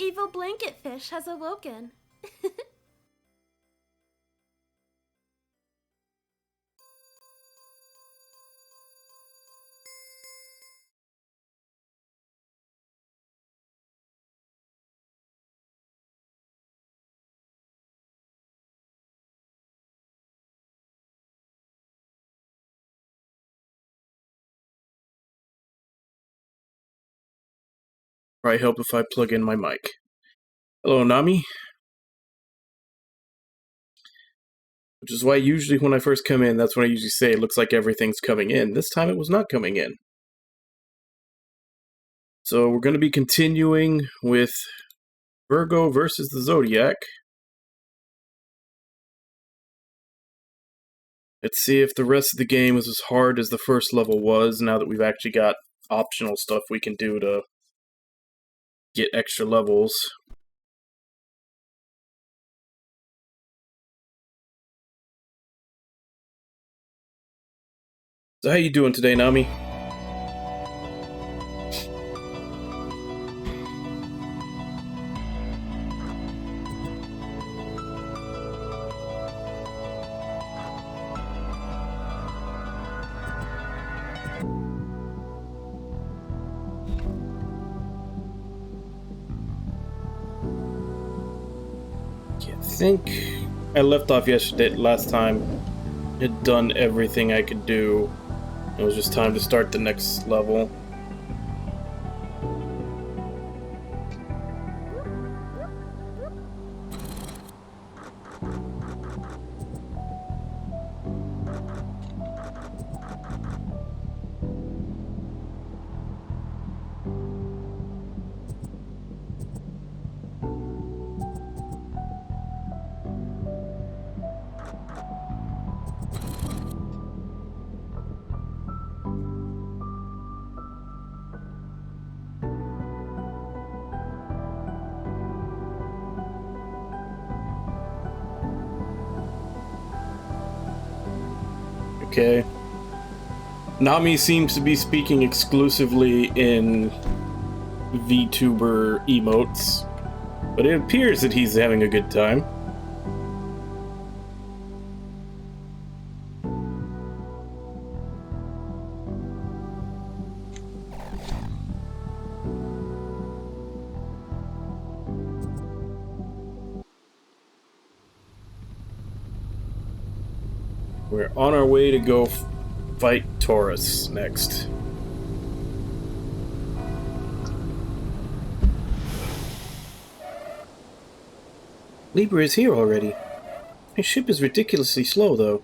evil blanket fish has awoken. Probably help if I plug in my mic. Hello, Nami. Which is why usually when I first come in, that's when I usually say it looks like everything's coming in. This time it was not coming in. So we're going to be continuing with Virgo versus the Zodiac. Let's see if the rest of the game is as hard as the first level was, now that we've actually got optional stuff we can do to get extra levels. So how you doing today, Nami? I think I left off yesterday, last time. Had done everything I could do. It was just time to start the next level. Okay. Nami seems to be speaking exclusively in VTuber emotes, but it appears that he's having a good time. We're on our way to go fight Taurus next. Libra is here already. His ship is ridiculously slow, though.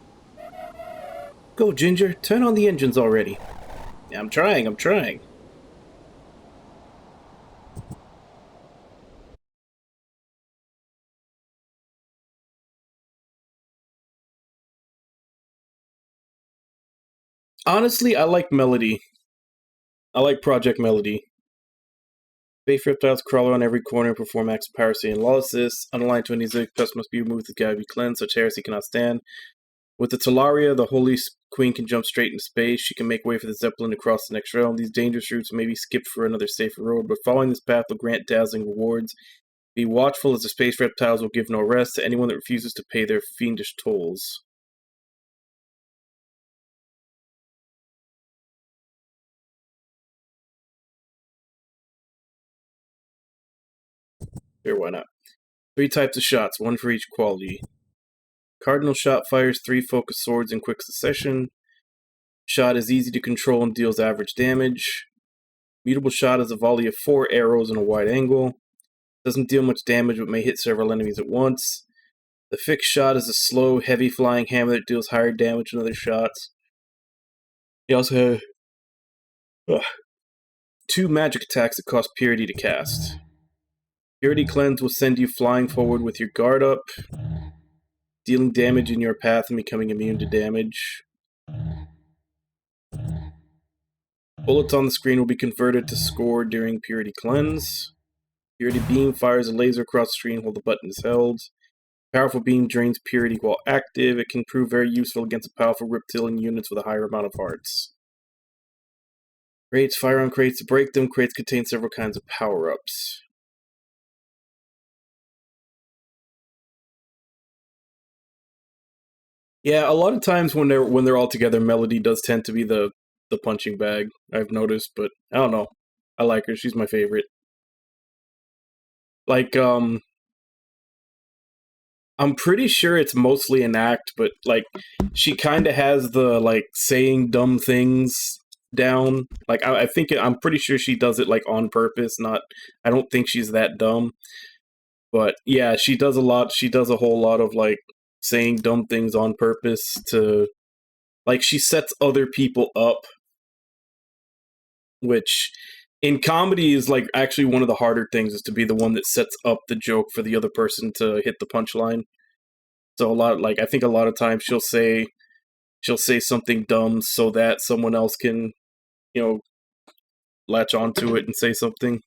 Go, Ginger, turn on the engines already. Yeah, I'm trying. Honestly, I like Melody. I like Project Melody. Space reptiles crawl around every corner and perform acts of piracy and lawlessness. Unaligned to any Zodiac pest must be removed, the gotta be cleansed, such heresy cannot stand. With the Talaria, the Holy Queen can jump straight into space. She can make way for the Zeppelin to cross the next realm. These dangerous routes may be skipped for another safer road, but following this path will grant dazzling rewards. Be watchful, as the space reptiles will give no rest to anyone that refuses to pay their fiendish tolls. Sure, why not? 3 types of shots, 1 for each quality. Cardinal shot fires 3 focused swords in quick succession. Shot is easy to control and deals average damage. Mutable shot is a volley of 4 arrows in a wide angle. Doesn't deal much damage but may hit several enemies at once. The fixed shot is a slow, heavy flying hammer that deals higher damage than other shots. He also has 2 magic attacks that cost purity to cast. Purity Cleanse will send you flying forward with your guard up, dealing damage in your path and becoming immune to damage. Bullets on the screen will be converted to score during Purity Cleanse. Purity Beam fires a laser across the screen while the button is held. Powerful Beam drains Purity while active. It can prove very useful against powerful reptilian units with a higher amount of hearts. Crates fire on crates to break them. Crates contain several kinds of power-ups. Yeah, a lot of times when they're all together, Melody does tend to be the punching bag. I've noticed, but I don't know. I like her. She's my favorite. Like, I'm pretty sure it's mostly an act, but like, she kind of has the like saying dumb things down. Like, I'm pretty sure she does it like on purpose. Not, I don't think she's that dumb. But yeah, she does a lot. She does a whole lot of like saying dumb things on purpose to, like, she sets other people up, which in comedy is like actually one of the harder things, is to be the one that sets up the joke for the other person to hit the punchline. So I think a lot of times she'll say something dumb so that someone else can, you know, latch onto it and say something.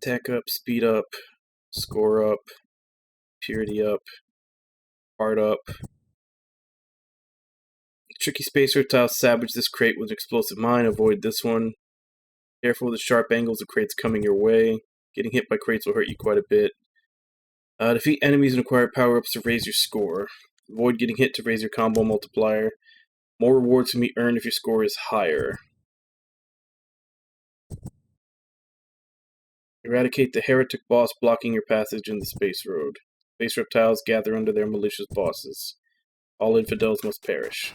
Attack up, speed up, score up, purity up, heart up. Tricky space reptiles savage this crate with explosive mine. Avoid this one. Careful with the sharp angles of crates coming your way. Getting hit by crates will hurt you quite a bit. Defeat enemies and acquire power-ups to raise your score. Avoid getting hit to raise your combo multiplier. More rewards can be earned if your score is higher. Eradicate the heretic boss blocking your passage in the space road. Space reptiles gather under their malicious bosses. All infidels must perish.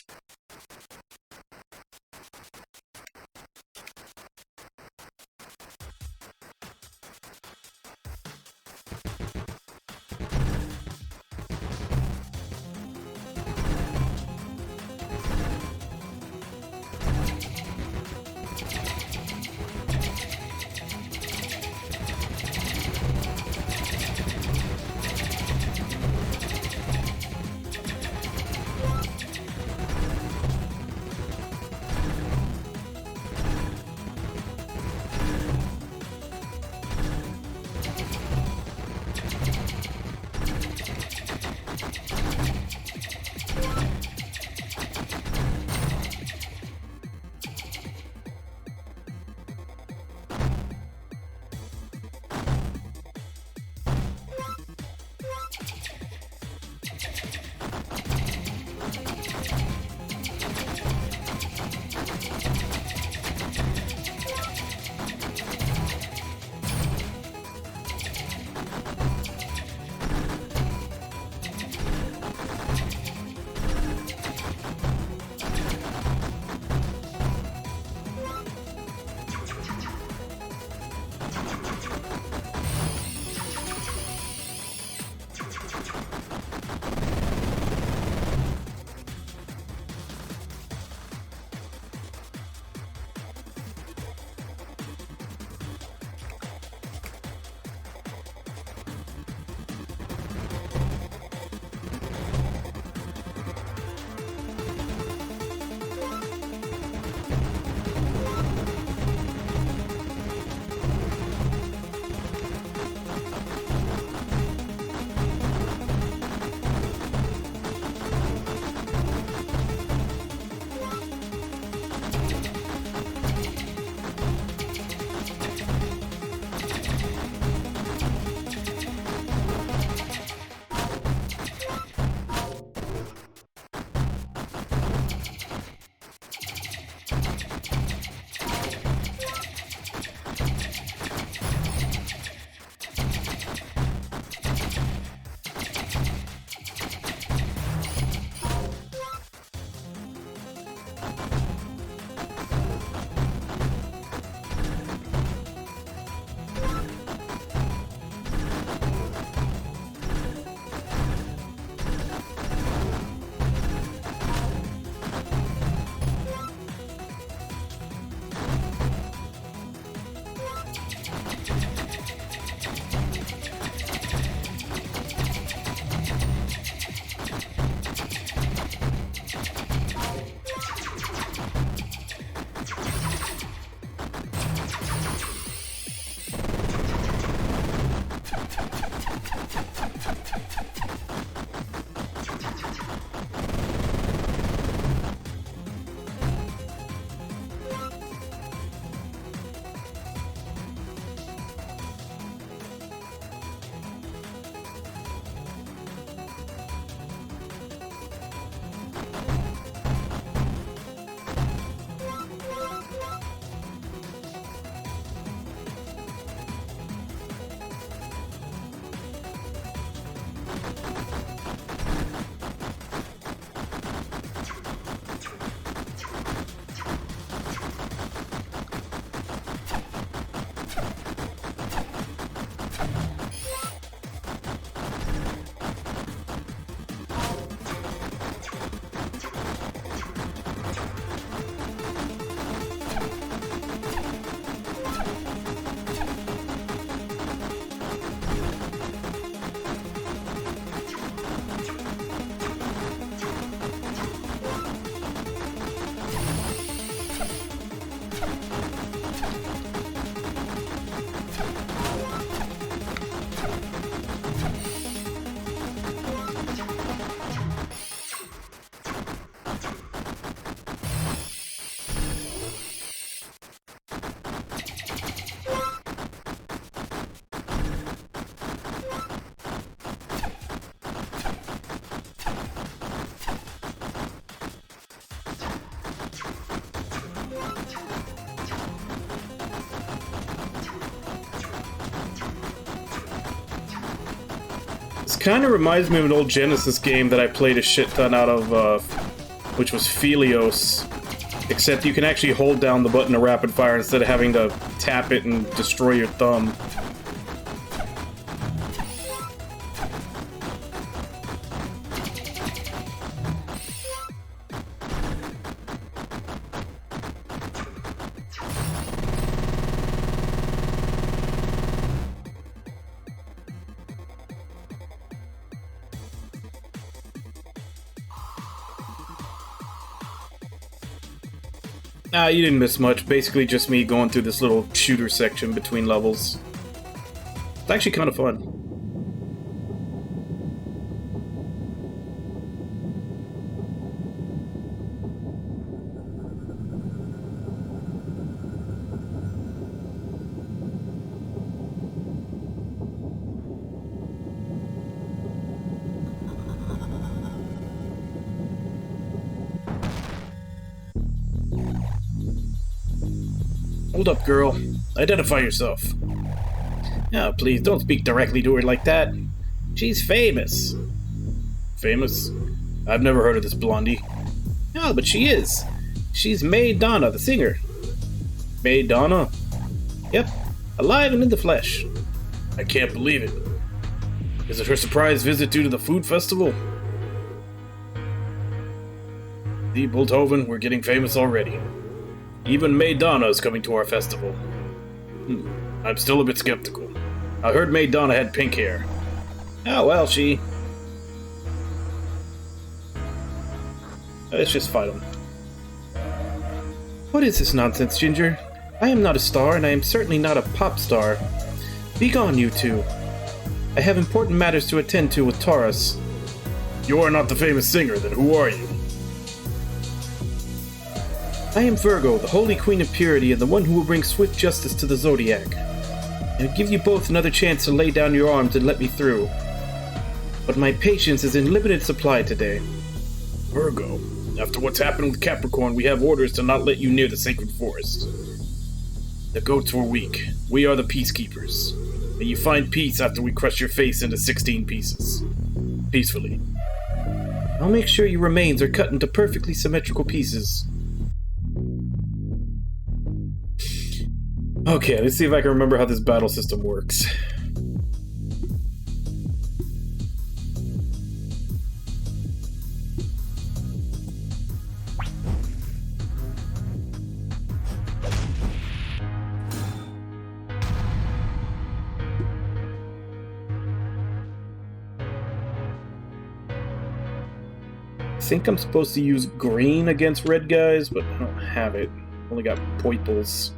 Kind of reminds me of an old Genesis game that I played a shit ton out of, which was Phelios. Except you can actually hold down the button to rapid fire instead of having to tap it and destroy your thumb. You didn't miss much. Basically just me going through this little shooter section between levels. It's actually kind of fun. Hold up, girl. Identify yourself. Oh, please, don't speak directly to her like that. She's famous. Famous? I've never heard of this blondie. Oh, but she is. She's May Donna, the singer. May Donna? Yep, alive and in the flesh. I can't believe it. Is it her surprise visit due to the food festival? See, Bolthoven, we're getting famous already. Even May Donna is coming to our festival. I'm still a bit skeptical. I heard May Donna had pink hair. Oh, well, she... Let's just fight him. What is this nonsense, Ginger? I am not a star, and I am certainly not a pop star. Be gone, you two. I have important matters to attend to with Taurus. You are not the famous singer, then who are you? I am Virgo, the Holy Queen of Purity, and the one who will bring swift justice to the Zodiac. I'll give you both another chance to lay down your arms and let me through. But my patience is in limited supply today. Virgo, after what's happened with Capricorn, we have orders to not let you near the sacred forest. The goats were weak. We are the peacekeepers. May you find peace after we crush your face into 16 pieces. Peacefully. I'll make sure your remains are cut into perfectly symmetrical pieces. Okay, let's see if I can remember how this battle system works. I think I'm supposed to use green against red guys, but I don't have it. Only got purples.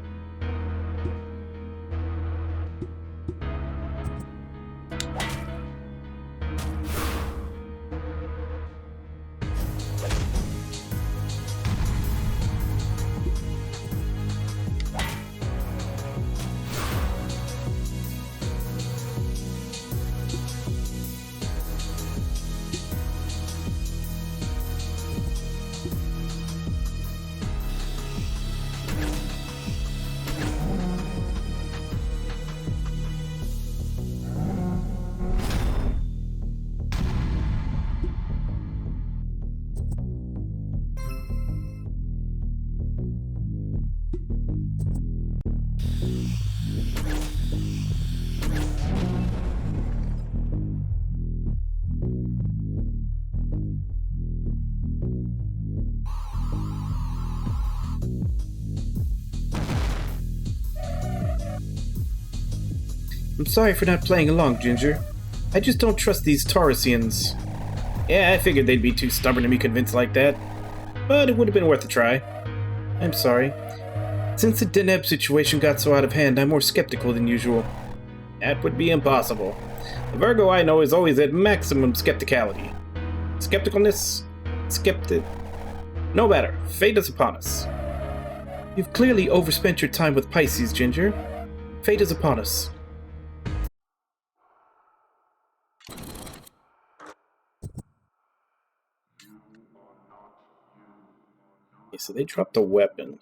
I'm sorry for not playing along, Ginger. I just don't trust these Taurusians. Yeah, I figured they'd be too stubborn to be convinced like that. But it would have been worth a try. I'm sorry. Since the Deneb situation got so out of hand, I'm more skeptical than usual. That would be impossible. The Virgo I know is always at maximum skepticality. Skepticalness? No matter. Fate is upon us. You've clearly overspent your time with Pisces, Ginger. Fate is upon us. Okay, so they dropped a weapon.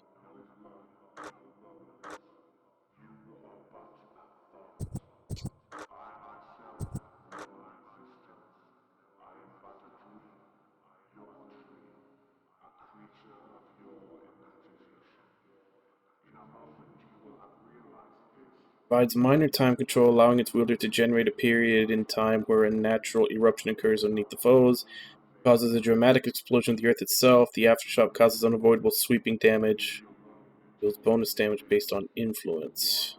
Provides minor time control, allowing its wielder to generate a period in time where a natural eruption occurs underneath the foes. Causes a dramatic explosion of the earth itself. The aftershock causes unavoidable sweeping damage. Deals bonus damage based on influence.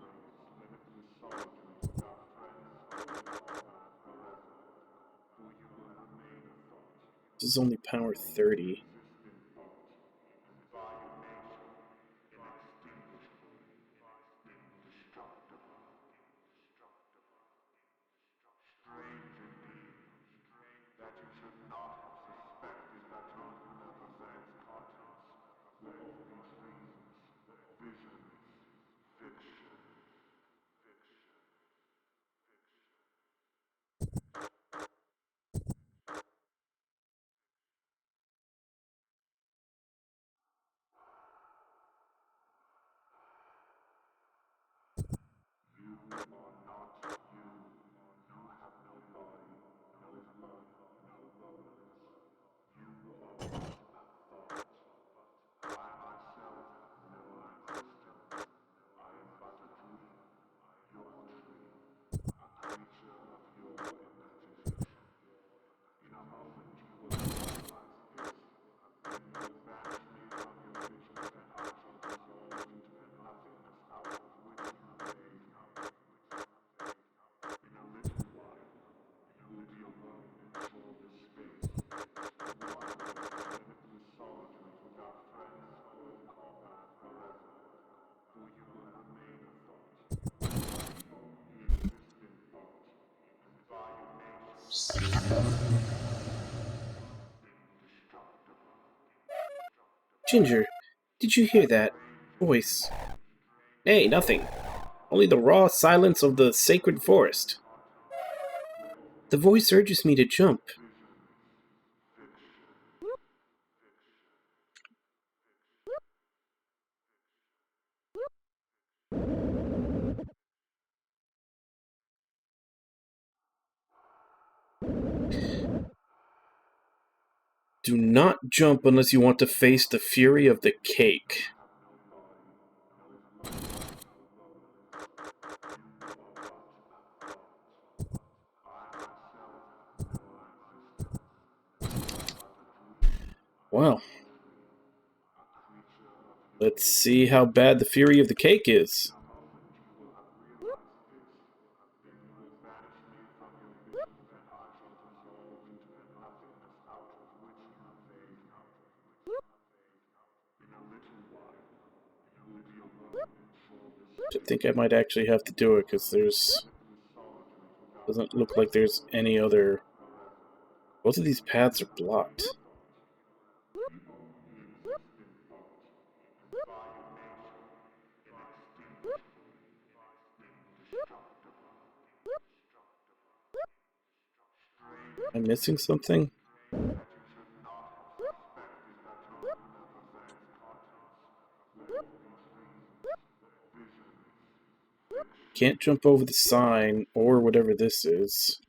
This is only power 30. Ginger, did you hear that voice? Hey, nothing. Only the raw silence of the sacred forest. The voice urges me to jump. Do not jump unless you want to face the fury of the cake. Well, let's see how bad the fury of the cake is. I think I might actually have to do it because doesn't look like there's any other. Both of these paths are blocked. Am I missing something? Can't jump over the sign or whatever this is.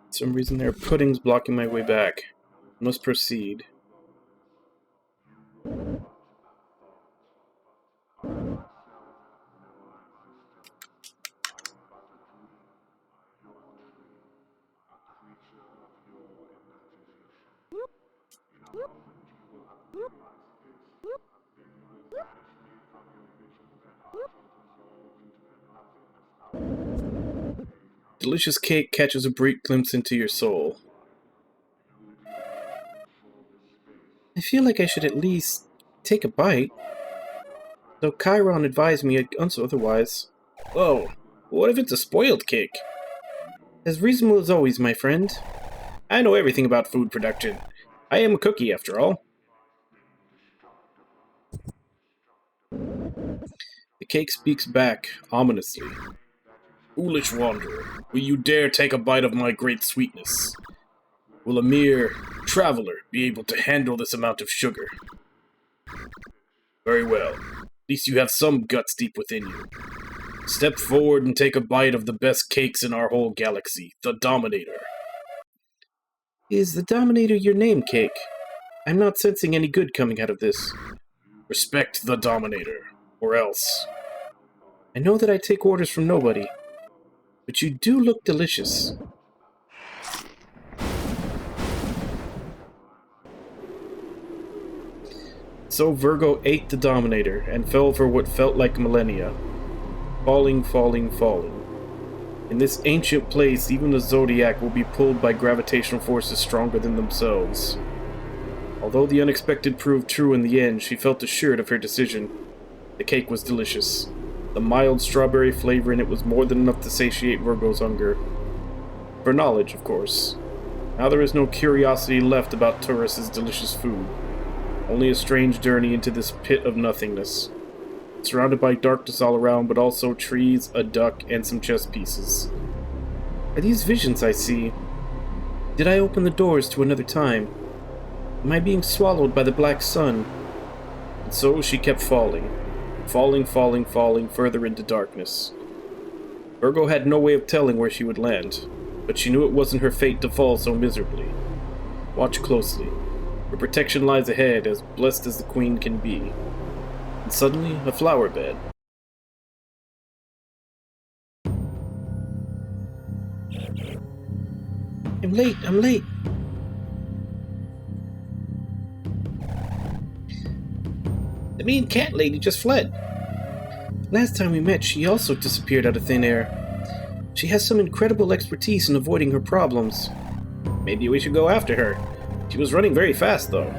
For some reason there are puddings blocking my way back. Must proceed. Delicious cake catches a brief glimpse into your soul. I feel like I should at least take a bite, though Chiron advised me otherwise. Whoa, what if it's a spoiled cake? As reasonable as always, my friend. I know everything about food production. I am a cookie, after all. The cake speaks back, ominously. Foolish wanderer, will you dare take a bite of my great sweetness? Will a mere traveler be able to handle this amount of sugar? Very well. At least you have some guts deep within you. Step forward and take a bite of the best cakes in our whole galaxy, the Dominator. Is the Dominator your name, Cake? I'm not sensing any good coming out of this. Respect the Dominator, or else. I know that I take orders from nobody, but you do look delicious. So Virgo ate the Dominator and fell for what felt like millennia. Falling, falling, falling. In this ancient place, even the Zodiac will be pulled by gravitational forces stronger than themselves. Although the unexpected proved true in the end, she felt assured of her decision. The cake was delicious. The mild strawberry flavor in it was more than enough to satiate Virgo's hunger. For knowledge, of course. Now there is no curiosity left about Taurus's delicious food. Only a strange journey into this pit of nothingness. Surrounded by darkness all around, but also trees, a duck, and some chess pieces. Are these visions I see? Did I open the doors to another time? Am I being swallowed by the black sun? And so she kept falling. Falling, falling, falling further into darkness. Virgo had no way of telling where she would land, but she knew it wasn't her fate to fall so miserably. Watch closely. Her protection lies ahead, as blessed as the queen can be. And suddenly, a flower bed. I'm late. The mean cat lady just fled. Last time we met, she also disappeared out of thin air. She has some incredible expertise in avoiding her problems. Maybe we should go after her. She was running very fast, though.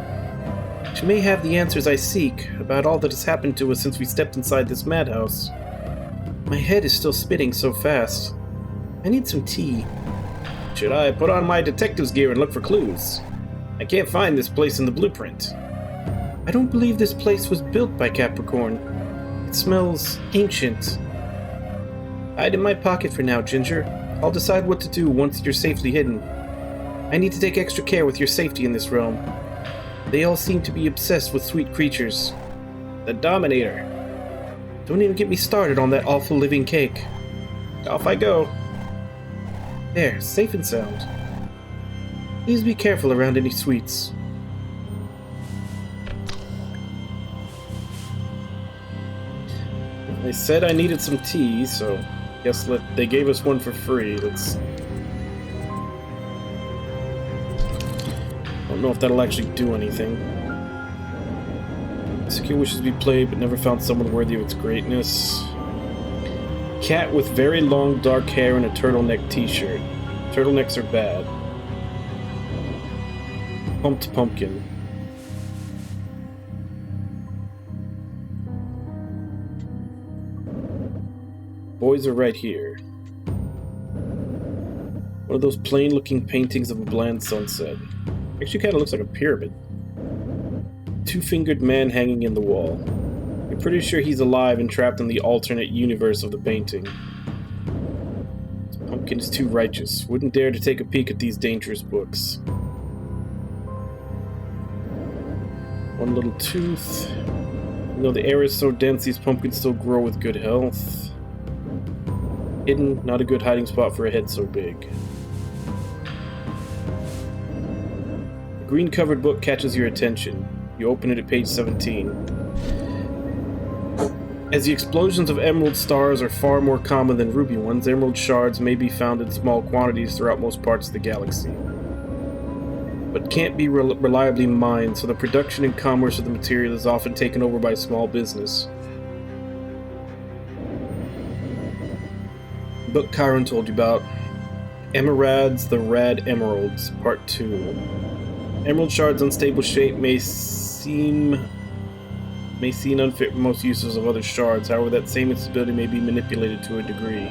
She may have the answers I seek about all that has happened to us since we stepped inside this madhouse. My head is still spinning so fast. I need some tea. Should I put on my detective's gear and look for clues? I can't find this place in the blueprint. I don't believe this place was built by Capricorn. It smells ancient. Hide in my pocket for now, Ginger. I'll decide what to do once you're safely hidden. I need to take extra care with your safety in this realm. They all seem to be obsessed with sweet creatures. The Dominator. Don't even get me started on that awful living cake. Off I go. There, safe and sound. Please be careful around any sweets. They said I needed some tea, so guess they gave us one for free. Don't know if that'll actually do anything. Secure wishes to be played, but never found someone worthy of its greatness. Cat with very long dark hair and a turtleneck t-shirt. Turtlenecks are bad. Pumped pumpkin. Boys are right here. One of those plain-looking paintings of a bland sunset. Actually kind of looks like a pyramid. Two-fingered man hanging in the wall. You're pretty sure he's alive and trapped in the alternate universe of the painting. This pumpkin is too righteous. Wouldn't dare to take a peek at these dangerous books. One little tooth. You know, the air is so dense these pumpkins still grow with good health. Hidden, not a good hiding spot for a head so big. The green-covered book catches your attention. You open it at page 17. As the explosions of emerald stars are far more common than ruby ones, emerald shards may be found in small quantities throughout most parts of the galaxy. but can't be reliably mined, so the production and commerce of the material is often taken over by small business. The book Chiron told you about. Emerads, the Rad Emeralds, Part 2. Emerald shards' unstable shape may seem unfit for most uses of other shards. However, that same instability may be manipulated to a degree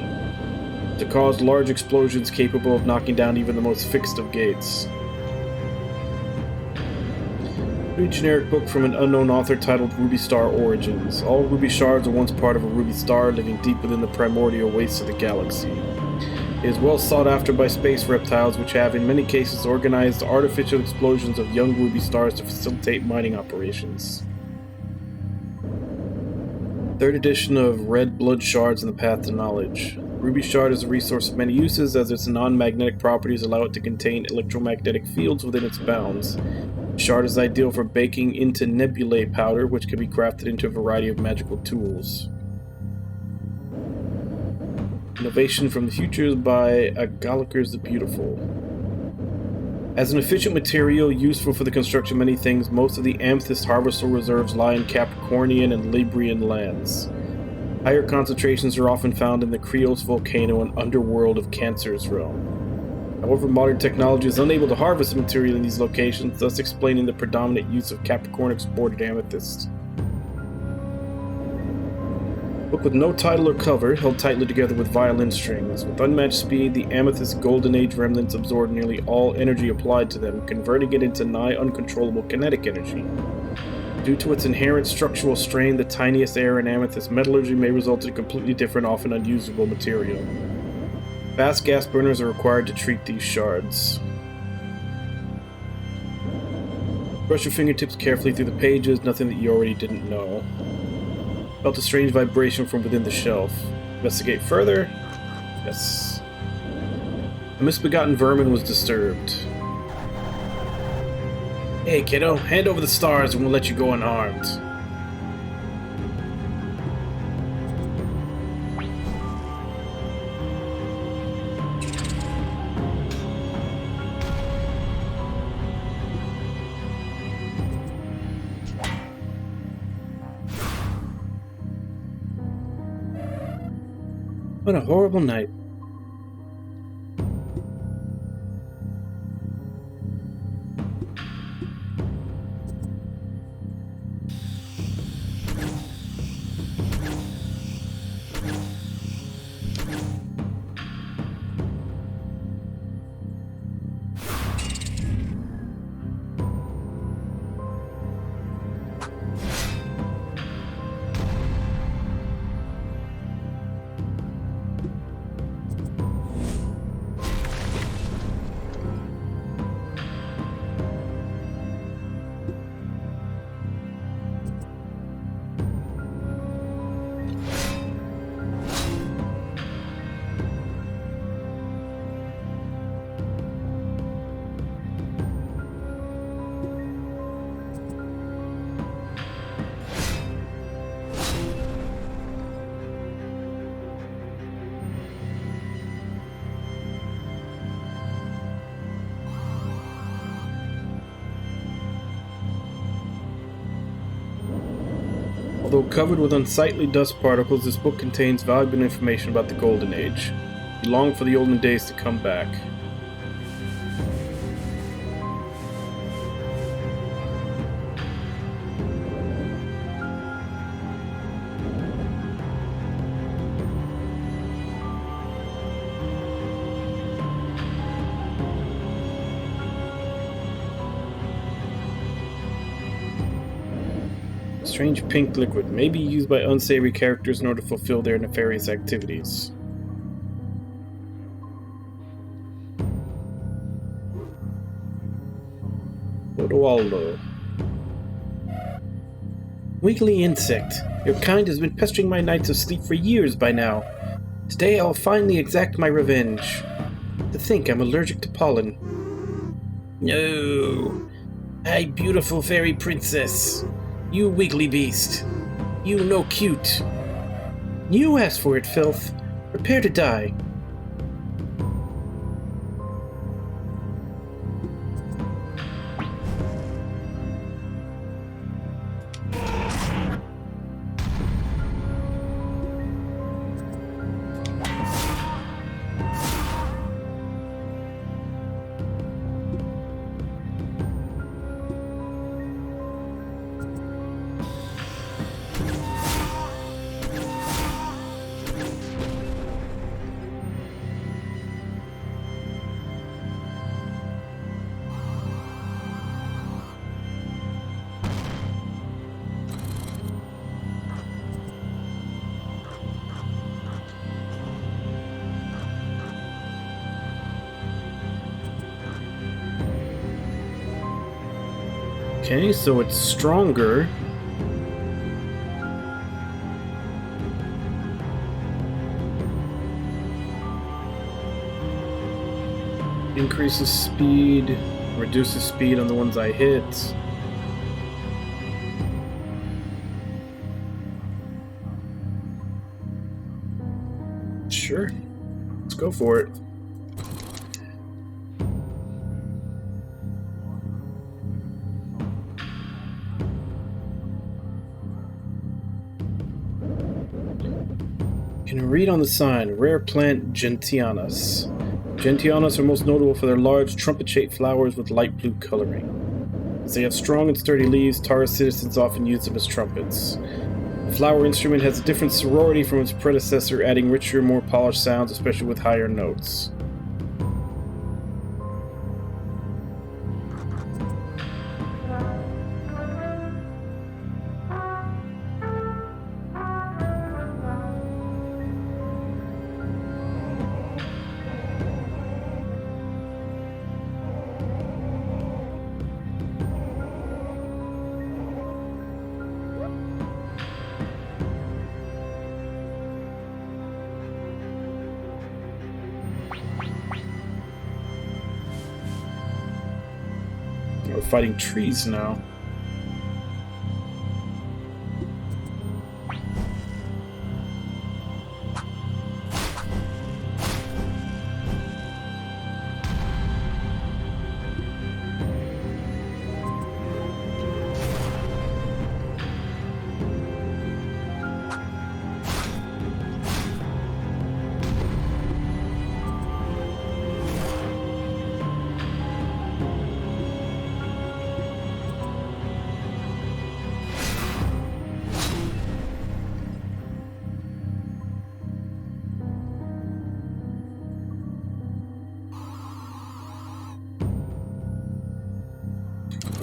to cause large explosions capable of knocking down even the most fixed of gates. A generic book from an unknown author titled Ruby Star Origins. All ruby shards are once part of a ruby star living deep within the primordial wastes of the galaxy. It is well sought after by space reptiles, which have in many cases organized artificial explosions of young ruby stars to facilitate mining operations. Third edition of Red Blood Shards and the Path to Knowledge. Ruby shard is a resource of many uses, as its non-magnetic properties allow it to contain electromagnetic fields within its bounds. Shard is ideal for baking into nebulae powder, which can be crafted into a variety of magical tools. Innovation from the Futures by Agalikers the Beautiful. As an efficient material useful for the construction of many things, most of the amethyst harvestable reserves lie in Capricornian and Librian lands. Higher concentrations are often found in the Krios volcano and underworld of Cancer's realm. However, modern technology is unable to harvest the material in these locations, thus explaining the predominant use of Capricorn exported amethyst. Book with no title or cover, held tightly together with violin strings. With unmatched speed, the Amethyst Golden Age remnants absorb nearly all energy applied to them, converting it into nigh uncontrollable kinetic energy. Due to its inherent structural strain, the tiniest error in Amethyst metallurgy may result in a completely different, often unusable material. Fast gas burners are required to treat these shards. Brush your fingertips carefully through the pages, nothing that you already didn't know. Felt a strange vibration from within the shelf. Investigate further? Yes. A misbegotten vermin was disturbed. Hey kiddo, hand over the stars and we'll let you go unharmed. What a horrible night. Although covered with unsightly dust particles, this book contains valuable information about the Golden Age. You long for the olden days to come back. Strange pink liquid may be used by unsavory characters in order to fulfill their nefarious activities. Odoaldo. Wiggly insect. Your kind has been pestering my nights of sleep for years by now. Today I'll finally exact my revenge. To think I'm allergic to pollen. No. Hi, beautiful fairy princess. You wiggly beast. You no cute. You asked for it, filth. Prepare to die. Okay, so it's stronger. Increases speed, reduces speed on the ones I hit. Sure, let's go for it. Can read on the sign, rare plant Gentianus. Gentianus are most notable for their large trumpet-shaped flowers with light blue coloring. As they have strong and sturdy leaves, Taurus citizens often use them as trumpets. The flower instrument has a different sorority from its predecessor, adding richer, more polished sounds, especially with higher notes. We're fighting trees now.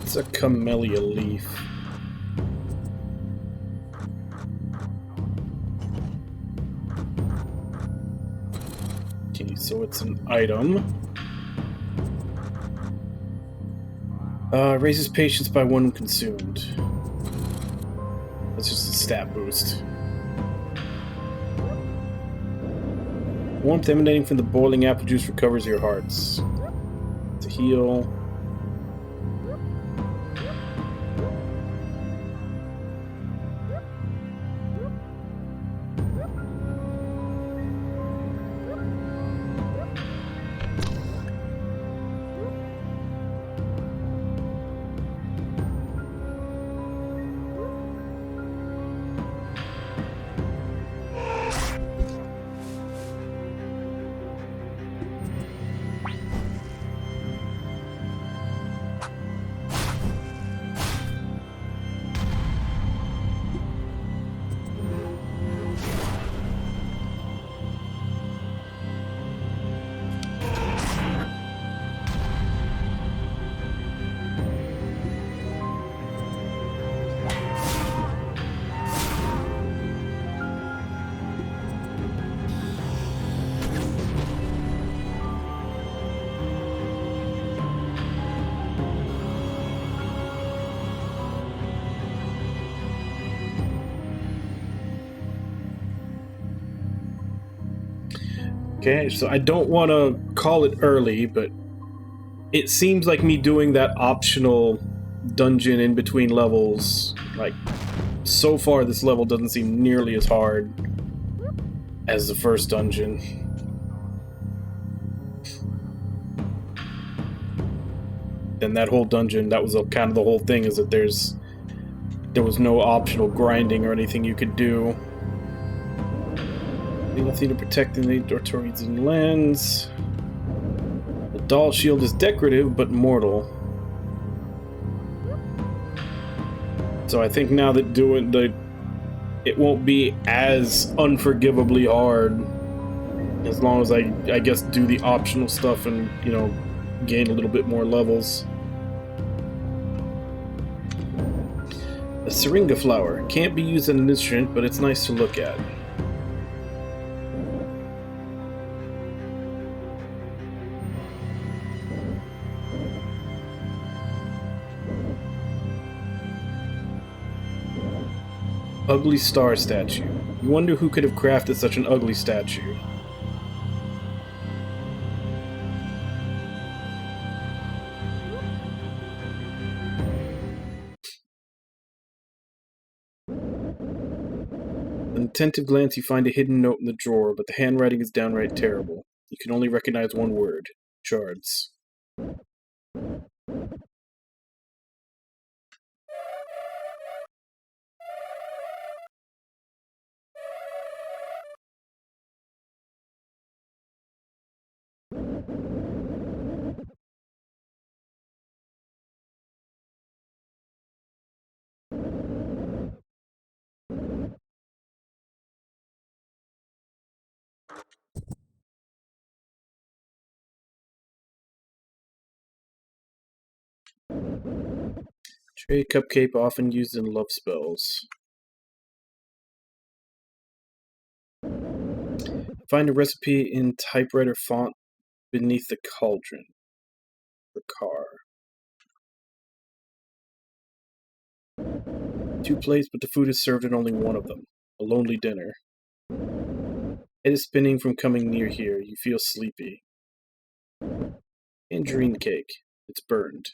It's a camellia leaf. Okay, so it's an item. Raises patience by one consumed. That's just a stat boost. Warmth emanating from the boiling apple juice recovers your hearts. To heal. Okay, so I don't want to call it early, but it seems like me doing that optional dungeon in between levels, like, so far this level doesn't seem nearly as hard as the first dungeon. And that whole dungeon, that was kind of the whole thing, is that there was no optional grinding or anything you could do. Nothing to protect the Dortorian lands. The doll shield is decorative but mortal. So I think now that it won't be as unforgivably hard as long as I guess do the optional stuff and, you know, gain a little bit more levels. A syringa flower. Can't be used as an instrument, but it's nice to look at. Ugly star statue. You wonder who could have crafted such an ugly statue. An attentive glance, you find a hidden note in the drawer, but the handwriting is downright terrible. You can only recognize one word. Shards. Tray cupcake often used in love spells. Find a recipe in typewriter font beneath the cauldron. For car. 2 plates, but the food is served in only one of them. A lonely dinner. Head is spinning from coming near here. You feel sleepy. Tangerine cake. It's burned.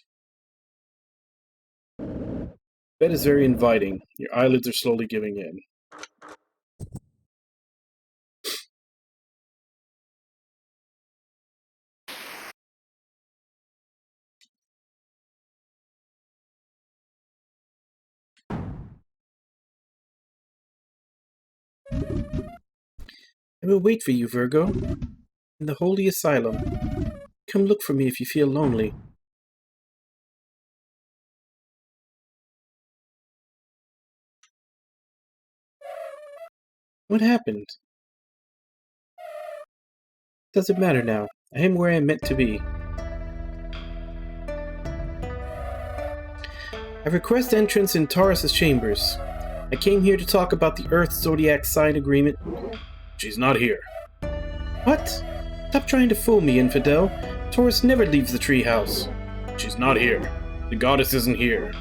Bed is very inviting. Your eyelids are slowly giving in. I will wait for you, Virgo. In the holy asylum. Come look for me if you feel lonely. What happened? Doesn't matter now. I am where I am meant to be. I request entrance in Taurus's chambers. I came here to talk about the Earth Zodiac sign agreement. She's not here. What? Stop trying to fool me, infidel. Taurus never leaves the treehouse. She's not here. The goddess isn't here.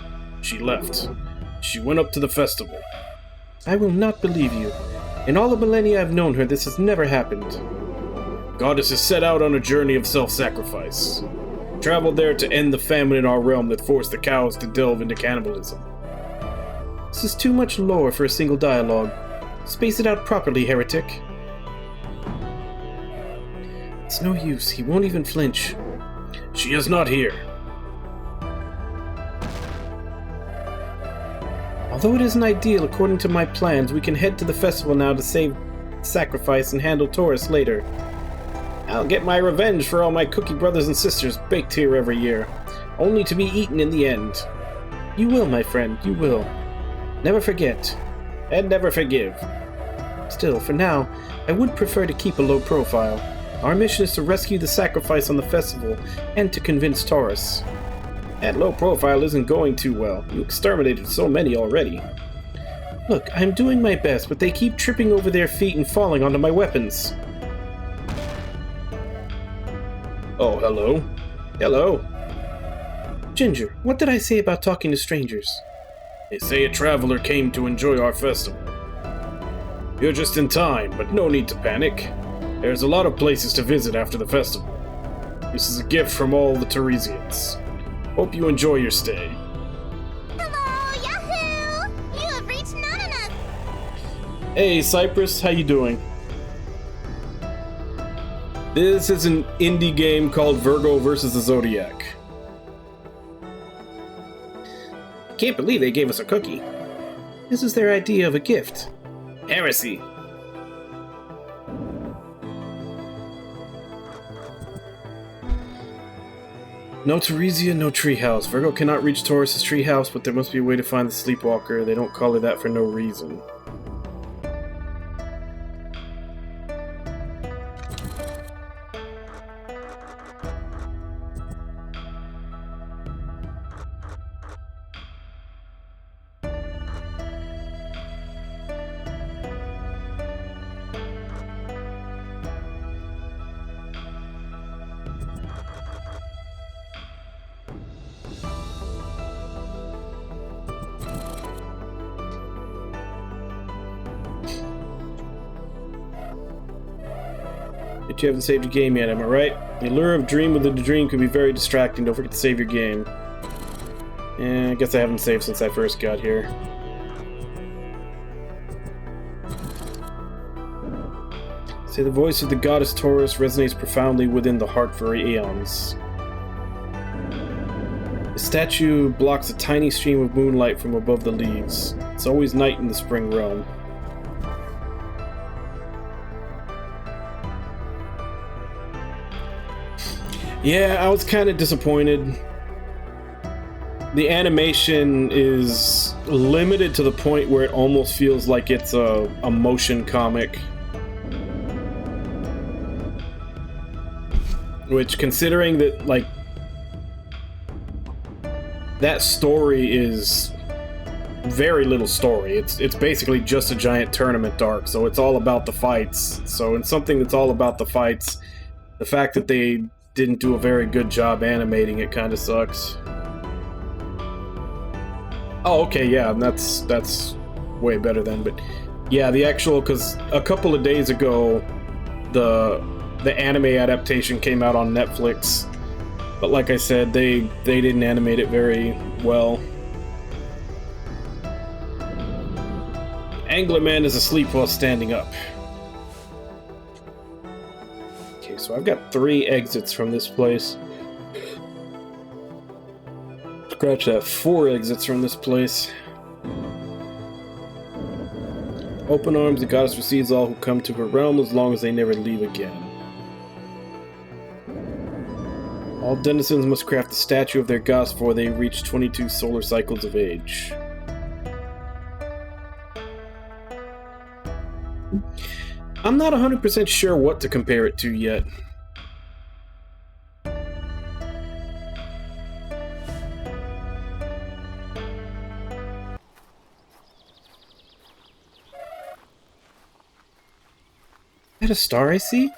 She left. She went up to the festival. I will not believe you. In all the millennia I've known her, this has never happened. Goddess has set out on a journey of self-sacrifice. Traveled there to end the famine in our realm that forced the cows to delve into cannibalism. This is too much lore for a single dialogue. Space it out properly, heretic. It's no use. He won't even flinch. She is not here. Although it isn't ideal according to my plans, we can head to the festival now to save sacrifice and handle Taurus later. I'll get my revenge for all my cookie brothers and sisters baked here every year, only to be eaten in the end. You will, my friend, you will. Never forget. And never forgive. Still, for now, I would prefer to keep a low profile. Our mission is to rescue the sacrifice on the festival, and to convince Taurus. That low profile isn't going too well. You exterminated so many already. Look, I'm doing my best, but they keep tripping over their feet and falling onto my weapons. Oh, hello. Hello. Ginger, what did I say about talking to strangers? They say a traveler came to enjoy our festival. You're just in time, but no need to panic. There's a lot of places to visit after the festival. This is a gift from all the Teresians. Hope you enjoy your stay. Hello, Yahoo! You have reached Nananas! Hey, Cypress, how you doing? This is an indie game called Virgo versus the Zodiac. Can't believe they gave us a cookie. This is their idea of a gift. Heresy. No Teresia, no treehouse. Virgo cannot reach Taurus's treehouse, but there must be a way to find the sleepwalker. They don't call her that for no reason. But you haven't saved your game yet, am I right? The allure of dream within the dream can be very distracting. Don't forget to save your game. I guess I haven't saved since I first got here. Say the voice of the goddess Taurus resonates profoundly within the heart for aeons. The statue blocks a tiny stream of moonlight from above the leaves. It's always night in the spring realm. Yeah, I was kind of disappointed. The animation is limited to the point where it almost feels like it's a motion comic. Which, considering that, like, that story is very little story. It's basically just a giant tournament arc, so it's all about the fights. So in something that's all about the fights, the fact that they didn't do a very good job animating it kind of sucks. Oh, okay, yeah, that's way better then. But yeah, the actual, because a couple of days ago, the anime adaptation came out on Netflix, but like I said, they didn't animate it very well. Anglerman is asleep while standing up. Okay, so I've got 3 exits from this place. Scratch that, 4 exits from this place. Open arms, the goddess receives all who come to her realm as long as they never leave again. All denizens must craft a statue of their goddess before they reach 22 solar cycles of age. I'm not 100% sure what to compare it to yet. Is that a star I see?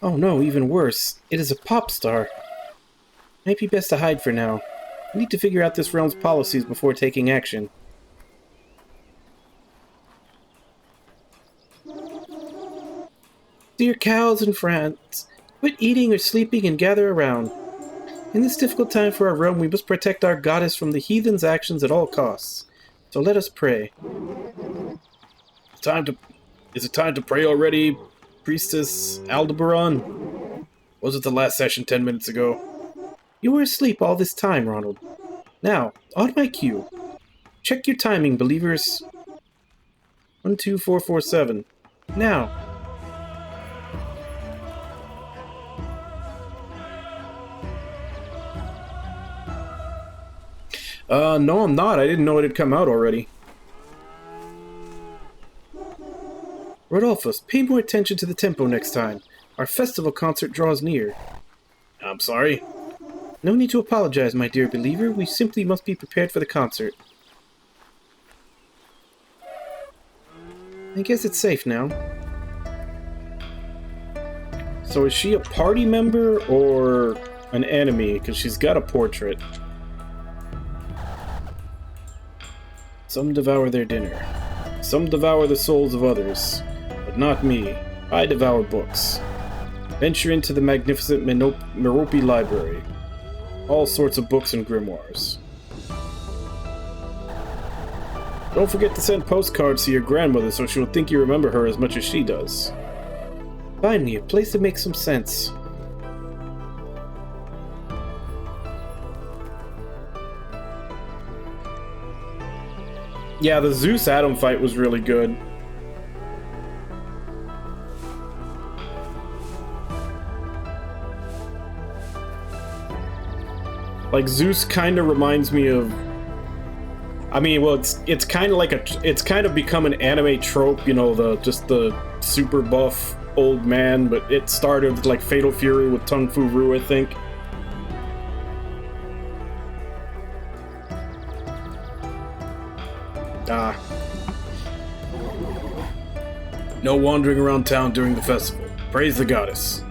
Oh no, even worse. It is a pop star. Might be best to hide for now. I need to figure out this realm's policies before taking action. Dear cows and friends, quit eating or sleeping and gather around. In this difficult time for our realm, we must protect our goddess from the heathen's actions at all costs. So let us pray. Is it time to pray already, Priestess Aldebaran? Was it the last session 10 minutes ago? You were asleep all this time, Ronald. Now, on my cue. Check your timing, believers. 12447. Now. No, I'm not. I didn't know it had come out already. Rodolphus, pay more attention to the tempo next time. Our festival concert draws near. I'm sorry. No need to apologize, my dear believer. We simply must be prepared for the concert. I guess it's safe now. So is she a party member or an enemy? Because she's got a portrait. Some devour their dinner. Some devour the souls of others. But not me. I devour books. Venture into the magnificent Merope Library. All sorts of books and grimoires. Don't forget to send postcards to your grandmother so she'll think you remember her as much as she does. Find me a place that makes some sense. Yeah, the Zeus-Atom fight was really good. Like, Zeus kind of reminds me of... I mean, well, it's kind of like it's kind of become an anime trope, you know, the super buff old man, but it started with, like, Fatal Fury with Tung Fu Ru, I think. No wandering around town during the festival. Praise the goddess.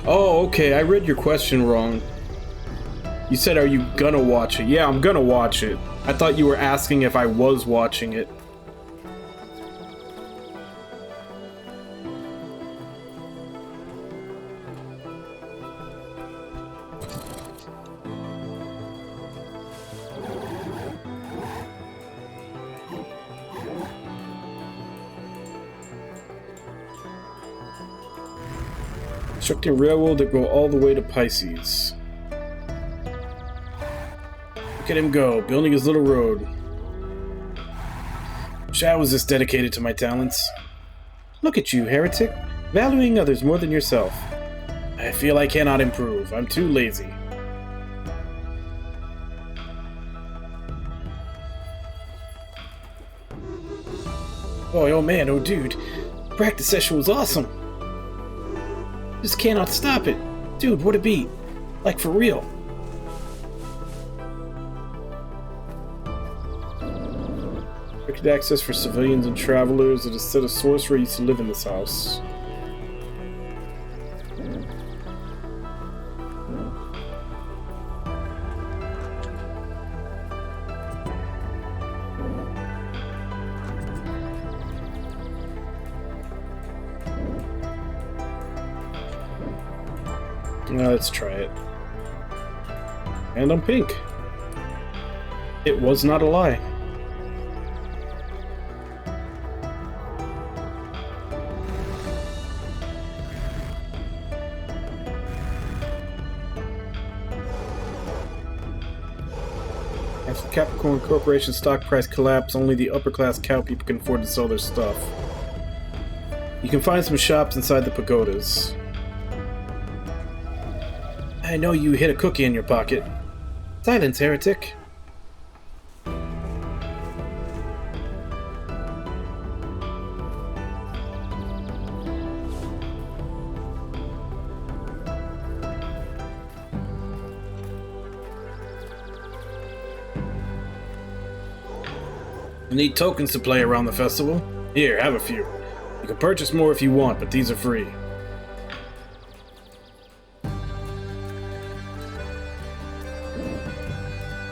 Oh, okay, I read your question wrong. You said, are you gonna watch it? Yeah, I'm gonna watch it. I thought you were asking if I was watching it. Constructing railroad that go all the way to Pisces. Look at him go, building his little road. Wish I was this dedicated to my talents. Look at you, heretic, valuing others more than yourself. I feel I cannot improve. I'm too lazy. Oh man, oh dude. Practice session was awesome. Just cannot stop it. Dude, what a beat. Like for real. Restricted access for civilians and travelers. It is said a sorcerer used to live in this house. Now let's try it. And I'm pink. It was not a lie. After the Capricorn Corporation stock price collapse, only the upper class cow people can afford to sell their stuff. You can find some shops inside the pagodas. I know you hid a cookie in your pocket. Silence, heretic. I need tokens to play around the festival. Here, have a few. You can purchase more if you want, but these are free.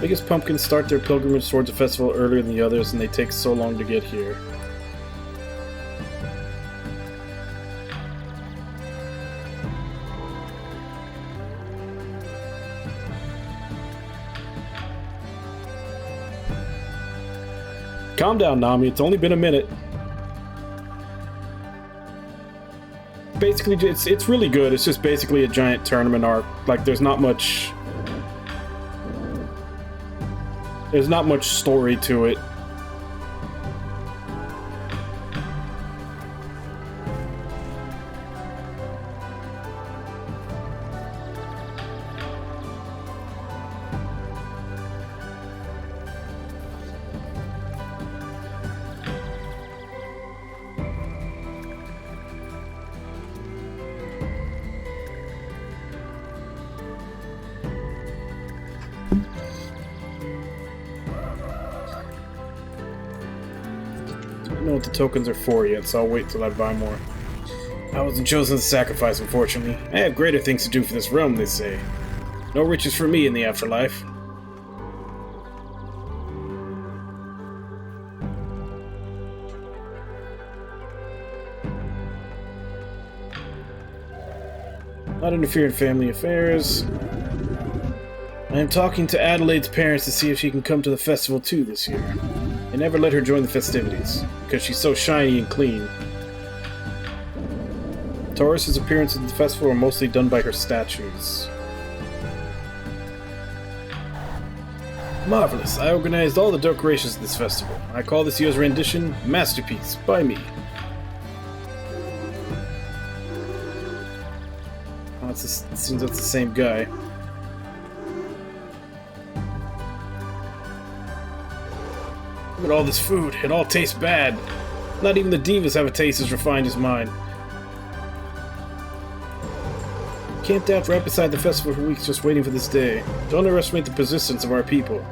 Biggest pumpkins start their pilgrimage towards the festival earlier than the others, and they take so long to get here. Calm down, Nami. It's only been a minute. Basically, it's really good. It's just basically a giant tournament arc. Like, there's not much story to it. I don't know what the tokens are for yet, so I'll wait till I buy more. I wasn't chosen to sacrifice, unfortunately. I have greater things to do for this realm, they say. No riches for me in the afterlife. Not interfere in family affairs. I am talking to Adelaide's parents to see if she can come to the festival too this year. I never let her join the festivities, because she's so shiny and clean. Taurus's appearances at the festival are mostly done by her statues. Marvelous! I organized all the decorations of this festival. I call this year's rendition Masterpiece by me. Oh, it seems that's the same guy. Look at all this food. It all tastes bad. Not even the divas have a taste as refined as mine. Camped out right beside the festival for weeks just waiting for this day. Don't underestimate the persistence of our people.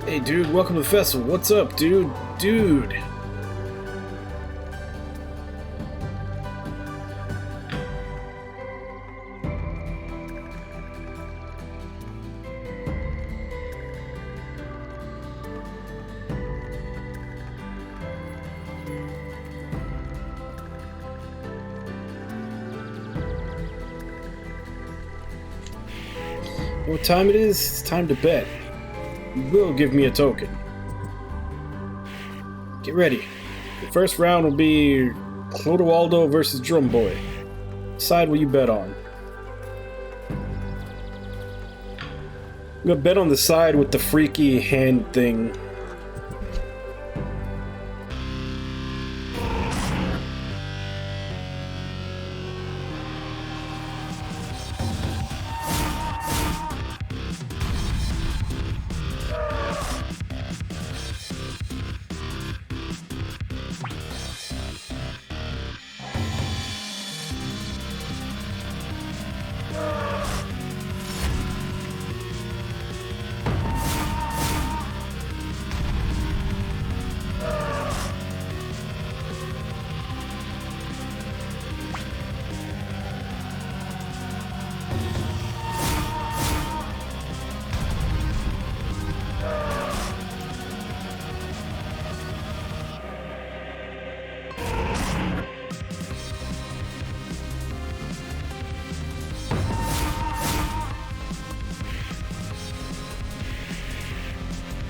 Hey dude, welcome to the festival. What's up, dude? Dude! What time it is? It's time to bet. You will give me a token. Get ready. The first round will be Clodoaldo versus Drumboy. Decide what you bet on. I'm gonna bet on the side with the freaky hand thing.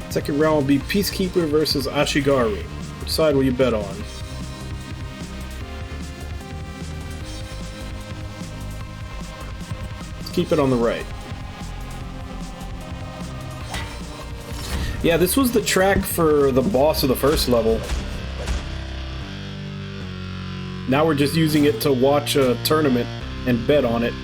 Second round will be Peacekeeper versus Ashigaru. Which side will you bet on? Let's keep it on the right. Yeah, this was the track for the boss of the first level. Now we're just using it to watch a tournament and bet on it.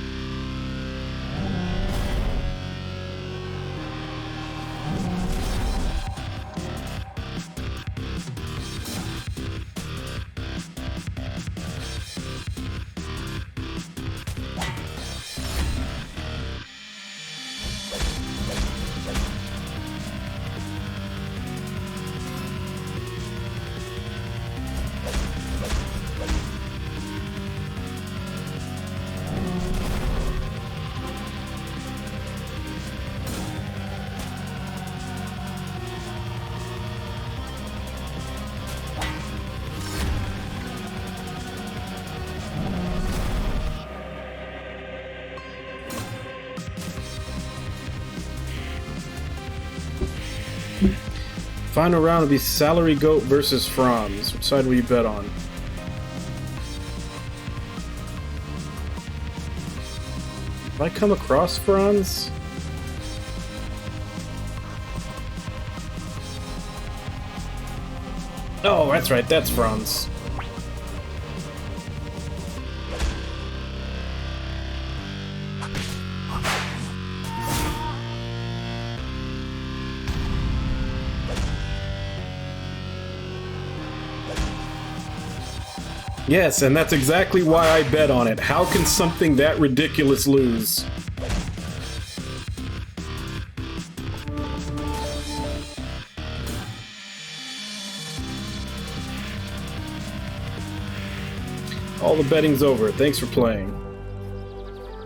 Final round will be Salary Goat versus Franz. Which side will you bet on? Have I come across Franz? Oh, that's right, that's Franz. Yes, and that's exactly why I bet on it. How can something that ridiculous lose? All the betting's over. Thanks for playing.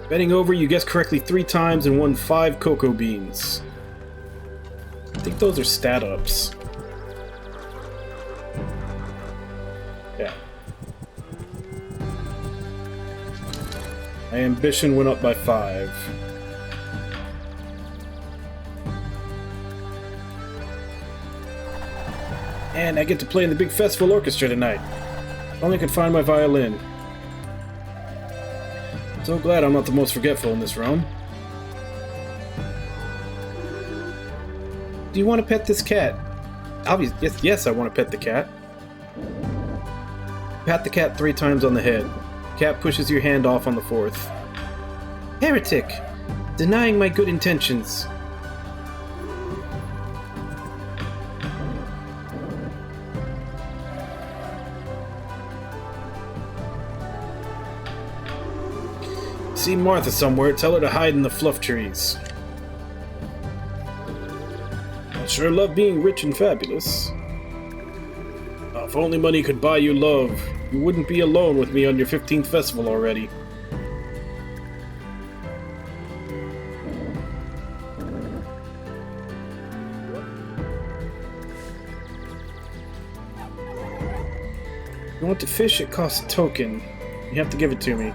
Betting over, you guessed correctly 3 times and won 5 cocoa beans. I think those are stat ups. Yeah. My ambition went up by 5. And I get to play in the big festival orchestra tonight. If only I could find my violin. So glad I'm not the most forgetful in this realm. Do you want to pet this cat? Obviously, yes, I want to pet the cat. Pat the cat 3 times on the head. Cat pushes your hand off on the 4th. Heretic! Denying my good intentions. See Martha somewhere, tell her to hide in the fluff trees. I sure love being rich and fabulous. If only money could buy you love, you wouldn't be alone with me on your 15th festival already. If you want to fish, it costs a token. You have to give it to me.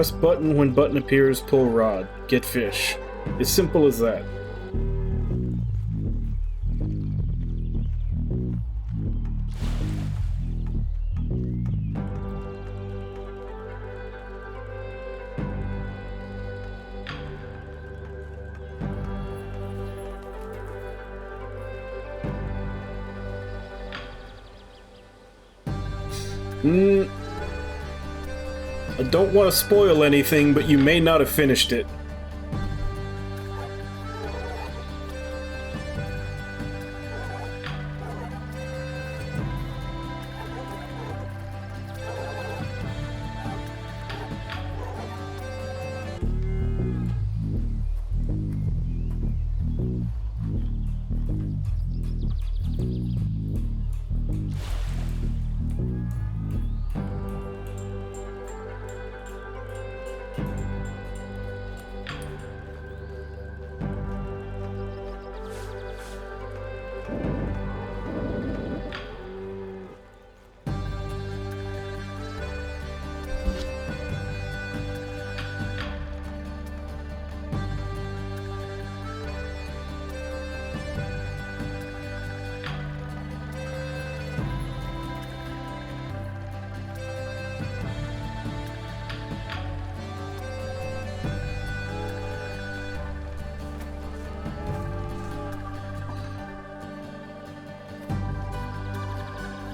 Press button when button appears, pull rod. Get fish. As simple as that. I don't want to spoil anything, but you may not have finished it.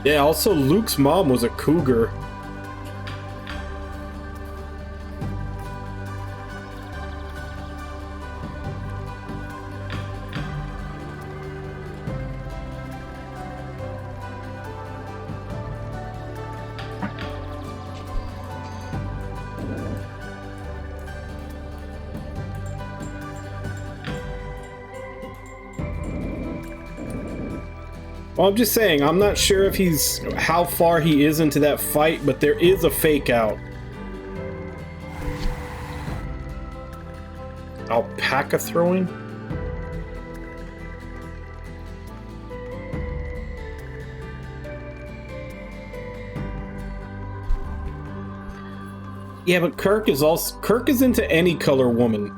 Yeah, also Luke's mom was a cougar. Well, I'm just saying, I'm not sure if how far he is into that fight, but there is a fake out. Alpaca throwing? Yeah, but Kirk is into any color woman.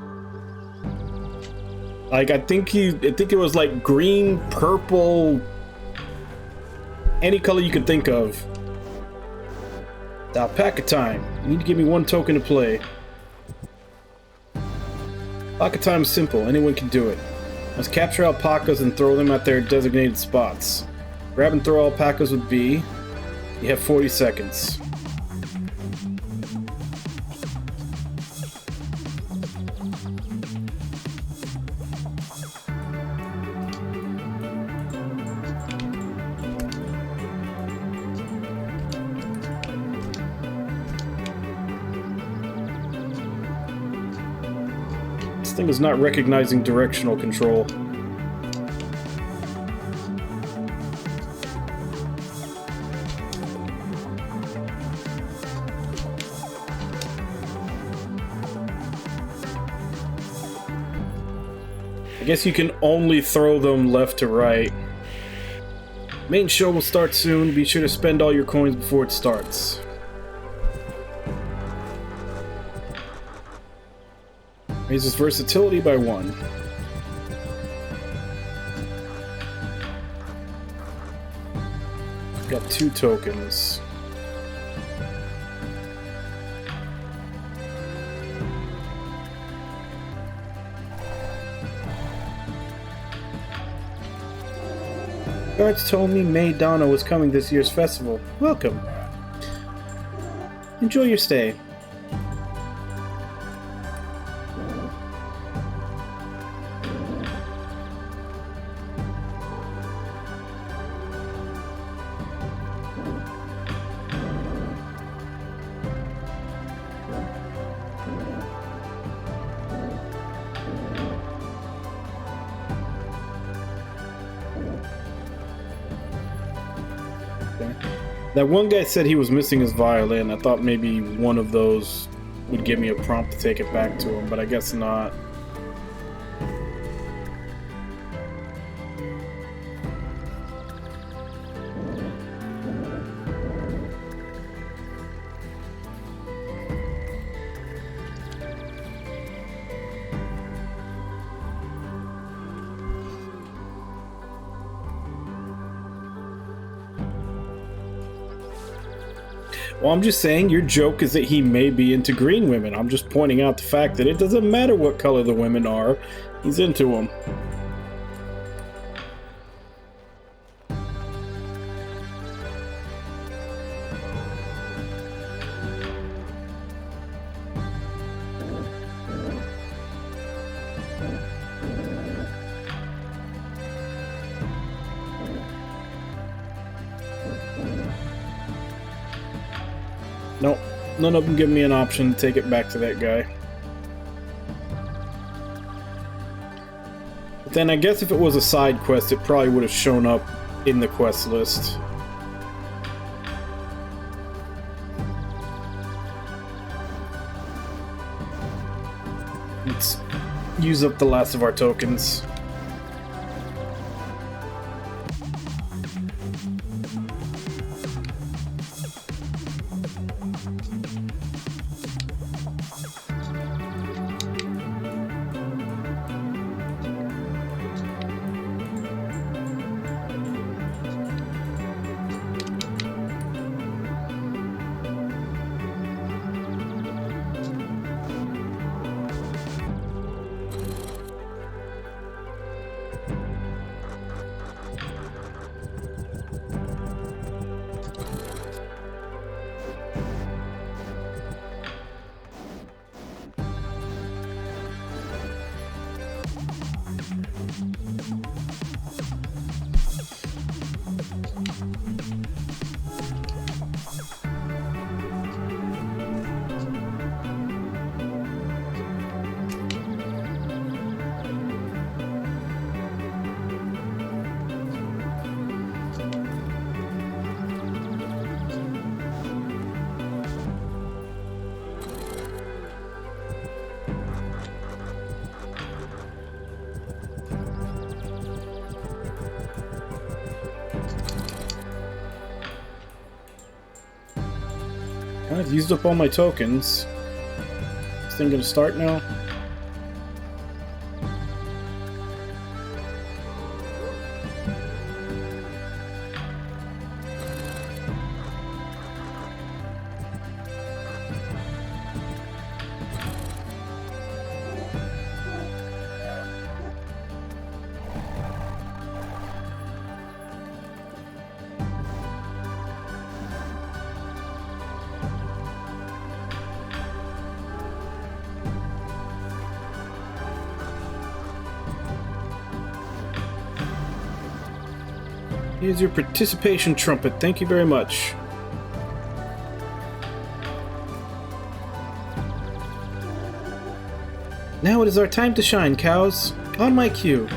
Like, I think it was like green, purple, any color you could think of. Alpaca time. You need to give me one token to play. Alpaca time is simple. Anyone can do it. Let's capture alpacas and throw them at their designated spots. Grab and throw alpacas with B. You have 40 seconds. This thing is not recognizing directional control. I guess you can only throw them left to right. Main show will start soon. Be sure to spend all your coins before it starts. Raises versatility by 1. Got 2 tokens. Guards told me May Donna was coming this year's festival. Welcome. Enjoy your stay. That one guy said he was missing his violin. I thought maybe one of those would give me a prompt to take it back to him, but I guess not. Well, I'm just saying your joke is that he may be into green women. I'm just pointing out the fact that it doesn't matter what color the women are. He's into them. Nope, none of them give me an option to take it back to that guy. But then I guess if it was a side quest, it probably would have shown up in the quest list. Let's use up the last of our tokens. I've used up all my tokens. This thing gonna start now? Here's your participation trumpet. Thank you very much. Now it is our time to shine, cows. On my cue.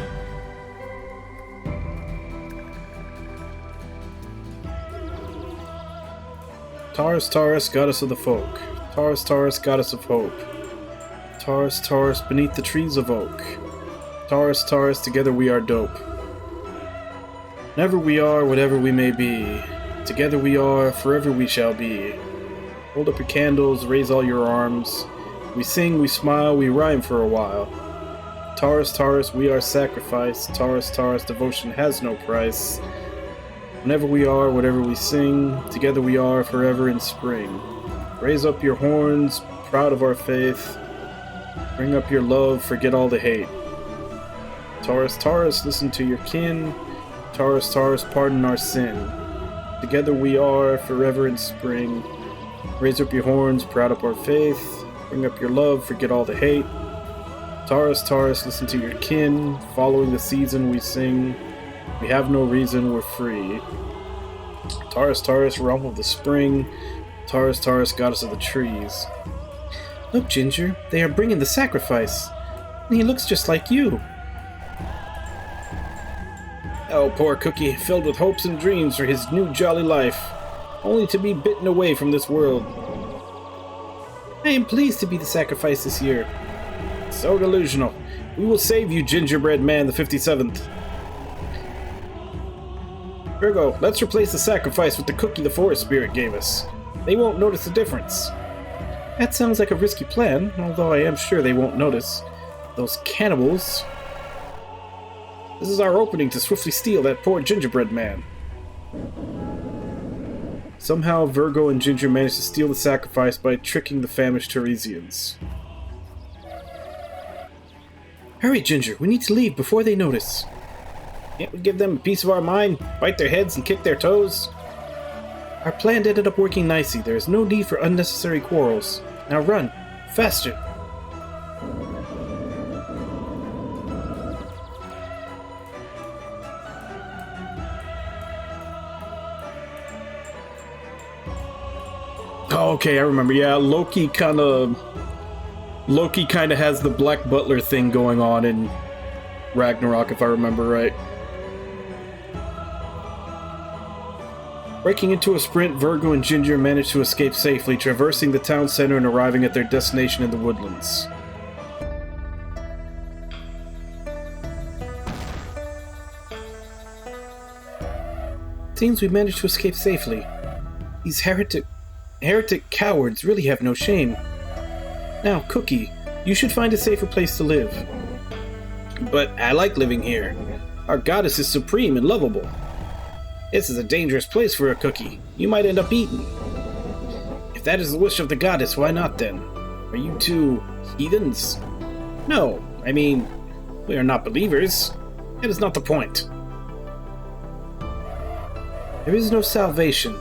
Taurus, Taurus, goddess of the folk. Taurus, Taurus, goddess of hope. Taurus, Taurus, beneath the trees of oak. Taurus, Taurus, together we are dope. Whenever we are, whatever we may be, together we are, forever we shall be. Hold up your candles, raise all your arms. We sing, we smile, we rhyme for a while. Taurus, Taurus, we are sacrifice. Taurus, Taurus, devotion has no price. Whenever we are, whatever we sing, together we are, forever in spring. Raise up your horns, proud of our faith. Bring up your love, forget all the hate. Taurus, Taurus, listen to your kin. Taurus, Taurus, pardon our sin. Together we are, forever in spring. Raise up your horns, proud up our faith. Bring up your love, forget all the hate. Taurus, Taurus, listen to your kin. Following the season we sing. We have no reason, we're free. Taurus, Taurus, realm of the spring. Taurus, Taurus, goddess of the trees. Look, Ginger, they are bringing the sacrifice. And he looks just like you. Oh, poor Cookie, filled with hopes and dreams for his new jolly life, only to be bitten away from this world. I am pleased to be the sacrifice this year. So delusional. We will save you, Gingerbread Man the 57th. Virgo, let's replace the sacrifice with the cookie the forest spirit gave us. They won't notice the difference. That sounds like a risky plan, although I am sure they won't notice. Those cannibals... This is our opening to swiftly steal that poor gingerbread man. Somehow, Virgo and Ginger managed to steal the sacrifice by tricking the famished Teresians. Hurry, Ginger, we need to leave before they notice. Can't we give them a piece of our mind, bite their heads and kick their toes? Our plan ended up working nicely. There is no need for unnecessary quarrels. Now run, faster! Oh, okay, I remember. Yeah, Loki kind of has the Black Butler thing going on in Ragnarok, if I remember right. Breaking into a sprint, Virgo and Ginger managed to escape safely, traversing the town center and arriving at their destination in the woodlands. Seems we managed to escape safely. These heretic cowards really have no shame. Now, Cookie, you should find a safer place to live. But I like living here. Our goddess is supreme and lovable. This is a dangerous place for a cookie. You might end up eaten. If that is the wish of the goddess, why not then? Are you two heathens? No, I mean, we are not believers. That is not the point. There is no salvation.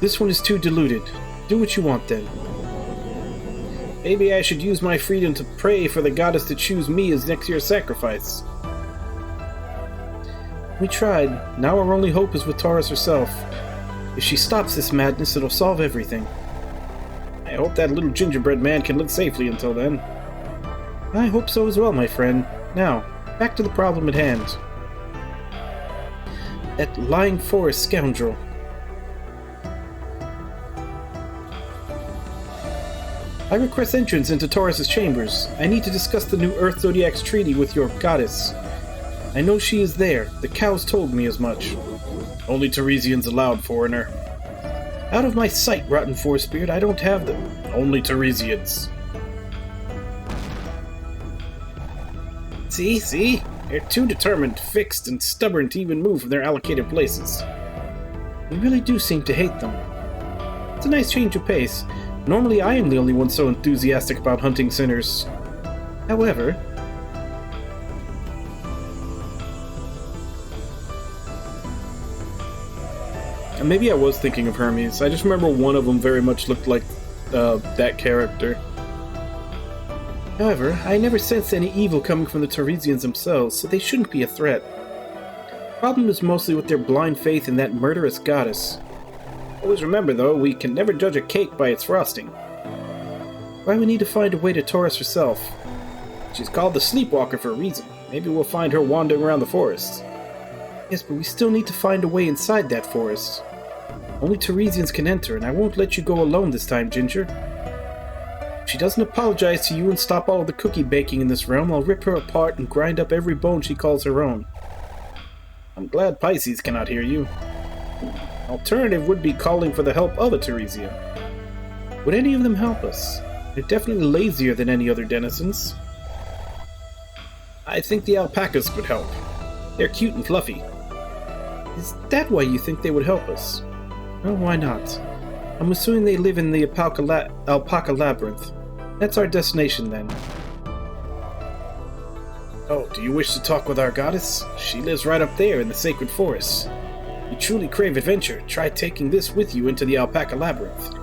This one is too deluded. Do what you want then. Maybe I should use my freedom to pray for the goddess to choose me as next year's sacrifice. We tried. Now our only hope is with Taurus herself. If she stops this madness, it'll solve everything. I hope that little gingerbread man can live safely until then. I hope so as well, my friend. Now, back to the problem at hand. That lying forest scoundrel. I request entrance into Taurus's chambers. I need to discuss the new Earth Zodiac's treaty with your goddess. I know she is there. The cows told me as much. Only Teresians allowed, foreigner. Out of my sight, rotten forest spirit. I don't have them. Only Teresians. See? They're too determined, fixed, and stubborn to even move from their allocated places. We really do seem to hate them. It's a nice change of pace. Normally I am the only one so enthusiastic about hunting sinners. However... maybe I was thinking of Hermes. I just remember one of them very much looked like that character. However, I never sensed any evil coming from the Teresians themselves, so they shouldn't be a threat. The problem is mostly with their blind faith in that murderous goddess. Always remember, though, we can never judge a cake by its frosting. Why we need to find a way to Taurus herself. She's called the Sleepwalker for a reason. Maybe we'll find her wandering around the forest. Yes, but we still need to find a way inside that forest. Only Teresians can enter, and I won't let you go alone this time, Ginger. If she doesn't apologize to you and stop all of the cookie baking in this realm, I'll rip her apart and grind up every bone she calls her own. I'm glad Pisces cannot hear you. An alternative would be calling for the help of a Teresian. Would any of them help us? They're definitely lazier than any other denizens. I think the alpacas could help. They're cute and fluffy. Is that why you think they would help us? Well, why not? I'm assuming they live in the alpaca labyrinth. That's our destination, then. Oh, do you wish to talk with our goddess? She lives right up there in the sacred forest. You truly crave adventure. Try taking this with you into the alpaca labyrinth.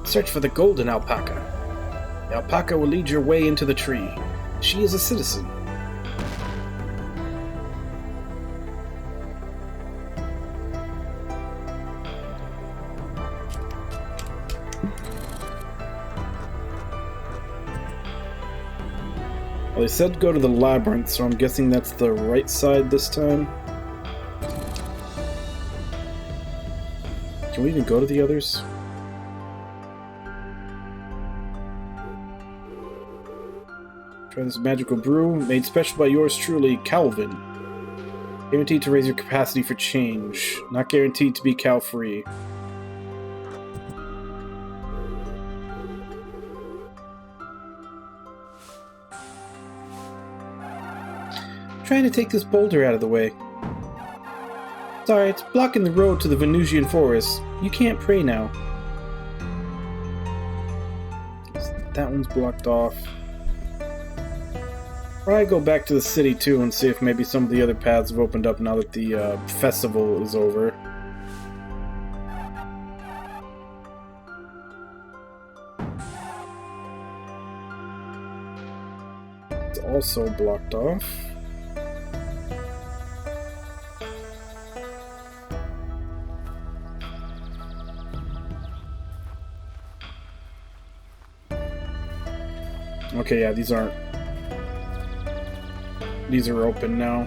Search for the golden alpaca. The alpaca will lead your way into the tree. She is a citizen. Well, they said go to the labyrinth, so I'm guessing that's the right side this time. Can we even go to the others? Try this magical brew, made special by yours truly, Calvin. Guaranteed to raise your capacity for change. Not guaranteed to be cow-free. Trying to take this boulder out of the way. Sorry, it's blocking the road to the Venusian forest. You can't pray now. That one's blocked off. Probably go back to the city too and see if maybe some of the other paths have opened up now that the festival is over. It's also blocked off. Okay, yeah, these aren't. These are open now.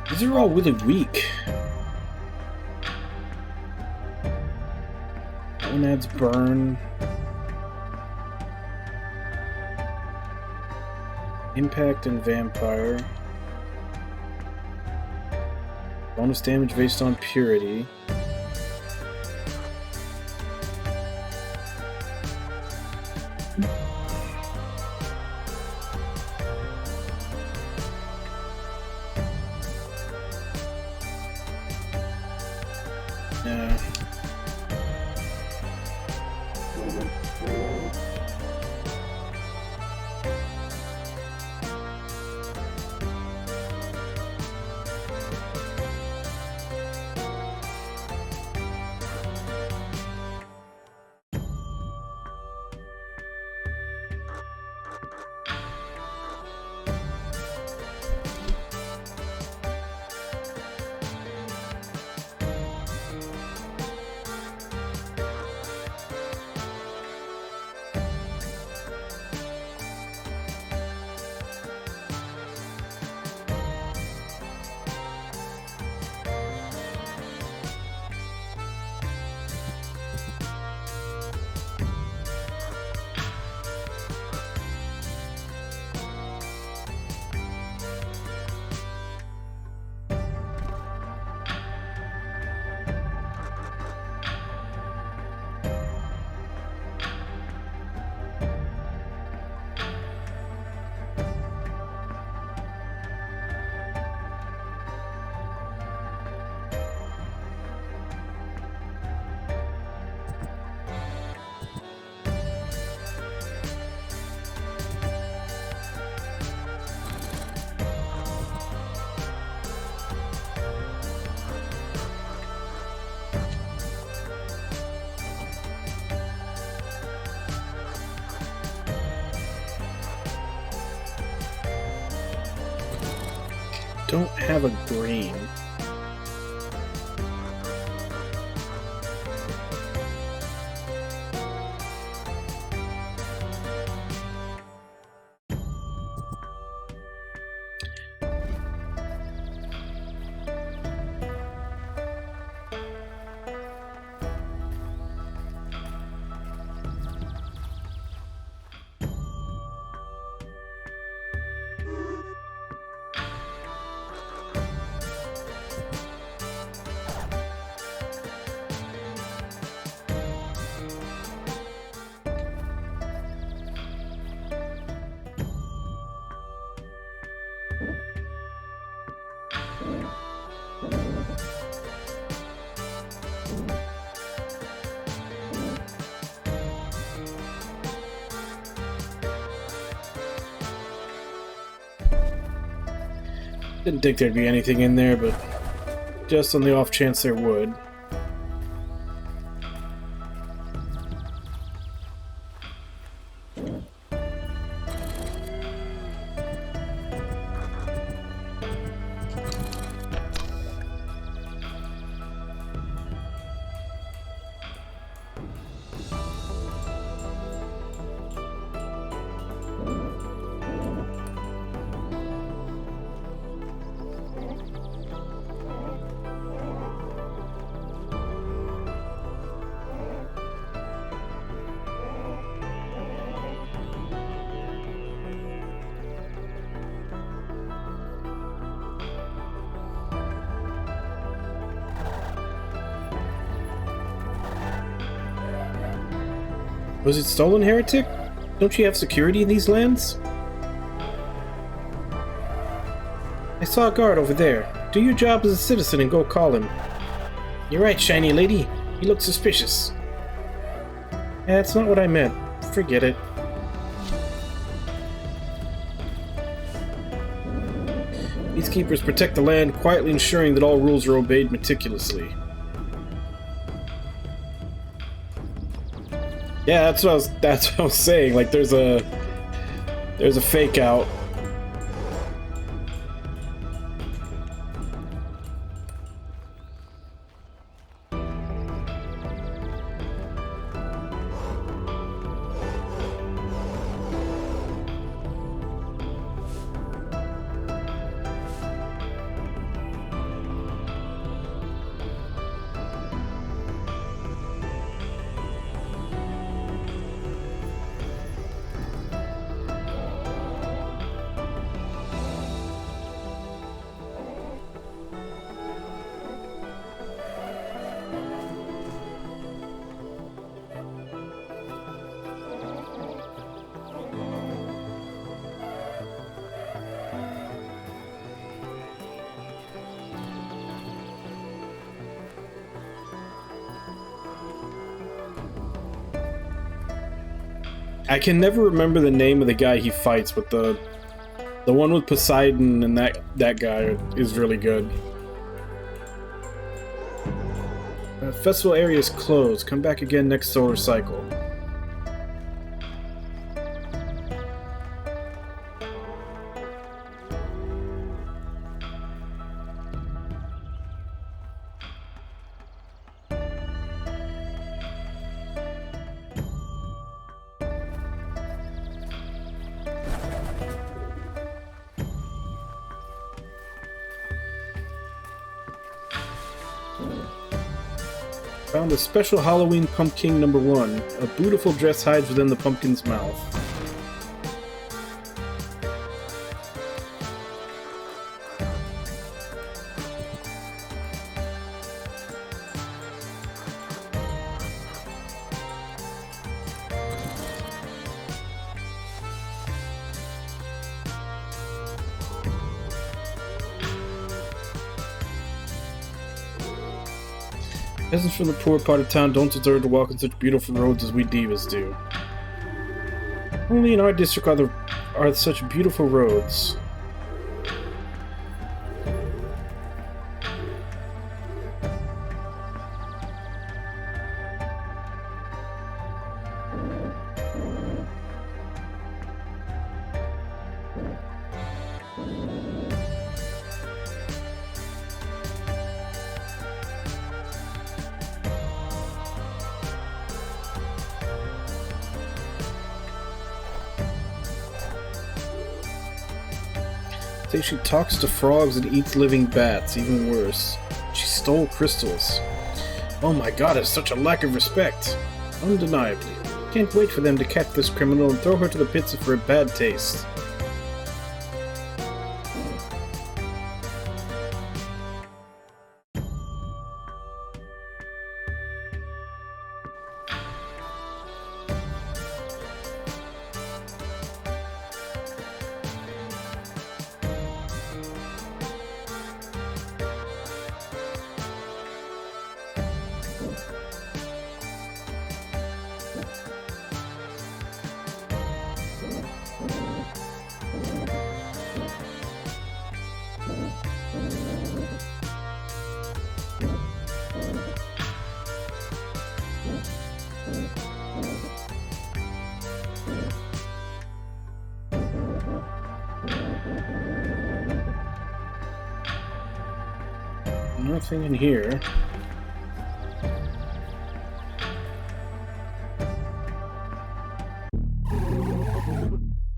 These are all really weak. That one adds burn. Impact and vampire. Bonus damage based on purity. Yeah. Don't have a green. Didn't think there'd be anything in there, but Just on the off chance there would. Was it stolen, heretic? Don't you have security in these lands? I saw a guard over there. Do your job as a citizen and go call him. You're right, shiny lady. You look suspicious. That's not what I meant. Forget it. Peacekeepers protect the land, quietly ensuring that all rules are obeyed meticulously. Yeah, that's what I was saying. Like, there's a fake out. I can never remember the name of the guy he fights, but the one with Poseidon and that guy is really good. Festival area is closed. Come back again next solar cycle. Found a special Halloween pumpkin number 1. A beautiful dress hides within the pumpkin's mouth. Peasants from the poor part of town don't deserve to walk on such beautiful roads as we divas do. Only in our district are such beautiful roads. Say she talks to frogs and eats living bats, even worse. She stole crystals. Oh my god, it's such a lack of respect. Undeniably. Can't wait for them to catch this criminal and throw her to the pits for a bad taste. Nothing in here.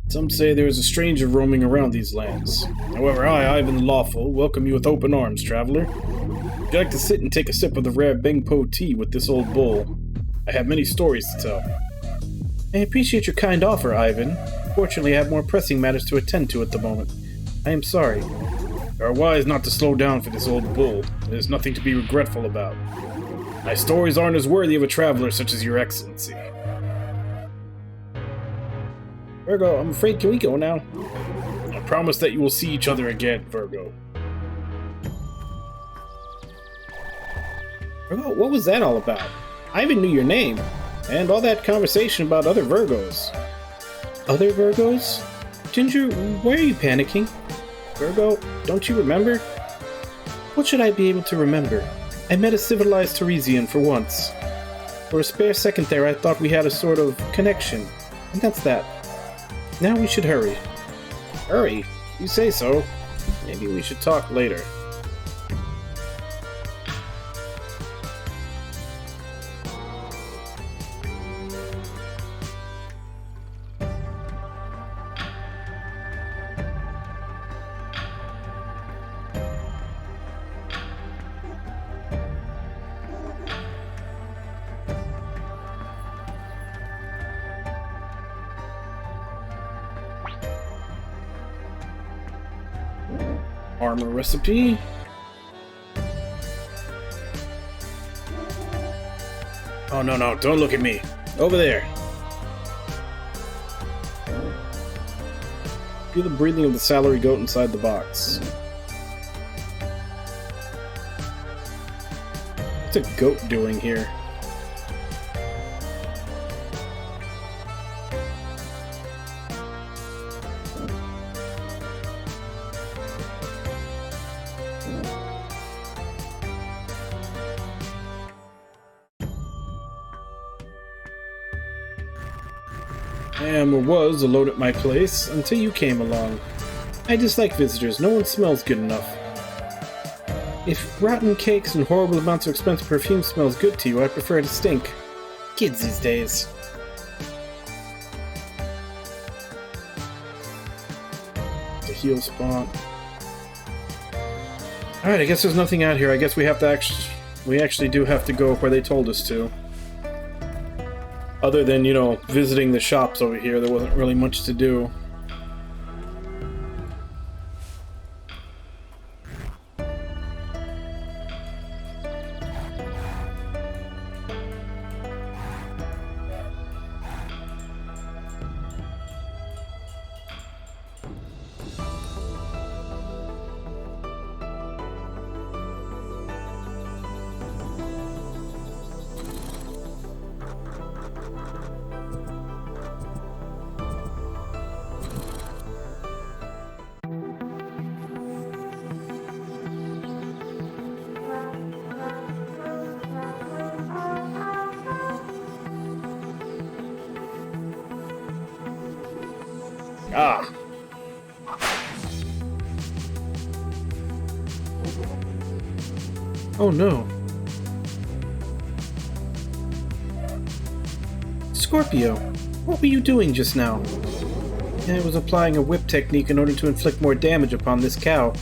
Some say there is a stranger roaming around these lands. However, I, Ivan the Lawful, welcome you with open arms, traveler. Would you like to sit and take a sip of the rare Bengpo tea with this old bull? I have many stories to tell. I appreciate your kind offer, Ivan. Fortunately, I have more pressing matters to attend to at the moment. I am sorry. You are wise not to slow down for this old bull. There's nothing to be regretful about. My stories aren't as worthy of a traveler such as your excellency. Virgo, I'm afraid, can we go now? I promise that you will see each other again, Virgo. Virgo, what was that all about? I even knew your name, and all that conversation about other Virgos. Other Virgos? Ginger, why are you panicking? Virgo, don't you remember? What should I be able to remember? I met a civilized Teresian for once. For a spare second there, I thought we had a sort of connection, and that's that. Now we should hurry. Hurry? You say so. Maybe we should talk later. Armor recipe. Oh, no, don't look at me. Over there. Feel the breathing of the salary goat inside the box. What's a goat doing here? Or was a load at my place until you came along. I dislike visitors. No one smells good enough. If rotten cakes and horrible amounts of expensive perfume smells good to you, I prefer to stink. Kids these days. The heal spot. Alright, I guess there's nothing out here. I guess we have to we actually do have to go where they told us to. Other than, visiting the shops over here, there wasn't really much to do. Ah. Oh no. Scorpio, what were you doing just now? I was applying a whip technique in order to inflict more damage upon this cow.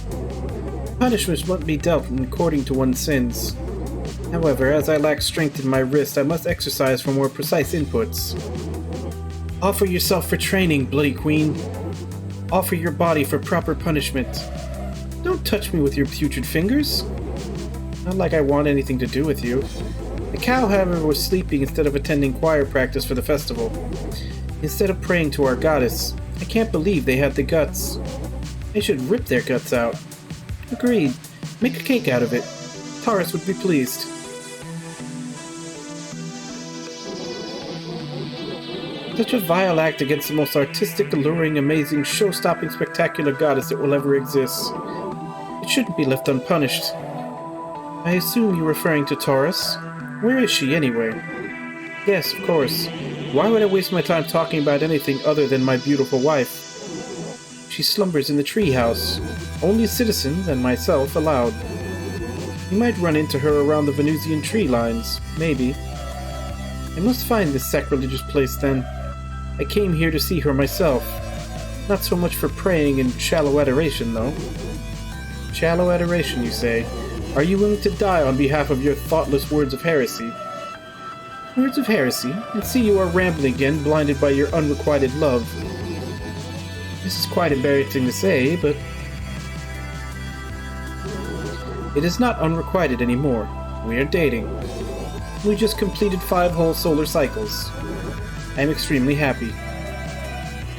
Punishments must be dealt according to one's sins. However, as I lack strength in my wrist, I must exercise for more precise inputs. Offer yourself for training, Bloody Queen. Offer your body for proper punishment. Don't touch me with your putrid fingers. Not like I want anything to do with you. The cow, however, was sleeping instead of attending choir practice for the festival. Instead of praying to our goddess. I can't believe they had the guts. They should rip their guts out. Agreed. Make a cake out of it. Taurus would be pleased. Such a vile act against the most artistic, alluring, amazing, show-stopping, spectacular goddess that will ever exist. It shouldn't be left unpunished. I assume you're referring to Taurus. Where is she, anyway? Yes, of course. Why would I waste my time talking about anything other than my beautiful wife? She slumbers in the treehouse. Only citizens and myself allowed. You might run into her around the Venusian tree lines, maybe. I must find this sacrilegious place then. I came here to see her myself. Not so much for praying and shallow adoration, though. Shallow adoration, you say? Are you willing to die on behalf of your thoughtless words of heresy? Words of heresy? And see you are rambling again, blinded by your unrequited love. This is quite embarrassing to say, but... It is not unrequited anymore. We are dating. We just completed 5 whole solar cycles. I am extremely happy.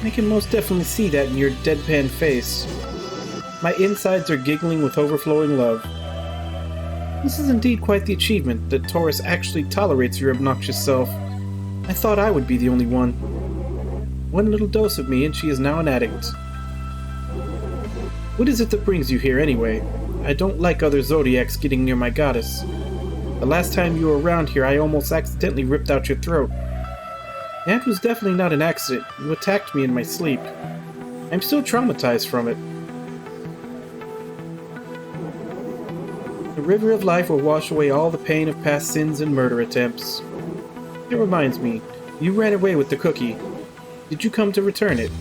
I can most definitely see that in your deadpan face. My insides are giggling with overflowing love. This is indeed quite the achievement, that Taurus actually tolerates your obnoxious self. I thought I would be the only one. One little dose of me and she is now an addict. What is it that brings you here anyway? I don't like other Zodiacs getting near my goddess. The last time you were around here I almost accidentally ripped out your throat. That was definitely not an accident. You attacked me in my sleep. I'm still traumatized from it. The river of life will wash away all the pain of past sins and murder attempts. It reminds me, you ran away with the cookie. Did you come to return it?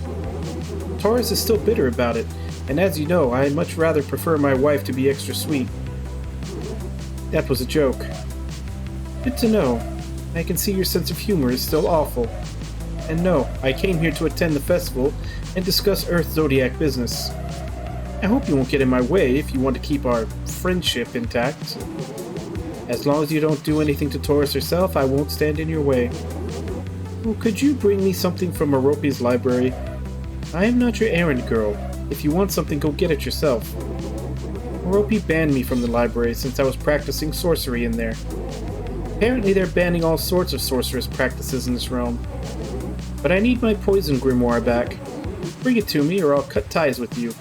Taurus is still bitter about it, and as you know, I much rather prefer my wife to be extra sweet. That was a joke. Good to know. I can see your sense of humor is still awful. And no, I came here to attend the festival and discuss Earth Zodiac business. I hope you won't get in my way if you want to keep our friendship intact. As long as you don't do anything to Taurus herself, I won't stand in your way. Well, could you bring me something from Merope's library? I am not your errand girl. If you want something, go get it yourself. Merope banned me from the library since I was practicing sorcery in there. Apparently they're banning all sorts of sorceress practices in this realm. But I need my poison grimoire back. Bring it to me or I'll cut ties with you.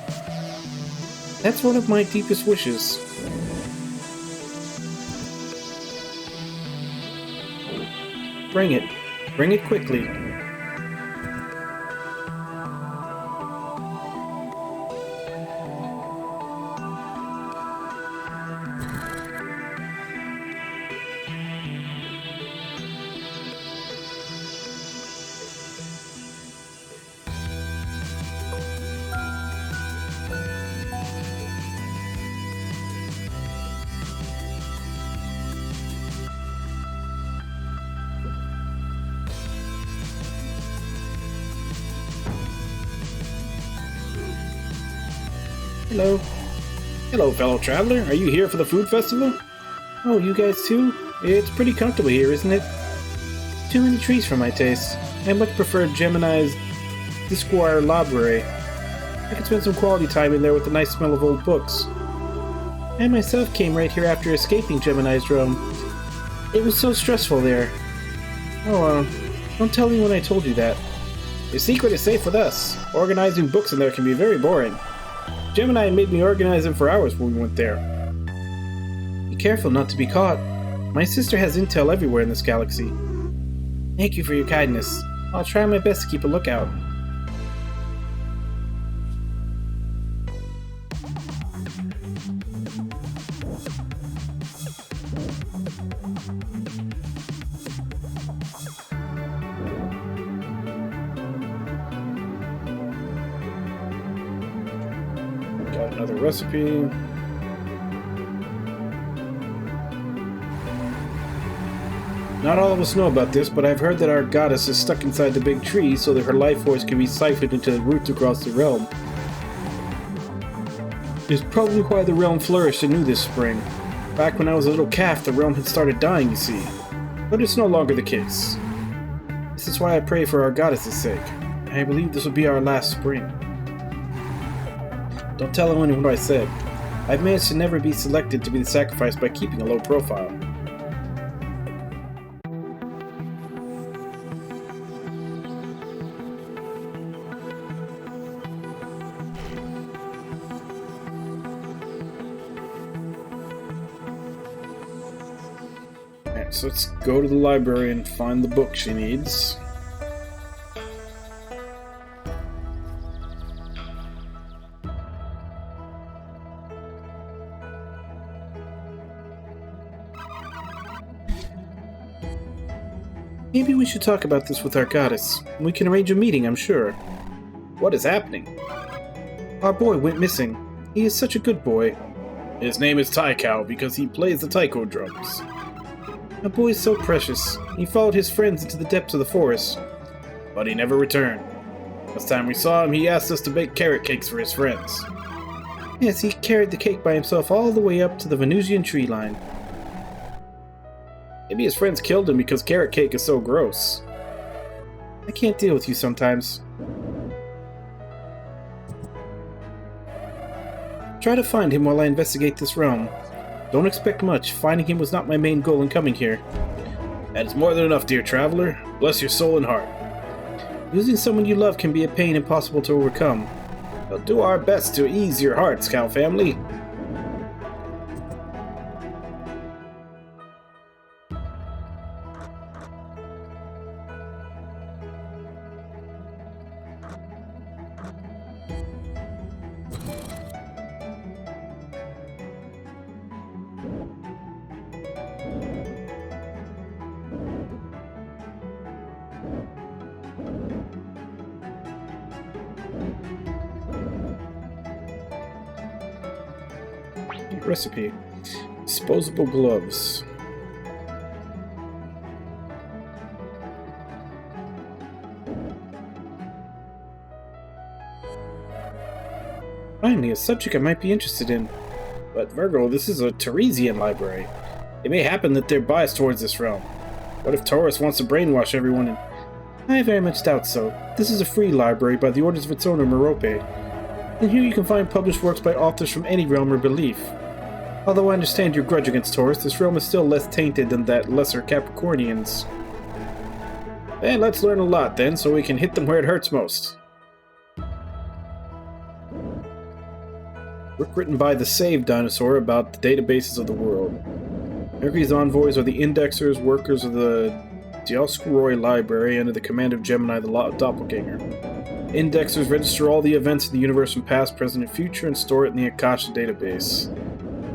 That's one of my deepest wishes. Bring it. Bring it quickly. Hello. Hello, fellow traveler. Are you here for the food festival? Oh, you guys too? It's pretty comfortable here, isn't it? Too many trees for my taste. I much prefer Gemini's Disquire Library. I could spend some quality time in there with the nice smell of old books. I myself came right here after escaping Gemini's realm. It was so stressful there. Oh, don't tell anyone I told you that. Your secret is safe with us. Organizing books in there can be very boring. Gemini made me organize them for hours when we went there. Be careful not to be caught. My sister has intel everywhere in this galaxy. Thank you for your kindness. I'll try my best to keep a lookout. Got another recipe. Not all of us know about this, but I've heard that our goddess is stuck inside the big tree so that her life force can be siphoned into the roots across the realm. It's probably why the realm flourished anew this spring. Back when I was a little calf, the realm had started dying, you see. But it's no longer the case. This is why I pray for our goddess's sake. I believe this will be our last spring. Don't tell anyone what I said. I've managed to never be selected to be the sacrifice by keeping a low profile. Alright, so let's go to the library and find the book she needs. Maybe we should talk about this with our goddess. We can arrange a meeting, I'm sure. What is happening? Our boy went missing. He is such a good boy. His name is Taikao because he plays the taiko drums. Our boy is so precious. He followed his friends into the depths of the forest. But he never returned. Last time we saw him, he asked us to bake carrot cakes for his friends. Yes, he carried the cake by himself all the way up to the Venusian tree line. Maybe his friends killed him because carrot cake is so gross. I can't deal with you sometimes. Try to find him while I investigate this realm. Don't expect much. Finding him was not my main goal in coming here. That is more than enough, dear traveler. Bless your soul and heart. Losing someone you love can be a pain impossible to overcome. We'll do our best to ease your hearts, Cow family. Recipe. Disposable gloves. Finally, a subject I might be interested in. But Virgo, this is a Teresian library. It may happen that they're biased towards this realm. What if Taurus wants to brainwash everyone and... I very much doubt so. This is a free library by the orders of its owner, Merope. And here you can find published works by authors from any realm or belief. Although I understand your grudge against Taurus, this realm is still less tainted than that lesser Capricornians. And let's learn a lot then, so we can hit them where it hurts most. Book written by the Save Dinosaur about the databases of the world. Mercury's envoys are the indexers, workers of the Dioscoroi Library under the command of Gemini the Doppelganger. Indexers register all the events of the universe from past, present, and future and store it in the Akasha database.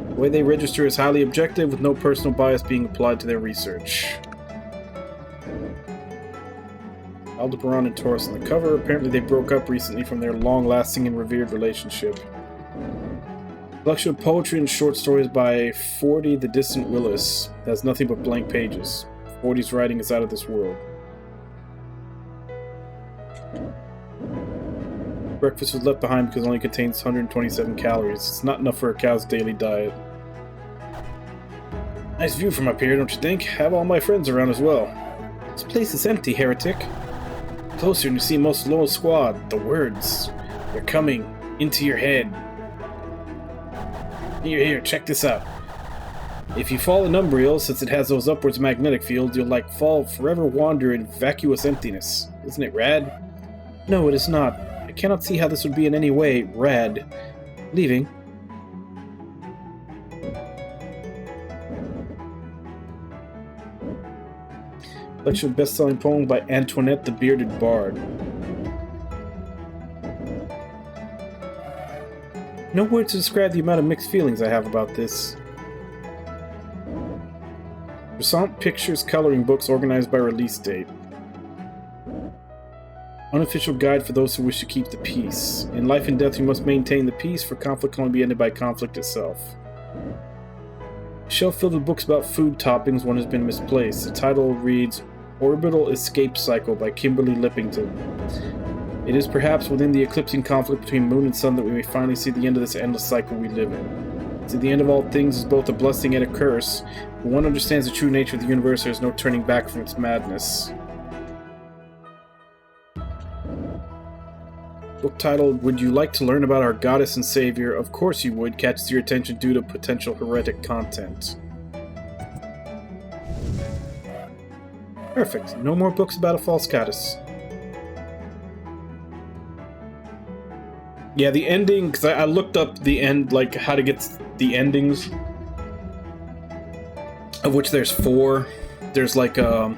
The way they register is highly objective, with no personal bias being applied to their research. Aldebaran and Taurus on the cover. Apparently they broke up recently from their long-lasting and revered relationship. Collection of poetry and short stories by 40 the Distant Willis. It has nothing but blank pages. 40's writing is out of this world. Breakfast was left behind because it only contains 127 calories. It's not enough for a cow's daily diet. Nice view from up here, don't you think? Have all my friends around as well. This place is empty, heretic. Closer and you see most low squad. The words. They're coming into your head. Here, check this out. If you fall in Umbriel, since it has those upwards magnetic fields, you'll fall forever wander in vacuous emptiness. Isn't it rad? No, it is not. I cannot see how this would be in any way rad. Leaving. Collection of best-selling poem by Antoinette the Bearded Bard. No words to describe the amount of mixed feelings I have about this. Croissant Pictures coloring books organized by release date. Unofficial guide for those who wish to keep the peace. In life and death you must maintain the peace, for conflict can only be ended by conflict itself. A shelf filled with books about food toppings, one has been misplaced. The title reads Orbital Escape Cycle by Kimberly Lippington. It is perhaps within the eclipsing conflict between moon and sun that we may finally see the end of this endless cycle we live in. See, the end of all things is both a blessing and a curse. When one understands the true nature of the universe, there is no turning back from its madness. Book titled, Would You Like to Learn About Our Goddess and Savior? Of course you would, catches your attention due to potential heretic content. Perfect. No more books about a false goddess. Yeah, the ending, because I looked up the end, like, how to get the endings, of which there's 4. There's, like, a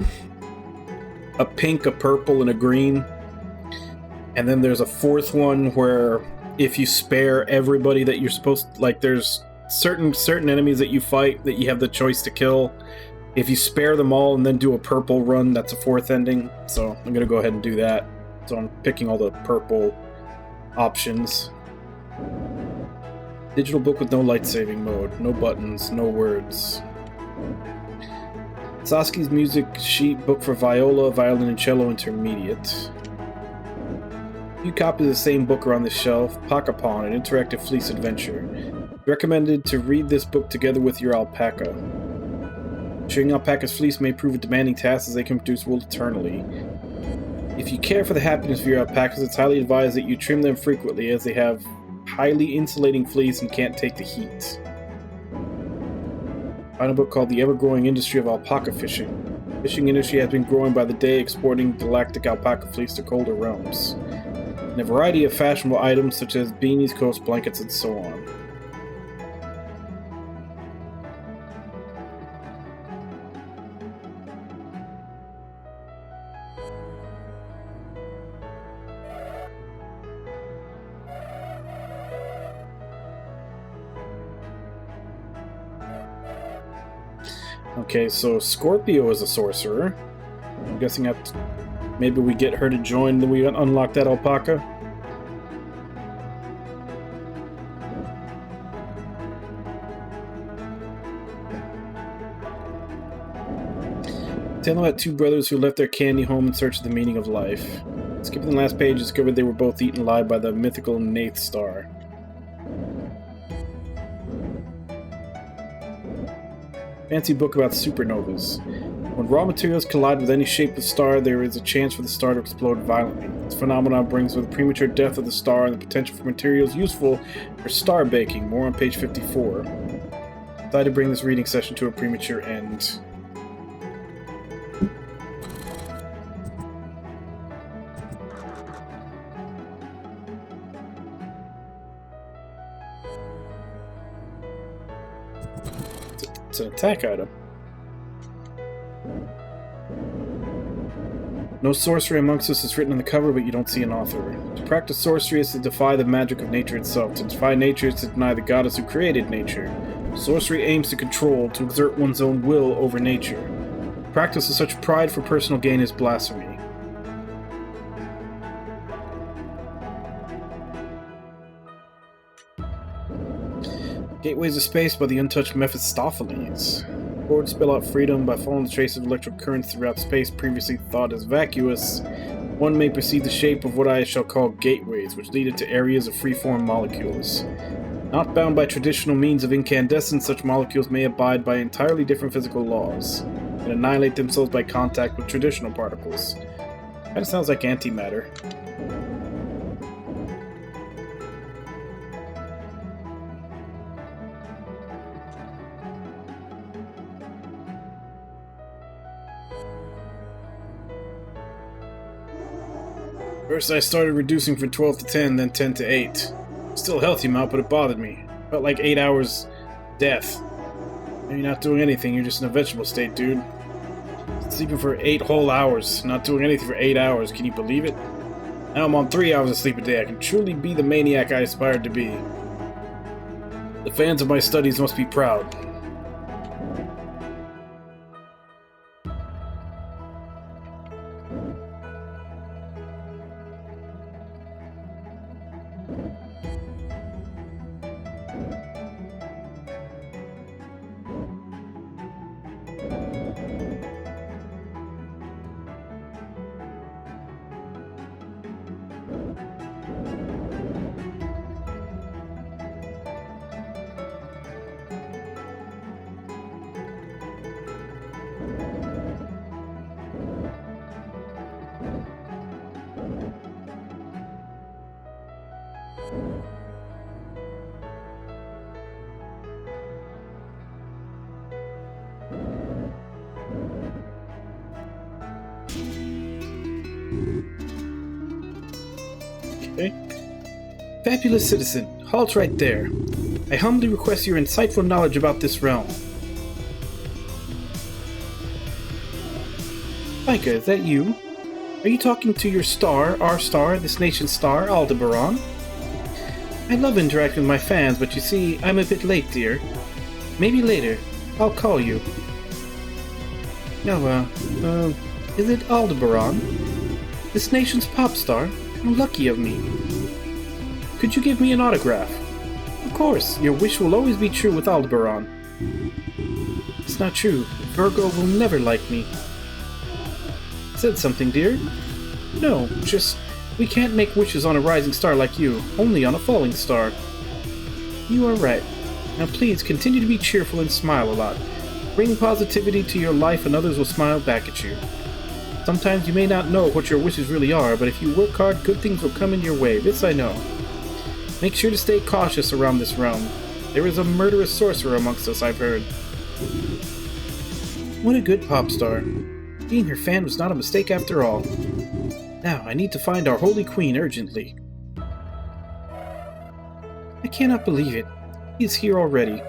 pink, a purple, and a green. And then there's a 4th one where if you spare everybody that you're supposed to, like, there's certain enemies that you fight that you have the choice to kill, If you spare them all and then do a purple run, that's a 4th ending. So I'm going to go ahead and do that. So I'm picking all the purple options. Digital book with no light saving mode. No buttons, no words. Sasuke's music sheet, book for viola, violin, and cello intermediate. Few copies of the same book are on the shelf. Pakapon, an interactive fleece adventure. Recommended to read this book together with your alpaca. Shearing alpaca's fleece may prove a demanding task as they can produce wool eternally. If you care for the happiness of your alpacas, it's highly advised that you trim them frequently as they have highly insulating fleece and can't take the heat. Find a book called The Ever-Growing Industry of Alpaca Fishing. Fishing industry has been growing by the day, exporting galactic alpaca fleece to colder realms. And a variety of fashionable items such as beanies, coats, blankets, and so on. Okay, so Scorpio is a sorcerer. I'm guessing that maybe we get her to join, then we unlock that alpaca. Tale about 2 brothers who left their candy home in search of the meaning of life. Skipping the last page, discovered they were both eaten alive by the mythical Nath Star. Fancy book about supernovas. When raw materials collide with any shapeless star, there is a chance for the star to explode violently. This phenomenon brings with the premature death of the star and the potential for materials useful for star baking. More on page 54. Decided to bring this reading session to a premature end. It's an attack item. No sorcery amongst us is written on the cover, but you don't see an author. To practice sorcery is to defy the magic of nature itself. To defy nature is to deny the goddess who created nature. Sorcery aims to control, to exert one's own will over nature. Practice of such pride for personal gain is blasphemy. Gateways of Space by the untouched Mephistopheles. Boards spell out freedom by following the trace of electric currents throughout space previously thought as vacuous. One may perceive the shape of what I shall call gateways, which lead into areas of free-form molecules. Not bound by traditional means of incandescence, such molecules may abide by entirely different physical laws, and annihilate themselves by contact with traditional particles. Kinda sounds like antimatter. First I started reducing from 12 to 10, then 10 to 8. Still a healthy amount, but it bothered me. Felt like 8 hours death. You're not doing anything, you're just in a vegetable state, dude. Sleeping for 8 whole hours, not doing anything for 8 hours, can you believe it? Now I'm on 3 hours of sleep a day, I can truly be the maniac I aspired to be. The fans of my studies must be proud. Okay. Fabulous citizen, halt right there. I humbly request your insightful knowledge about this realm. Micah, is that you? Are you talking to your star, our star, this nation's star, Aldebaran? I love interacting with my fans, but you see, I'm a bit late, dear. Maybe later. I'll call you. Is it Aldebaran? This nation's pop star? How lucky of me. Could you give me an autograph? Of course, your wish will always be true with Aldebaran. It's not true. Virgo will never like me. Said something, dear? No, just, we can't make wishes on a rising star like you, only on a falling star. You are right. Now please continue to be cheerful and smile a lot. Bring positivity to your life and others will smile back at you. Sometimes you may not know what your wishes really are, but if you work hard, good things will come in your way. This I know. Make sure to stay cautious around this realm. There is a murderous sorcerer amongst us, I've heard. What a good pop star. Being her fan was not a mistake after all. Now, I need to find our holy queen urgently. I cannot believe it. He is here already.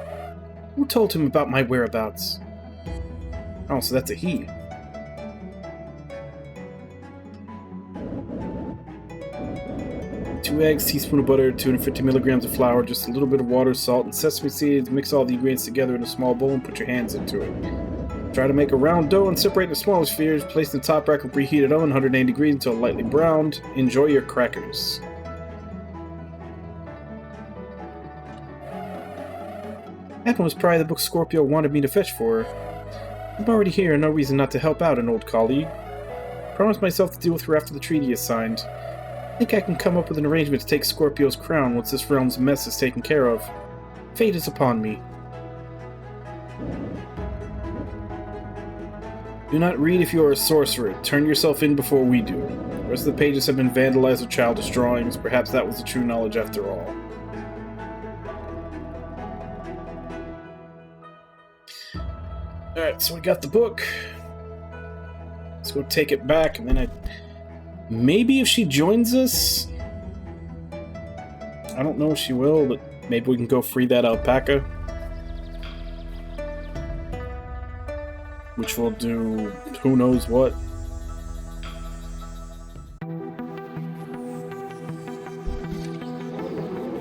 Who told him about my whereabouts? Oh, so that's a he. Two eggs, teaspoon of butter, 250 milligrams of flour, just a little bit of water, salt, and sesame seeds. Mix all the ingredients together in a small bowl and put your hands into it. Try to make a round dough and separate the smaller spheres. Place in the top rack of preheated oven, 180 degrees until lightly browned. Enjoy your crackers. That one was probably the book Scorpio wanted me to fetch for her. I'm already here, no reason not to help out an old colleague. Promised myself to deal with her after the treaty is signed. I think I can come up with an arrangement to take Scorpio's crown once this realm's mess is taken care of. Fate is upon me. Do not read if you are a sorcerer. Turn yourself in before we do. The rest of the pages have been vandalized with childish drawings. Perhaps that was the true knowledge after all. Alright, so we got the book. Let's go take it back, and then maybe if she joins us... I don't know if she will, but maybe we can go free that alpaca. Which will do who knows what.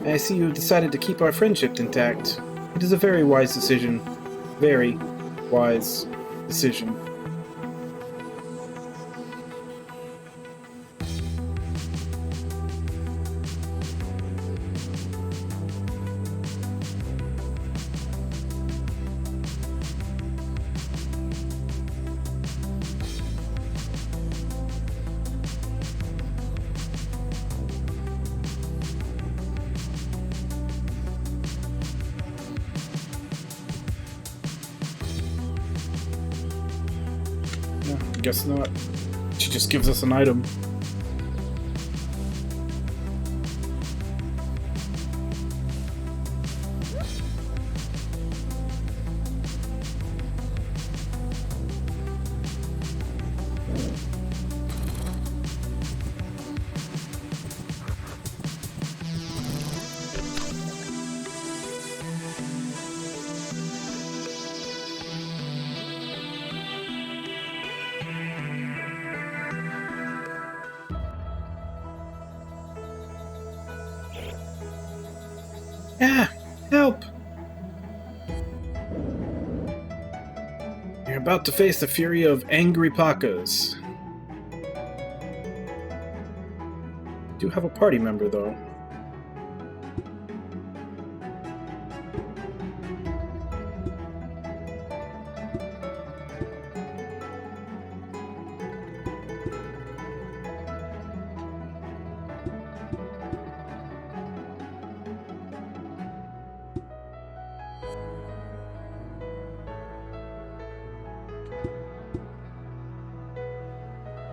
I see you have decided to keep our friendship intact. It is a very wise decision. Very wise decision. Guess not. She just gives us an item. Ah! Help! You're about to face the fury of angry Pakas. Do have a party member, though.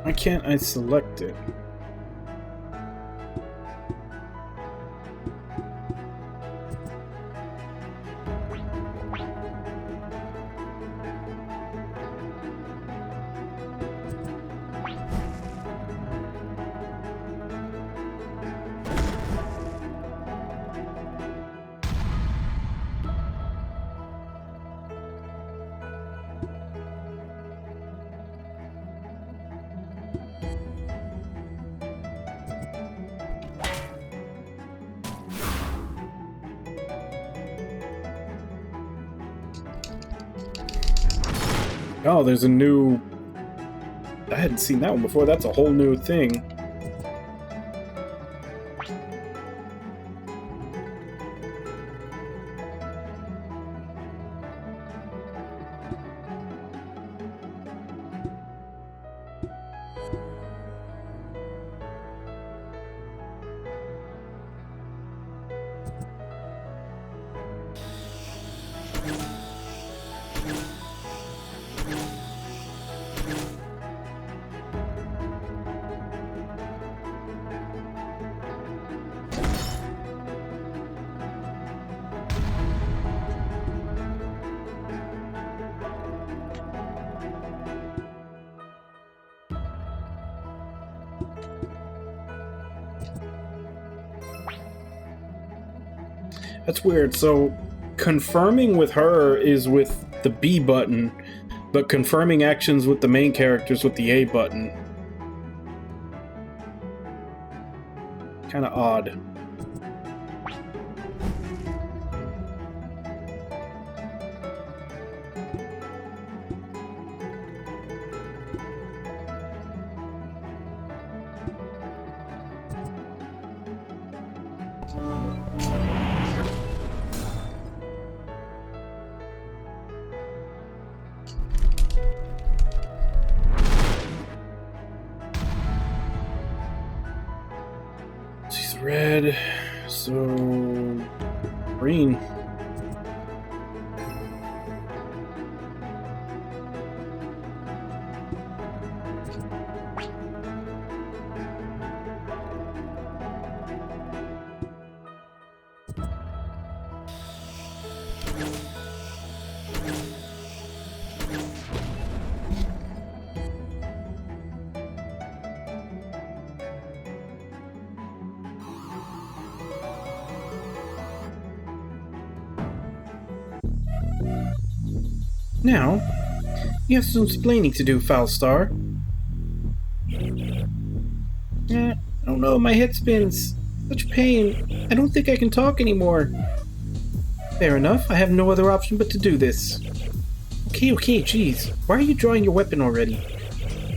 Why can't I select it? Oh, there's a new... I hadn't seen that one before. That's a whole new thing. That's weird. So, confirming with her is with the B button, but confirming actions with the main characters with the A button. Kind of odd. She's red, so green. Now, you have some explaining to do, Foulstar. I don't know, my head spins. Such pain. I don't think I can talk anymore. Fair enough, I have no other option but to do this. Okay, jeez. Why are you drawing your weapon already?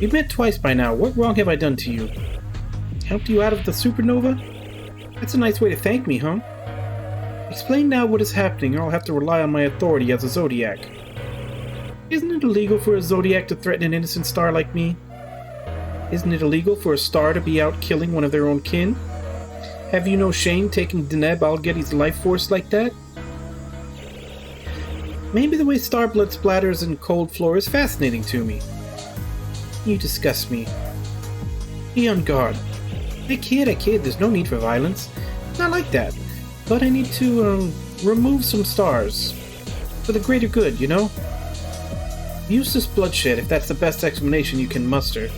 We've met twice by now. What wrong have I done to you? Helped you out of the supernova? That's a nice way to thank me, huh? Explain now what is happening, or I'll have to rely on my authority as a Zodiac. Isn't it illegal for a Zodiac to threaten an innocent star like me? Isn't it illegal for a star to be out killing one of their own kin? Have you no shame taking Deneb Algetti's life force like that? Maybe the way star blood splatters in cold floor is fascinating to me. You disgust me. Be on guard. I kid, there's no need for violence. Not like that. But I need to, remove some stars. For the greater good, you know? Useless bloodshed, if that's the best explanation you can muster.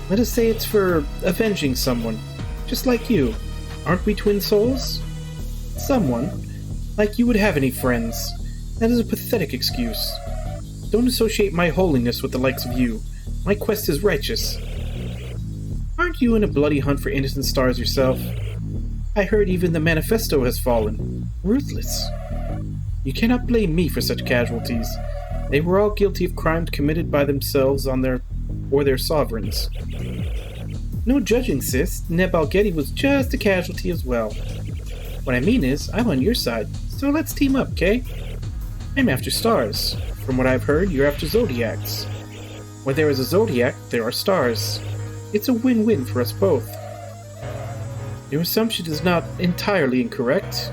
Let us say it's for avenging someone. Just like you. Aren't we twin souls? Someone. Like you would have any friends. That is a pathetic excuse. Don't associate my holiness with the likes of you. My quest is righteous. Aren't you in a bloody hunt for innocent stars yourself? I heard even the manifesto has fallen. Ruthless. You cannot blame me for such casualties. They were all guilty of crimes committed by themselves or their sovereigns. No judging, sis. Deneb Algetti was just a casualty as well. What I mean is, I'm on your side, so let's team up, okay? I'm after stars. From what I've heard, you're after Zodiacs. Where there is a Zodiac, there are stars. It's a win-win for us both. Your assumption is not entirely incorrect.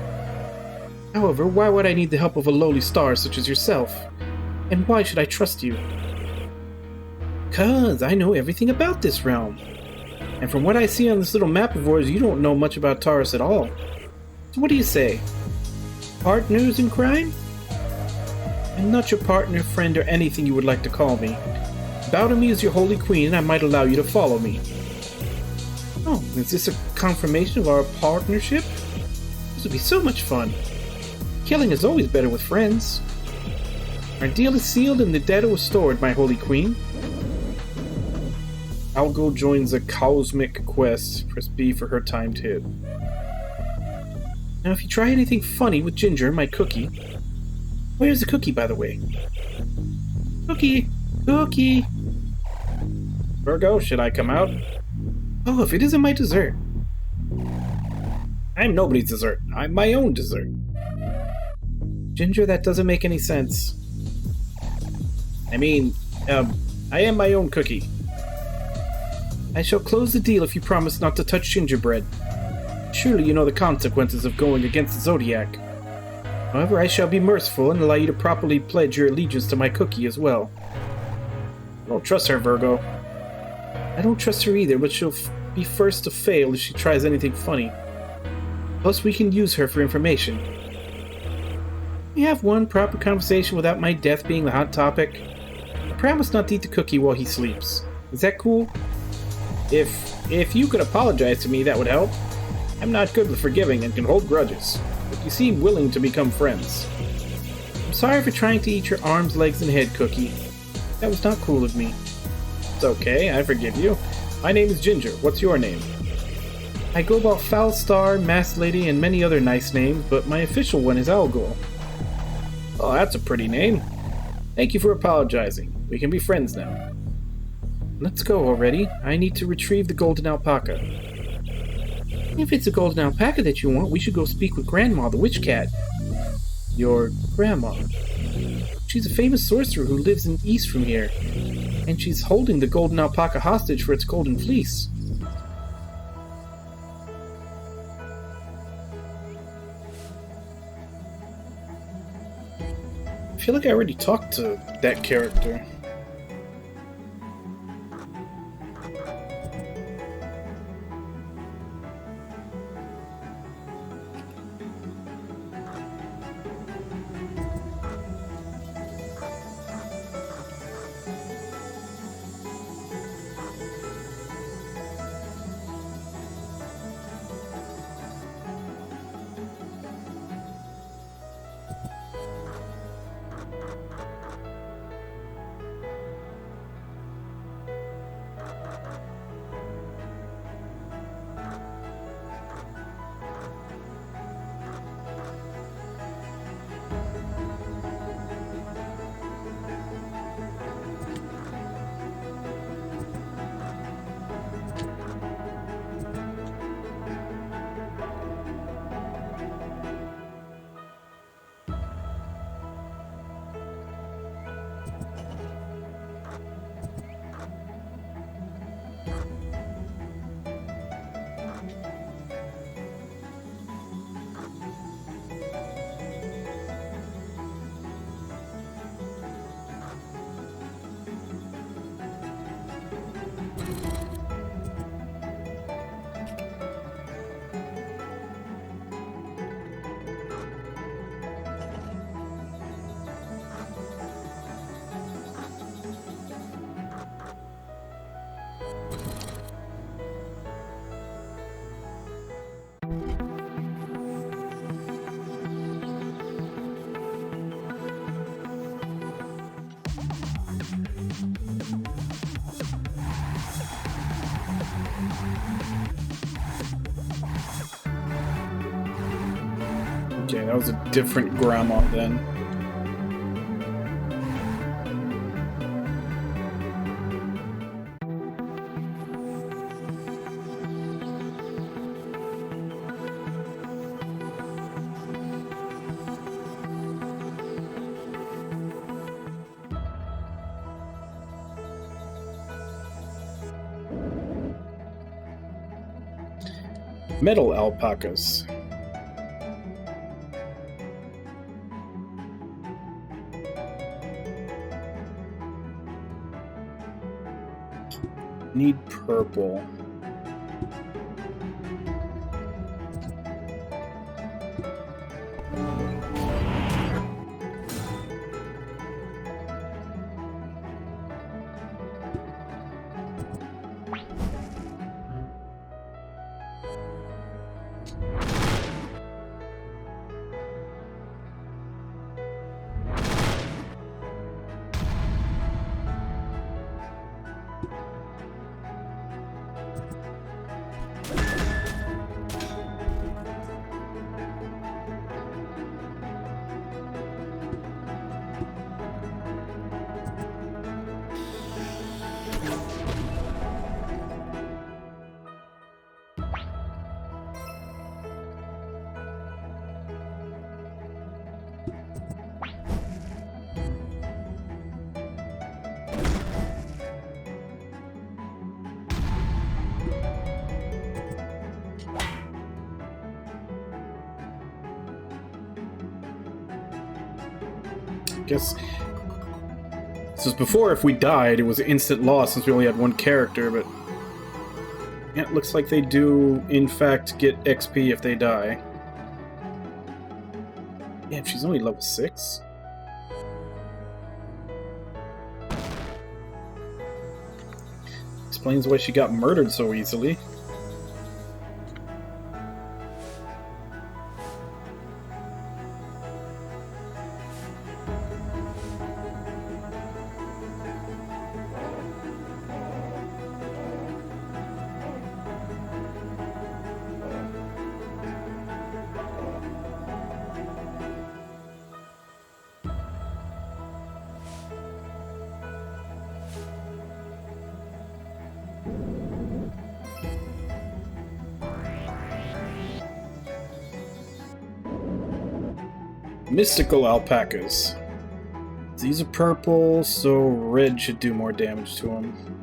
However, why would I need the help of a lowly star such as yourself? And why should I trust you? 'Cause I know everything about this realm. And from what I see on this little map of yours, you don't know much about Taurus at all. So what do you say? Partners in crime? I'm not your partner, friend, or anything you would like to call me. Bow to me as your holy queen, and I might allow you to follow me. Oh, is this a confirmation of our partnership? This would be so much fun. Killing is always better with friends. Our deal is sealed and the data was stored, my holy queen. Algo joins a cosmic quest. Press B for her timed hit. Now if you try anything funny with Ginger, my cookie... Where's the cookie, by the way? Cookie! Cookie! Virgo, should I come out? Oh, if it isn't my dessert. I'm nobody's dessert. I'm my own dessert. Ginger, that doesn't make any sense. I mean, I am my own cookie. I shall close the deal if you promise not to touch gingerbread. Surely you know the consequences of going against the Zodiac. However, I shall be merciful and allow you to properly pledge your allegiance to my cookie as well. I don't trust her, Virgo. I don't trust her either, but she'll be first to fail if she tries anything funny. Plus, we can use her for information. We have one proper conversation without my death being the hot topic. I promise not to eat the cookie while he sleeps. Is that cool? If you could apologize to me, that would help. I'm not good with forgiving and can hold grudges, but you seem willing to become friends. I'm sorry for trying to eat your arms, legs, and head, Cookie. That was not cool of me. It's okay, I forgive you. My name is Ginger. What's your name? I go by Foul Star, Masked Lady, and many other nice names, but my official one is Algol. Oh, that's a pretty name. Thank you for apologizing. We can be friends now. Let's go already. I need to retrieve the golden alpaca. If it's a golden alpaca that you want, we should go speak with Grandma, the witch cat. Your grandma. She's a famous sorcerer who lives in east from here, and she's holding the golden alpaca hostage for its golden fleece. I feel like I already talked to that character. Okay, that was a different grandma then. Metal alpacas. Need purple. guess... This was before if we died, it was an instant loss since we only had one character, but... Yeah, it looks like they do, in fact, get XP if they die. Damn, she's only level 6? Explains why she got murdered so easily. Mystical alpacas. These are purple, so red should do more damage to them.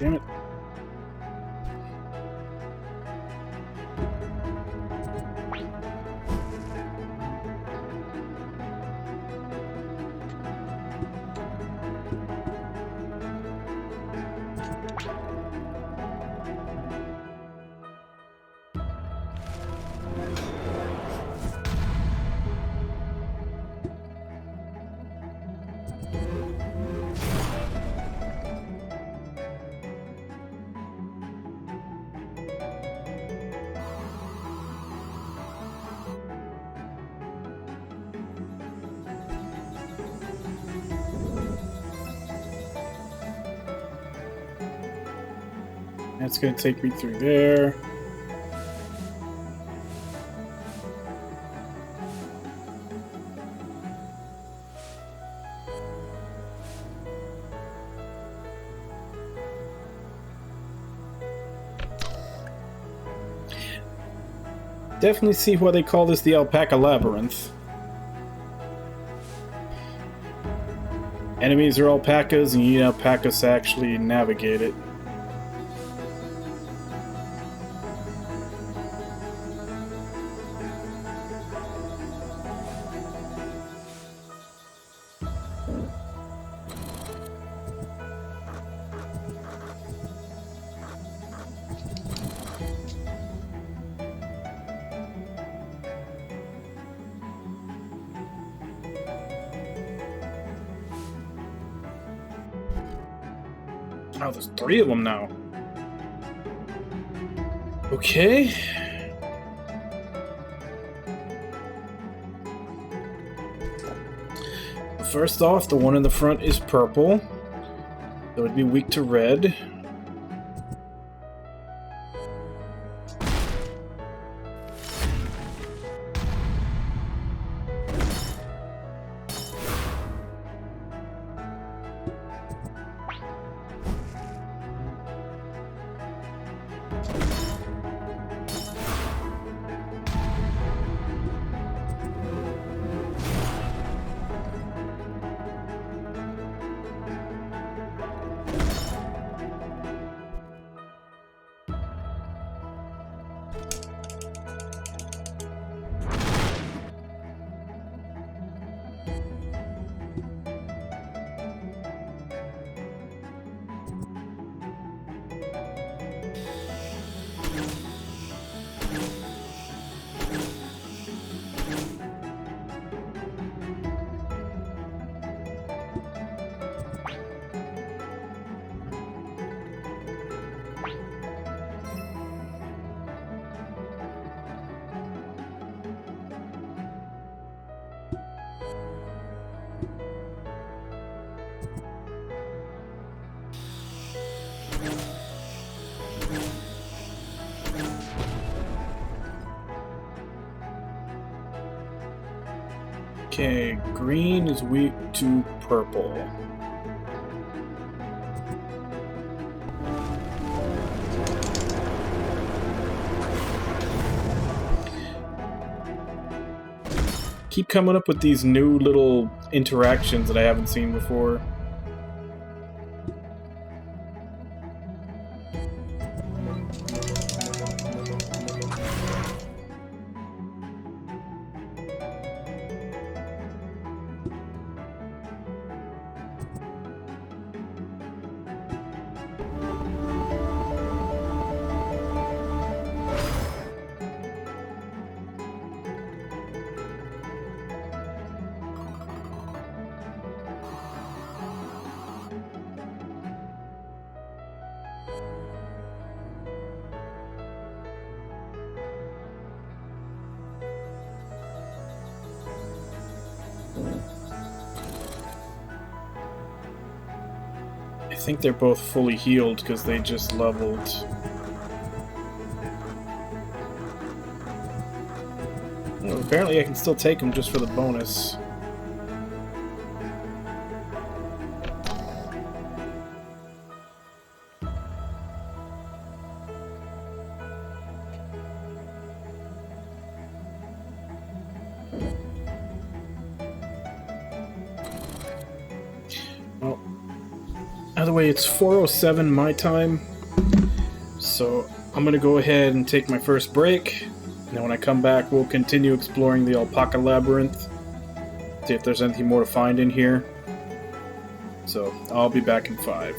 Damn it. That's going to take me through there. Definitely see why they call this the Alpaca Labyrinth. Enemies are alpacas, and you need alpacas to actually navigate it. Oh, there's 3 of them now. Okay. First off, the one in the front is purple. That would be weak to red. Okay, green is weak to purple. Keep coming up with these new little interactions that I haven't seen before. I think they're both fully healed because they just leveled. Well, apparently I can still take them just for the bonus. Well, by the way, it's 4:07 my time, so I'm gonna go ahead and take my first break, and then when I come back we'll continue exploring the Alpaca Labyrinth, see if there's anything more to find in here. So I'll be back in 5.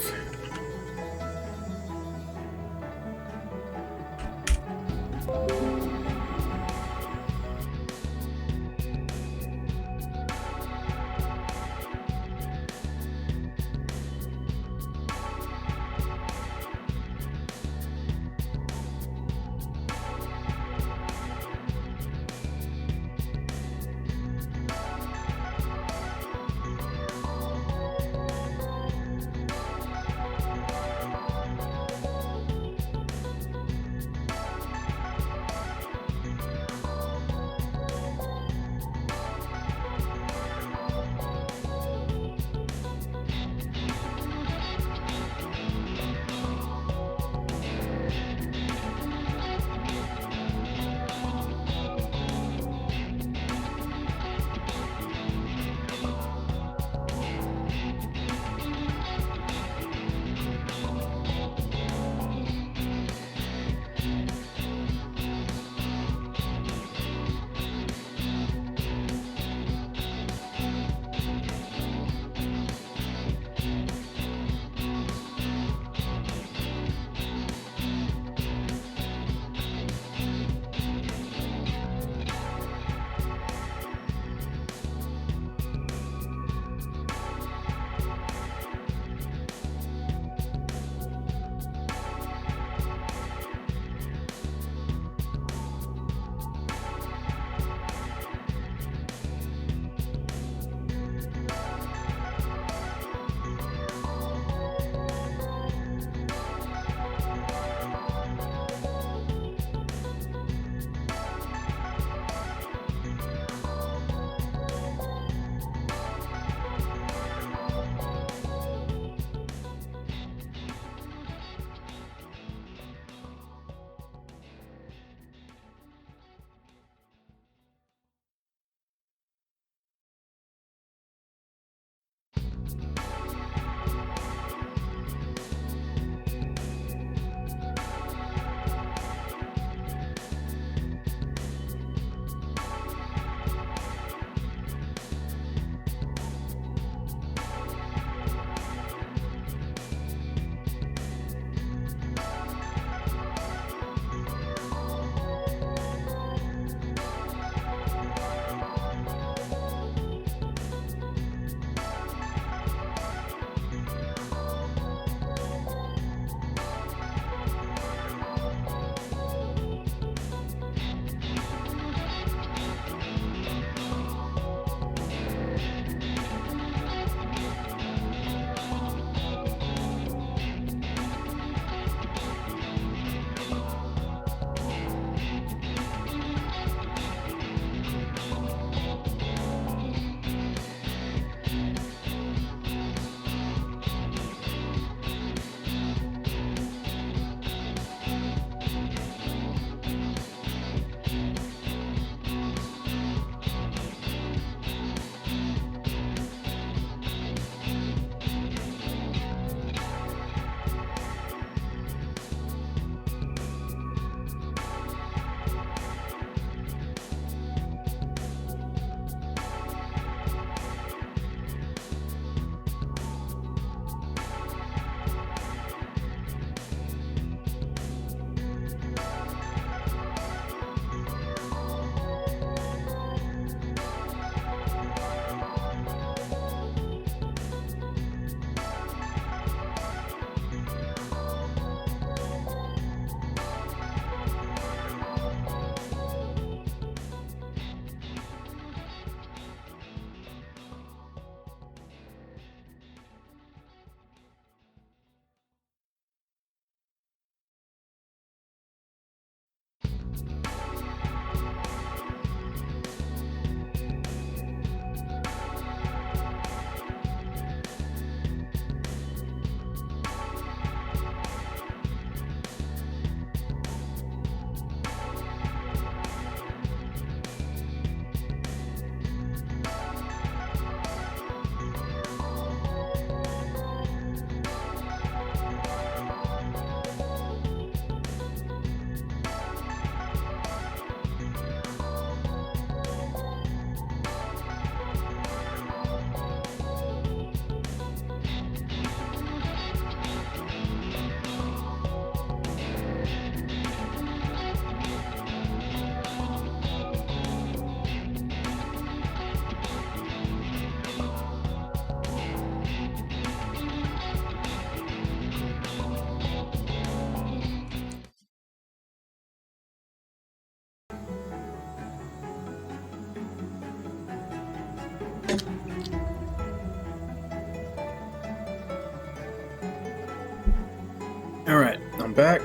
Alright, I'm back.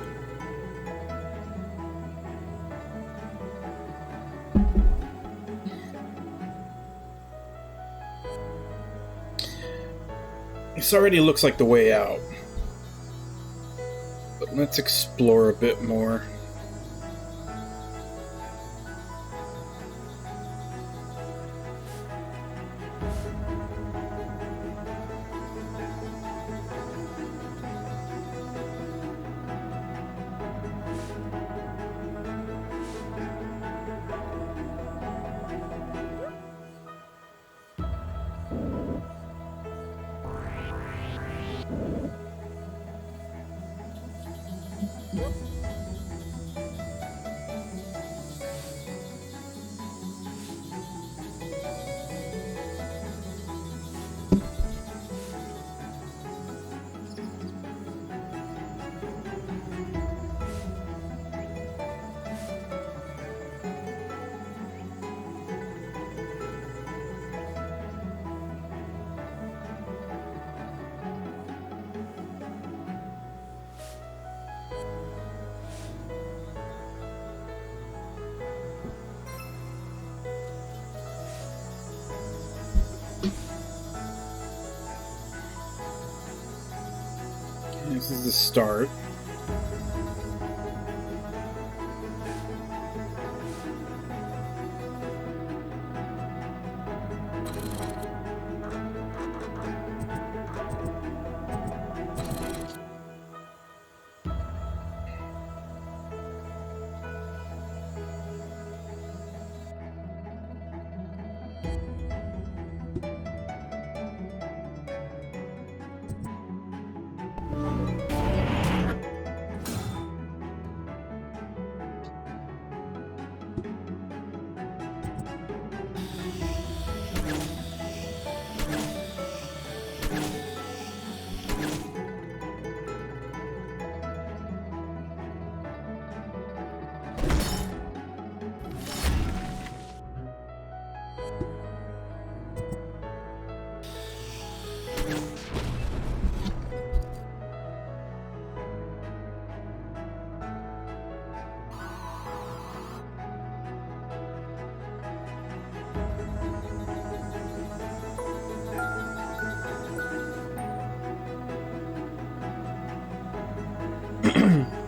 This already looks like the way out. But let's explore a bit more. This is the start.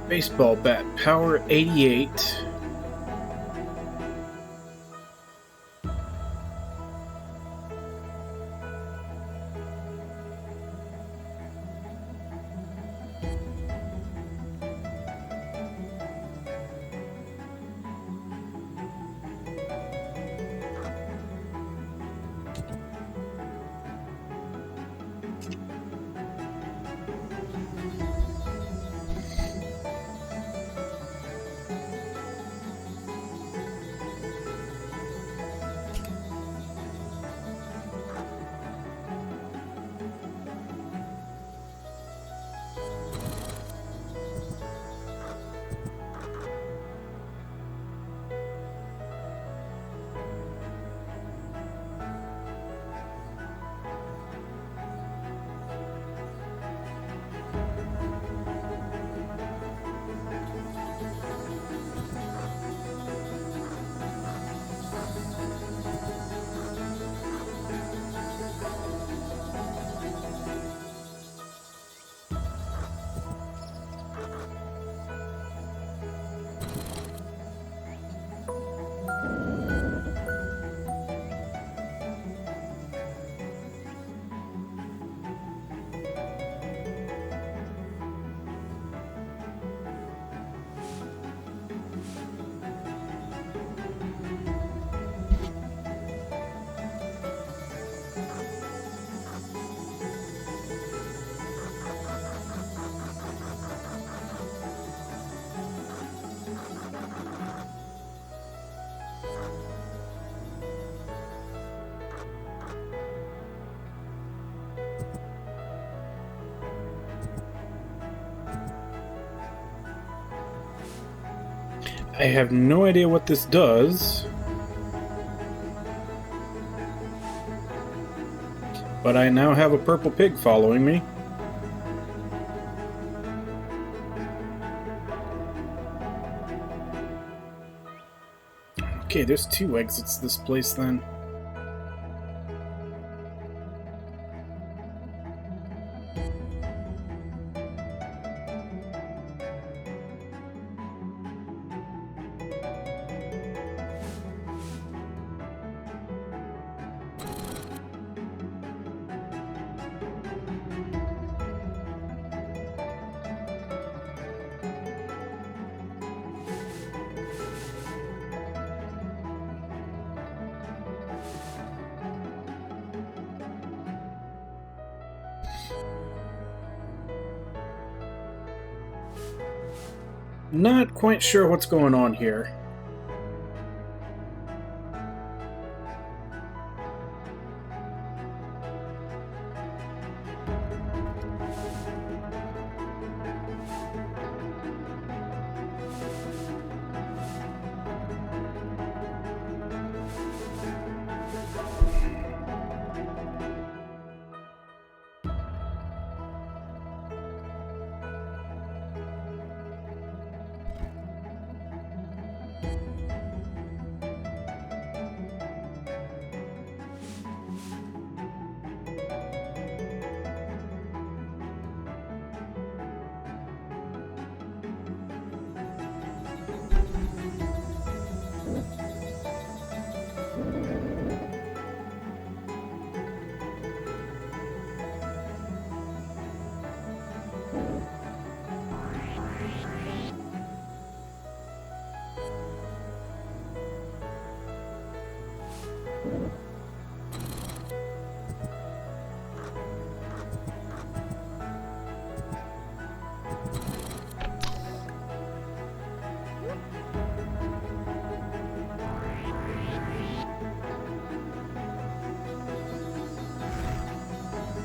Baseball bat, power 88. I have no idea what this does. But I now have a purple pig following me. Okay, there's 2 exits to this place then. Not quite sure what's going on here.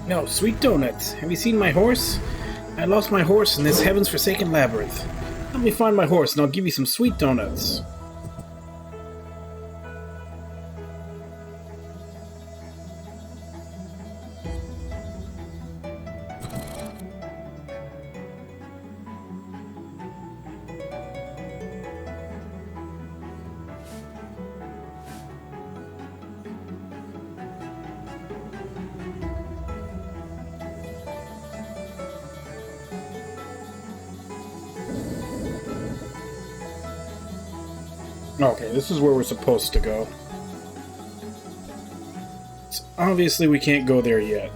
No, sweet donuts. Have you seen my horse? I lost my horse in this heaven's forsaken labyrinth. Let me find my horse and I'll give you some sweet donuts. Okay, this is where we're supposed to go. So obviously we can't go there yet.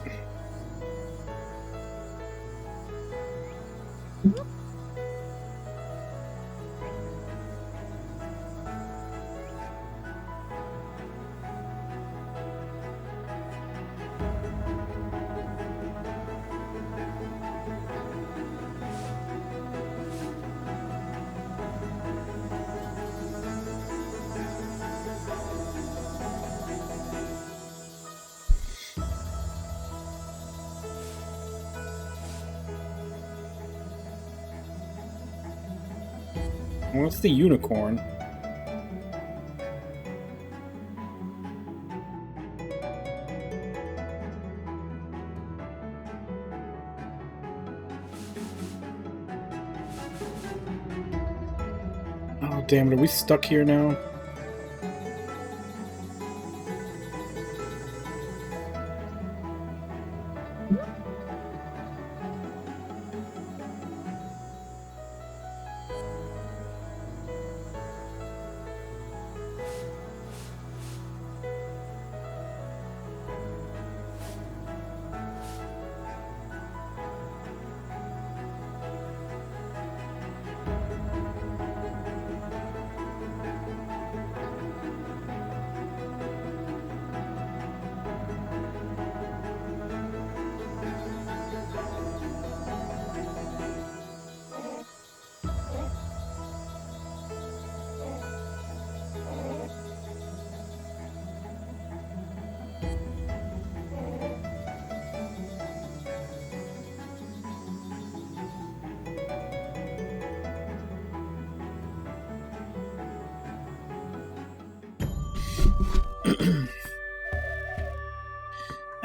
What's the unicorn? Oh, damn it. Are we stuck here now?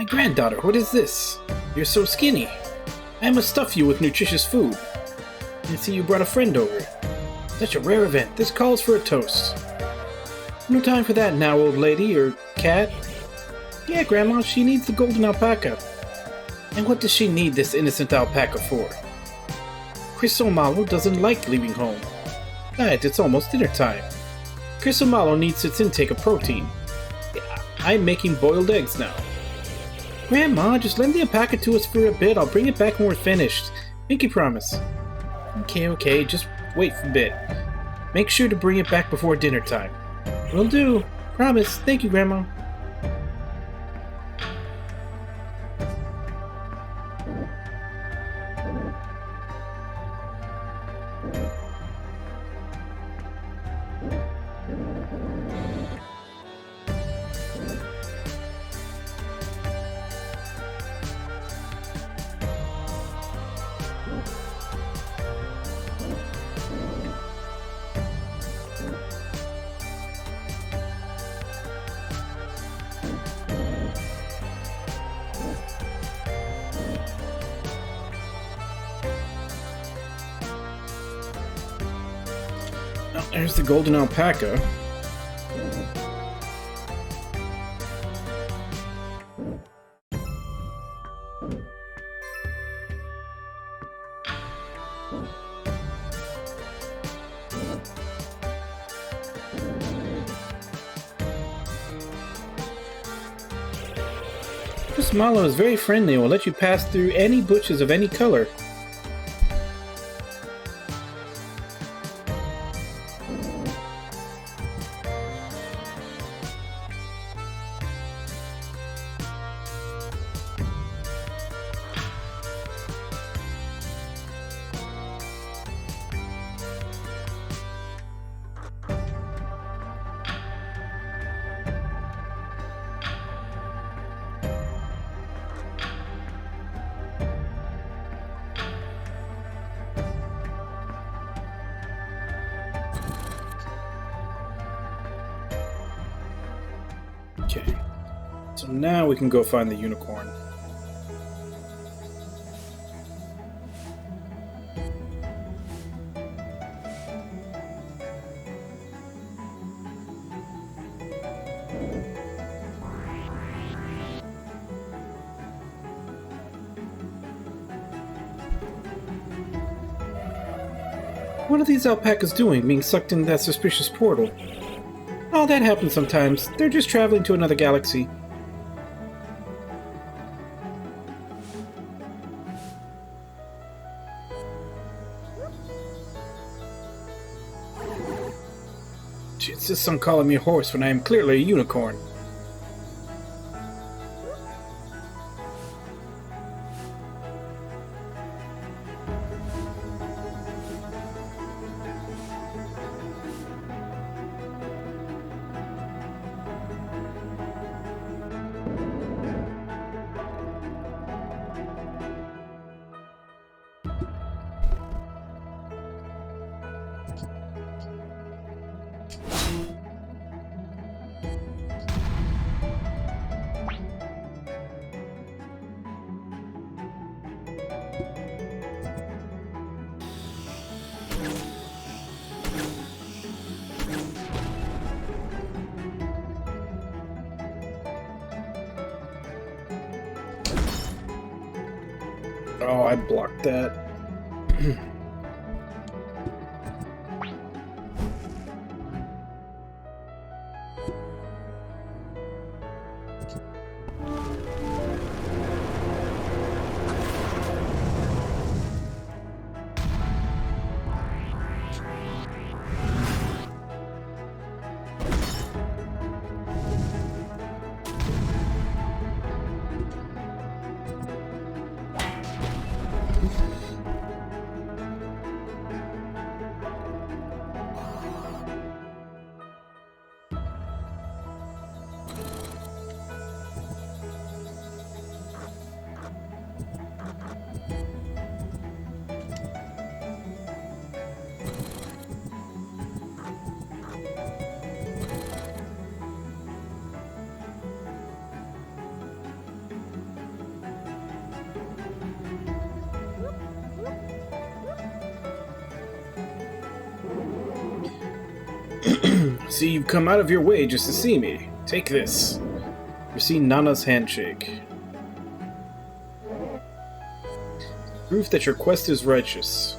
granddaughter, what is this? You're so skinny. I must stuff you with nutritious food. I see you brought a friend over. Such a rare event. This calls for a toast. No time for that now, old lady, or cat. Yeah, Grandma, she needs the golden alpaca. And what does she need this innocent alpaca for? Crisomalo doesn't like leaving home. Besides, it's almost dinner time. Crisomalo needs its intake of protein. Yeah, I'm making boiled eggs now. Grandma, just lend the alpaca to us for a bit. I'll bring it back when we're finished. Pinky promise. Okay, just wait for a bit. Make sure to bring it back before dinner time. Will do. Promise. Thank you, Grandma. There's the golden alpaca. This mallow is very friendly and will let you pass through any bushes of any color. Okay, so now we can go find the unicorn. What are these alpacas doing, being sucked into that suspicious portal? Oh, that happens sometimes. They're just traveling to another galaxy. She insists on calling me a horse when I am clearly a unicorn. Oh, I blocked that. See, you've come out of your way just to see me. Take this. Receive Nana's handshake. Proof that your quest is righteous.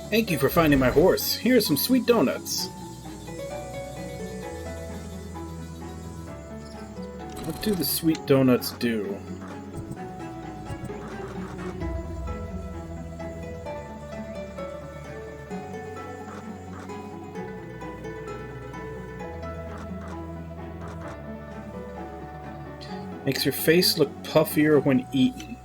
Thank you for finding my horse. Here are some sweet donuts. What do the sweet donuts do? Makes your face look puffier when eaten.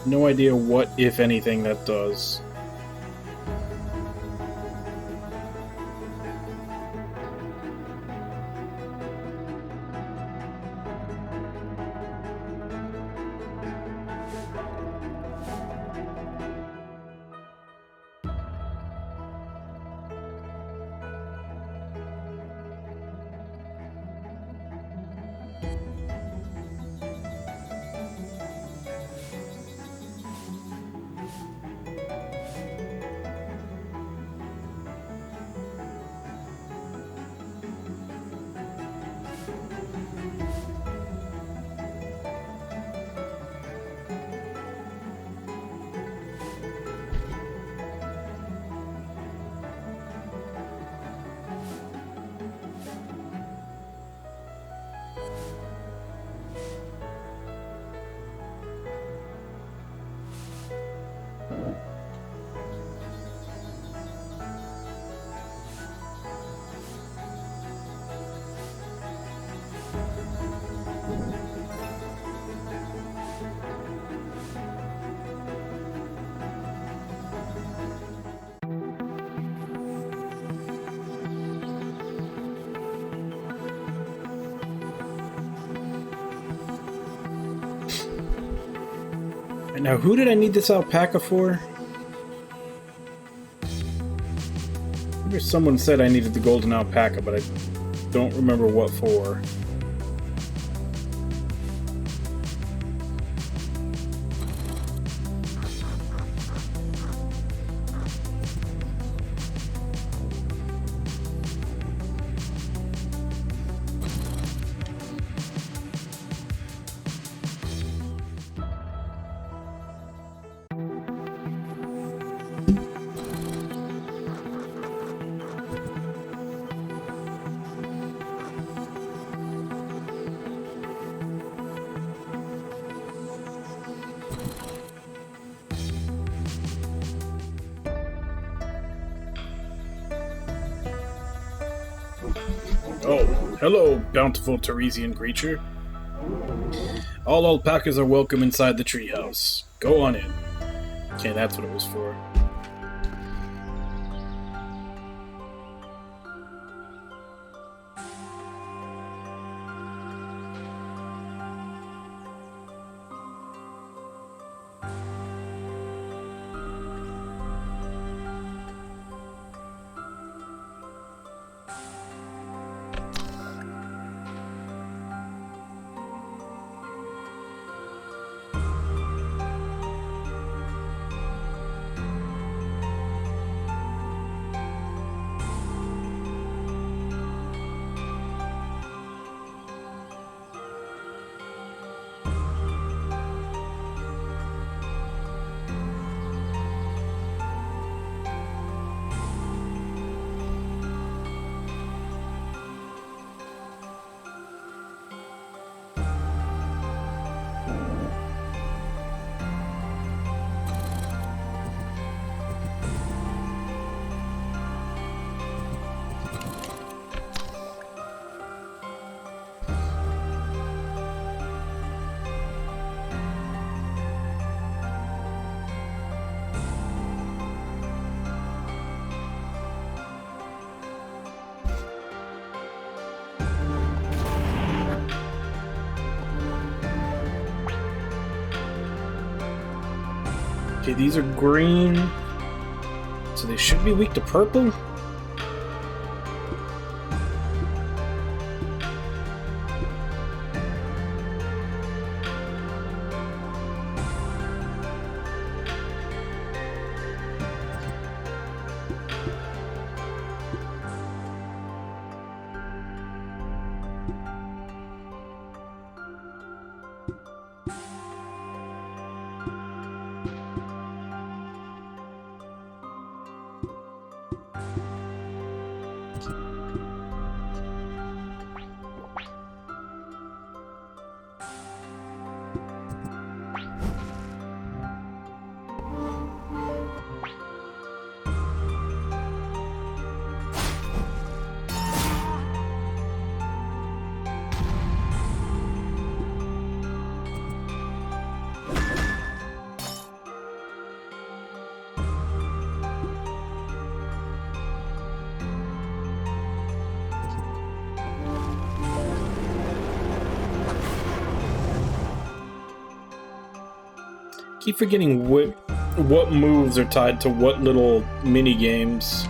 No idea what, if anything, that does. Now, who did I need this alpaca for? I remember someone said I needed the golden alpaca, but I don't remember what for. Oh, hello, bountiful Teresian creature. All alpacas are welcome inside the treehouse. Go on in. Okay, that's what it was for. Okay, these are green. So they should be weak to purple? Keep forgetting what moves are tied to what little mini games.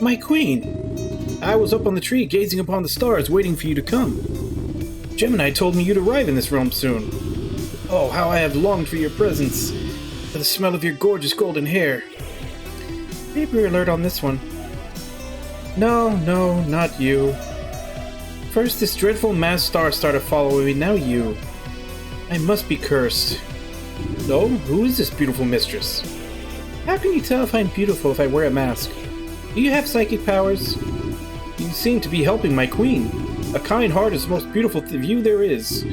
My queen! I was up on the tree gazing upon the stars waiting for you to come. Gemini told me you'd arrive in this realm soon. Oh, how I have longed for your presence, for the smell of your gorgeous golden hair. Vapor alert on this one. No, not you. First this dreadful masked star started following me, now you. I must be cursed. No, who is this beautiful mistress? How can you tell if I'm beautiful if I wear a mask? Do you have psychic powers? You seem to be helping my queen. A kind heart is the most beautiful view there is.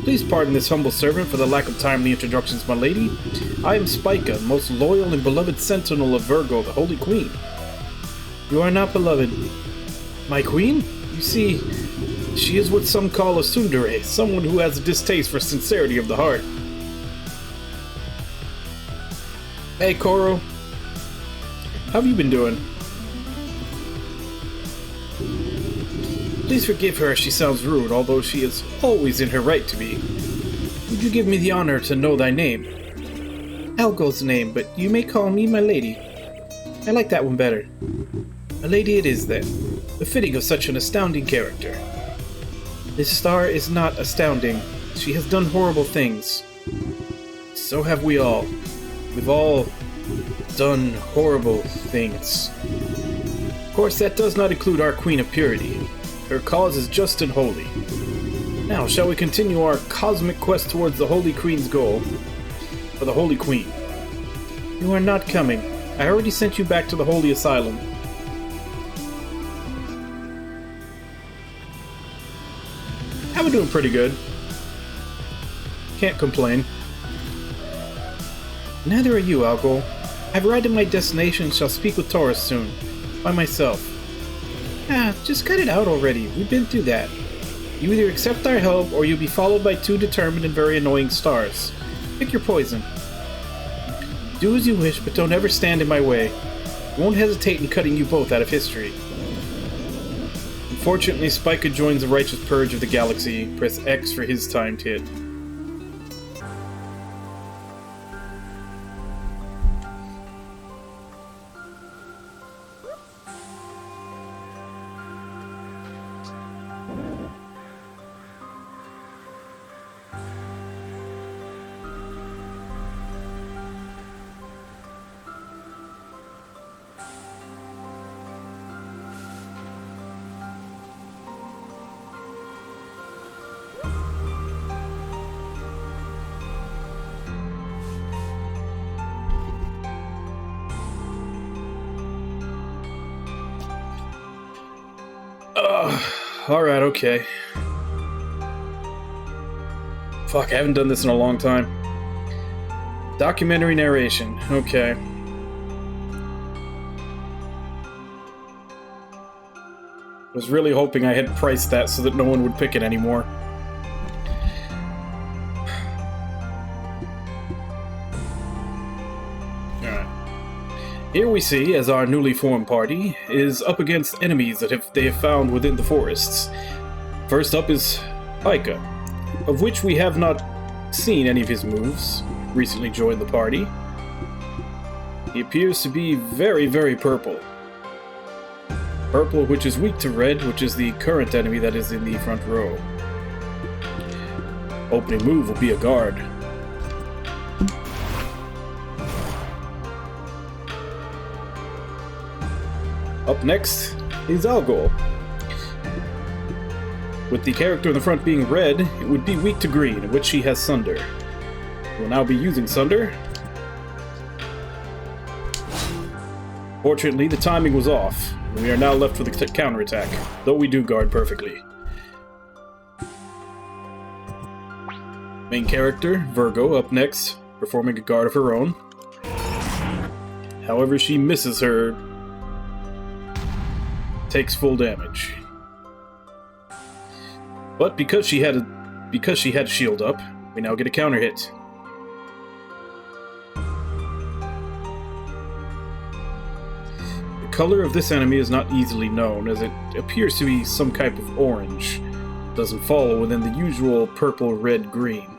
Please pardon this humble servant for the lack of timely introductions, my lady. I am Spica, most loyal and beloved sentinel of Virgo, the Holy Queen. You are not beloved. My queen? You see, she is what some call a tsundere, someone who has a distaste for sincerity of the heart. Hey, Koro. How have you been doing? Please forgive her if she sounds rude, although she is always in her right to be. Would you give me the honor to know thy name? Algo's name, but you may call me my lady. I like that one better. A lady it is, then, befitting of such an astounding character. This star is not astounding. She has done horrible things. So have we all. We've all done horrible things. Of course, that does not include our Queen of Purity. Her cause is just and holy. Now, shall we continue our cosmic quest towards the Holy Queen's goal? For the Holy Queen. You are not coming. I already sent you back to the Holy Asylum. I've been doing pretty good. Can't complain. Neither are you, Algol. I've arrived at my destination and shall speak with Taurus soon. By myself. Just cut it out already. We've been through that. You either accept our help, or you'll be followed by two determined and very annoying stars. Pick your poison. Do as you wish, but don't ever stand in my way. I won't hesitate in cutting you both out of history. Unfortunately, Spica joins the righteous purge of the galaxy. Press X for his timed hit. Alright, okay. Fuck, I haven't done this in a long time. Documentary narration, okay. I was really hoping I had priced that so that no one would pick it anymore. Here we see as our newly formed party is up against enemies that they have found within the forests. First up is Pika, of which we have not seen any of his moves. Recently joined the party. He appears to be very, very purple. Purple, which is weak to red, which is the current enemy that is in the front row. Opening move will be a guard. Up next is Algol. With the character in the front being red, it would be weak to green, in which she has Sunder. We'll now be using Sunder. Fortunately, the timing was off, and we are now left with a counterattack, though we do guard perfectly. Main character, Virgo, up next, performing a guard of her own. However, she misses her, takes full damage. But because she had shield up, we now get a counter hit. The color of this enemy is not easily known, as it appears to be some type of orange. It doesn't fall within the usual purple, red, green.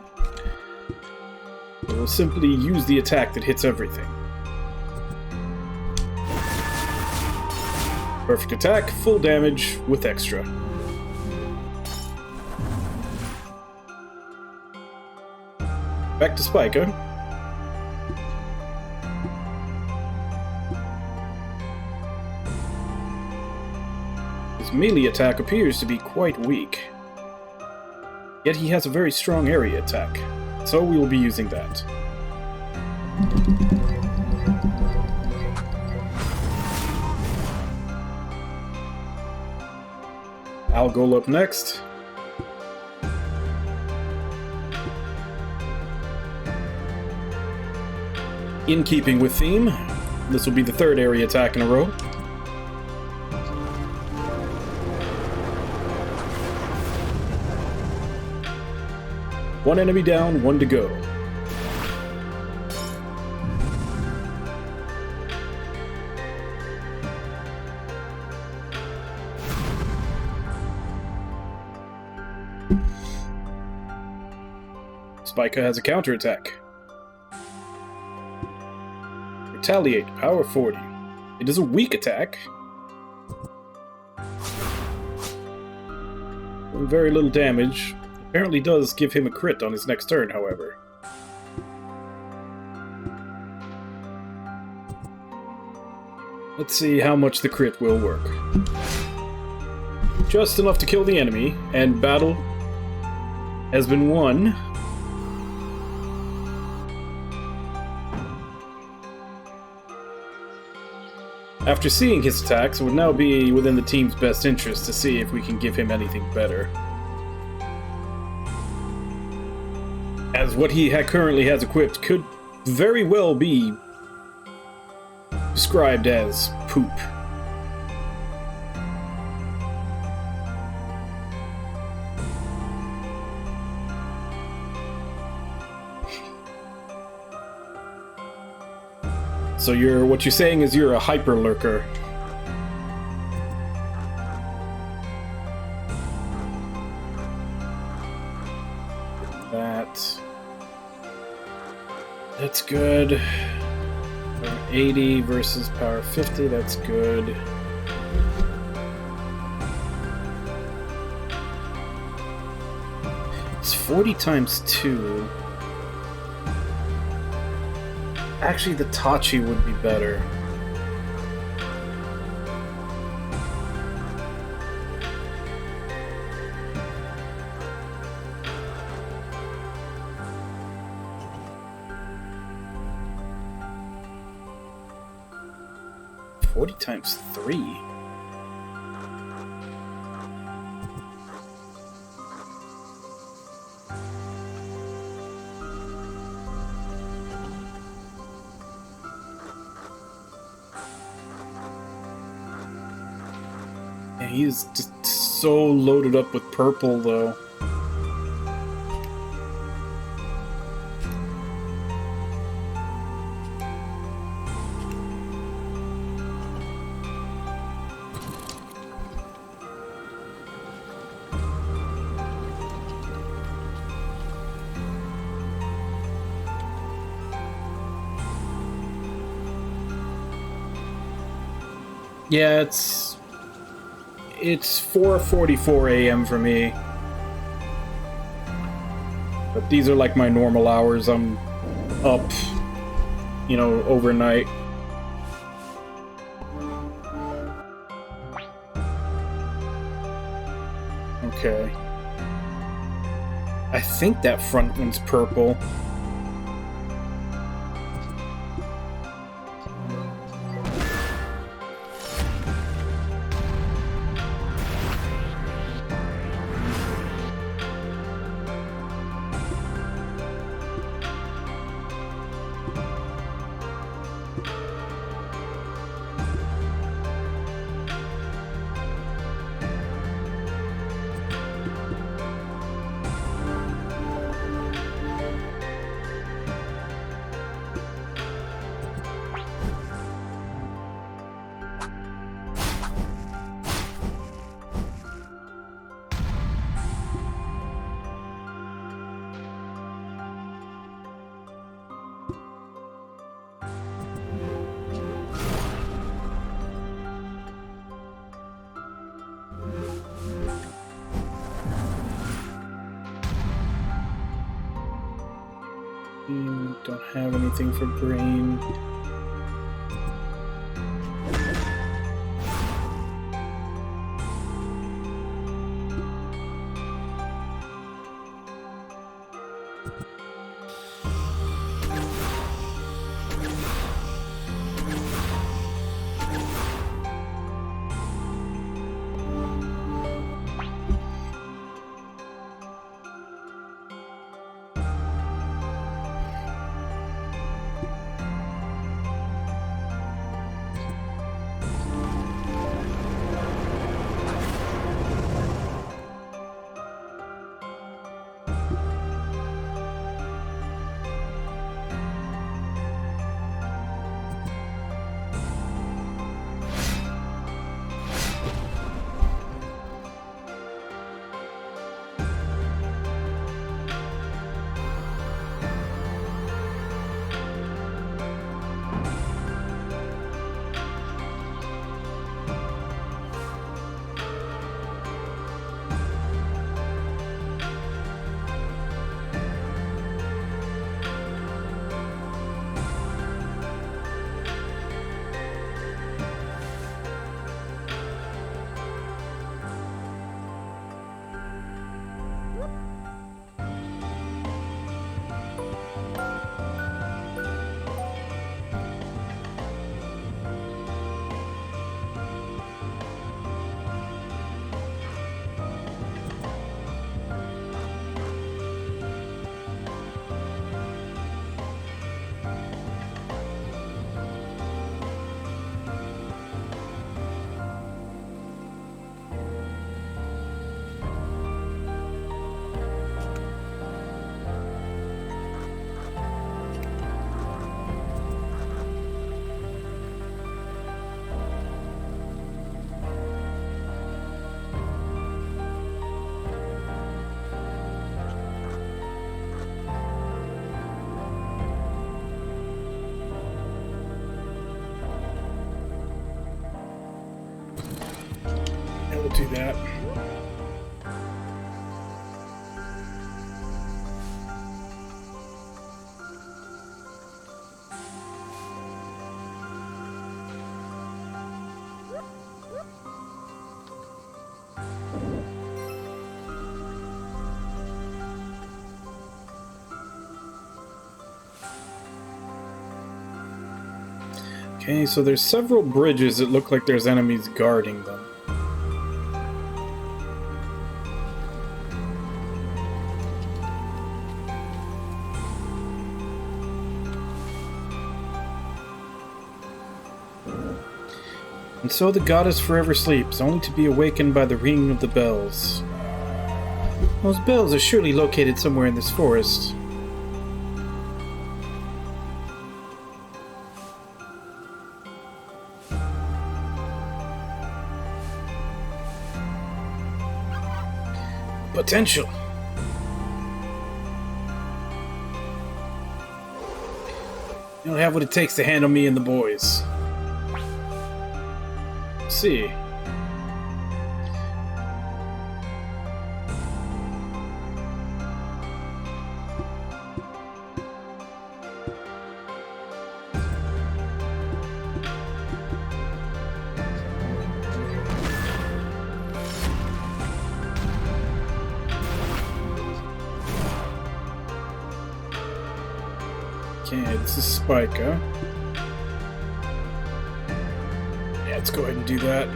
We will simply use the attack that hits everything. Perfect attack, full damage, with extra. Back to Spica. His melee attack appears to be quite weak. Yet he has a very strong area attack, so we will be using that. Algol up next. In keeping with theme, this will be the third area attack in a row. One enemy down, one to go. Spica has a counterattack. Retaliate, power 40. It is a weak attack. Very little damage. Apparently does give him a crit on his next turn, however. Let's see how much the crit will work. Just enough to kill the enemy, and battle has been won. After seeing his attacks, it would now be within the team's best interest to see if we can give him anything better. As what he currently has equipped could very well be described as poop. So what you're saying is you're a hyper lurker. That's good. Power 80 versus power 50, that's good. It's 40 times 2. Actually, the Tachi would be better. Times 3. Man, he's just so loaded up with purple, though. Yeah, it's 4:44 a.m. for me. But these are like my normal hours. I'm up, you know, overnight. Okay. I think that front one's purple. Don't have anything for brain. Do that. Okay, so there's several bridges that look like there's enemies guarding them. And so the goddess forever sleeps, only to be awakened by the ringing of the bells. Those bells are surely located somewhere in this forest. Potential. You don't have what it takes to handle me and the boys. Let's see. Okay, this is Spike, huh? Yeah, let's go ahead and do that.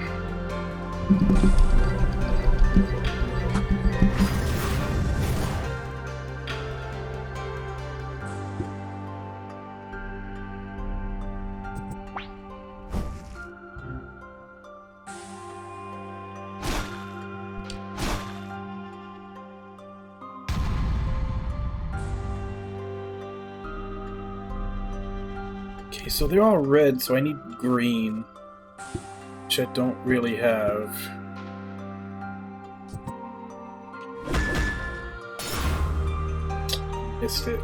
Okay, so they're all red, so I need green, which I don't really have. Missed it.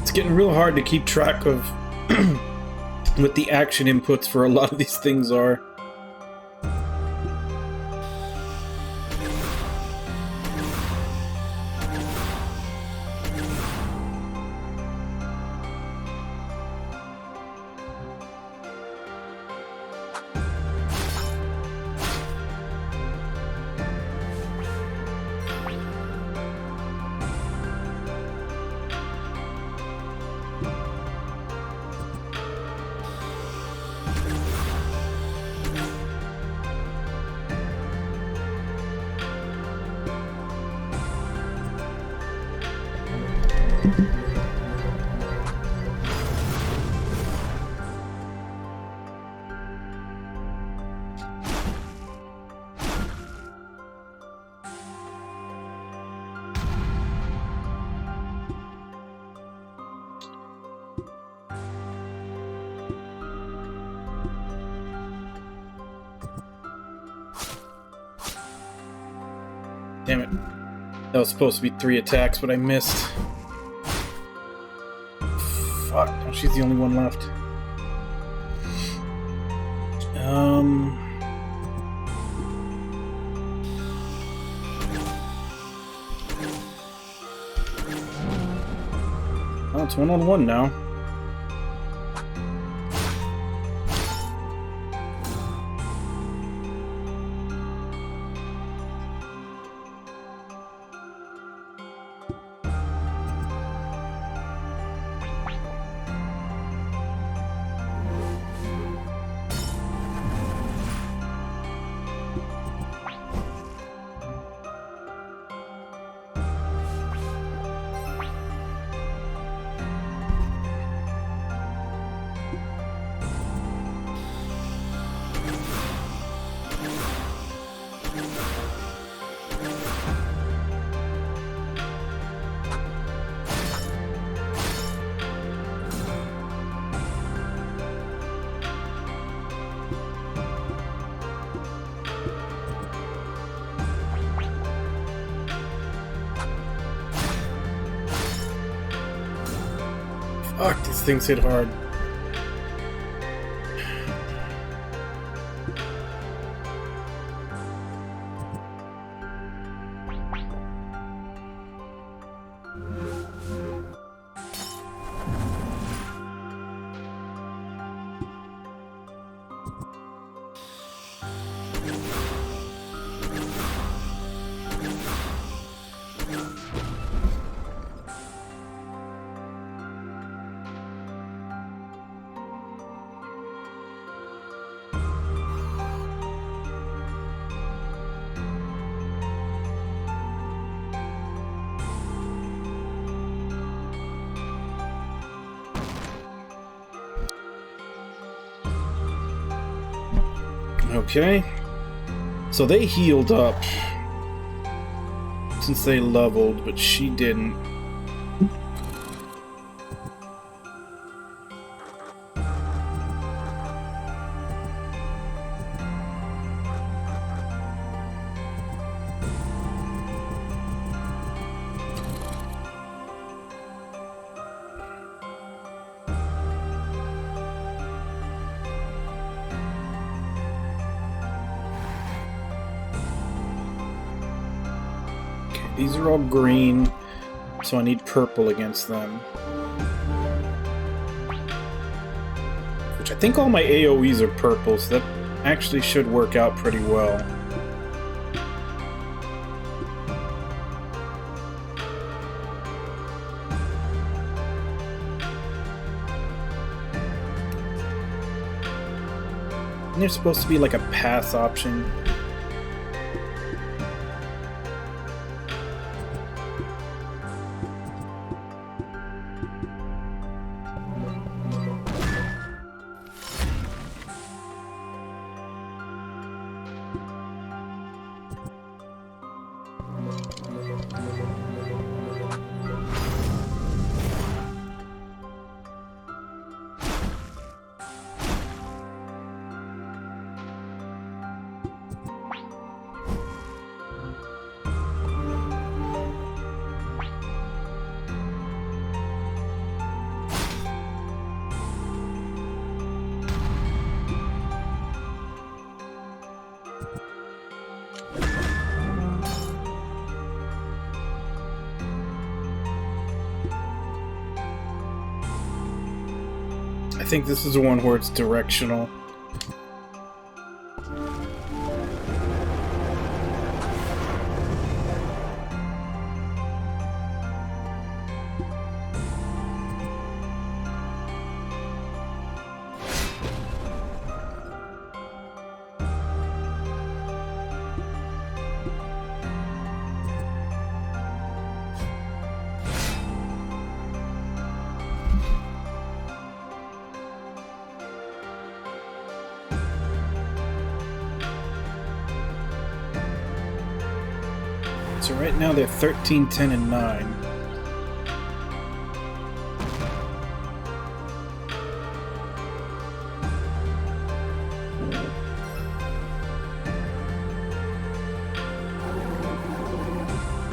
It's getting real hard to keep track of what the action inputs for a lot of these things are. Damn it. That was supposed to be 3 attacks, but I missed. Fuck, now she's the only one left. Oh, it's 1-on-1 now. Fuck, these things hit hard. Okay. So they healed up since they leveled, but she didn't. These are all green, so I need purple against them. Which I think all my AoEs are purple, so that actually should work out pretty well. And there's supposed to be like a pass option. I think this is the one where it's directional. So right now they're 13, 10, and 9.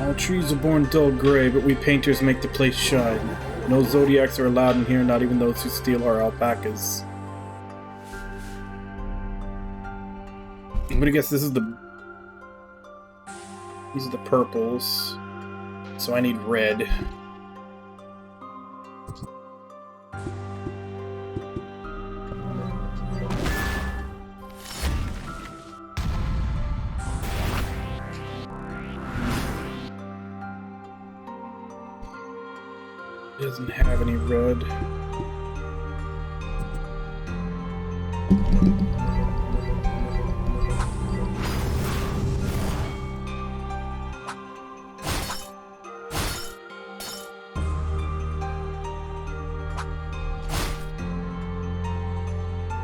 All trees are born dull gray, but we painters make the place shine. No Zodiacs are allowed in here, not even those who steal our alpacas. I'm gonna guess this is the... These are the purples, so I need red. Doesn't have any red.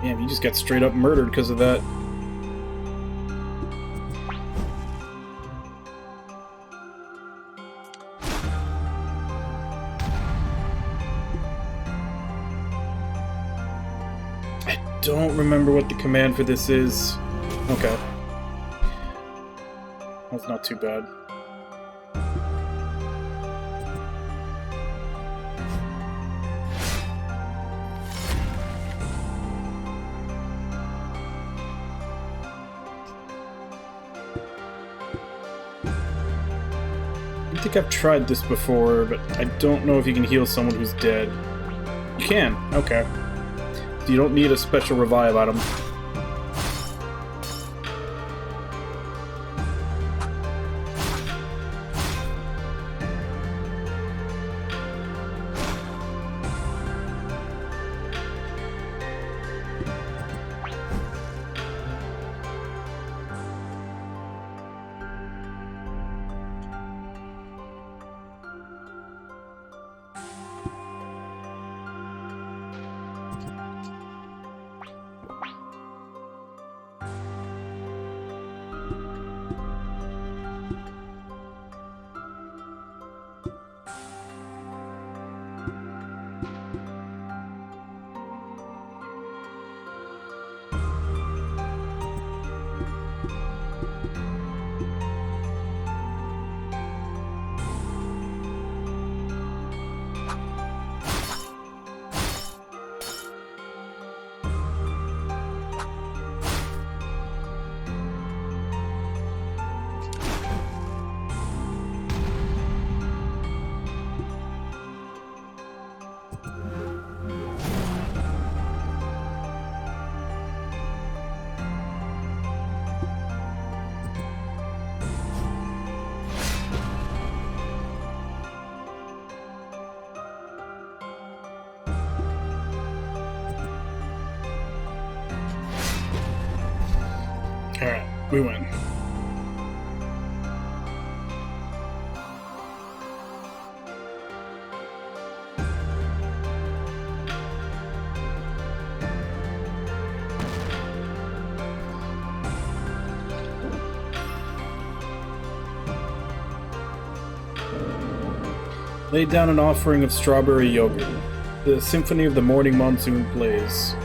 Damn, you just got straight up murdered because of that. I don't remember what the command for this is. Okay. That's not too bad. I think I've tried this before, but I don't know if you can heal someone who's dead. You can, okay. You don't need a special revive item. We win. Laid down an offering of strawberry yogurt. The symphony of the morning monsoon plays.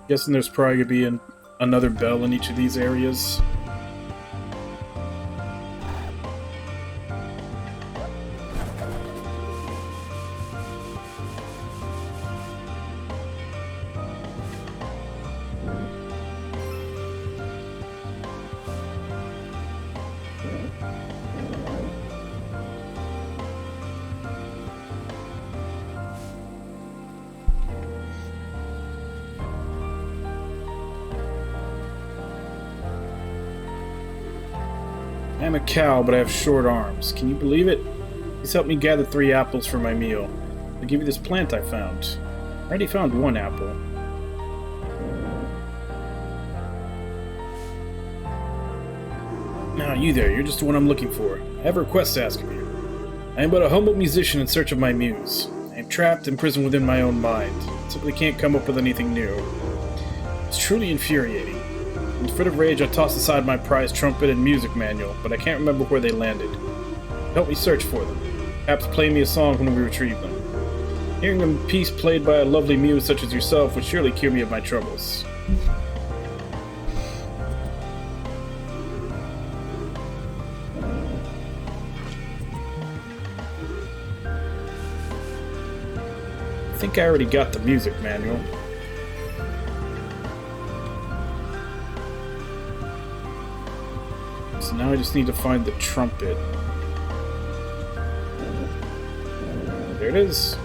Guessing there's probably gonna be another bell in each of these areas. I'm a cow, but I have short arms. Can you believe it? Please help me gather 3 apples for my meal. I'll give you this plant I found. I already found 1 apple. Now, you there. You're just the one I'm looking for. I have a request to ask of you. I am but a humble musician in search of my muse. I am trapped, imprisoned within my own mind. I simply can't come up with anything new. It's truly infuriating. In a fit of rage, I tossed aside my prized trumpet and music manual, but I can't remember where they landed. Help me search for them. Perhaps play me a song when we retrieve them. Hearing a piece played by a lovely muse such as yourself would surely cure me of my troubles. I think I already got the music manual. So now I just need to find the trumpet. There it is.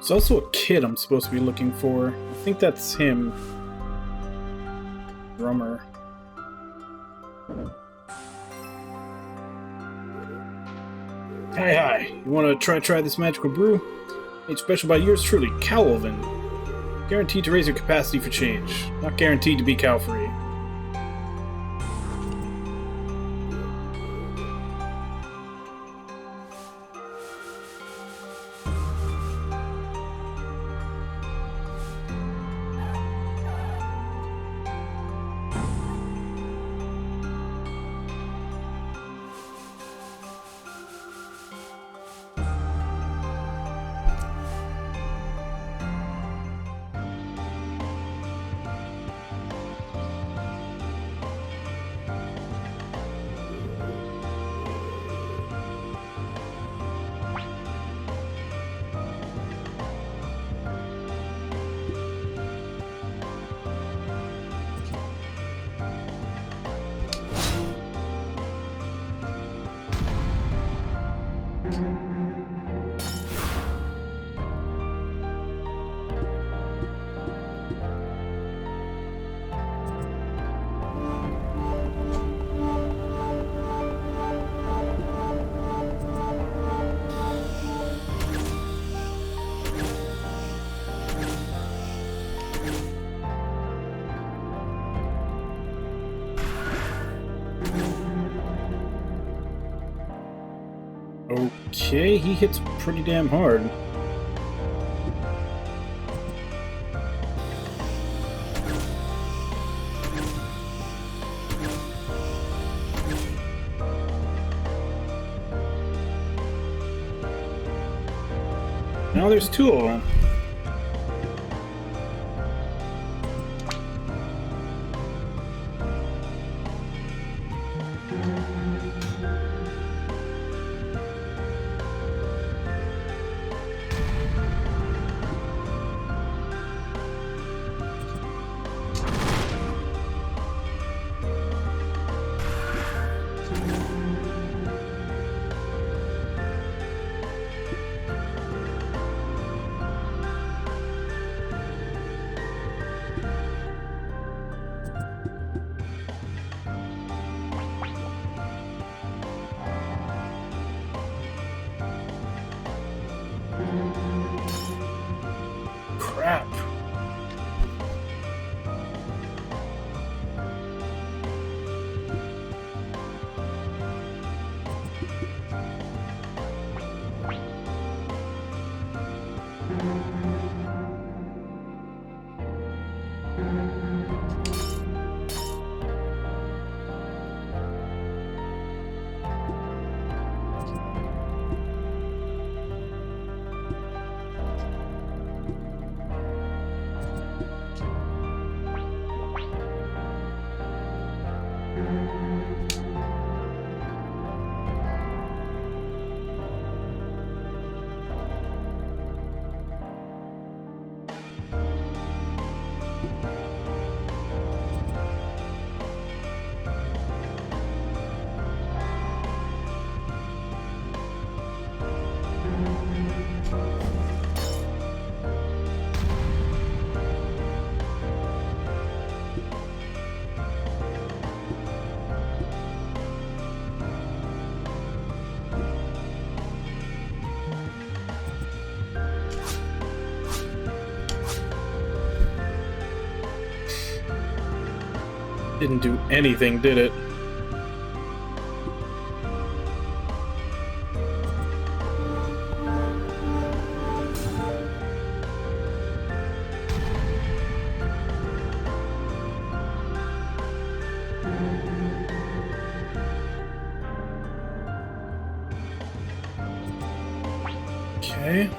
There's also a kid I'm supposed to be looking for. I think that's him. Drummer. Hi. You want to try this magical brew? Made special by yours truly, Cowlvin. Guaranteed to raise your capacity for change. Not guaranteed to be cow-free. Okay, he hits pretty damn hard. Now there's two of them. Crap. Didn't do anything, did it? Okay.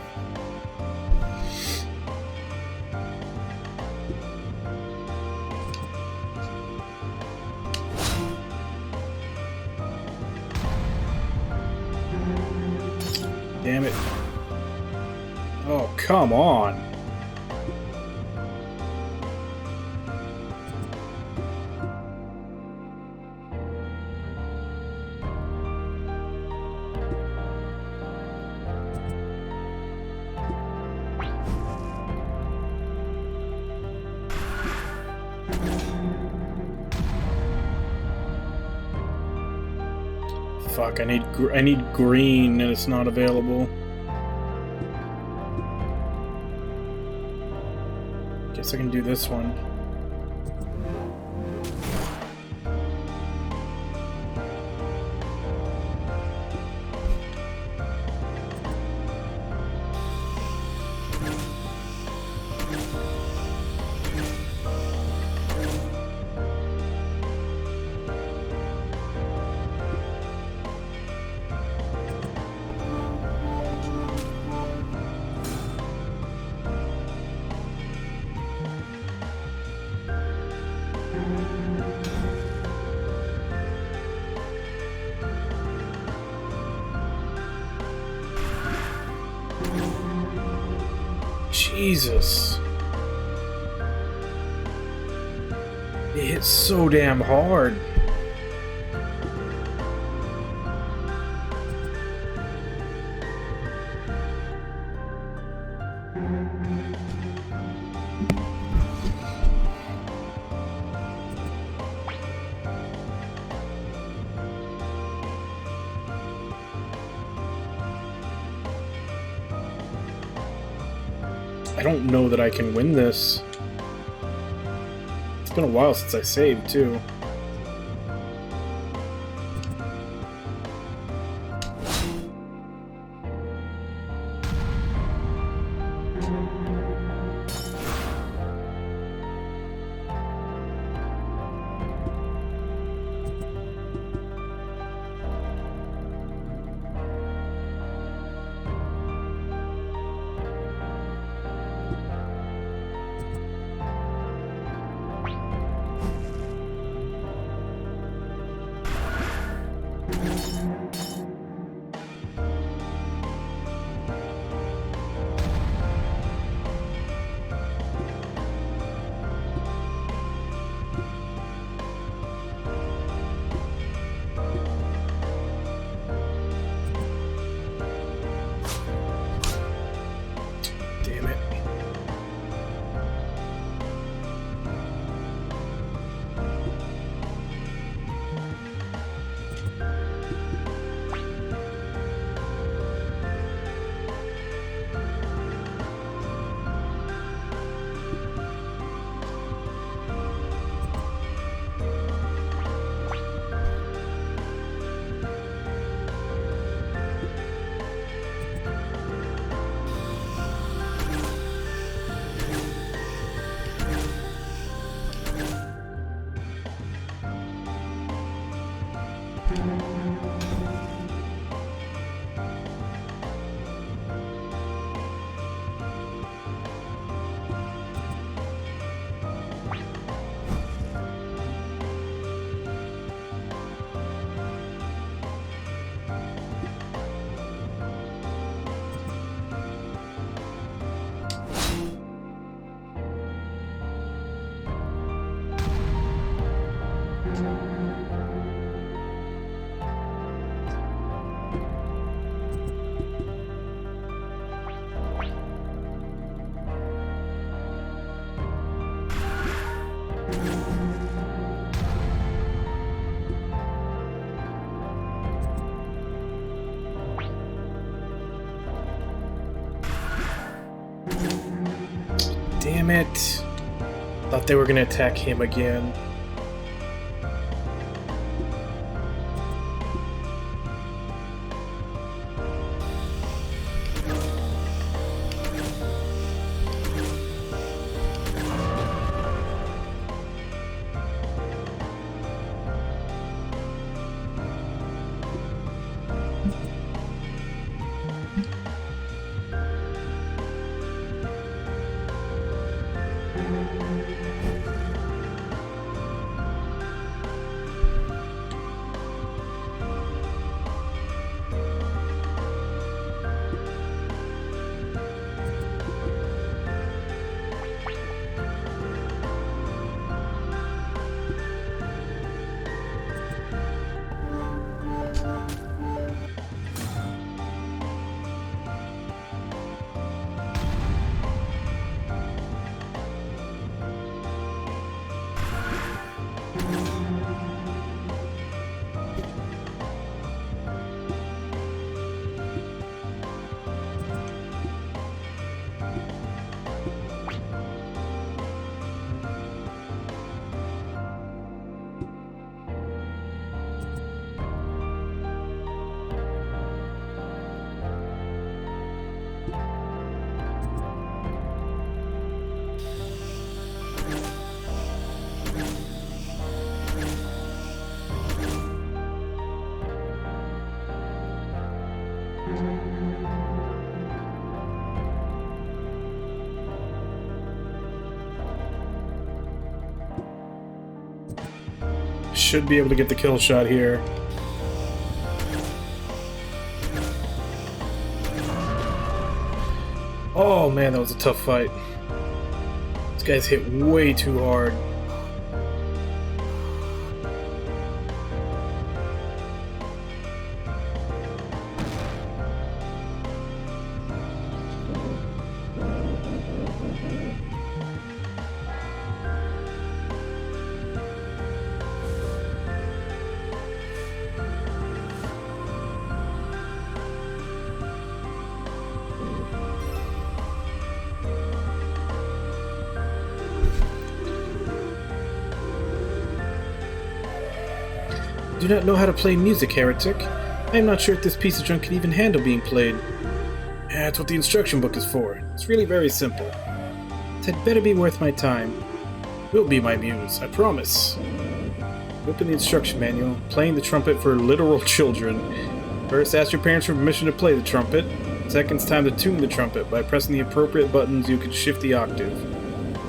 Damn it. Oh, come on. Fuck, I need green and it's not available. Guess I can do this one. Jesus. It hits so damn hard. I don't know that I can win this. It's been a while since I saved, too. Damn it. Thought they were gonna attack him again. Should be able to get the kill shot here. Oh man, that was a tough fight. These guys hit way too hard. Do not know how to play music, heretic. I am not sure if this piece of junk can even handle being played. That's what the instruction book is for. It's really very simple. It had better be worth my time. Will be, my muse, I promise. Open the instruction manual. Playing the trumpet for literal children. First, ask your parents for permission to play the trumpet. Second, it's time to tune the trumpet. By pressing the appropriate buttons, you can shift the octave.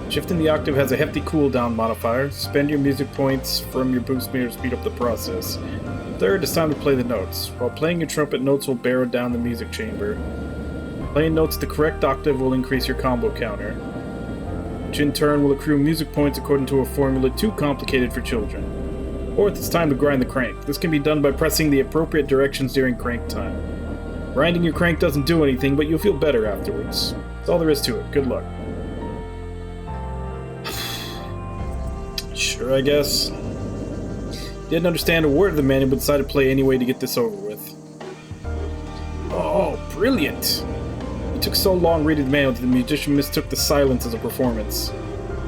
Shifting the octave has a hefty cooldown modifier. Spend your music points from your boost meter to speed up the process. Third, it's time to play the notes. While playing your trumpet, notes will barrel down the music chamber. Playing notes at the correct octave will increase your combo counter, which in turn will accrue music points according to a formula too complicated for children. Fourth, it's time to grind the crank. This can be done by pressing the appropriate directions during crank time. Grinding your crank doesn't do anything, but you'll feel better afterwards. That's all there is to it. Good luck. Sure, I guess. Didn't understand a word of the manual, but decided to play anyway to get this over with. Oh, brilliant! It took so long reading the manual that the musician mistook the silence as a performance.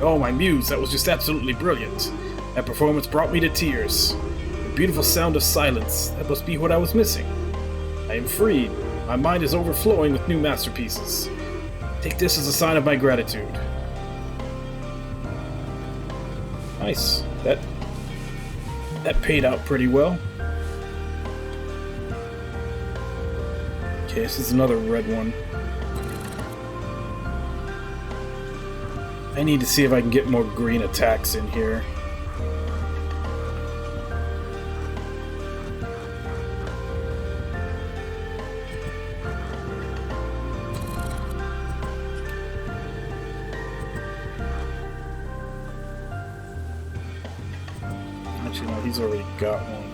Oh, my muse, that was just absolutely brilliant. That performance brought me to tears. The beautiful sound of silence, that must be what I was missing. I am freed. My mind is overflowing with new masterpieces. Take this as a sign of my gratitude. Nice. That paid out pretty well. Okay, this is another red one. I need to see if I can get more green attacks in here. Actually, no, he's already got one.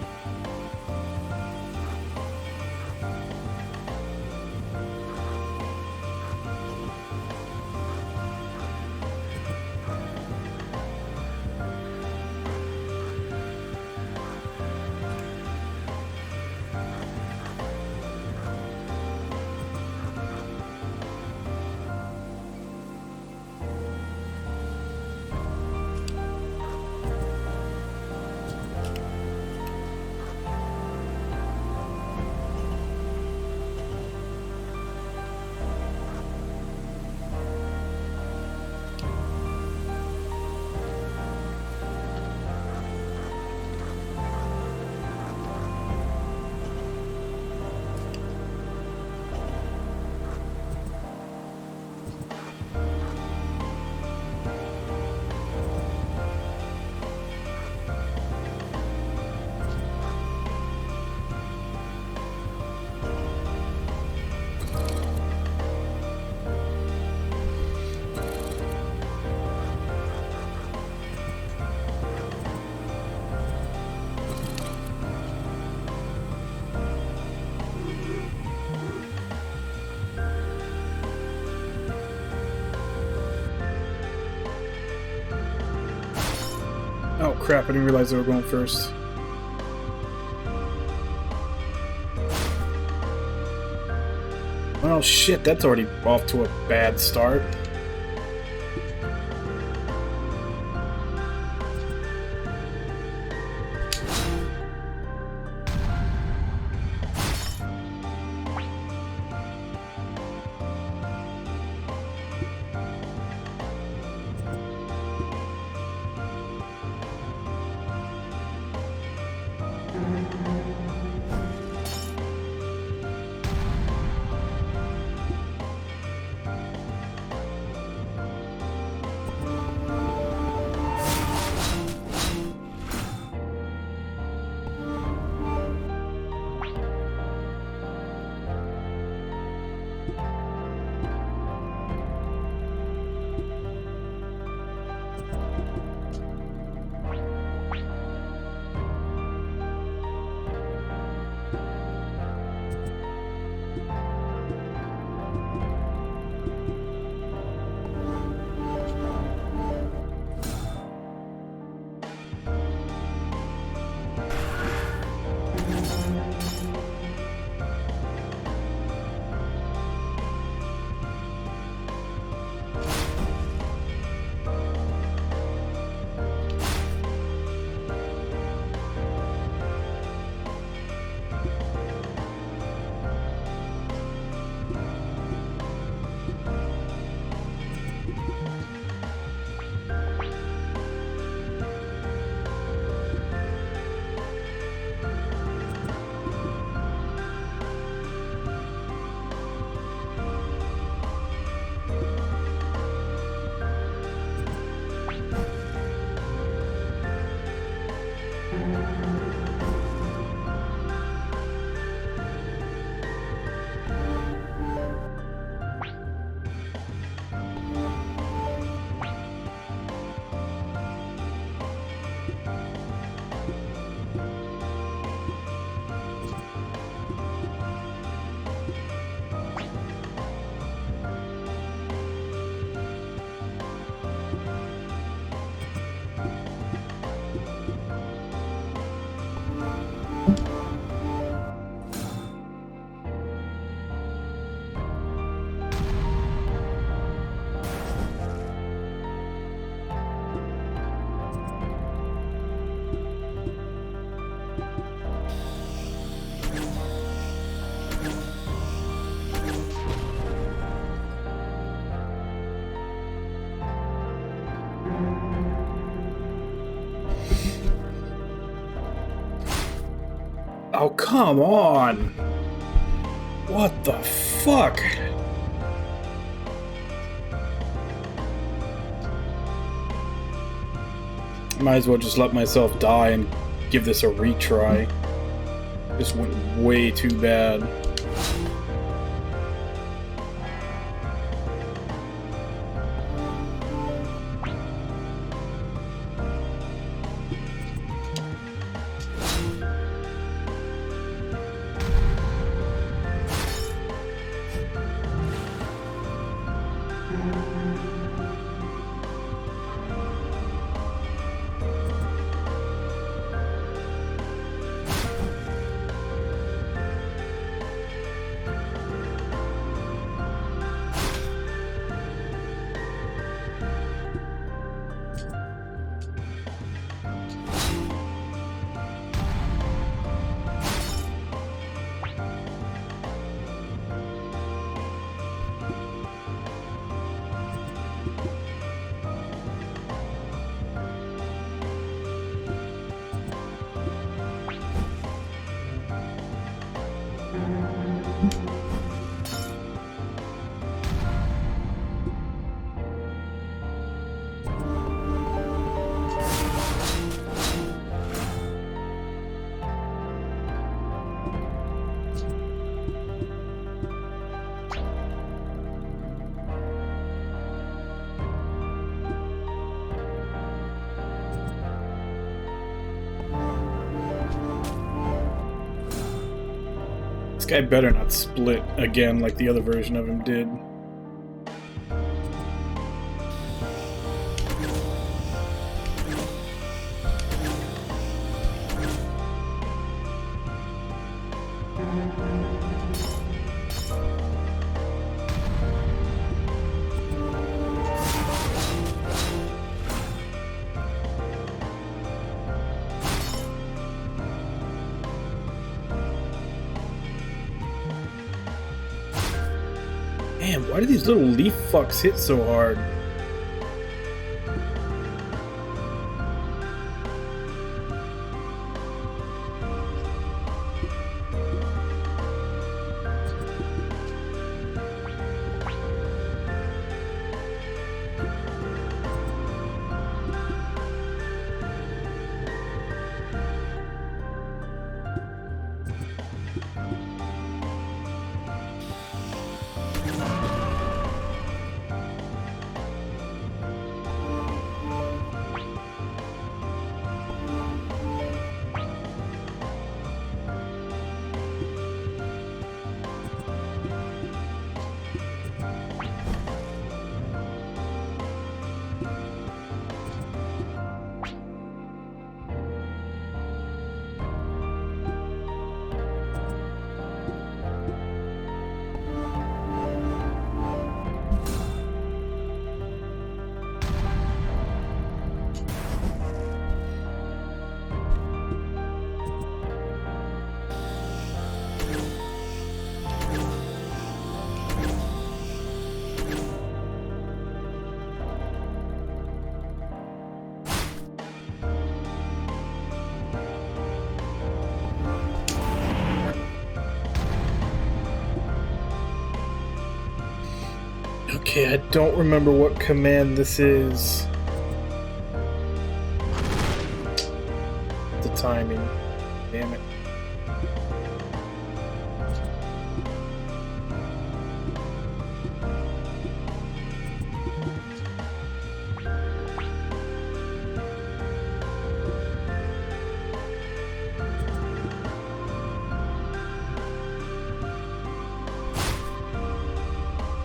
crap, I didn't realize they were going first. Oh shit, that's already off to a bad start. Oh, come on! What the fuck? Might as well just let myself die and give this a retry. This went way too bad. This guy better not split again like the other version of him did. Man, why do these little leaf fucks hit so hard? Okay, I don't remember what command this is. The timing. Damn it.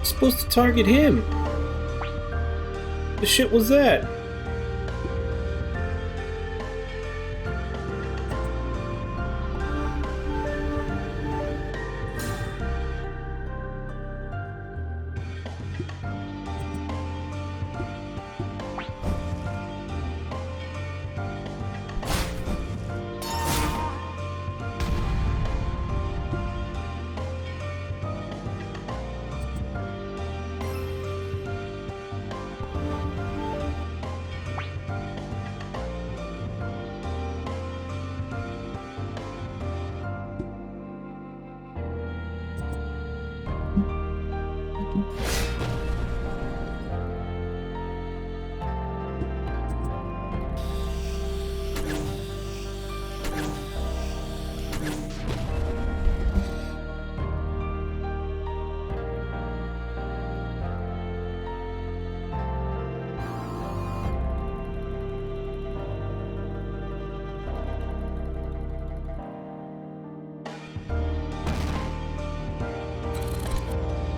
Supposed to target him. The shit was that?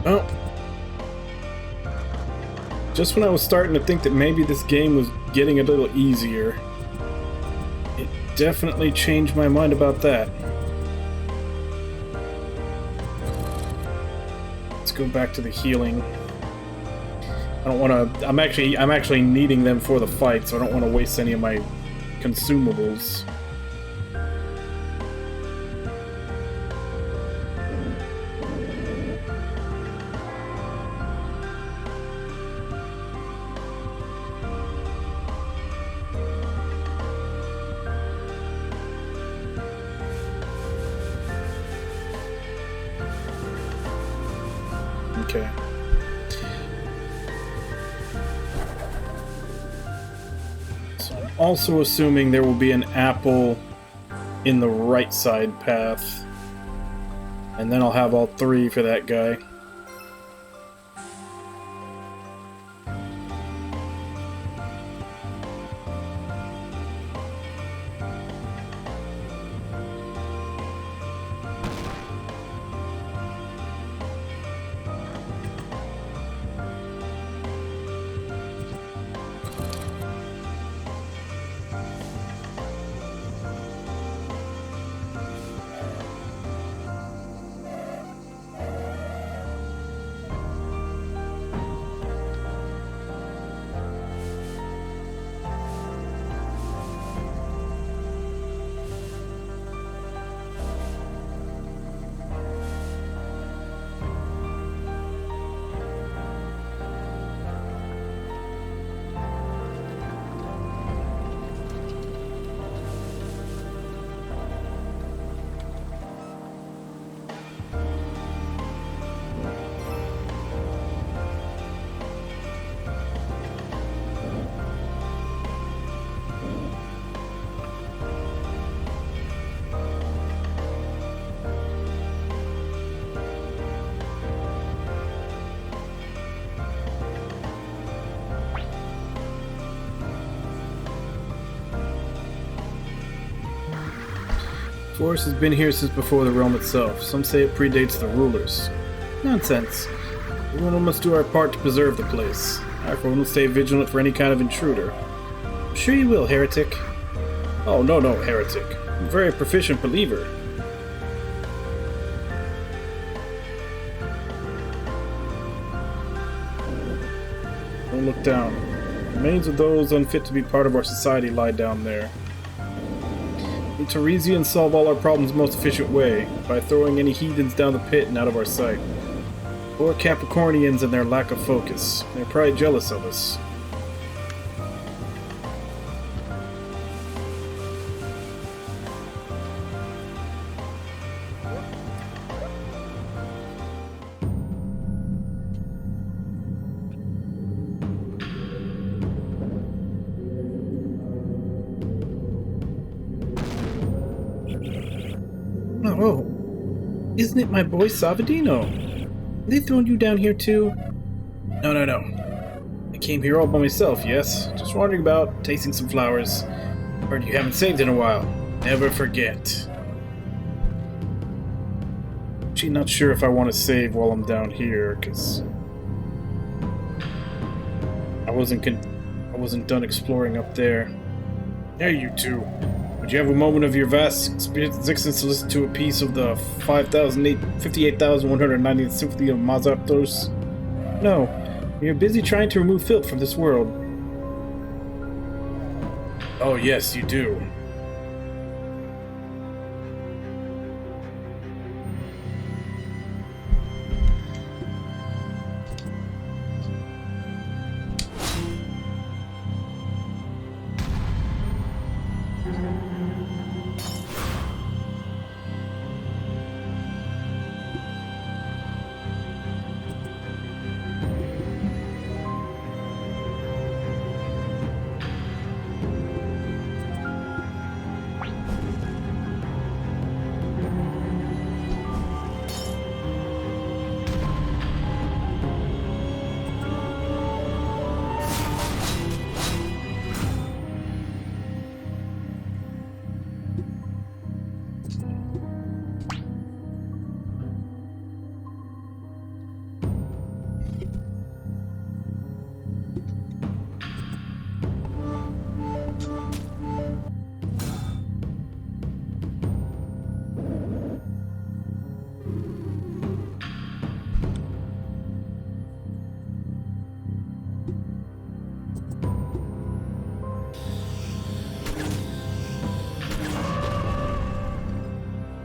Oh. Just when I was starting to think that maybe this game was getting a little easier, it definitely changed my mind about that. Let's go back to the healing. I don't want to... I'm actually needing them for the fight, so I don't want to waste any of my consumables. Okay. So I'm also assuming there will be an apple in the right side path. And then I'll have all three for that guy. forest has been here since before the realm itself. Some say it predates the rulers. Nonsense. Everyone must do our part to preserve the place. Everyone will stay vigilant for any kind of intruder. I'm sure you will, heretic. Oh, no, heretic. I'm a very proficient believer. Don't look down. The remains of those unfit to be part of our society lie down there. In Teresians solve all our problems the most efficient way, by throwing any heathens down the pit and out of our sight. Poor Capricornians and their lack of focus. They're probably jealous of us. Oh, isn't it my boy Savadino? Have they thrown you down here too? No. I came here all by myself, yes. Just wandering about, tasting some flowers. Heard you haven't saved in a while. Never forget. Actually, not sure if I want to save while I'm down here, because I wasn't done exploring up there. There, you two. Would you have a moment of your vast existence to listen to a piece of the 58,190th Symphony of Mazartos? No, you're busy trying to remove filth from this world. Oh yes, you do.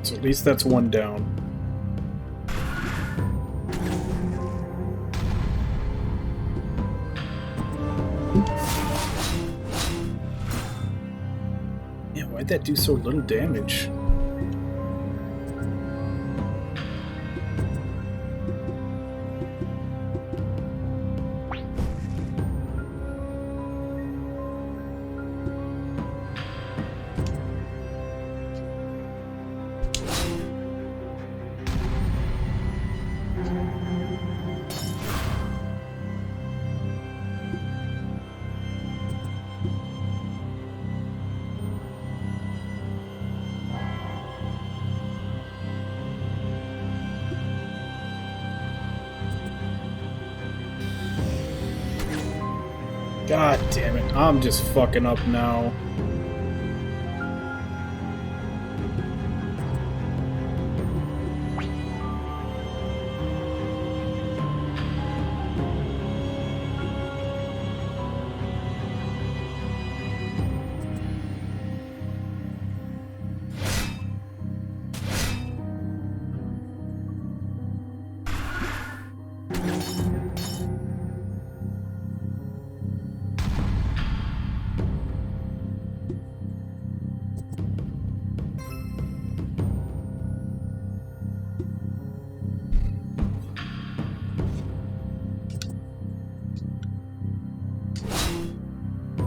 So at least that's one down. Yeah, why'd that do so little damage? God damn it, I'm just fucking up now.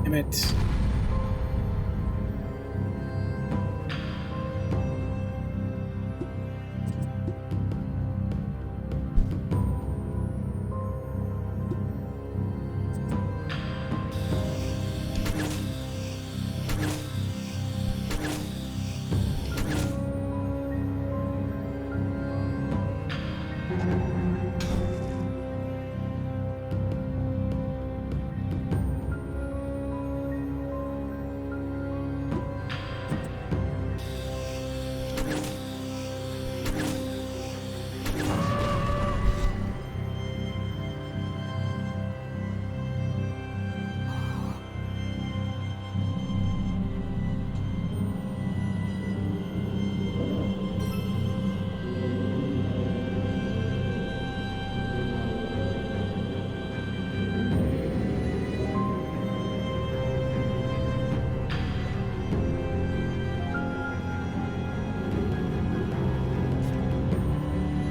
Damn it.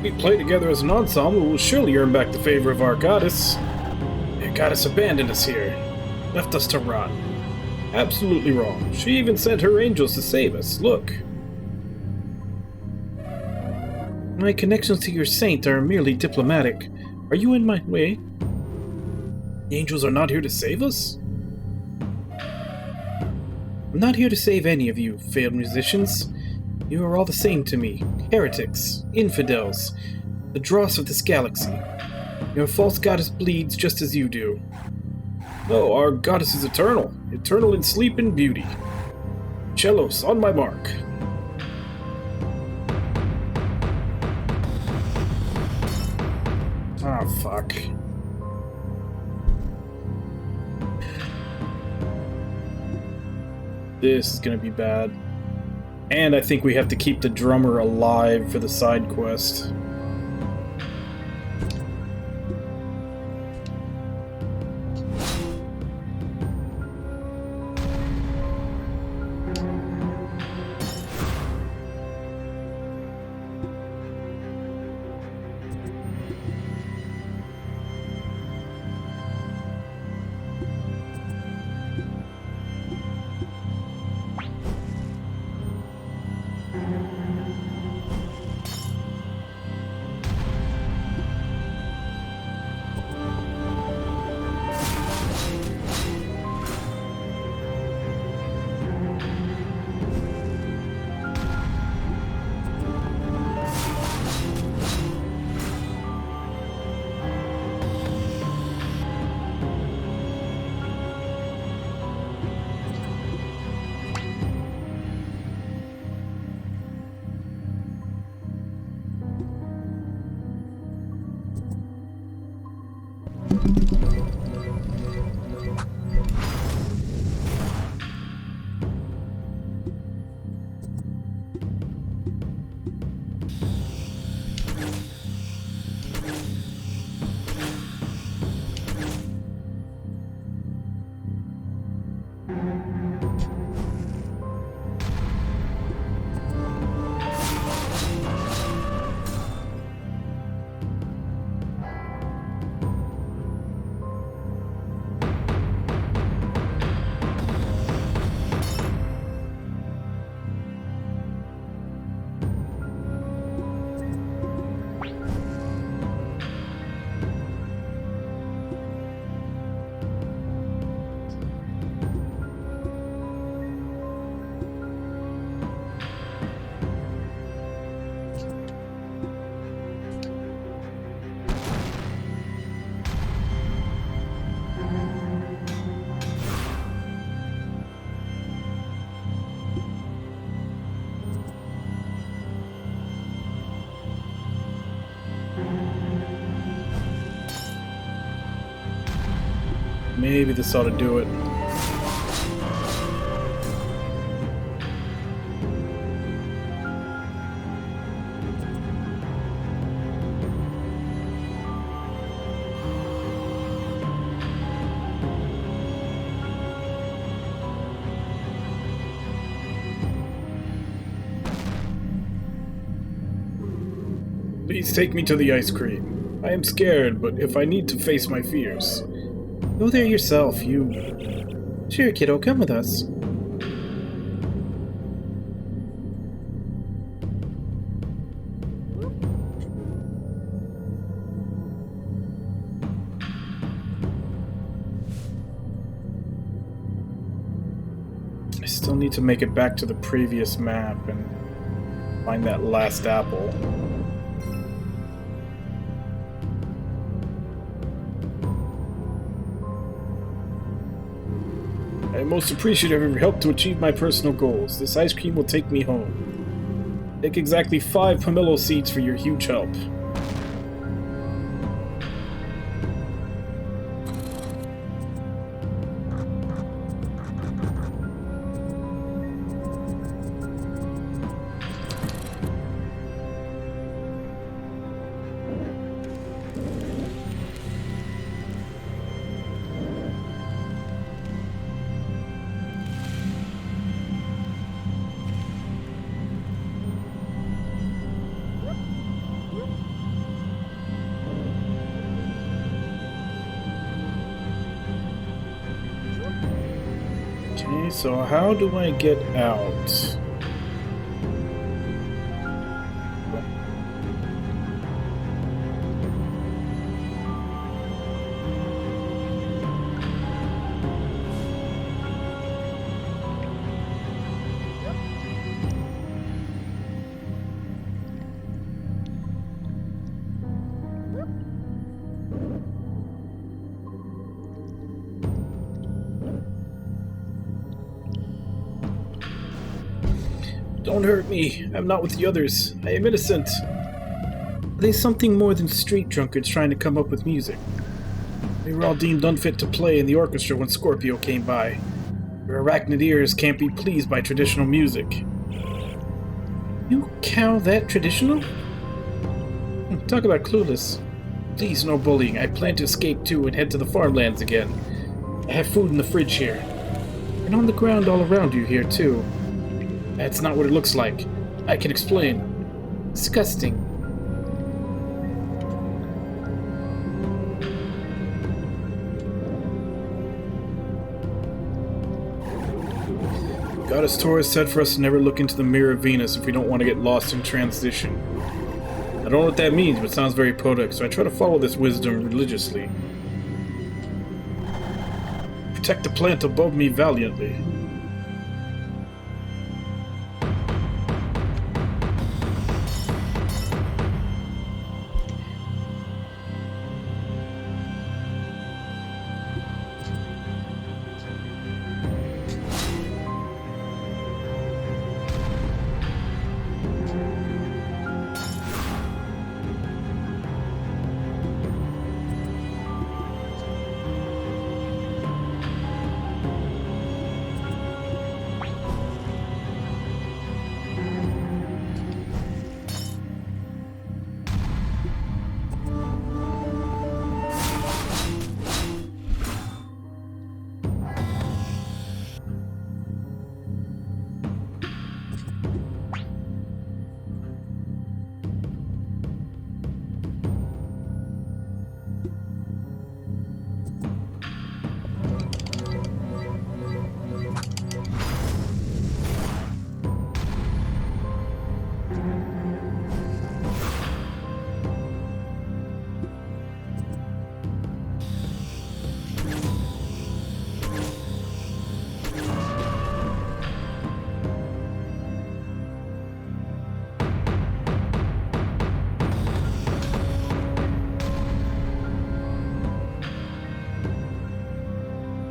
we play together as an ensemble, we'll surely earn back the favor of our goddess. The goddess abandoned us here, left us to rot. Absolutely wrong. She even sent her angels to save us. Look. My connections to your saint are merely diplomatic. Are you in my way? The angels are not here to save us? I'm not here to save any of you, failed musicians. You are all the same to me. Heretics, infidels, the dross of this galaxy. Your false goddess bleeds just as you do. No, our goddess is eternal. Eternal in sleep and beauty. Cellos, on my mark. Ah, fuck. This is gonna be bad. And I think we have to keep the drummer alive for the side quest. Maybe this ought to do it. Please take me to the ice cream. I am scared, but if I need to face my fears. Go there yourself, you... Sure, kiddo, come with us. I still need to make it back to the previous map and find that last apple. I am most appreciative of your help to achieve my personal goals. This ice cream will take me home. Take exactly 5 pomelo seeds for your huge help. Okay, so how do I get out? Don't hurt me. I'm not with the others. I am innocent. Are they something more than street drunkards trying to come up with music? They were all deemed unfit to play in the orchestra when Scorpio came by. Your arachnid ears can't be pleased by traditional music. You cow that traditional? Talk about clueless. Please, no bullying. I plan to escape too and head to the farmlands again. I have food in the fridge here. And on the ground all around you here too. That's not what it looks like. I can explain. Disgusting. Goddess Taurus said for us to never look into the mirror of Venus if we don't want to get lost in transition. I don't know what that means, but it sounds very poetic, so I try to follow this wisdom religiously. Protect the plant above me valiantly.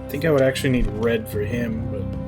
I think I would actually need red for him, but...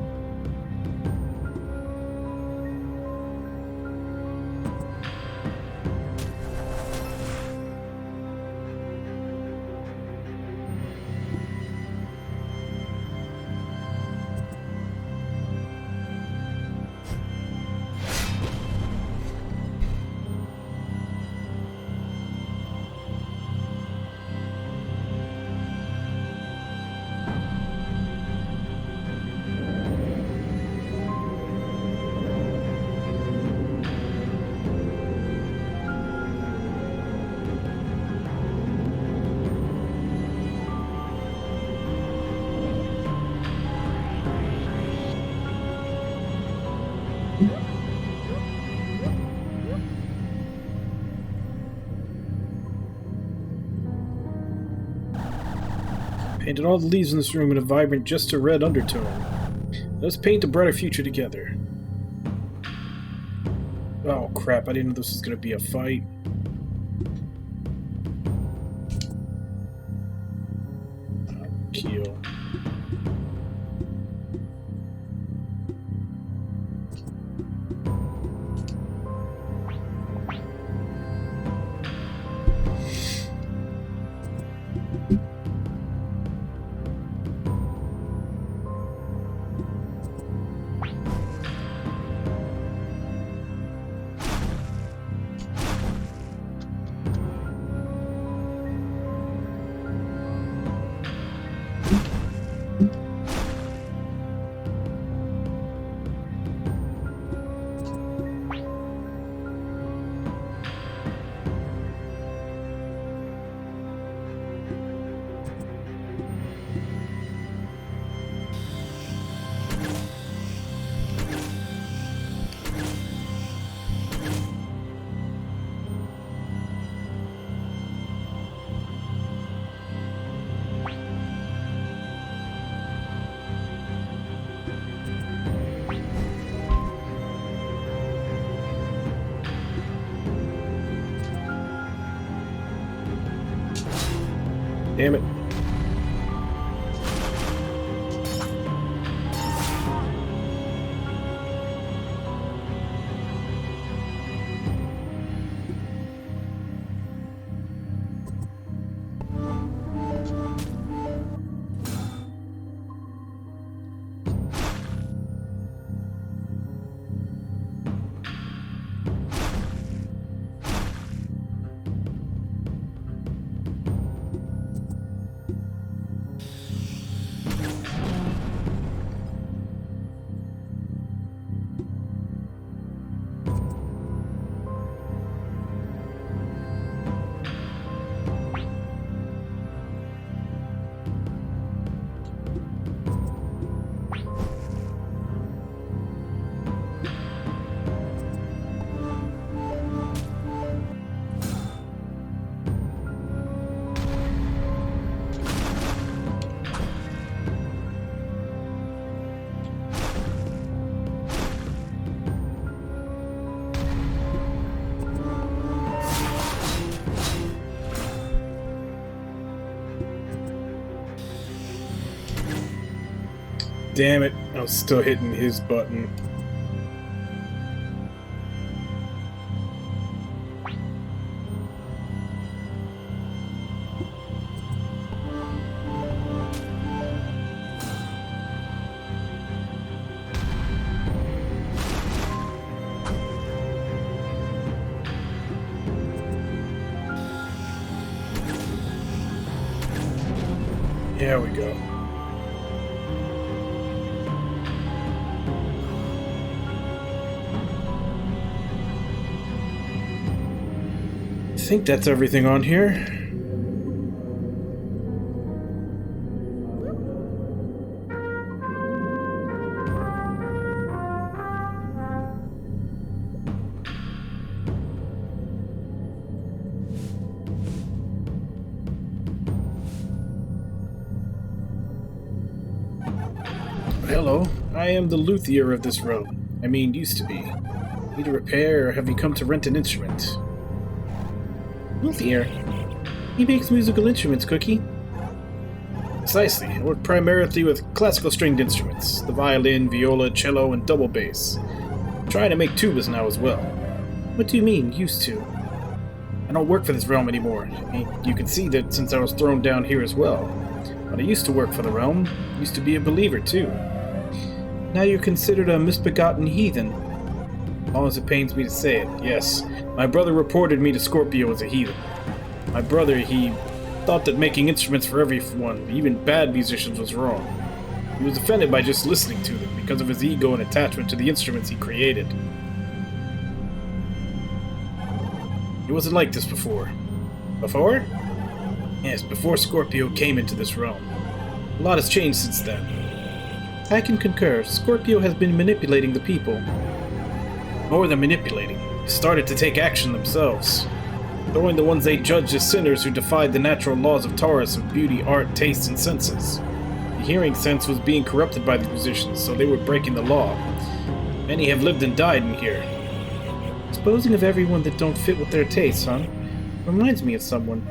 Painted all the leaves in this room in a vibrant, just a red undertone. Let's paint a brighter future together. Oh crap, I didn't know this was gonna be a fight. Kill. Damn it. Damn it, I was still hitting his button. There we go. I think that's everything on here. Hello, I am the luthier of this realm. I mean, used to be. Need a repair, or have you come to rent an instrument? Luthier? He makes musical instruments, Cookie. Precisely. I work primarily with classical stringed instruments. The violin, viola, cello, and double bass. I'm trying to make tubas now as well. What do you mean, used to? I don't work for this realm anymore. I mean, you can see that since I was thrown down here as well. But I used to work for the realm. Used to be a believer, too. Now you're considered a misbegotten heathen. As long as it pains me to say it, yes. My brother reported me to Scorpio as a heathen. My brother, he thought that making instruments for everyone, even bad musicians, was wrong. He was offended by just listening to them because of his ego and attachment to the instruments he created. He wasn't like this before. Before? Yes, before Scorpio came into this realm. A lot has changed since then. I can concur. Scorpio has been manipulating the people. More than manipulating. They started to take action themselves. Throwing the ones they judged as sinners who defied the natural laws of Taurus of beauty, art, taste, and senses. The hearing sense was being corrupted by the musicians, so they were breaking the law. Many have lived and died in here. Disposing of everyone that don't fit with their tastes, huh? Reminds me of someone.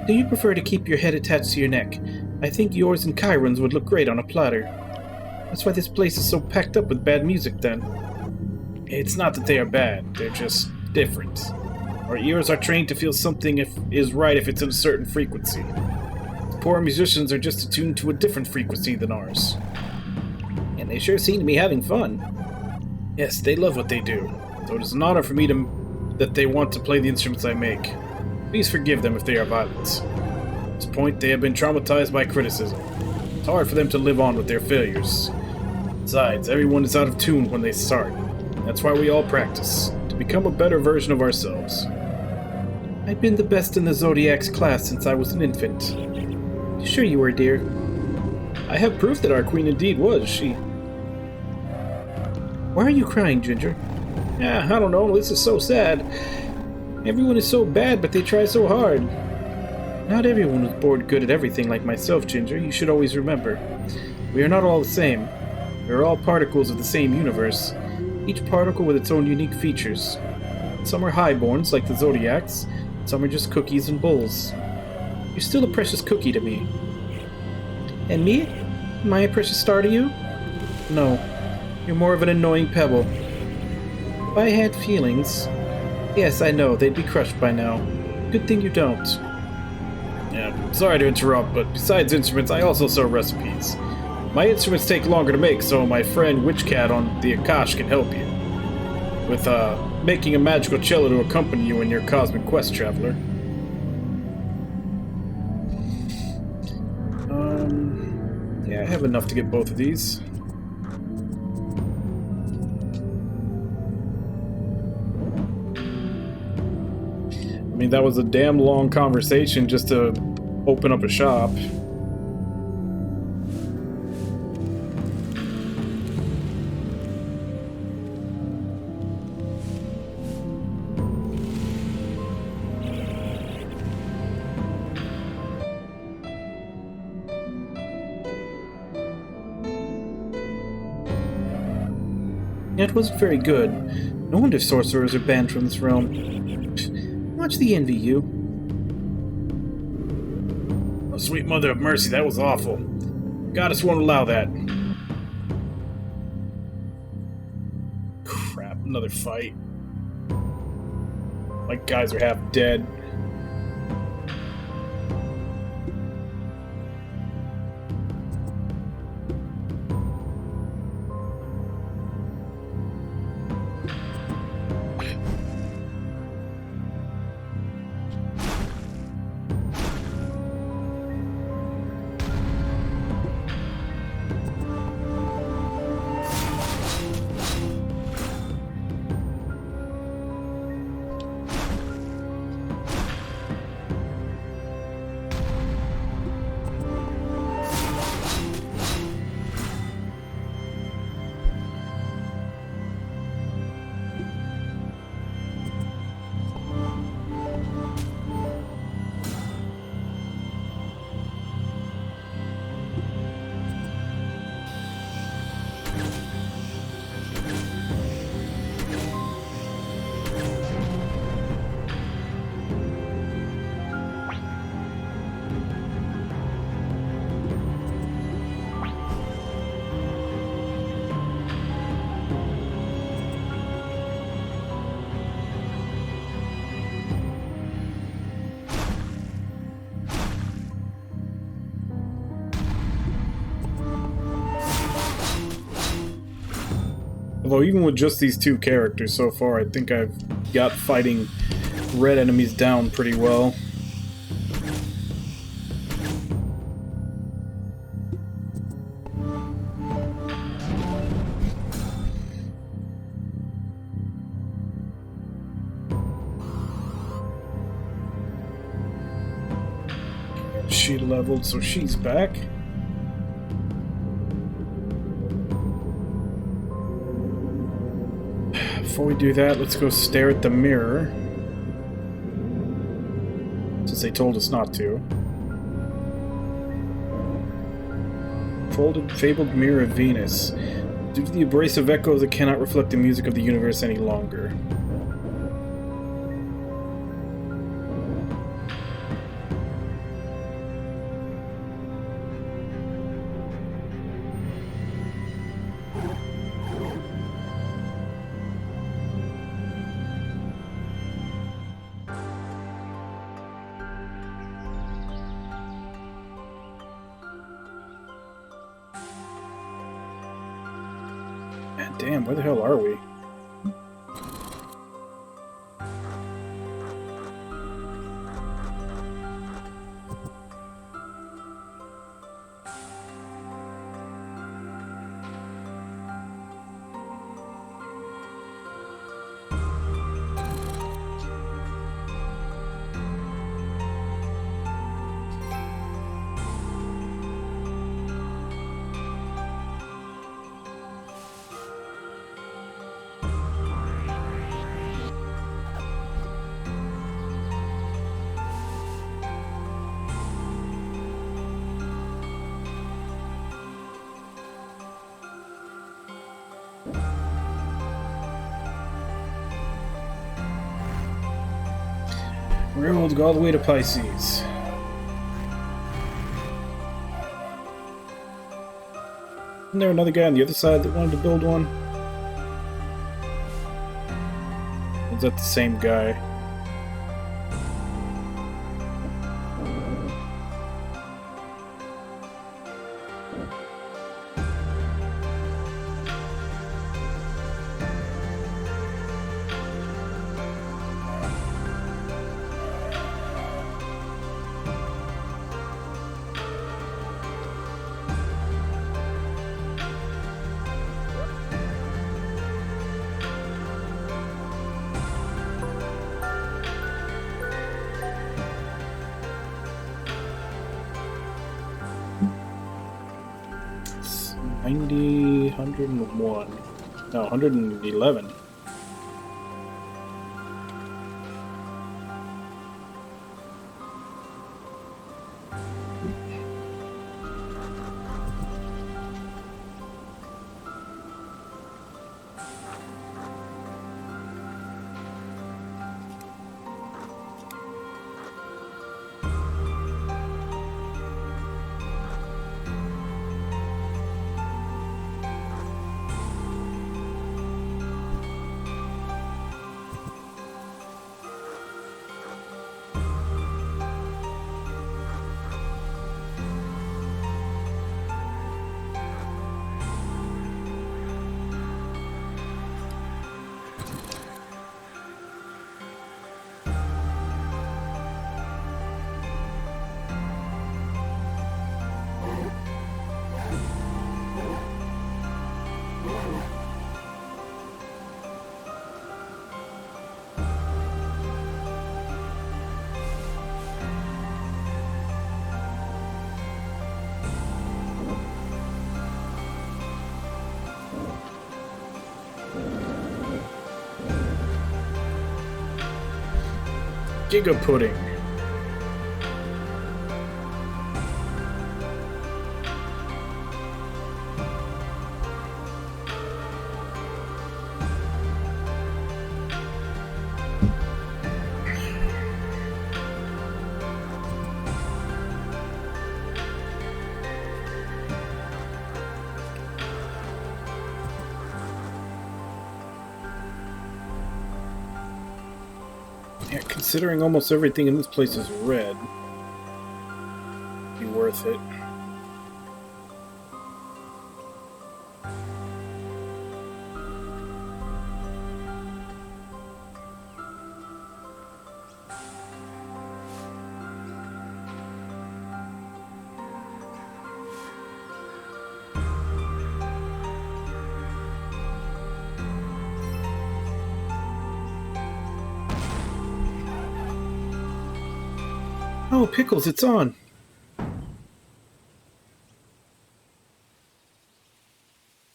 Do you prefer to keep your head attached to your neck? I think yours and Chiron's would look great on a platter. That's why this place is so packed up with bad music, then. It's not that they are bad, they're just different. Our ears are trained to feel something is right if it's in a certain frequency. Poor musicians are just attuned to a different frequency than ours. And they sure seem to be having fun. Yes, they love what they do, so it is an honor for me that they want to play the instruments I make. Please forgive them if they are violent. At this point, they have been traumatized by criticism. It's hard for them to live on with their failures. Besides, everyone is out of tune when they start. That's why we all practice, to become a better version of ourselves. I've been the best in the Zodiac's class since I was an infant. Sure you were, dear. I have proof that our queen indeed was. She... Why are you crying, Ginger? I don't know. This is so sad. Everyone is so bad, but they try so hard. Not everyone was born good at everything like myself, Ginger. You should always remember. We are not all the same. We are all particles of the same universe. Each particle with its own unique features. Some are highborns, like the Zodiacs. Some are just cookies and bulls. You're still a precious cookie to me. And me? Am I a precious star to you? No. You're more of an annoying pebble. If I had feelings... Yes, I know, they'd be crushed by now. Good thing you don't. Yeah, sorry to interrupt, but besides instruments, I also sell recipes. My instruments take longer to make, so my friend Witchcat on the Akash can help you. With, making a magical cello to accompany you in your cosmic quest, traveler. Yeah, I have enough to get both of these. I mean, that was a damn long conversation just to open up a shop. It wasn't very good. No wonder sorcerers are banned from this realm. Watch the envy you. Oh, sweet mother of mercy, that was awful. Goddess won't allow that. Crap, another fight. My guys are half dead. Although even with just these two characters so far, I think I've got fighting red enemies down pretty well. She leveled, so she's back. Before we do that, let's go stare at the mirror. Since they told us not to. Fabled Mirror of Venus. Due to the abrasive echoes, it cannot reflect the music of the universe any longer. Damn, where the hell are we? Railroads go all the way to Pisces. Isn't there another guy on the other side that wanted to build one? Is that the same guy? It's 90, 101. No, 111. Giga Pudding. Yeah, considering almost everything in this place is red, be worth it. Oh, Pickles, it's on!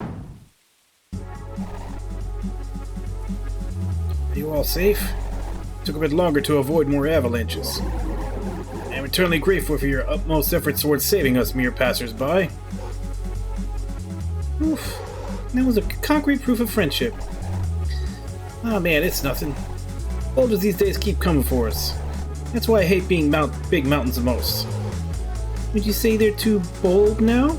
Are you all safe? Took a bit longer to avoid more avalanches. I am eternally grateful for your utmost efforts towards saving us, mere passers-by. Oof, that was a concrete proof of friendship. Ah, man, it's nothing. Boulders these days keep coming for us. That's why I hate being big mountains the most. Would you say they're too bold now?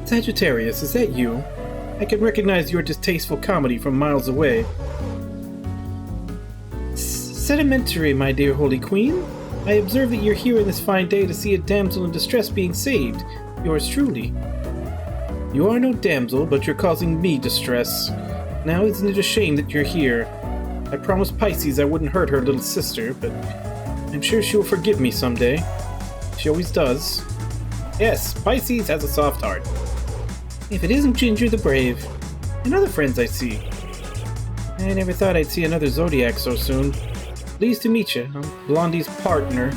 Sagittarius, is that you? I can recognize your distasteful comedy from miles away. Sedimentary, my dear Holy Queen. I observe that you're here in this fine day to see a damsel in distress being saved. Yours truly. You are no damsel, but you're causing me distress. Now isn't it a shame that you're here? I promised Pisces I wouldn't hurt her little sister, but I'm sure she'll forgive me someday. She always does. Yes, Pisces has a soft heart. If it isn't Ginger the Brave, and other friends I see. I never thought I'd see another Zodiac so soon. Pleased to meet you. I'm Blondie's partner.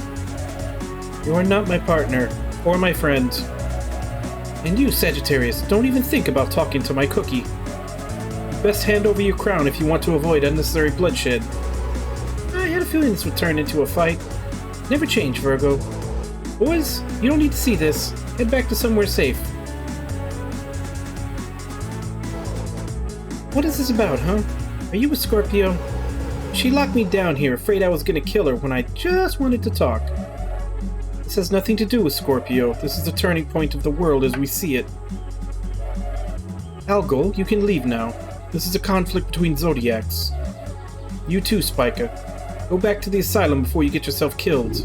You are not my partner, or my friend. And you, Sagittarius, don't even think about talking to my cookie. Best hand over your crown if you want to avoid unnecessary bloodshed. I had a feeling this would turn into a fight. Never change, Virgo. Boys, you don't need to see this. Head back to somewhere safe. What is this about, huh? Are you a Scorpio? She locked me down here, afraid I was gonna kill her when I just wanted to talk. This has nothing to do with Scorpio. This is the turning point of the world as we see it. Algol, you can leave now. This is a conflict between Zodiacs. You too, Spica. Go back to the asylum before you get yourself killed.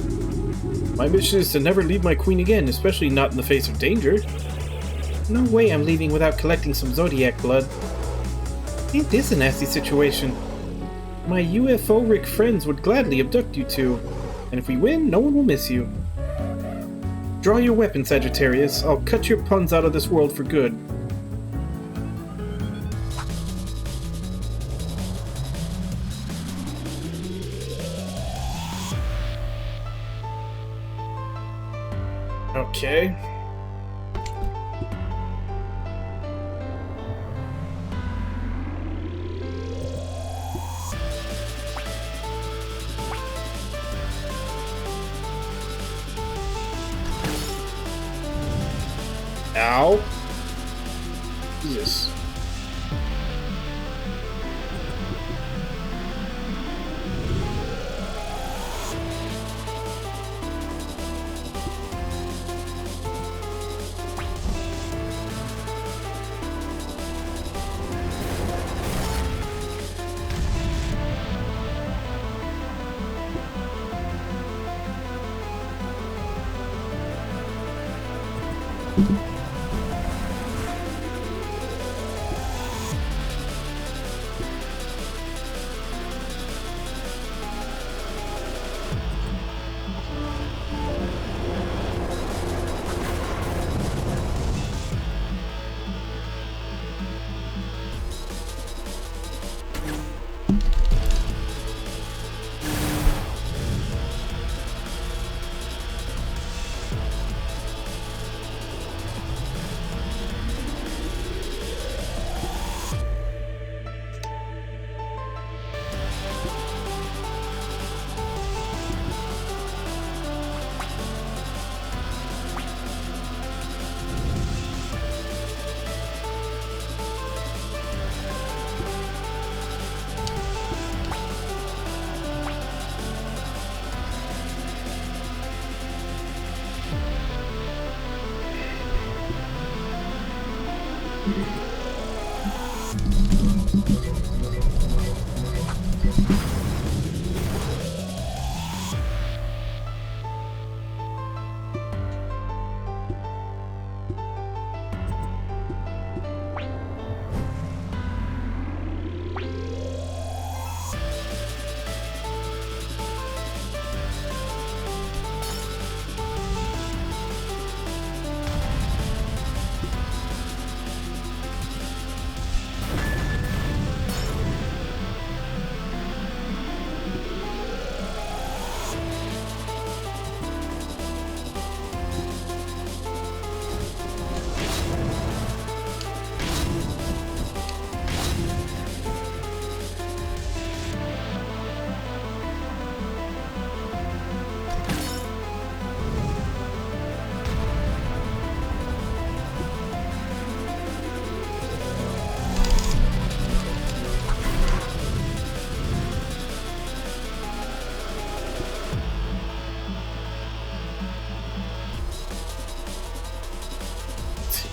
My mission is to never leave my queen again, especially not in the face of danger. No way I'm leaving without collecting some Zodiac blood. Ain't this a nasty situation? My UFO-Rick friends would gladly abduct you two, and if we win, no one will miss you. Draw your weapon, Sagittarius. I'll cut your puns out of this world for good. Okay. Ow. Jesus.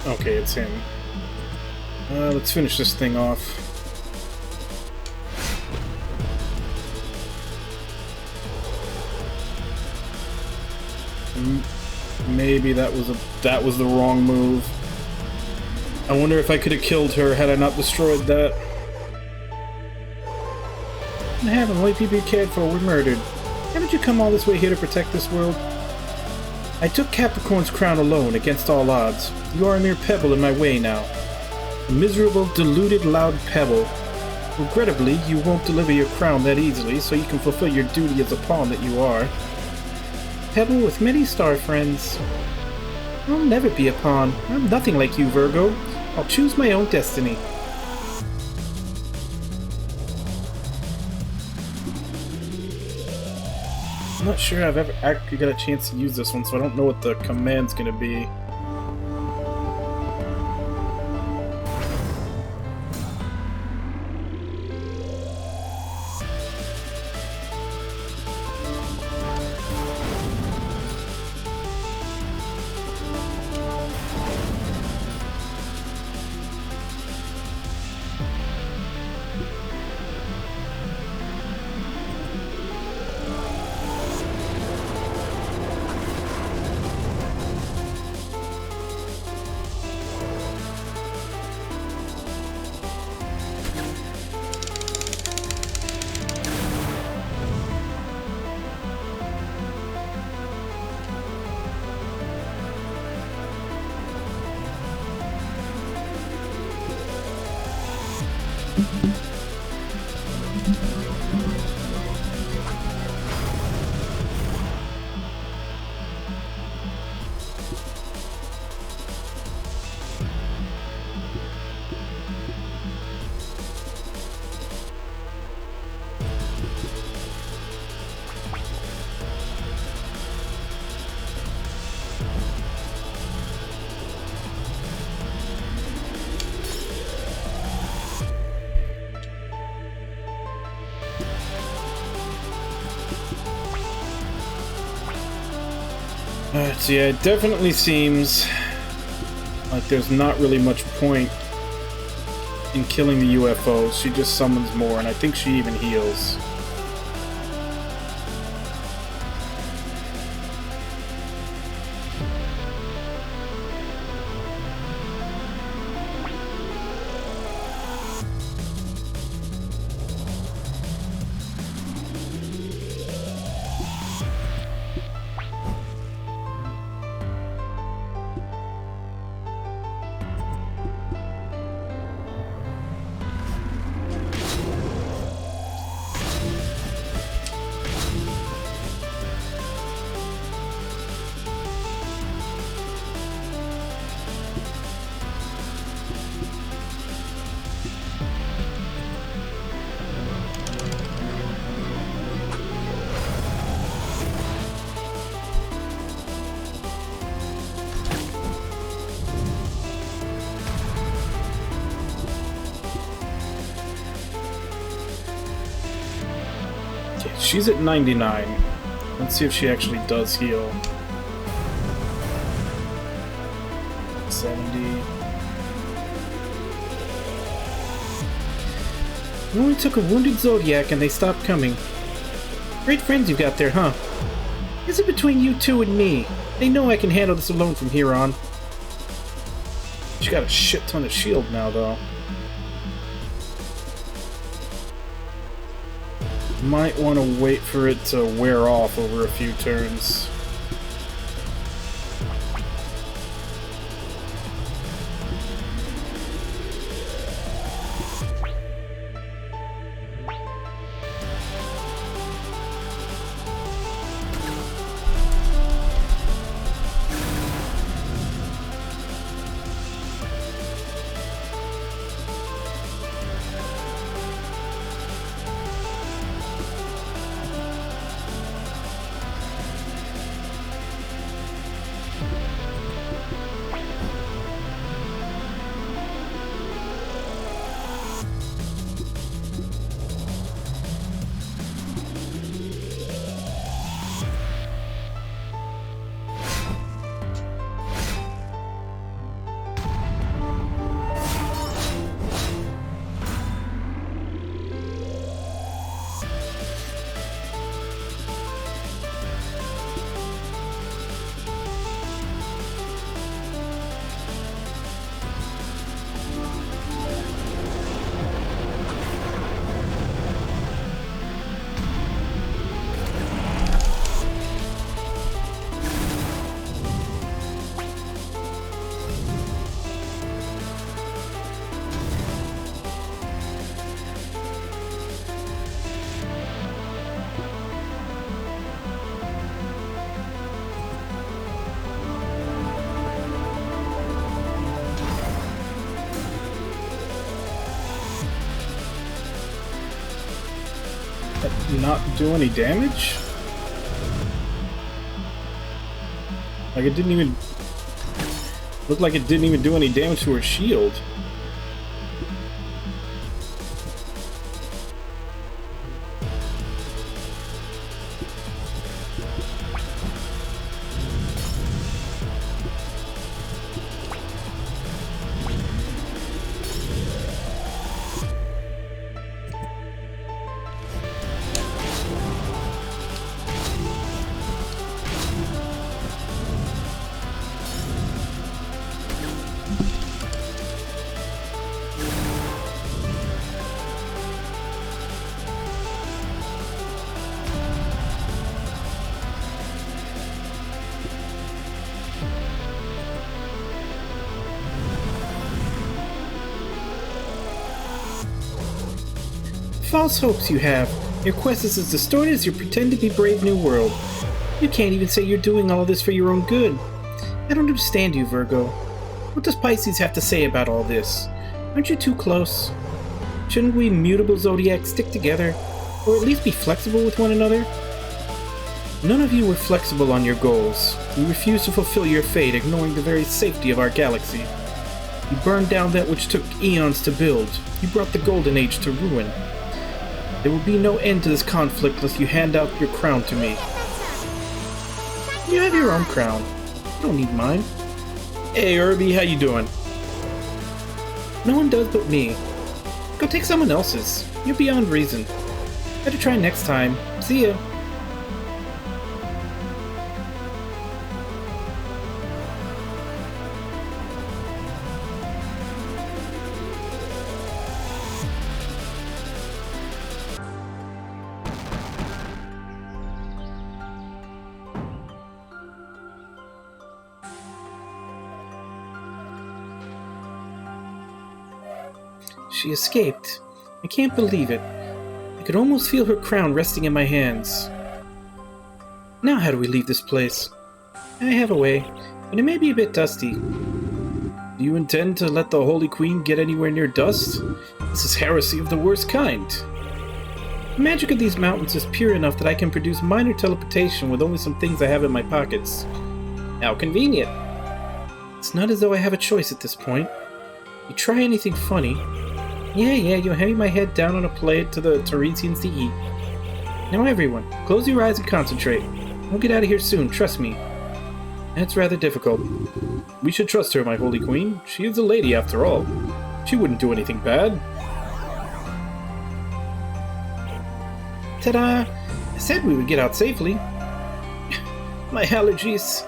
Okay, it's him. Let's finish this thing off. Maybe that was the wrong move. I wonder if I could have killed her had I not destroyed that. What happened? Only people you cared for were murdered. Haven't you come all this way here to protect this world? I took Capricorn's crown alone, against all odds. You are a mere pebble in my way now. A miserable, deluded, loud pebble. Regrettably, you won't deliver your crown that easily, so you can fulfill your duty as a pawn that you are. Pebble with many star friends. I'll never be a pawn. I'm nothing like you, Virgo. I'll choose my own destiny. I'm not sure I've ever actually got a chance to use this one, so I don't know what the command's gonna be. So yeah, it definitely seems like there's not really much point in killing the UFOs. She just summons more, and I think she even heals. She's at 99. Let's see if she actually does heal. 70. We only took a wounded Zodiac and they stopped coming. Great friends you've got there, huh? Is it between you two and me? They know I can handle this alone from here on. She got a shit ton of shield now, though. Might want to wait for it to wear off over a few turns. Not do any damage? Like it didn't even look like it didn't even do any damage to her shield. False hopes you have. Your quest is as distorted as your pretend to be brave new world. You can't even say you're doing all this for your own good. I don't understand you, Virgo. What does Pisces have to say about all this? Aren't you too close? Shouldn't we mutable Zodiacs stick together? Or at least be flexible with one another? None of you were flexible on your goals. You refused to fulfill your fate, ignoring the very safety of our galaxy. You burned down that which took eons to build. You brought the Golden Age to ruin. There will be no end to this conflict unless you hand out your crown to me. You have your own crown. You don't need mine. Hey, Irby, how you doing? No one does but me. Go take someone else's. You're beyond reason. Better try next time. See ya. She escaped. I can't believe it. I could almost feel her crown resting in my hands. Now how do we leave this place? I have a way, but it may be a bit dusty. Do you intend to let the Holy Queen get anywhere near dust? This is heresy of the worst kind. The magic of these mountains is pure enough that I can produce minor teleportation with only some things I have in my pockets. How convenient. It's not as though I have a choice at this point. You try anything funny. Yeah, you're having my head down on a plate to the Teresians to eat. Now everyone, close your eyes and concentrate. We'll get out of here soon, trust me. That's rather difficult. We should trust her, my Holy Queen. She is a lady after all. She wouldn't do anything bad. Ta-da! I said we would get out safely. My allergies.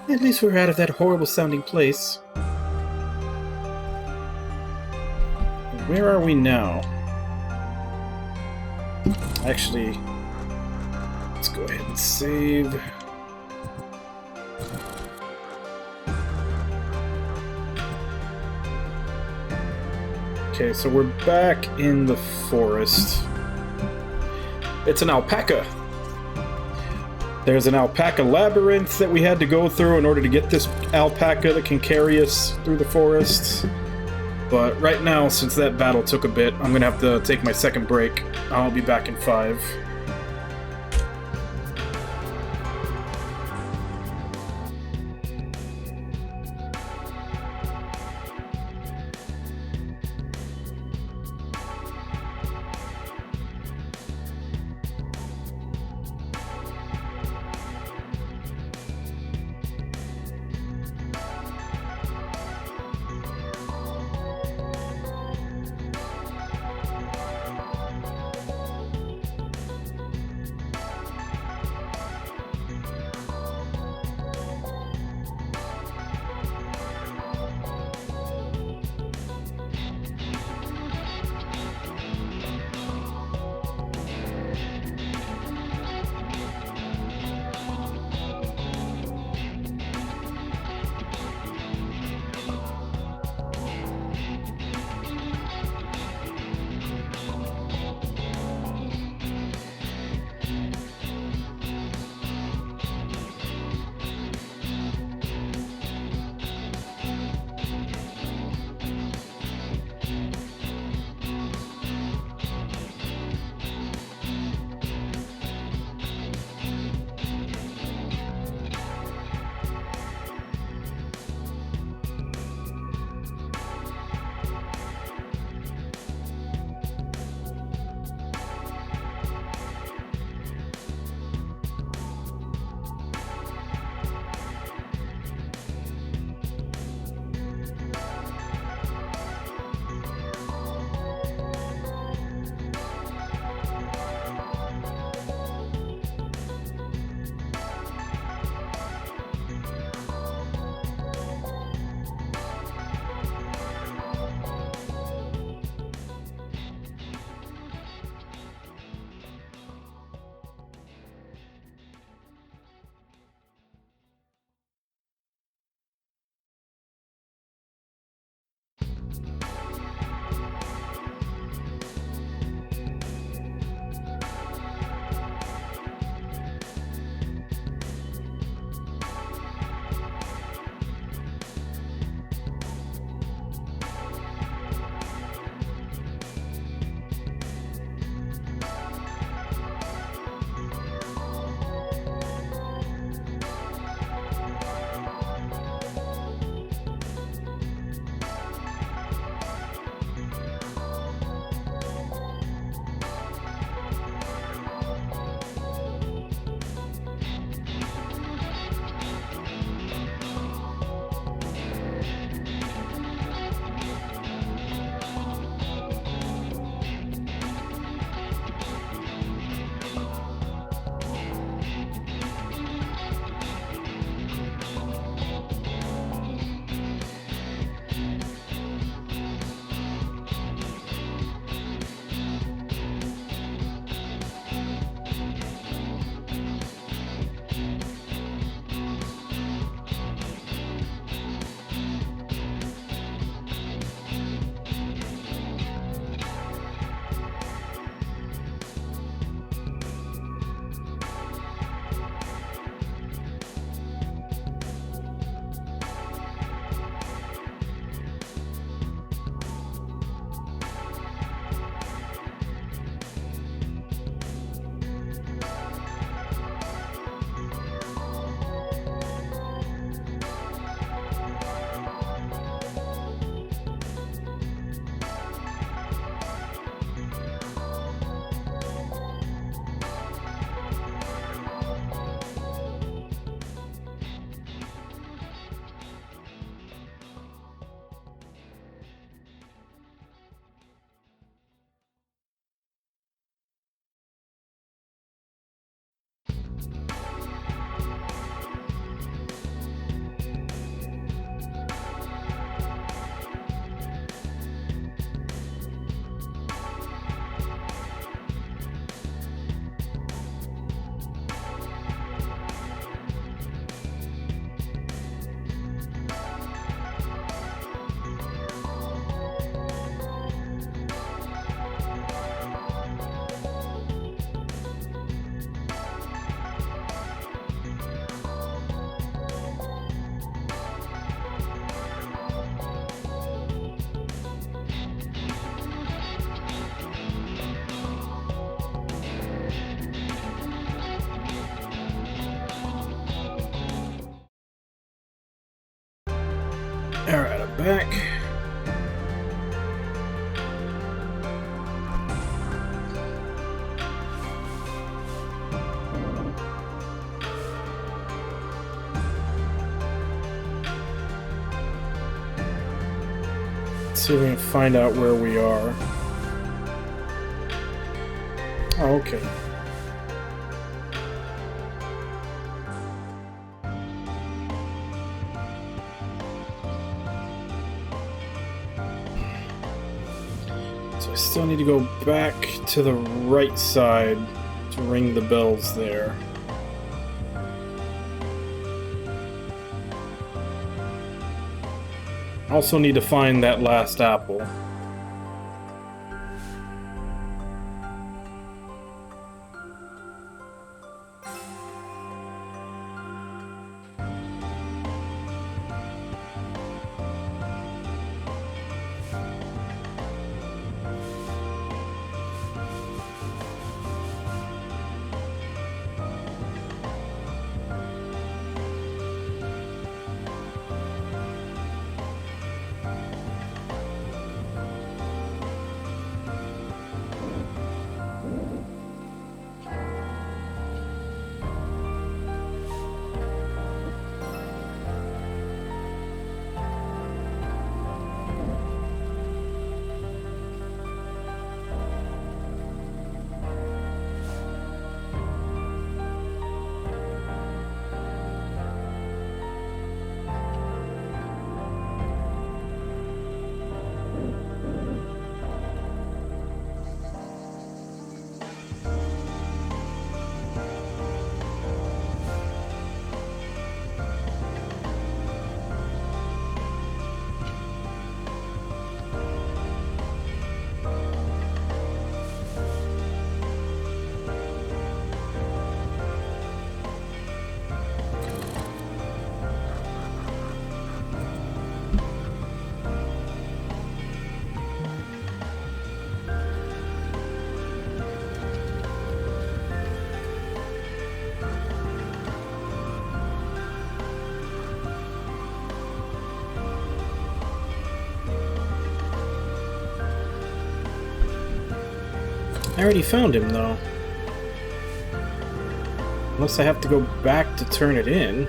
At least we're out of that horrible sounding place. Where are we now? Actually, let's go ahead and save. Okay, so we're back in the forest. It's an alpaca. There's an alpaca labyrinth that we had to go through in order to get this alpaca that can carry us through the forest. But right now, since that battle took a bit, I'm gonna have to take my second break. I'll be back in 5. Alright, I'm back. Let's see if we can find out where we are. Oh, okay. So I still need to go back to the right side to ring the bells there. Also need to find that last apple. I already found him, though. Unless I have to go back to turn it in.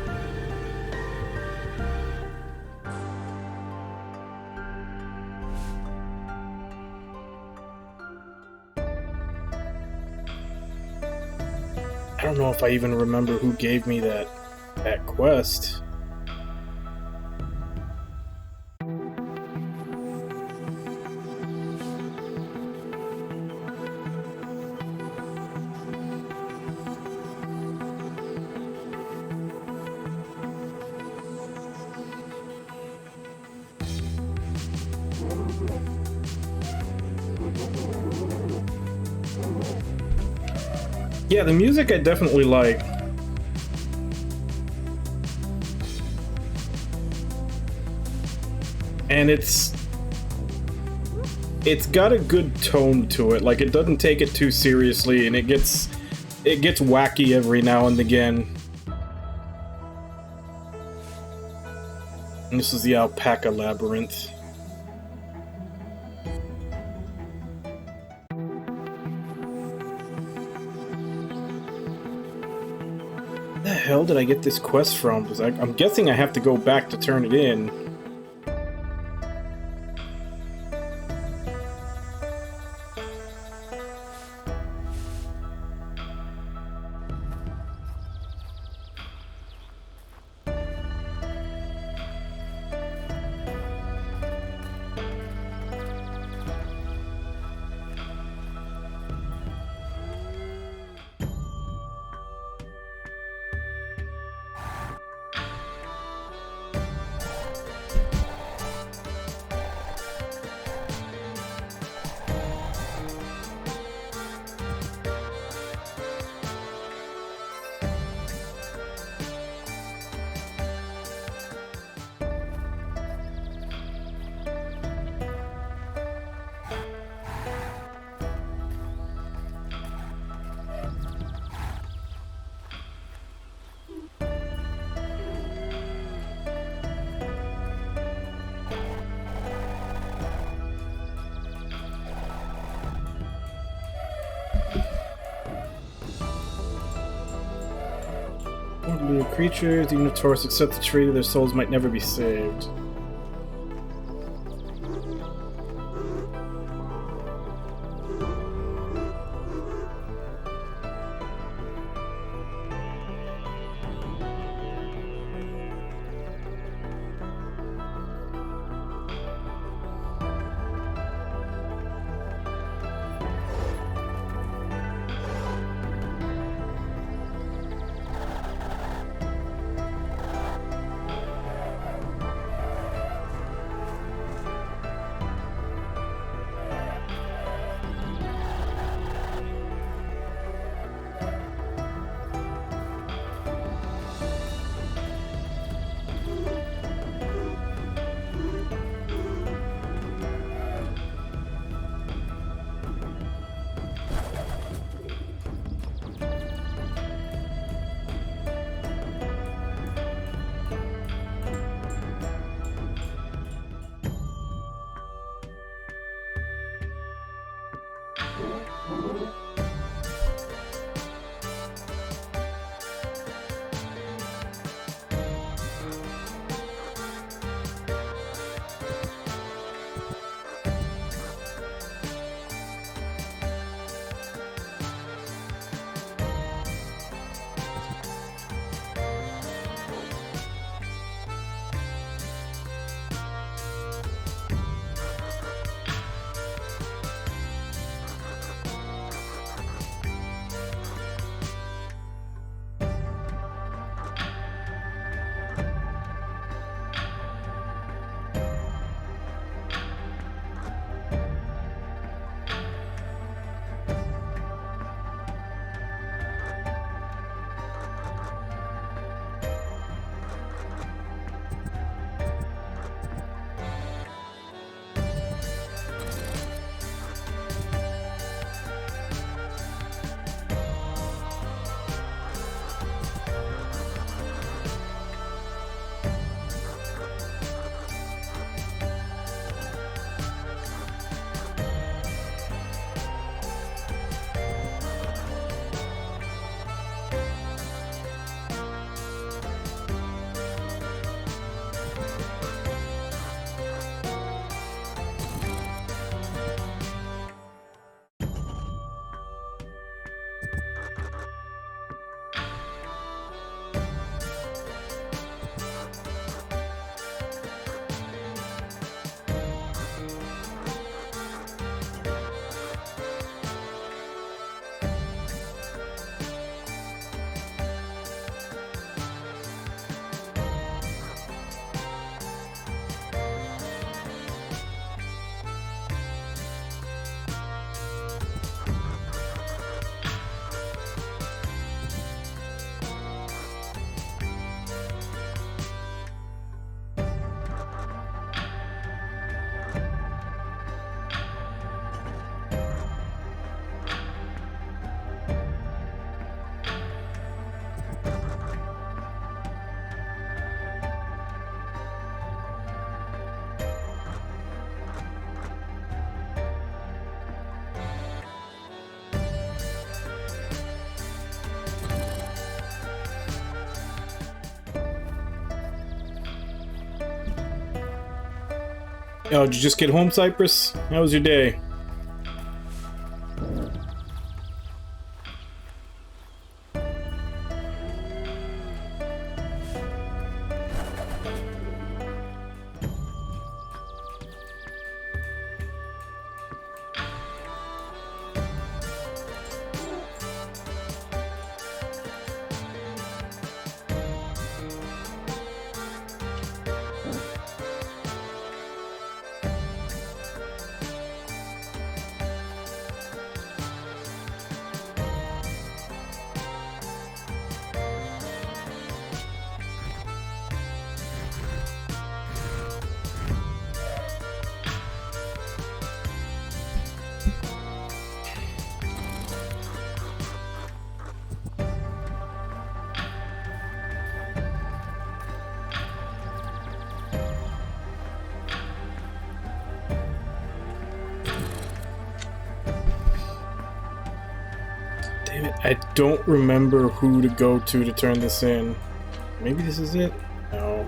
I don't know if I even remember who gave me that quest. Yeah, the music I definitely like. And it's got a good tone to it. Like, it doesn't take it too seriously, and it gets wacky every now and again. And this is the Alpaca Labyrinth. Where the hell did I get this quest from? Because I'm guessing I have to go back to turn it in. Living creatures, even if Taurus accepts the treaty, their souls might never be saved. Oh, did you just get home, Cypress? How was your day? Damn it, I don't remember who to go to turn this in. Maybe this is it? No.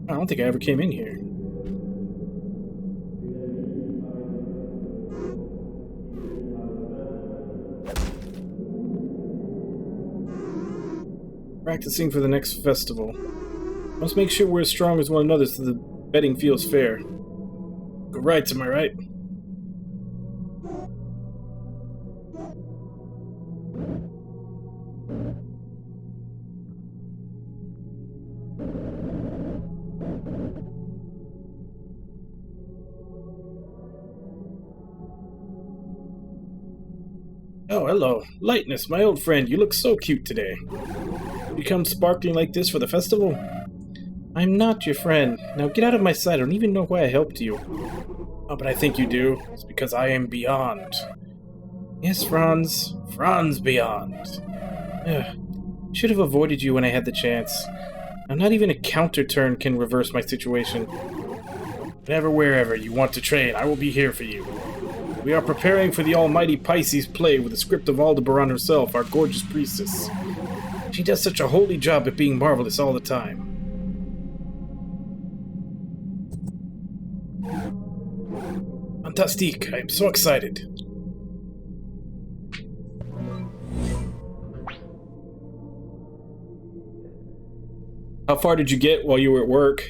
I don't think I ever came in here. Practicing for the next festival. Must make sure we're as strong as one another so the betting feels fair. Good rights, am I right? Oh, hello. Lightness, my old friend, you look so cute today. You come sparkling like this for the festival? I'm not your friend. Now get out of my sight. I don't even know why I helped you. Oh, but I think you do. It's because I am beyond. Yes, Franz. Franz beyond. Ugh. Should have avoided you when I had the chance. Now not even a counter turn can reverse my situation. Whenever, wherever you want to train, I will be here for you. We are preparing for the almighty Pisces play with the script of Aldebaran herself, our gorgeous priestess. She does such a holy job at being marvelous all the time. Fantastique! I am so excited. How far did you get while you were at work?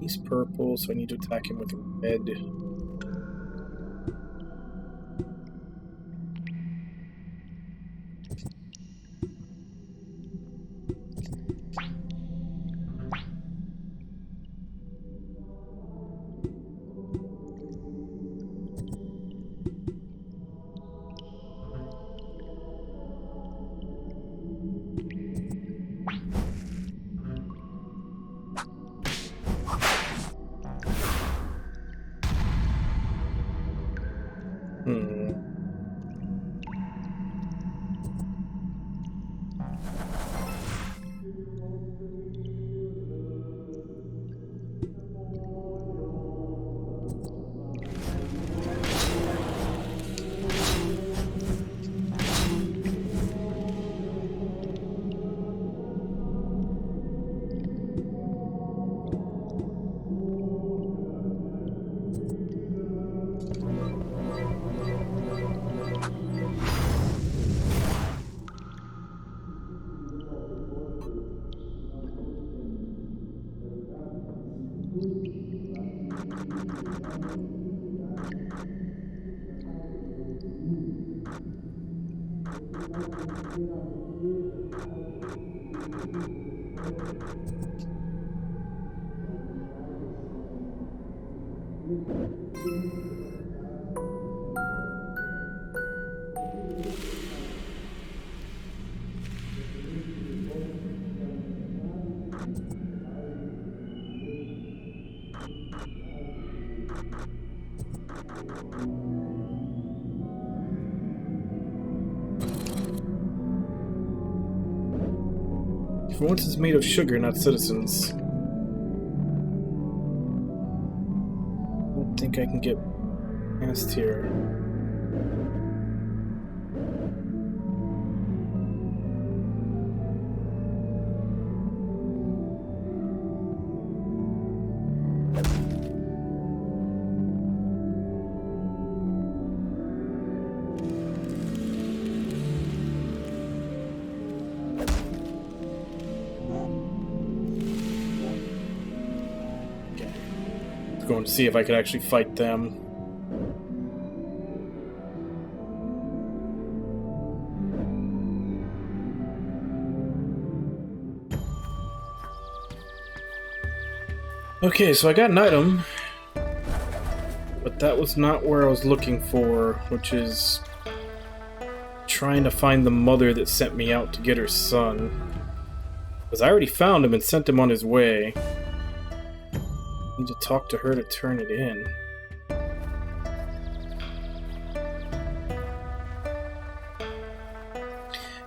He's purple, so I need to attack him with red. For once it's made of sugar, not citizens. I don't think I can get past here. going to see if I could actually fight them. Okay, so I got an item, but that was not where I was looking for, which is trying to find the mother that sent me out to get her son. Because I already found him and sent him on his way. Need to talk to her to turn it in.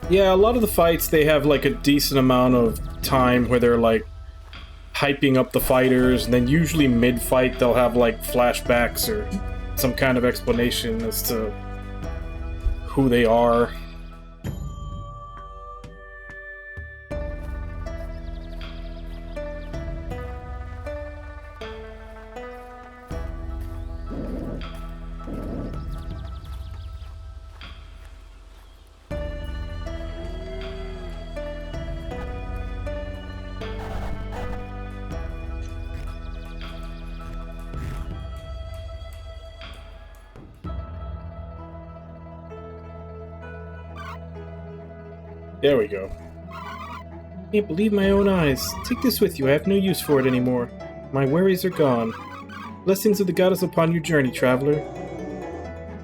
Yeah, a lot of the fights, they have like a decent amount of time where they're like hyping up the fighters, and then usually mid-fight they'll have like flashbacks or some kind of explanation as to who they are. There we go. Can't believe my own eyes. Take this with you. I have no use for it anymore. My worries are gone. Blessings of the goddess upon your journey, traveler.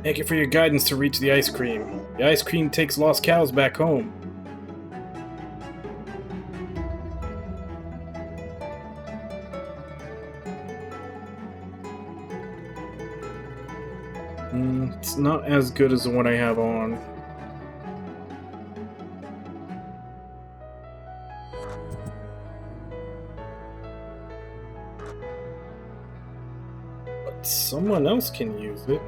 Thank you for your guidance to reach the ice cream. The ice cream takes lost cows back home. It's not as good as the one I have on. Someone else can use it.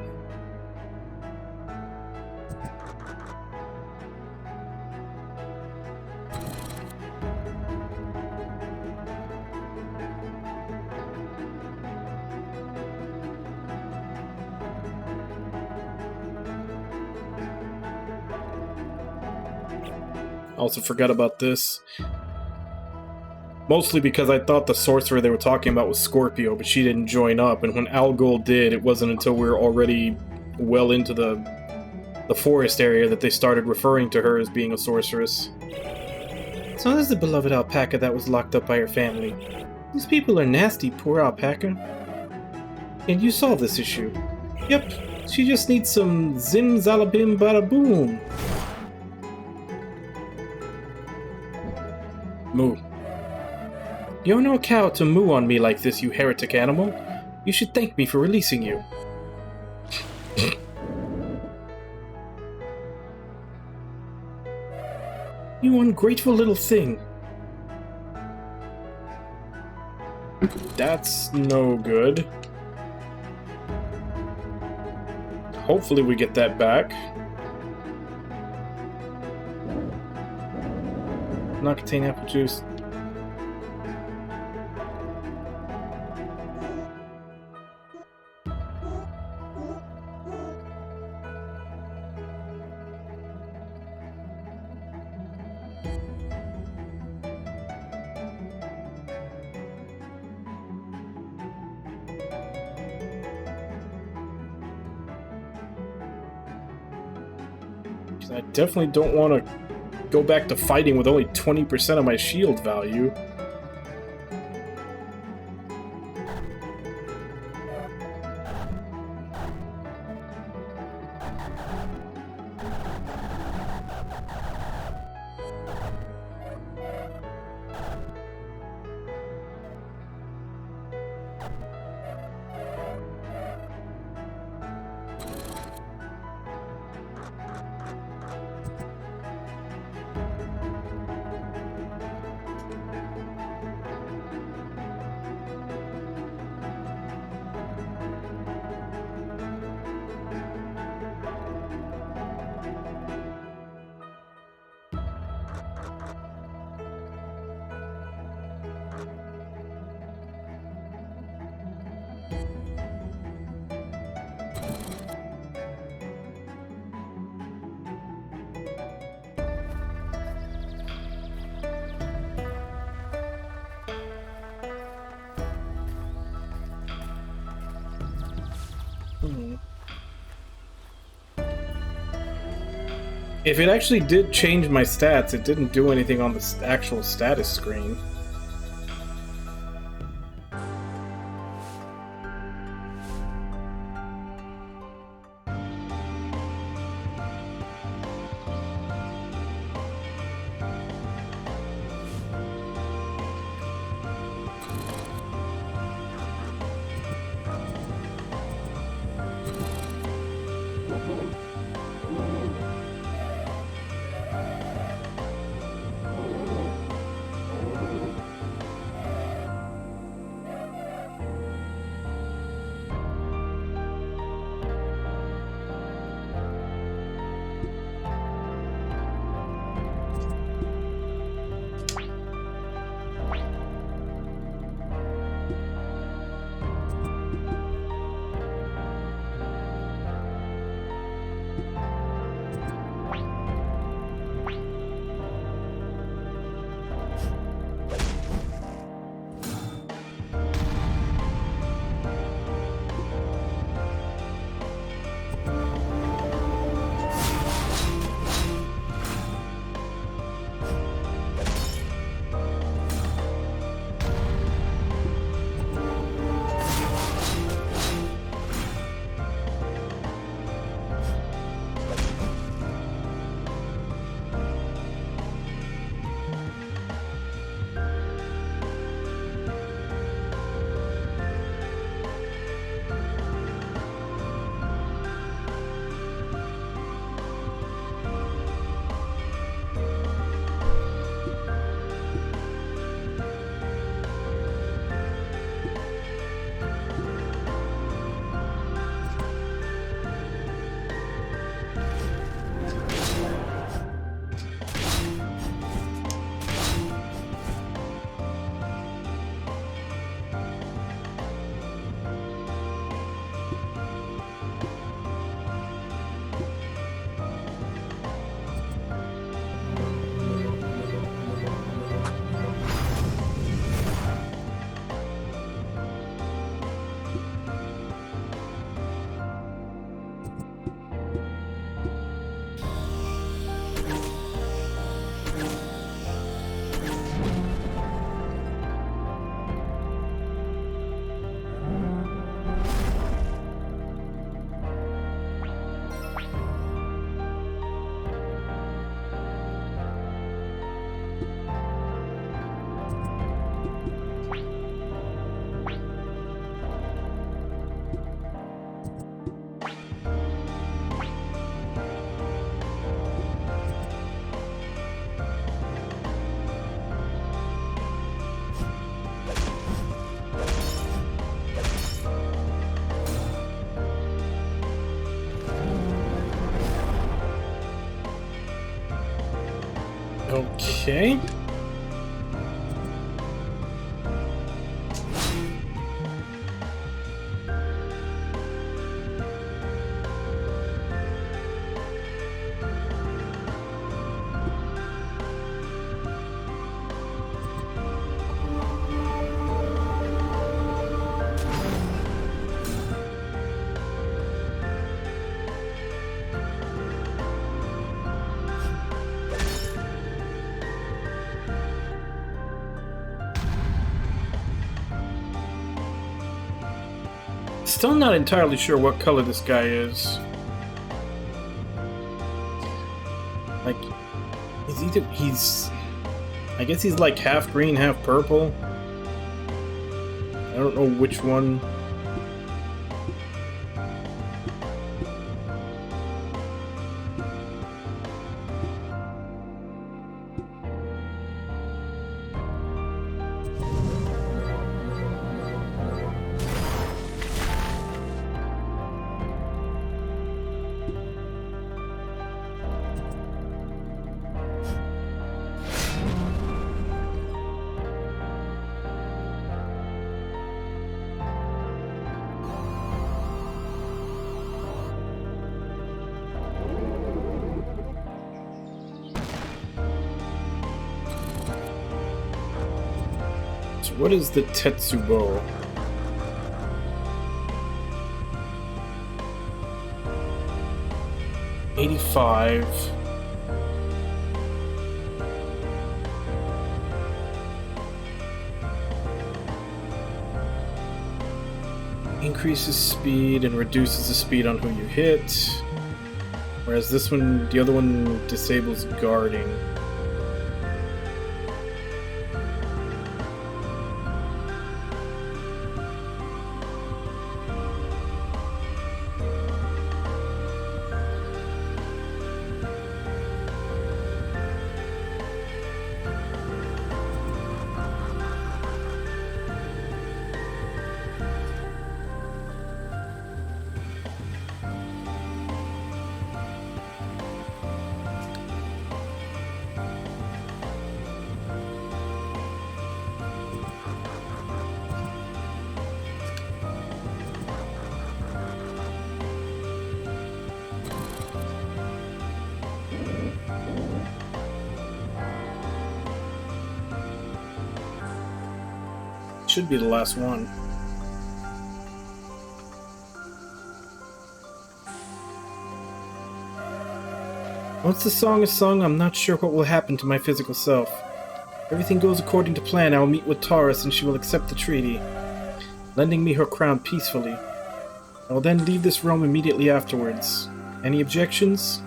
I also forgot about this. Mostly because I thought the sorcerer they were talking about was Scorpio, but she didn't join up, and when Algol did, it wasn't until we were already well into the forest area that they started referring to her as being a sorceress. So there's the beloved alpaca that was locked up by her family. These people are nasty, poor alpaca. And you solve this issue. Yep, she just needs some zim zalabim bada boom. Moo. You're no cow to moo on me like this, you heretic animal. You should thank me for releasing you. You ungrateful little thing. That's no good. Hopefully we get that back. Not contain apple juice. I definitely don't want to go back to fighting with only 20% of my shield value. If it actually did change my stats, it didn't do anything on the actual status screen. Okay. Still not entirely sure what color this guy is. Like, I guess he's like half green, half purple. I don't know which one. What is the Tetsubo? $85. increases speed and reduces the speed on who you hit. Whereas this one, the other one disables guarding. Should be the last one. Once the song is sung, I'm not sure what will happen to my physical self. If everything goes according to plan, I will meet with Taurus and she will accept the treaty, lending me her crown peacefully. I will then leave this realm immediately afterwards. Any objections?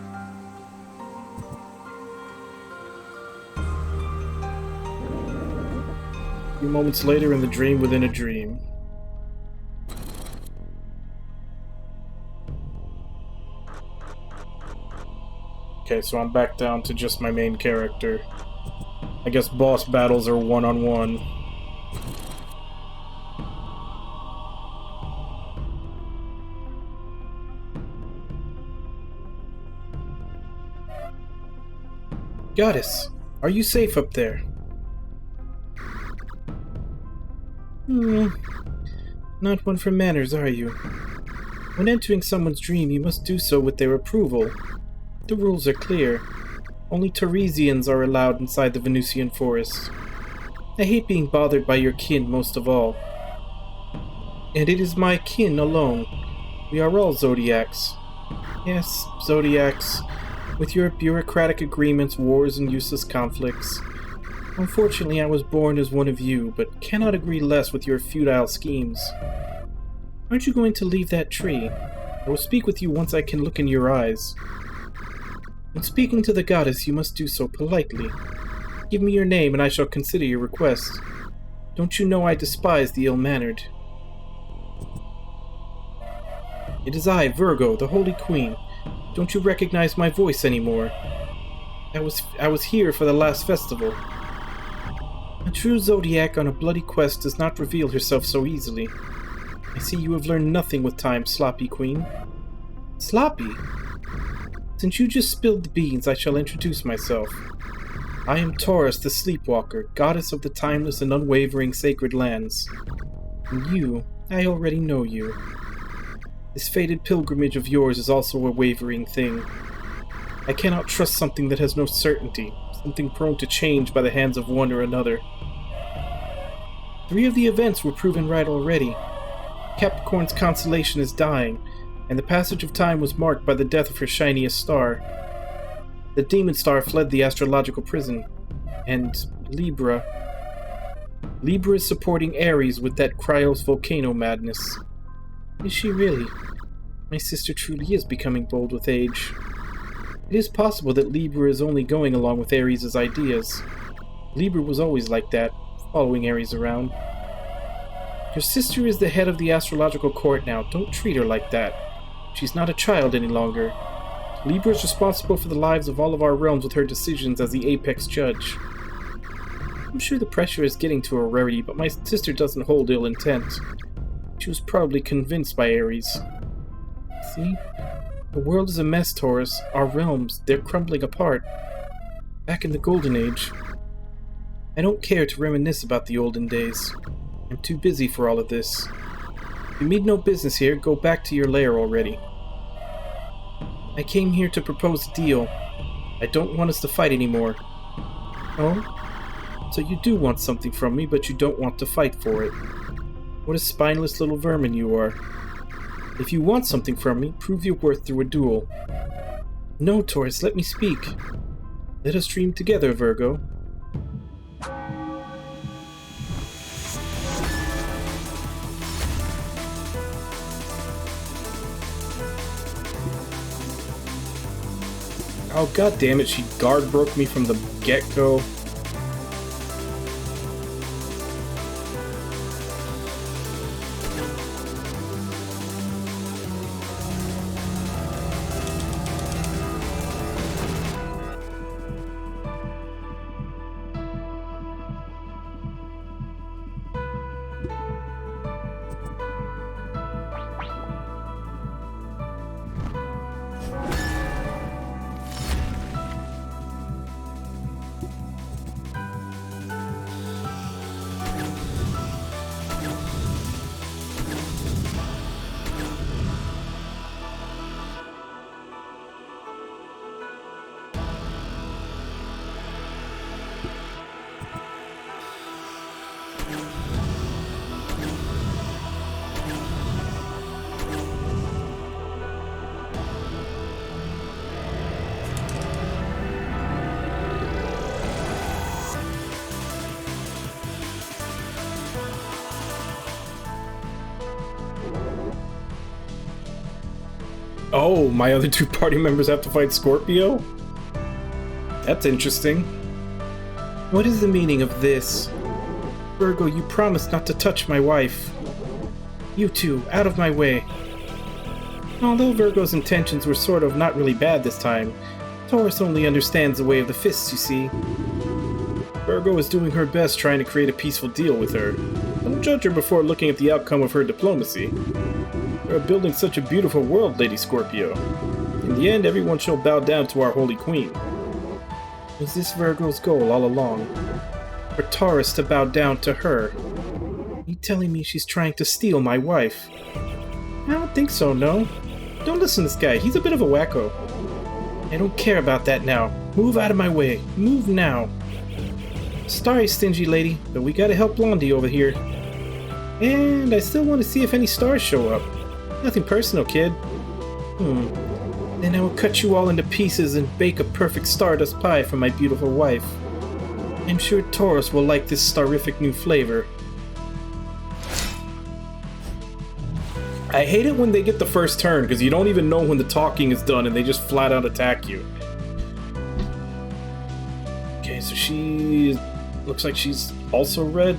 A few moments later in the dream within a dream. Okay, so I'm back down to just my main character. I guess boss battles are one-on-one. Goddess, are you safe up there? Not one for manners, are you? When entering someone's dream, you must do so with their approval. The rules are clear. Only Teresians are allowed inside the Venusian forest. I hate being bothered by your kin most of all. And it is my kin alone. We are all Zodiacs. Yes, Zodiacs. With your bureaucratic agreements, wars, and useless conflicts. Unfortunately, I was born as one of you, but cannot agree less with your futile schemes. Aren't you going to leave that tree? I will speak with you once I can look in your eyes. When speaking to the goddess, you must do so politely. Give me your name and I shall consider your request. Don't you know I despise the ill-mannered? It is I, Virgo, the Holy Queen. Don't you recognize my voice anymore? I was here for the last festival. A true Zodiac on a bloody quest does not reveal herself so easily. I see you have learned nothing with time, sloppy queen. Sloppy? Since you just spilled the beans, I shall introduce myself. I am Taurus the Sleepwalker, goddess of the timeless and unwavering sacred lands. And you, I already know you. This fated pilgrimage of yours is also a wavering thing. I cannot trust something that has no certainty, something prone to change by the hands of one or another. 3 of the events were proven right already. Capricorn's constellation is dying, and the passage of time was marked by the death of her shiniest star. The demon star fled the astrological prison, and Libra is supporting Aries with that Cryos volcano madness. Is she really? My sister truly is becoming bold with age. It is possible that Libra is only going along with Aries' ideas. Libra was always like that, following Aries around. Your sister is the head of the astrological court now. Don't treat her like that. She's not a child any longer. Libra is responsible for the lives of all of our realms with her decisions as the apex judge. I'm sure the pressure is getting to her already, but my sister doesn't hold ill intent. She was probably convinced by Aries. See? The world is a mess, Taurus. Our realms, they're crumbling apart. Back in the Golden Age. I don't care to reminisce about the olden days. I'm too busy for all of this. You need no business here. Go back to your lair already. I came here to propose a deal. I don't want us to fight anymore. Oh? So you do want something from me, but you don't want to fight for it. What a spineless little vermin you are. If you want something from me, prove your worth through a duel. No, Taurus, let me speak. Let us dream together, Virgo. Oh, god damn it, she guard broke me from the get-go. Oh, my other two party members have to fight Scorpio? That's interesting. What is the meaning of this? Virgo, you promised not to touch my wife. You two, out of my way. Although Virgo's intentions were sort of not really bad this time, Taurus only understands the way of the fists, you see. Virgo is doing her best trying to create a peaceful deal with her. Don't judge her before looking at the outcome of her diplomacy. We are building such a beautiful world, Lady Scorpio. In the end, everyone shall bow down to our Holy Queen. Was this Virgo's goal all along? For Taurus to bow down to her? Are you telling me she's trying to steal my wife? I don't think so, no. Don't listen to this guy, he's a bit of a wacko. I don't care about that now. Move out of my way. Move now. Sorry, stingy lady, but we gotta help Blondie over here. And I still want to see if any stars show up. Nothing personal, kid. Then I will cut you all into pieces and bake a perfect stardust pie for my beautiful wife. I'm sure Taurus will like this starific new flavor. I hate it when they get the first turn, because you don't even know when the talking is done and they just flat out attack you. Okay, so she looks like she's also red.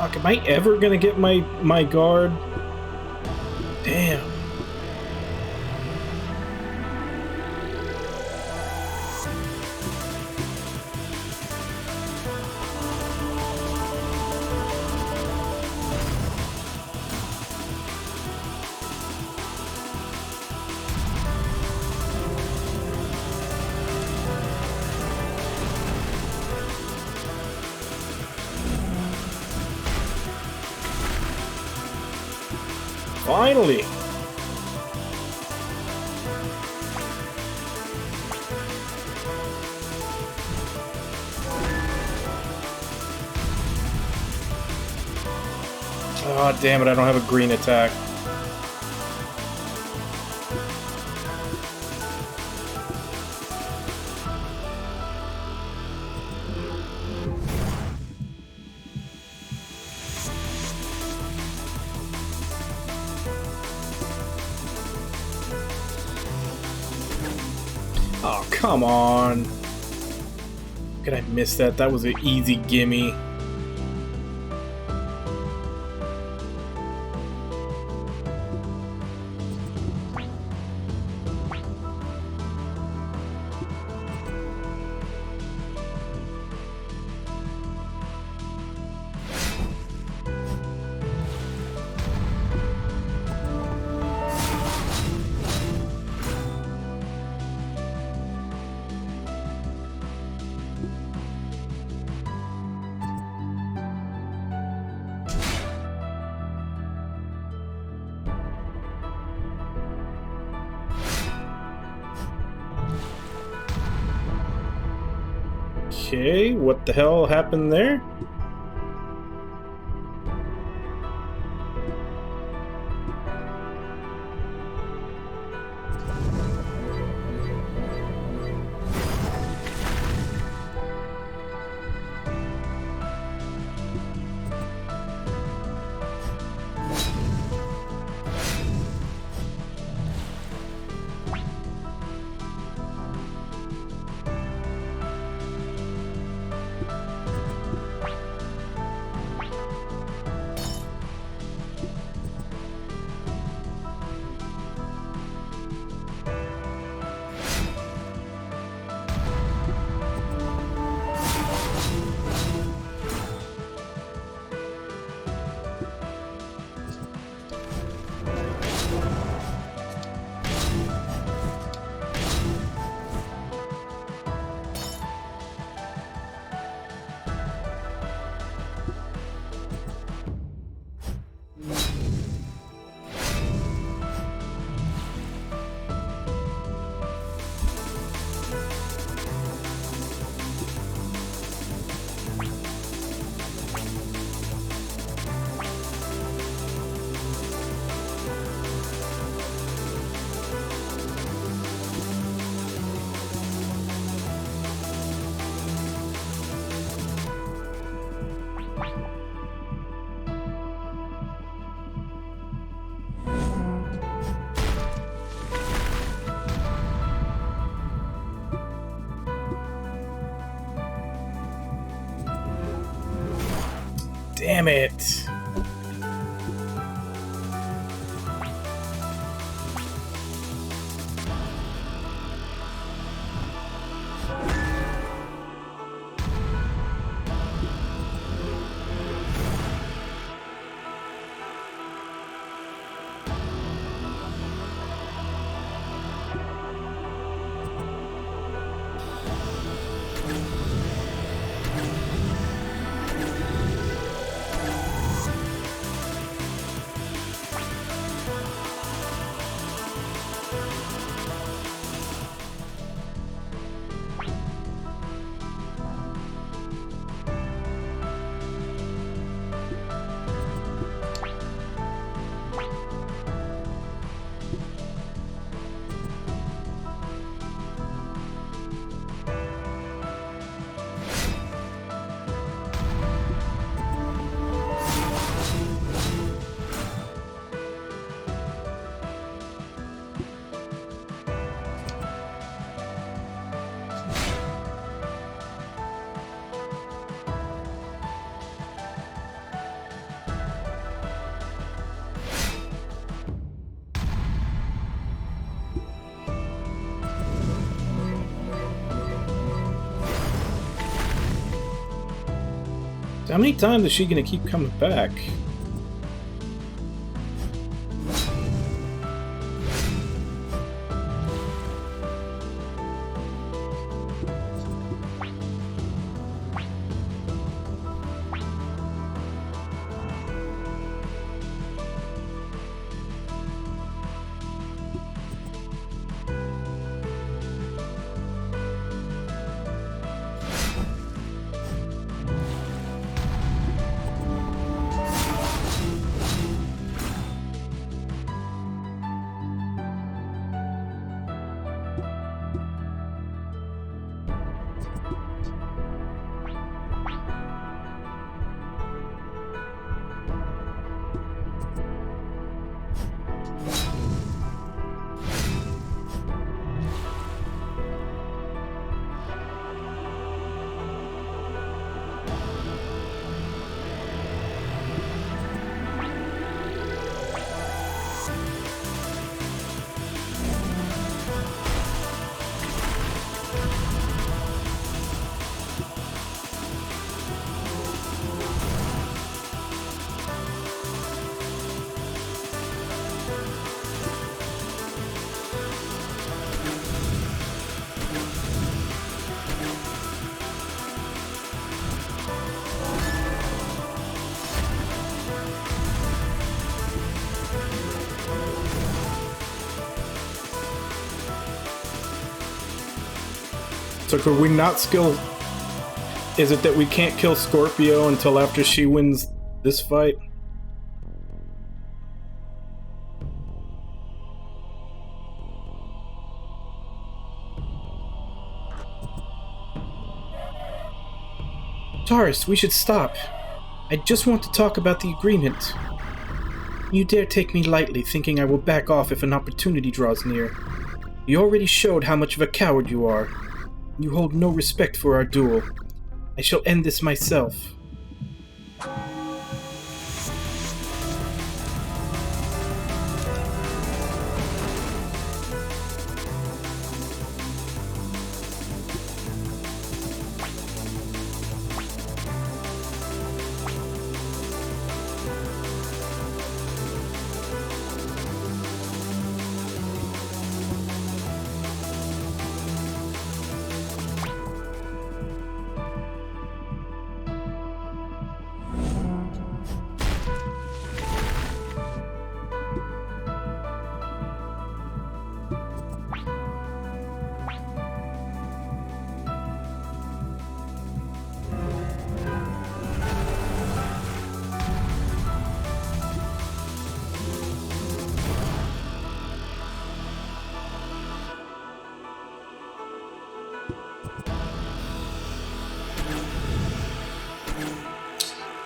Fuck, am I ever gonna get my guard? Damn. Finally! Oh, damn it, I don't have a green attack. Oh, come on. How could I miss that? That was an easy gimme. Okay, what the hell happened there? Damn it! How many times is she gonna keep coming back? So could we not skill... Is it that we can't kill Scorpio until after she wins this fight? Taurus, we should stop. I just want to talk about the agreement. You dare take me lightly, thinking I will back off if an opportunity draws near. You already showed how much of a coward you are. You hold no respect for our duel. I shall end this myself.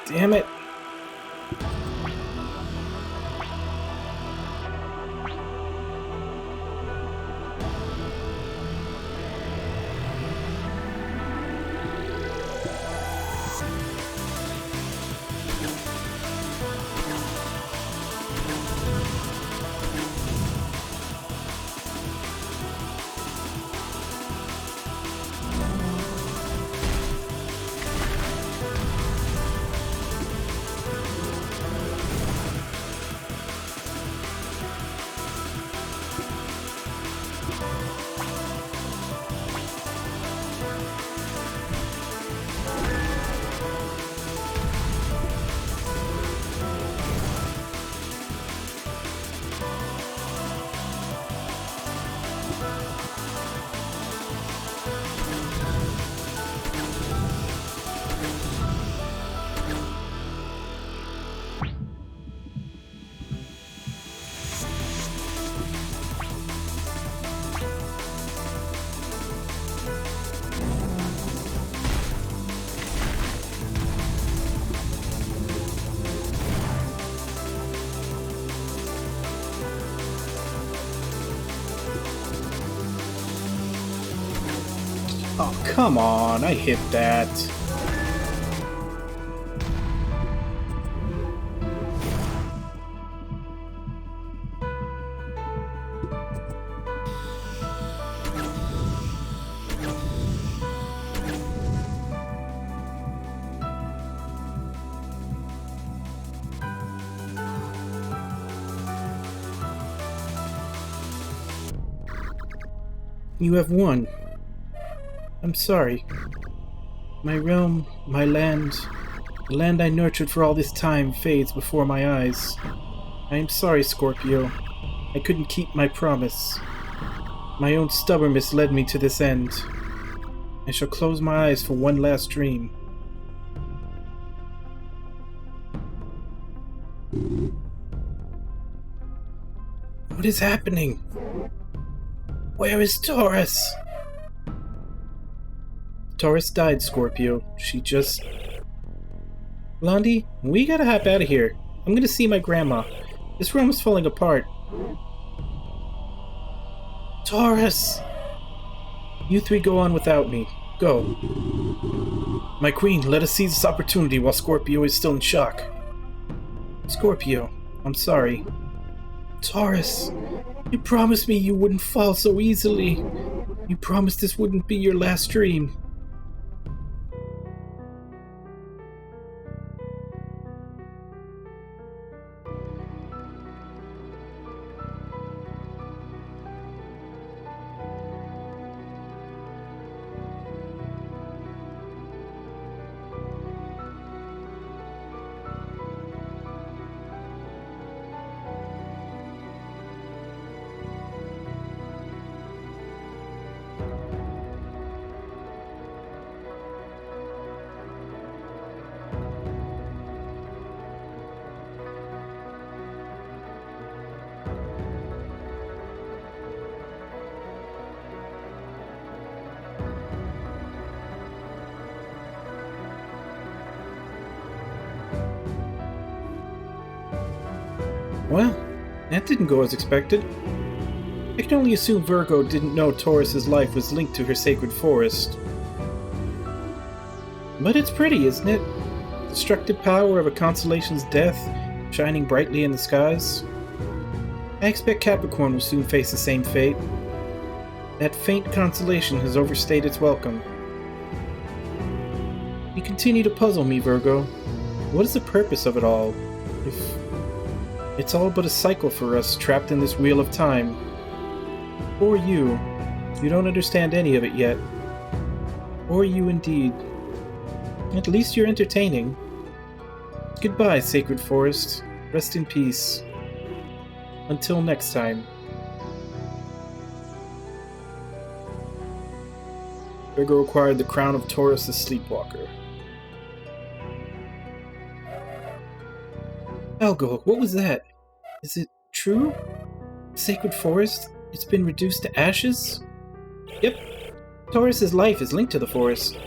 Damn it. Oh, come on, I hit that. You have won. I'm sorry. My realm, my land, the land I nurtured for all this time fades before my eyes. I am sorry, Scorpio. I couldn't keep my promise. My own stubbornness led me to this end. I shall close my eyes for one last dream. What is happening? Where is Taurus? Taurus died, Scorpio. She just... Blondie, we gotta hop out of here. I'm gonna see my grandma. This room is falling apart. Taurus! You three go on without me. Go. My queen, let us seize this opportunity while Scorpio is still in shock. Scorpio, I'm sorry. Taurus, you promised me you wouldn't fall so easily. You promised this wouldn't be your last dream. Well, that didn't go as expected. I can only assume Virgo didn't know Taurus's life was linked to her sacred forest. But it's pretty, isn't it? Destructive power of a constellation's death, shining brightly in the skies. I expect Capricorn will soon face the same fate. That faint constellation has overstayed its welcome. You continue to puzzle me, Virgo. What is the purpose of it all? If it's all but a cycle for us, trapped in this wheel of time. Or you don't understand any of it yet. Or you indeed. At least you're entertaining. Goodbye, Sacred Forest. Rest in peace. Until next time. Virgo acquired the crown of Taurus the Sleepwalker. Algo, what was that? Is it true? Sacred Forest? It's been reduced to ashes? Yep. Taurus's life is linked to the forest.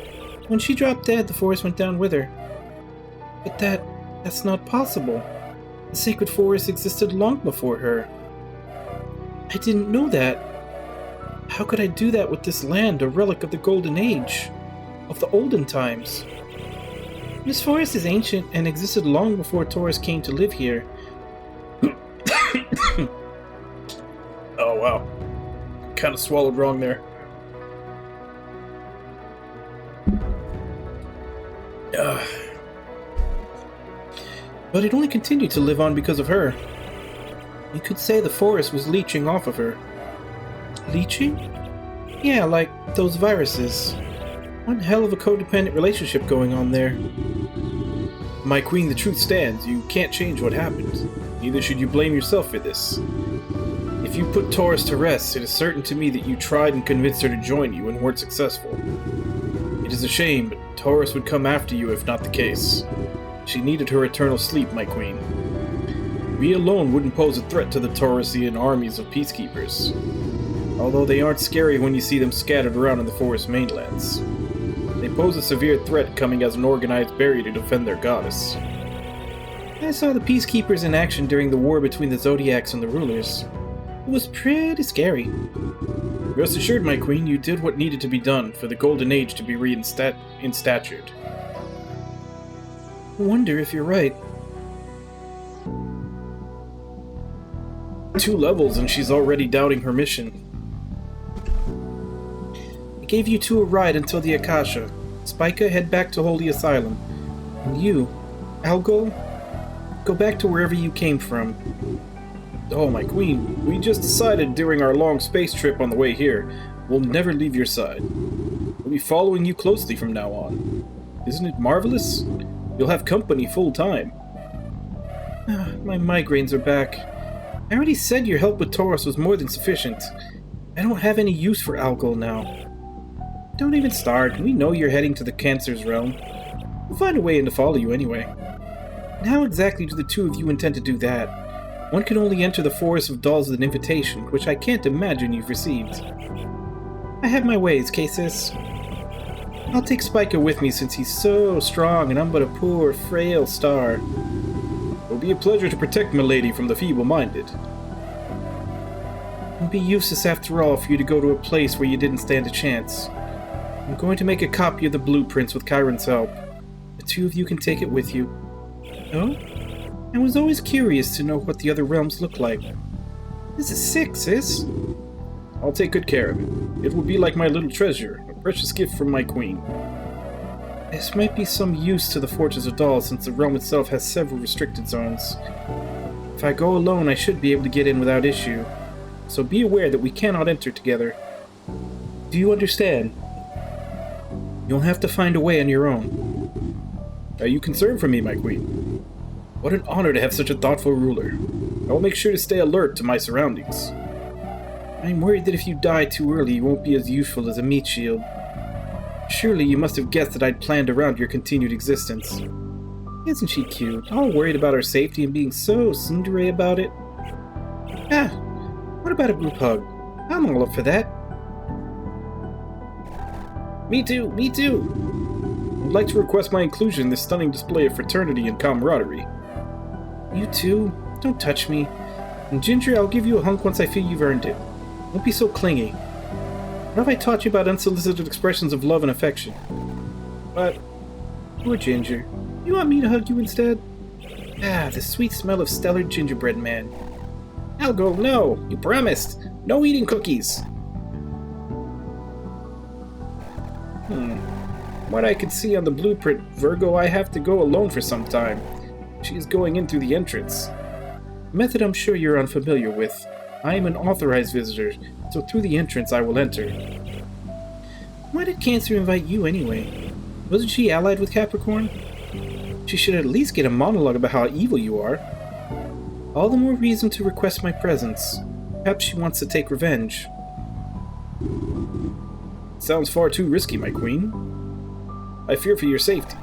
When she dropped dead, the forest went down with her. But that's not possible. The Sacred Forest existed long before her. I didn't know that. How could I do that with this land, a relic of the Golden Age? Of the olden times? This forest is ancient and existed long before Taurus came to live here. Oh wow. Kinda swallowed wrong there. But it only continued to live on because of her. You could say the forest was leeching off of her. Leeching? Yeah, like those viruses. One hell of a codependent relationship going on there. My queen, the truth stands. You can't change what happened. Neither should you blame yourself for this. If you put Taurus to rest, it is certain to me that you tried and convinced her to join you and weren't successful. It is a shame, but Taurus would come after you if not the case. She needed her eternal sleep, my queen. We alone wouldn't pose a threat to the Taurusian armies of peacekeepers. Although they aren't scary when you see them scattered around in the forest mainlands. They pose a severe threat coming as an organized barrier to defend their goddess. I saw the peacekeepers in action during the war between the Zodiacs and the rulers. It was pretty scary. Rest assured, my queen, you did what needed to be done for the Golden Age to be reinstatured. I wonder if you're right. 2 levels and she's already doubting her mission. I gave you 2 a ride until the Akasha. Spica, head back to Holy Asylum. And you, Algo, go back to wherever you came from. Oh, my queen, we just decided during our long space trip on the way here. We'll never leave your side. We'll be following you closely from now on. Isn't it marvelous? You'll have company full time. My migraines are back. I already said your help with Taurus was more than sufficient. I don't have any use for alcohol now. Don't even start. We know you're heading to the Cancer's realm. We'll find a way in to follow you anyway. And how exactly do the two of you intend to do that? One can only enter the Forest of Dolls with an invitation, which I can't imagine you've received. I have my ways, K-Sis. I'll take Spiker with me since he's so strong and I'm but a poor, frail star. It'll be a pleasure to protect Milady from the feeble-minded. It'll be useless after all for you to go to a place where you didn't stand a chance. I'm going to make a copy of the blueprints with Chiron's help. The two of you can take it with you. Oh? I was always curious to know what the other realms look like. This is sick, sis. I'll take good care of it. It will be like my little treasure, a precious gift from my queen. This might be some use to the Fortress of Dolls since the realm itself has several restricted zones. If I go alone, I should be able to get in without issue. So be aware that we cannot enter together. Do you understand? You'll have to find a way on your own. Are you concerned for me, my queen? What an honor to have such a thoughtful ruler. I will make sure to stay alert to my surroundings. I'm worried that if you die too early, you won't be as useful as a meat shield. Surely you must have guessed that I'd planned around your continued existence. Isn't she cute? All worried about our safety and being so tsundere about it. Ah, what about a group hug? I'm all up for that. Me too, me too! I'd like to request my inclusion in this stunning display of fraternity and camaraderie. You too? Don't touch me. And Ginger, I'll give you a hunk once I feel you've earned it. Don't be so clingy. What have I taught you about unsolicited expressions of love and affection? But, poor Ginger. You want me to hug you instead? Ah, the sweet smell of stellar gingerbread man. Algo, no! You promised! No eating cookies! What I could see on the blueprint, Virgo, I have to go alone for some time. She's going in through the entrance. A method I'm sure you're unfamiliar with. I am an authorized visitor, so through the entrance I will enter. Why did Cancer invite you anyway? Wasn't she allied with Capricorn? She should at least get a monologue about how evil you are. All the more reason to request my presence. Perhaps she wants to take revenge. Sounds far too risky, my queen. I fear for your safety.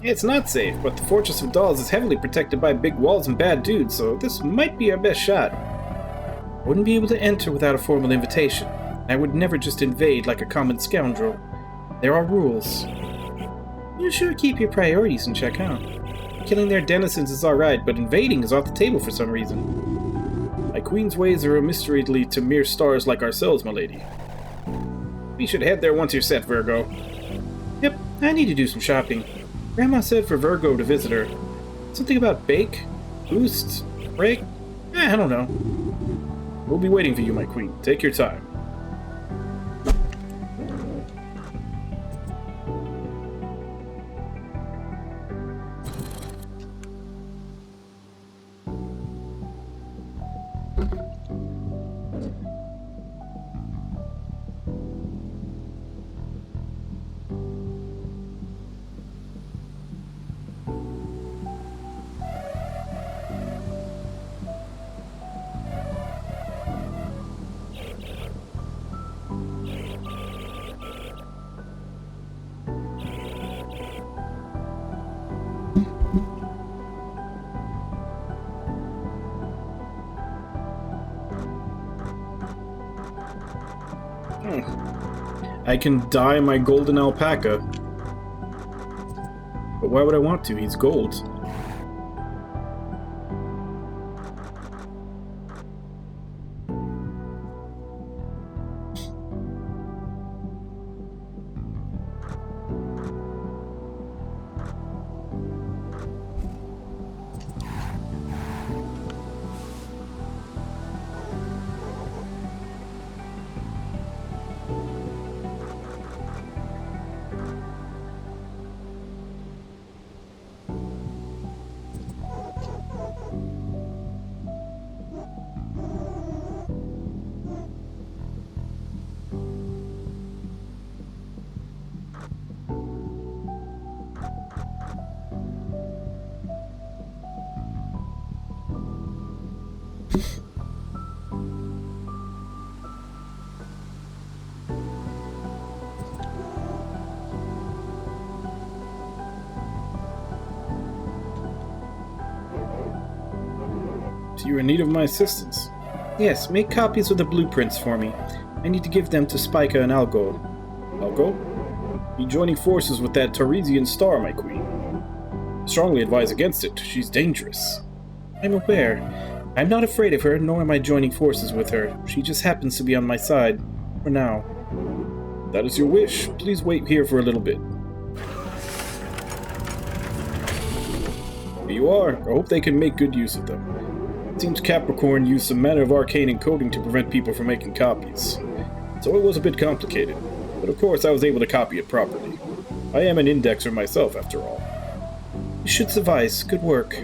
It's not safe, but the Fortress of Dolls is heavily protected by big walls and bad dudes, so this might be our best shot. I wouldn't be able to enter without a formal invitation. I would never just invade like a common scoundrel. There are rules. You sure keep your priorities in check, huh? Killing their denizens is alright, but invading is off the table for some reason. My queen's ways are a mystery to mere stars like ourselves, my lady. We should head there once you're set, Virgo. Yep, I need to do some shopping. Grandma said for Virgo to visit her. Something about bake? Boost? Break? I don't know. We'll be waiting for you, my queen. Take your time. I can dye my golden alpaca. But why would I want to? He's gold. So you're in need of my assistance? Yes, make copies of the blueprints for me. I need to give them to Spica and Algo. Algo? Be joining forces with that Torresian star, my queen. Strongly advise against it. She's dangerous. I'm aware. I'm not afraid of her, nor am I joining forces with her. She just happens to be on my side. For now. That is your wish. Please wait here for a little bit. Here you are. I hope they can make good use of them. It seems Capricorn used some manner of arcane encoding to prevent people from making copies. So it was a bit complicated. But of course I was able to copy it properly. I am an indexer myself, after all. You should suffice. Good work.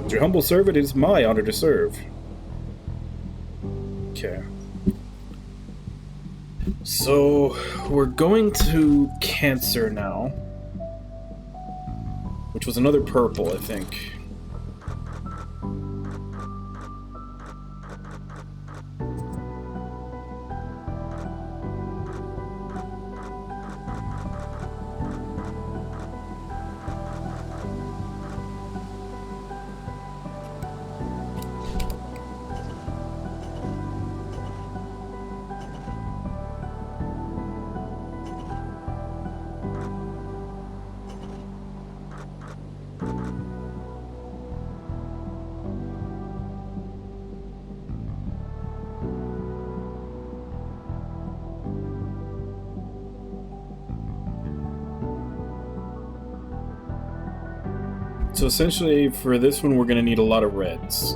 As your humble servant, it is my honor to serve. Okay. So, we're going to Cancer now. Which was another purple, I think. So essentially, for this one, we're going to need a lot of reds.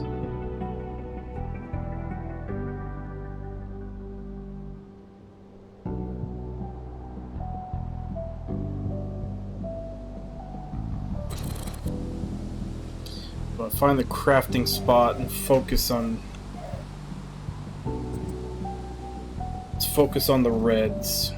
But find the crafting spot and focus on... Let's focus on the reds.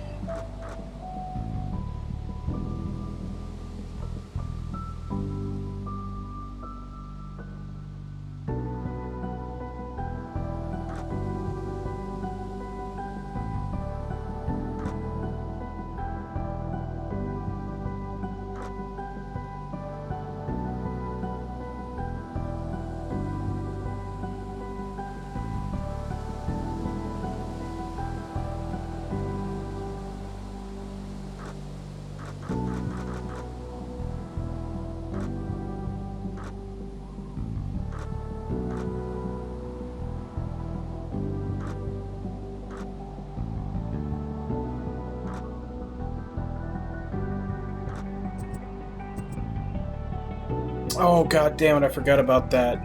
Oh, god damn it, I forgot about that.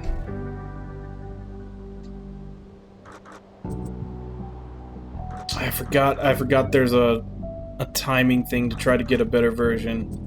I forgot there's a timing thing to try to get a better version.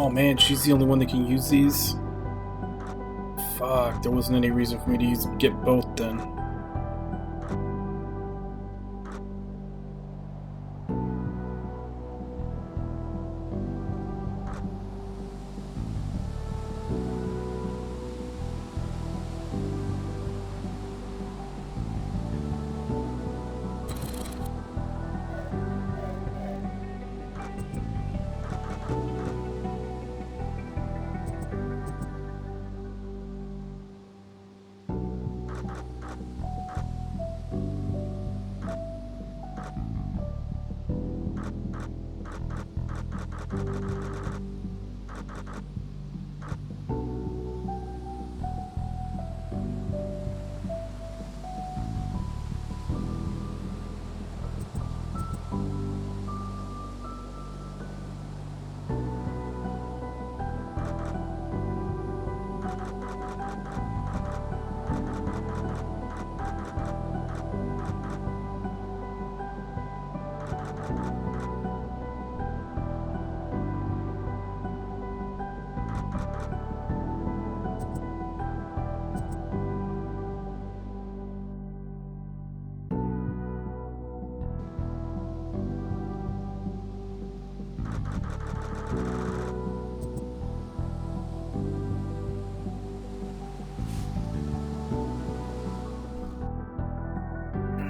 Oh man, she's the only one that can use these? Fuck, there wasn't any reason for me to get both then.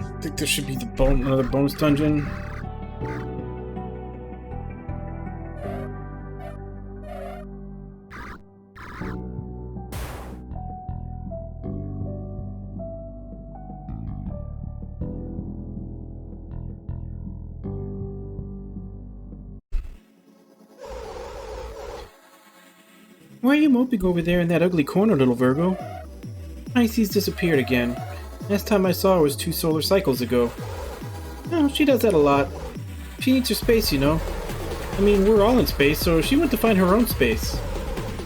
I think this should be the another bonus dungeon. Why are you moping over there in that ugly corner, little Virgo? Pisces disappeared again. Last time I saw her was 2 solar cycles ago. Oh, she does that a lot. She needs her space, you know. I mean, we're all in space, so she went to find her own space.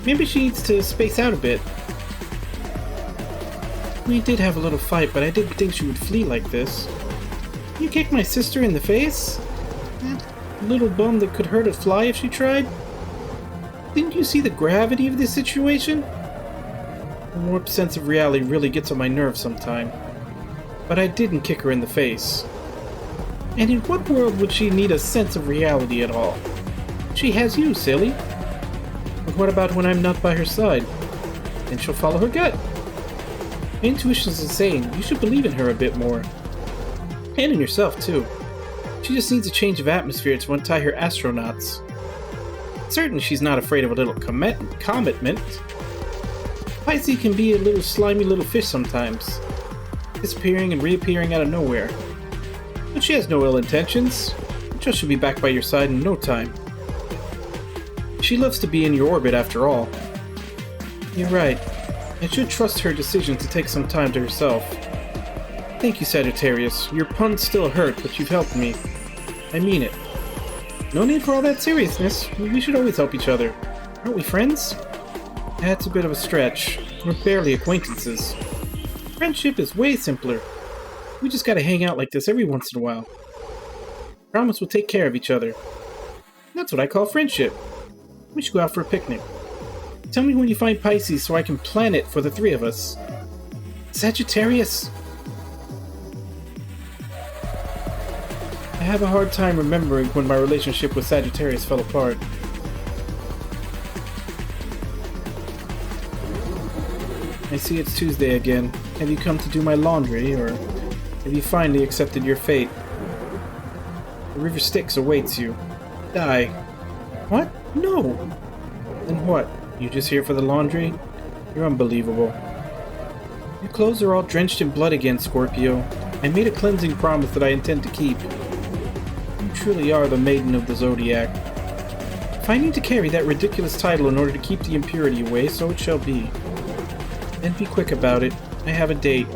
Maybe she needs to space out a bit. We did have a little fight, but I didn't think she would flee like this. You kicked my sister in the face? That little bum that could hurt a fly if she tried? Didn't you see the gravity of this situation? The warped sense of reality really gets on my nerves sometime. But I didn't kick her in the face. And in what world would she need a sense of reality at all? She has you, silly. But what about when I'm not by her side? Then she'll follow her gut. Her intuition's insane. You should believe in her a bit more. And in yourself, too. She just needs a change of atmosphere to untie her astronauts. Certain she's not afraid of a little commitment. Pisces can be a little slimy little fish sometimes, disappearing and reappearing out of nowhere. But she has no ill intentions. Just she'll be back by your side in no time. She loves to be in your orbit after all. You're right. I should trust her decision to take some time to herself. Thank you, Sagittarius. Your puns still hurt, but you've helped me. I mean it. No need for all that seriousness. We should always help each other. Aren't we friends? That's a bit of a stretch. We're barely acquaintances. Friendship is way simpler. We just gotta hang out like this every once in a while. Promise we'll take care of each other. That's what I call friendship. We should go out for a picnic. Tell me when you find Pisces so I can plan it for the 3 of us. Sagittarius! I have a hard time remembering when my relationship with Sagittarius fell apart. I see it's Tuesday again. Have you come to do my laundry, or have you finally accepted your fate? The River Styx awaits you. Die. What? No! Then what? You just here for the laundry? You're unbelievable. Your clothes are all drenched in blood again, Scorpio. I made a cleansing promise that I intend to keep. You truly are the maiden of the Zodiac. If I need to carry that ridiculous title in order to keep the impurity away, so it shall be. And be quick about it. I have a date.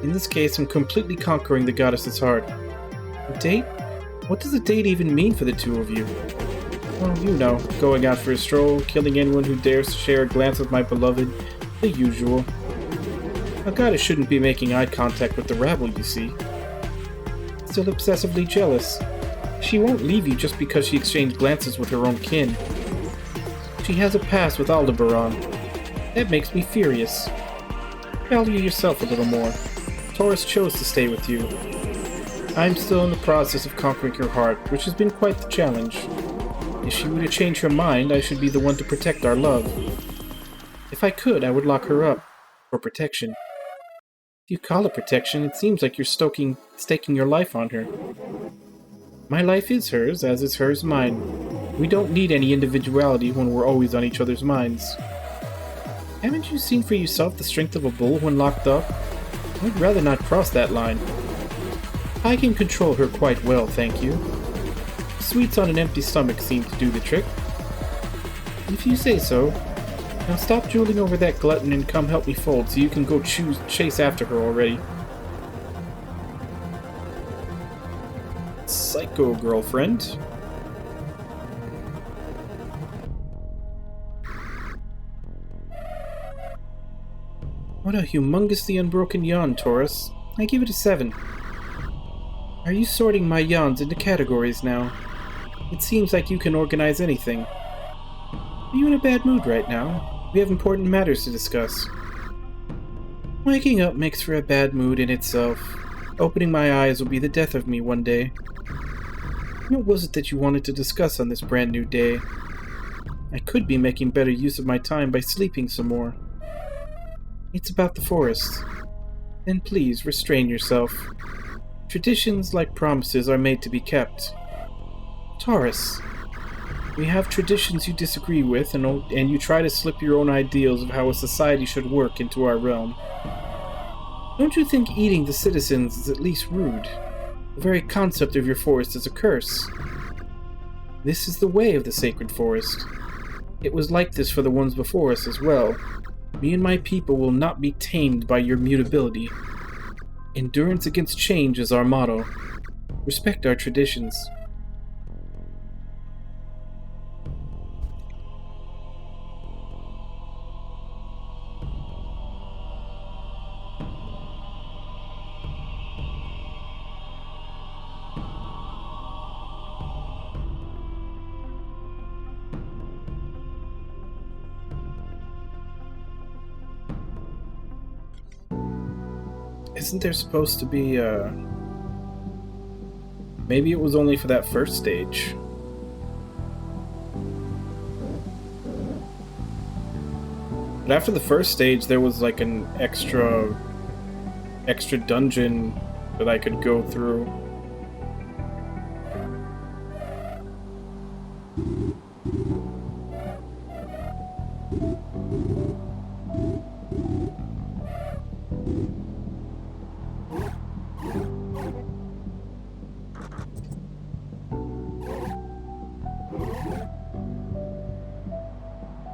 In this case, I'm completely conquering the goddess's heart. A date? What does a date even mean for the 2 of you? Well, you know, going out for a stroll, killing anyone who dares to share a glance with my beloved, the usual. A goddess shouldn't be making eye contact with the rabble, you see. Still obsessively jealous. She won't leave you just because she exchanged glances with her own kin. She has a past with Aldebaran. That makes me furious. Value yourself a little more. Taurus chose to stay with you. I'm still in the process of conquering her heart, which has been quite the challenge. If she were to change her mind, I should be the one to protect our love. If I could, I would lock her up. For protection. If you call it protection, it seems like you're staking your life on her. My life is hers, as is hers mine. We don't need any individuality when we're always on each other's minds. Haven't you seen for yourself the strength of a bull when locked up? I'd rather not cross that line. I can control her quite well, thank you. Sweets on an empty stomach seem to do the trick. If you say so. Now stop drooling over that glutton and come help me fold so you can go chase after her already. Psycho girlfriend. What a humongously unbroken yawn, Taurus. I give it a 7. Are you sorting my yawns into categories now? It seems like you can organize anything. Are you in a bad mood right now? We have important matters to discuss. Waking up makes for a bad mood in itself. Opening my eyes will be the death of me one day. What was it that you wanted to discuss on this brand new day? I could be making better use of my time by sleeping some more. It's about the forest. Then please, restrain yourself. Traditions, like promises, are made to be kept. Taurus, we have traditions you disagree with, and you try to slip your own ideals of how a society should work into our realm. Don't you think eating the citizens is at least rude? The very concept of your forest is a curse. This is the way of the sacred forest. It was like this for the ones before us as well. Me and my people will not be tamed by your mutability. Endurance against change is our motto. Respect our traditions. Isn't there supposed to be, maybe it was only for that first stage. But after the first stage, there was like an extra dungeon that I could go through.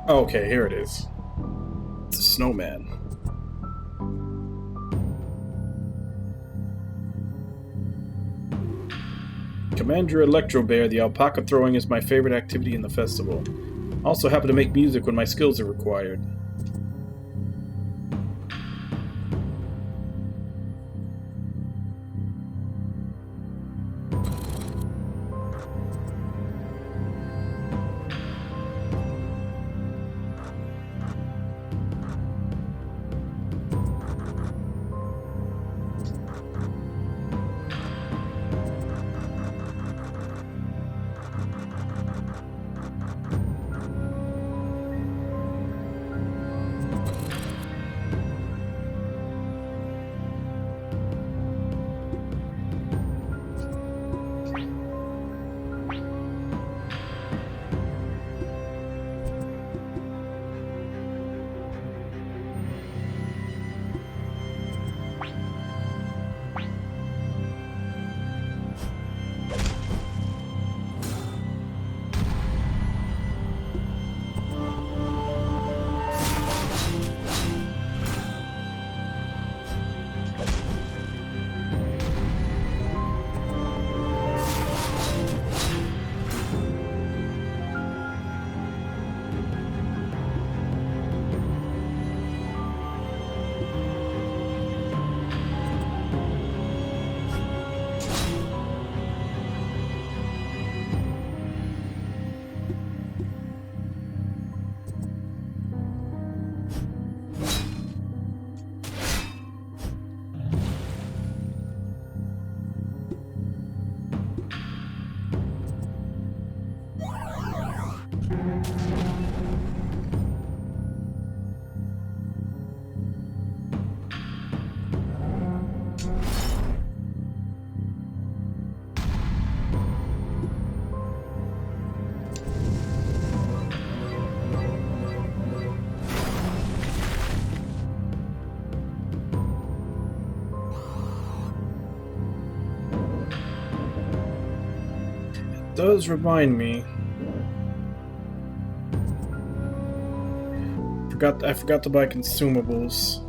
Okay, here it is. It's a snowman. Commander Electro Bear, the alpaca throwing is my favorite activity in the festival. Also happen to make music when my skills are required. does remind me. I forgot to buy consumables.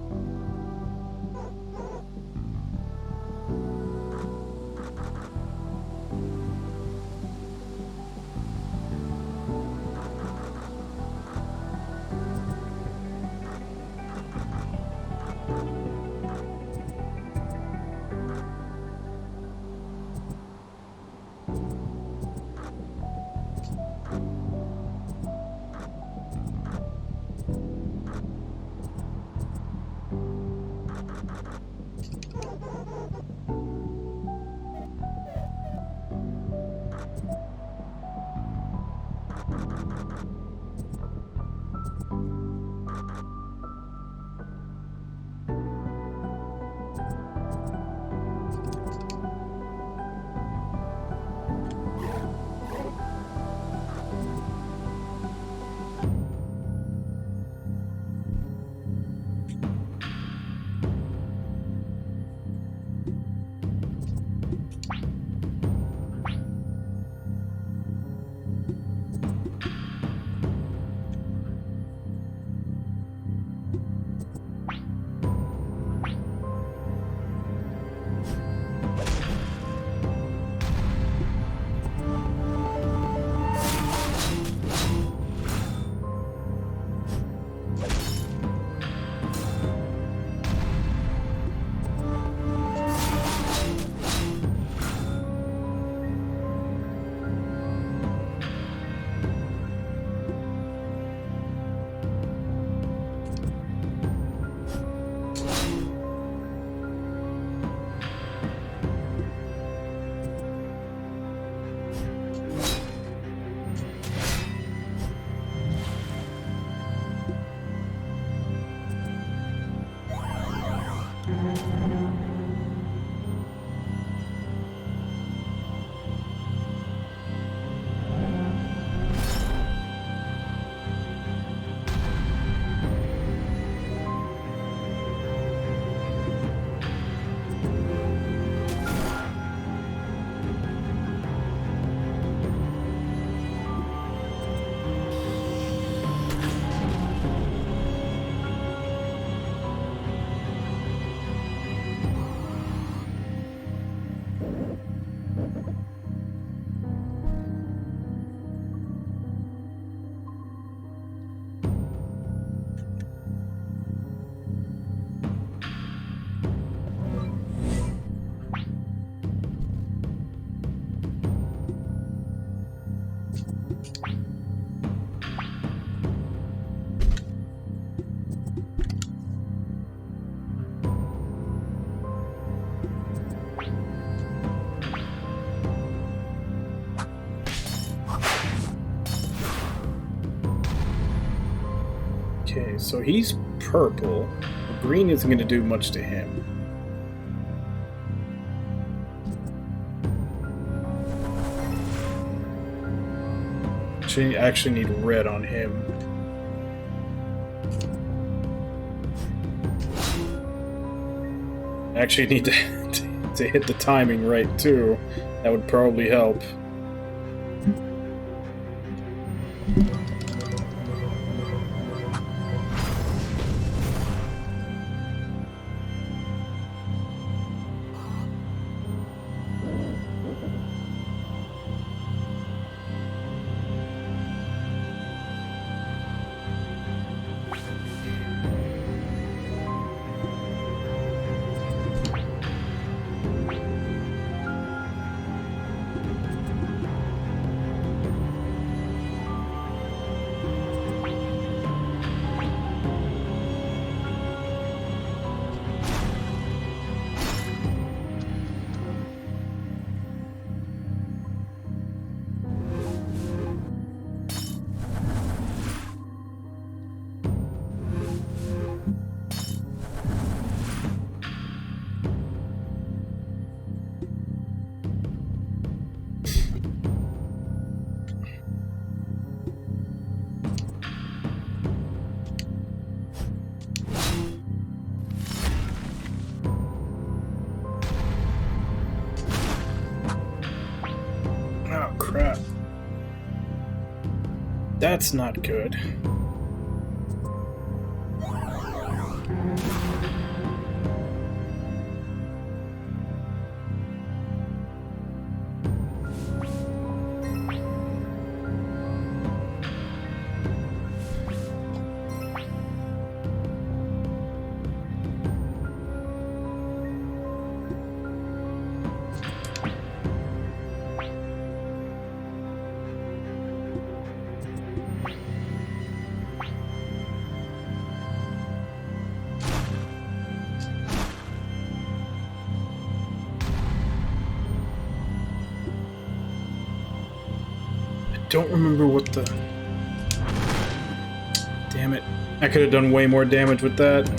Okay, so he's purple. Green isn't going to do much to him. Actually need red on him. Actually need to hit the timing right too. That would probably help. That's not good. Don't remember what the... Damn it. I could have done way more damage with that.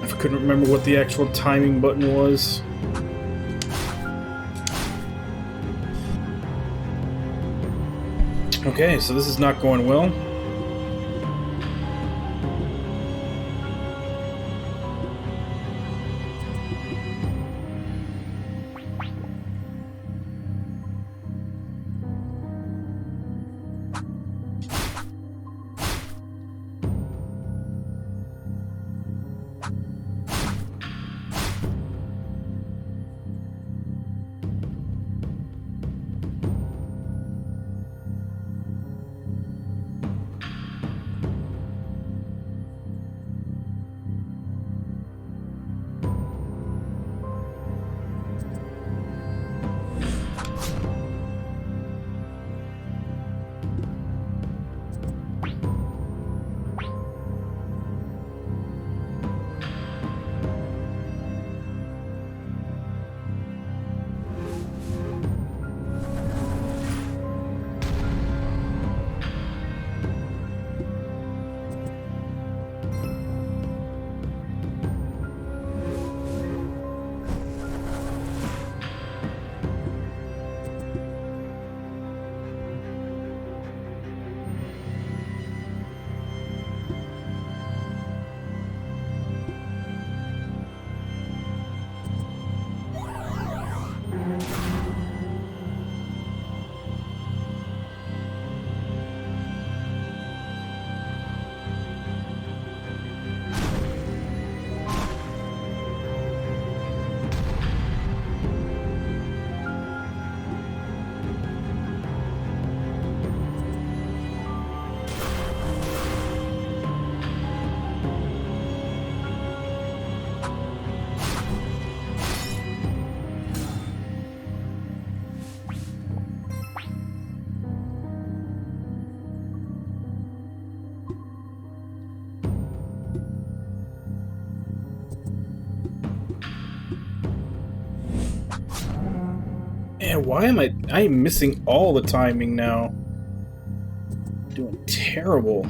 I couldn't remember what the actual timing button was. Okay, so this is not going well. Man, why am I'm missing all the timing now. Doing terrible.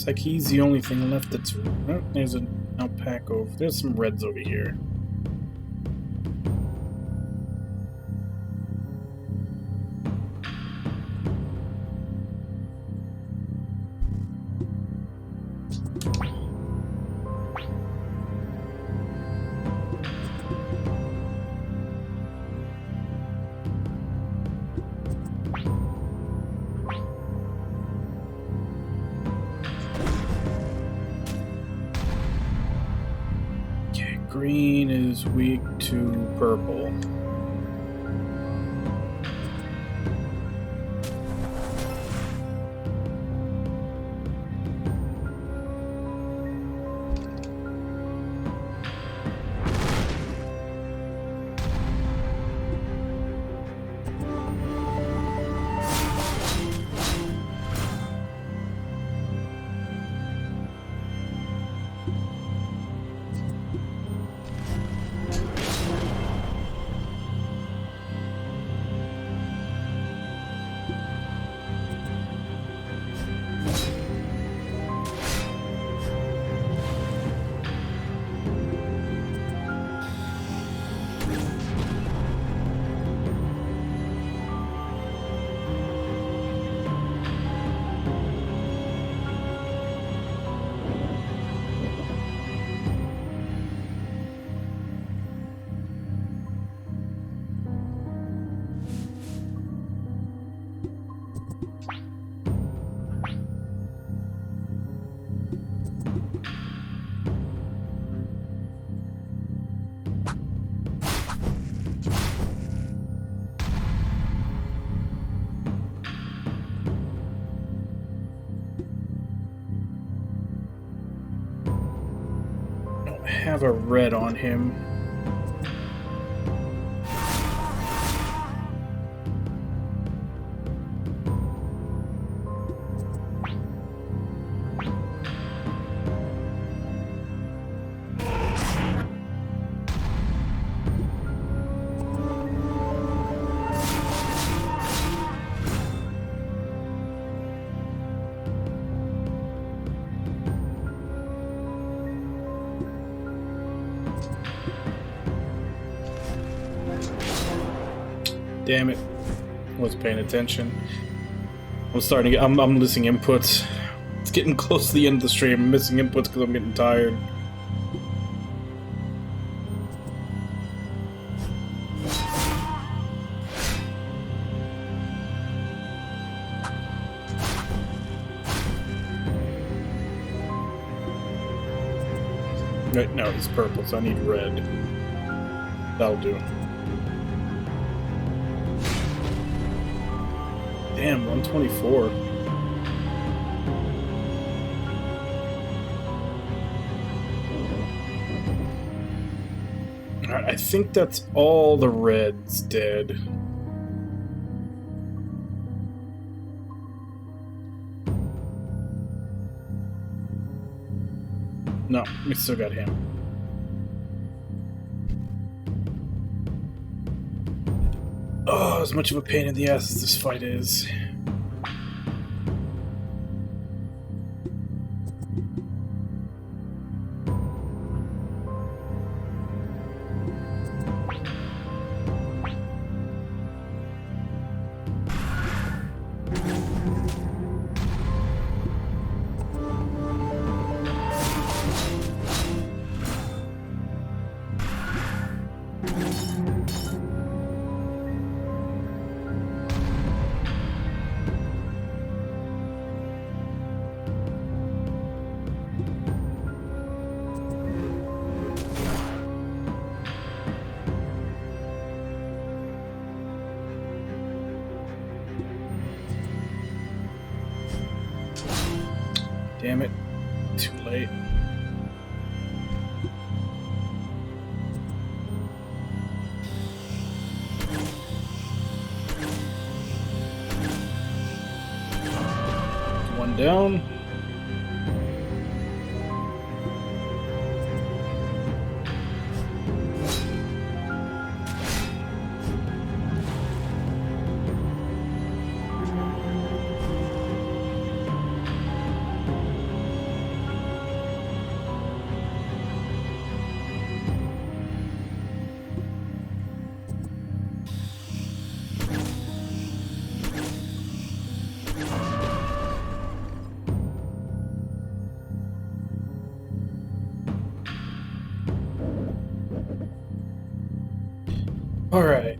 Looks like he's the only thing left that's... Oh, there's an alpaca over... There's some reds over here. Green is weak to purple. Have a red on him. Damn it. Wasn't paying attention. I'm starting to get, I'm missing inputs. It's getting close to the end of the stream. I'm missing inputs because I'm getting tired. Right, no, he's purple, so I need red. That'll do. Damn, 124. Alright, I think that's all the reds dead. No, we still got him. Oh, as much of a pain in the ass as this fight is. Damn it. Too late. One down. Alright,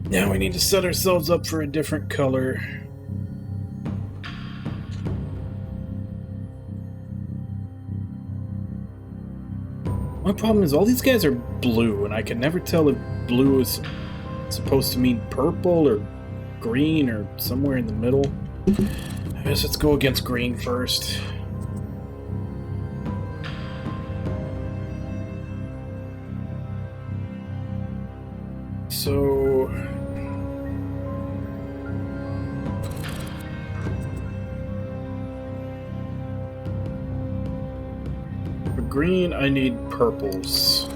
now we need to set ourselves up for a different color. My problem is all these guys are blue, and I can never tell if blue is supposed to mean purple or green or somewhere in the middle. I guess let's go against green first. So... for green, I need purples.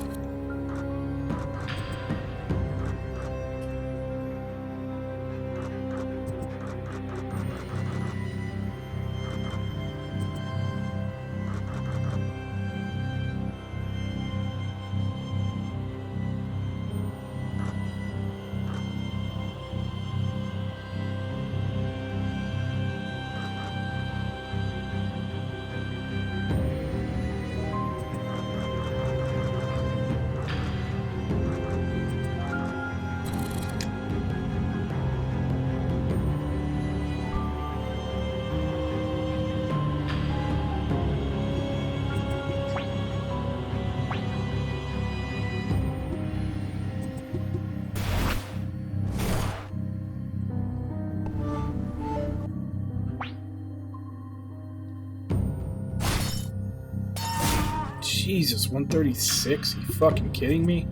Jesus, 136? You fucking kidding me?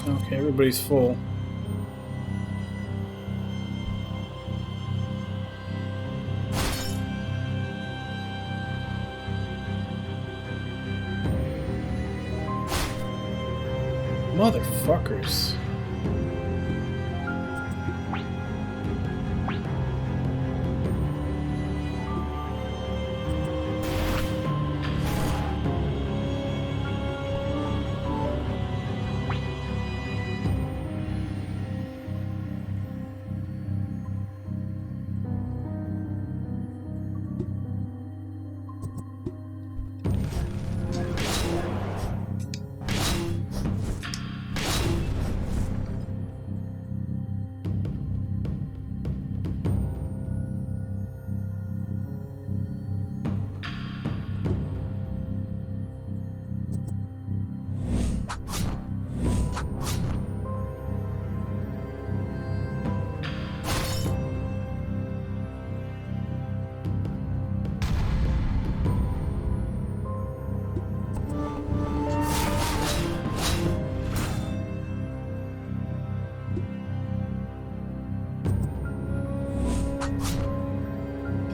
Okay, everybody's full. Motherfuckers.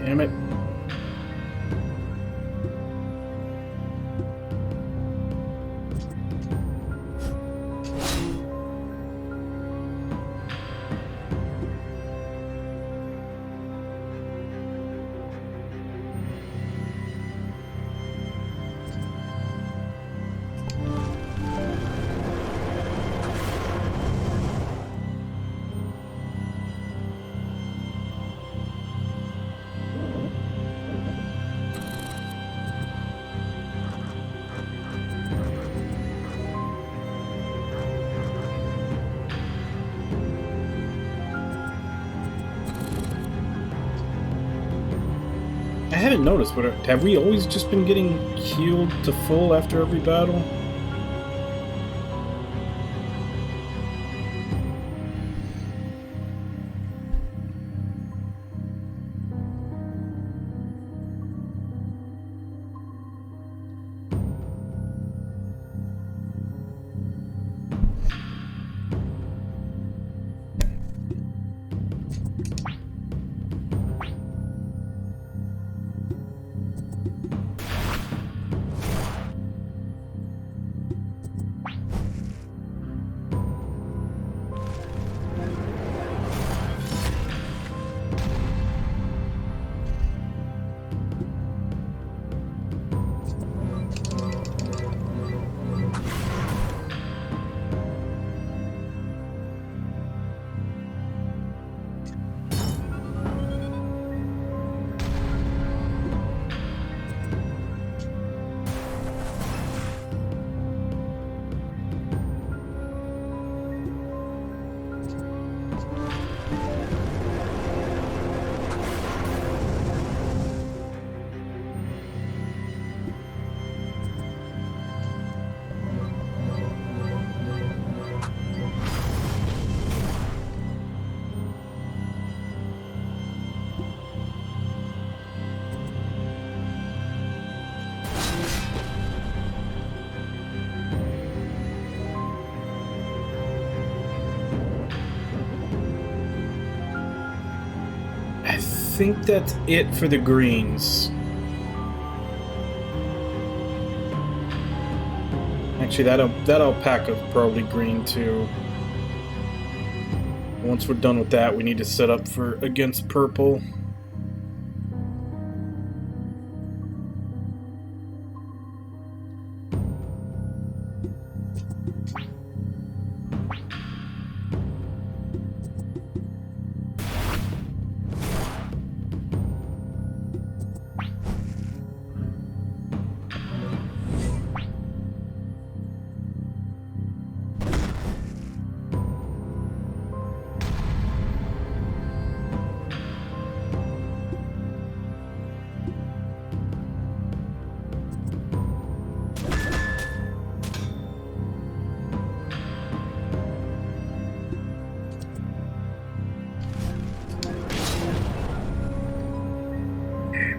Damn it. I hadn't noticed, but have we always just been getting healed to full after every battle? think that's it for the greens. Actually, that alpaca's probably green too. Once we're done with that, we need to set up for against purple.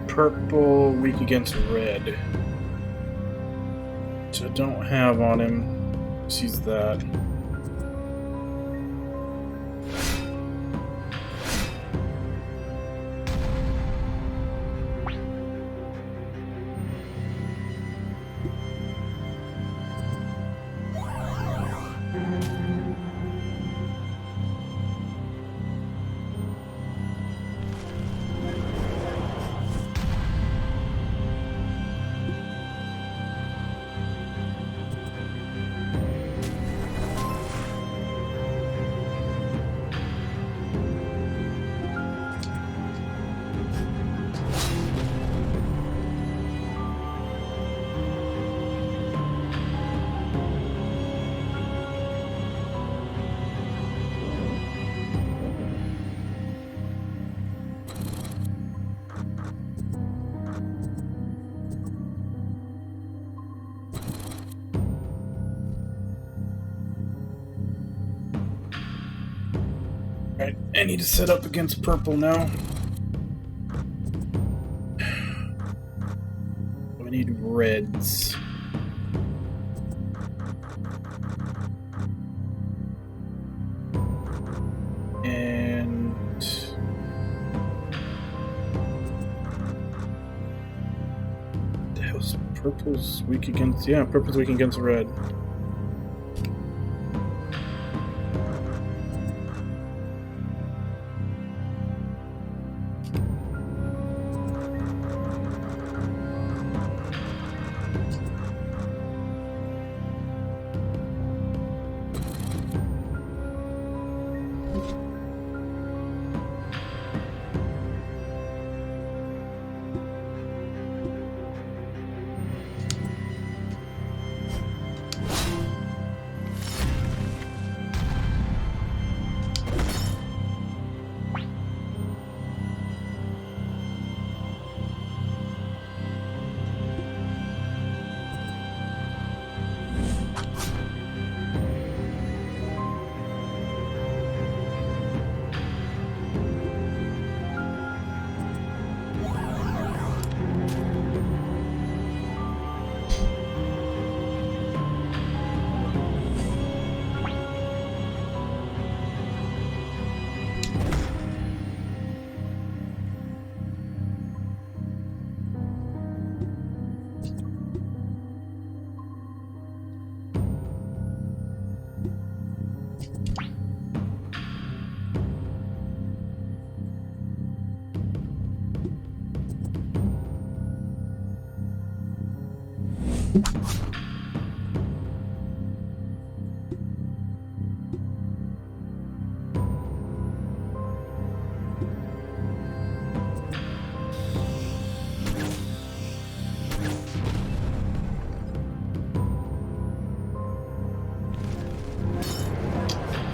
Purple, weak against red. Which I don't have on him. Sees that. Alright, I need to set up against purple now. We need reds. And the hell's purple's weak against? Yeah, purple's weak against red.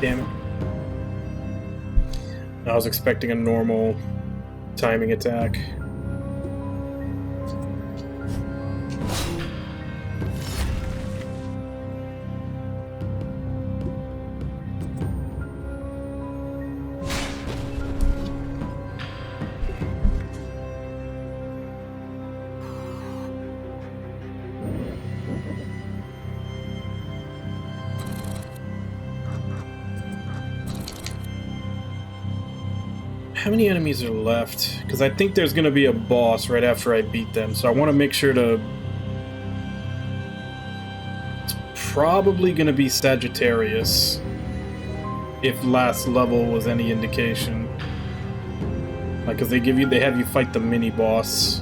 Damn it. I was expecting a normal timing attack. How many enemies are left? Because I think there's going to be a boss right after I beat them, so I want to make sure to... It's probably going to be Sagittarius, if last level was any indication. Like, because they have you fight the mini-boss.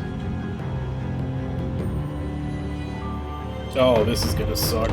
Oh, this is going to suck.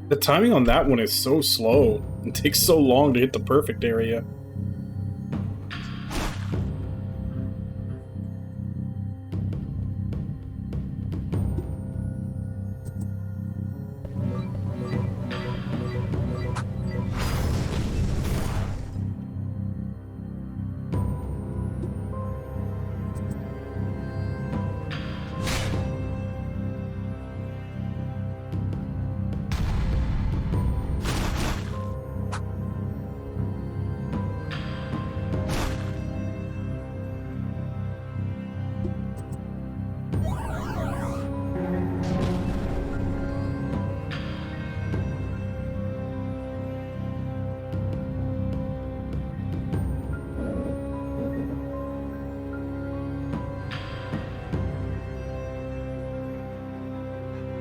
The timing on that one is so slow. It takes so long to hit the perfect area.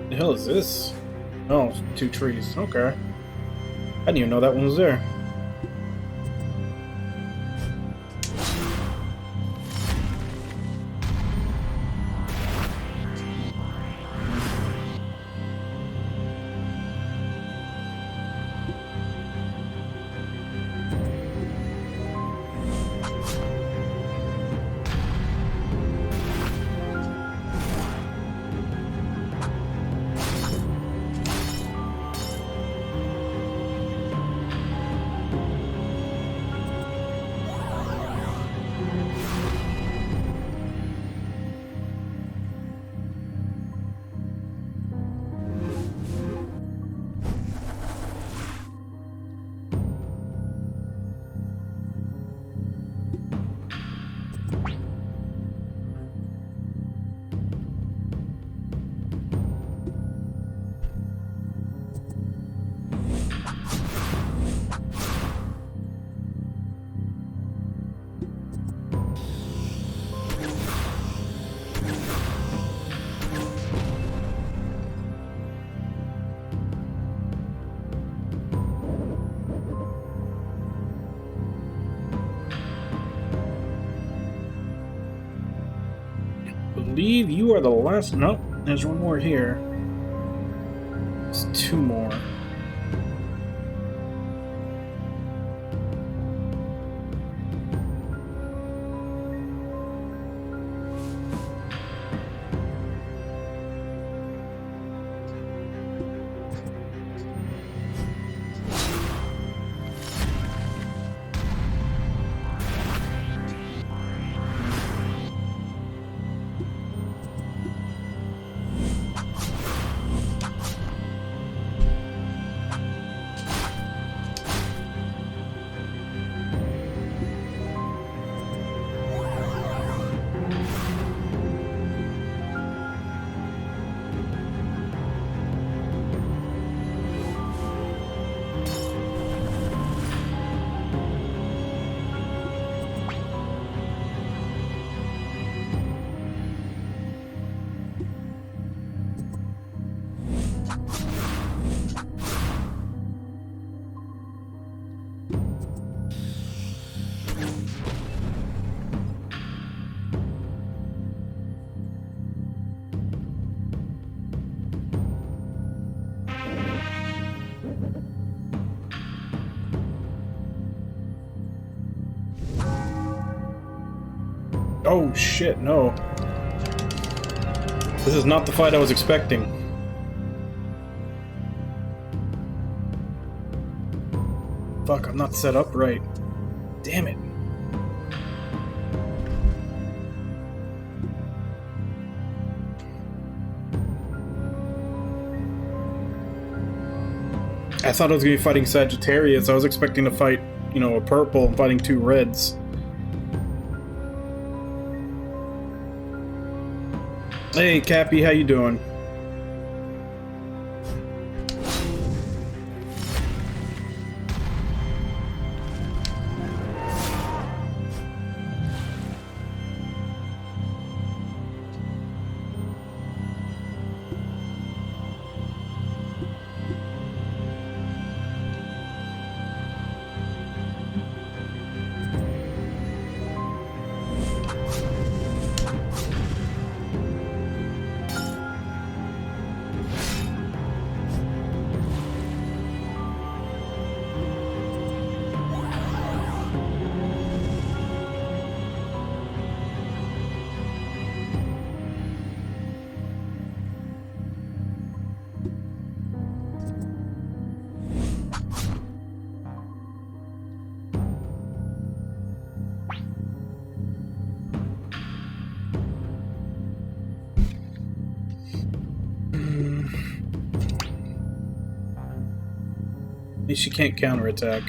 The hell is this? Oh, 2 trees. Okay. I didn't even know that one was there. I believe you are the last. Nope, there's one more here. There's 2 more. Oh shit, no. This is not the fight I was expecting. Fuck, I'm not set up right. Damn it. I thought I was going to be fighting Sagittarius. I was expecting to fight, you know, a purple and fighting 2 reds. Hey, Cappy, how you doing? she can't counterattack.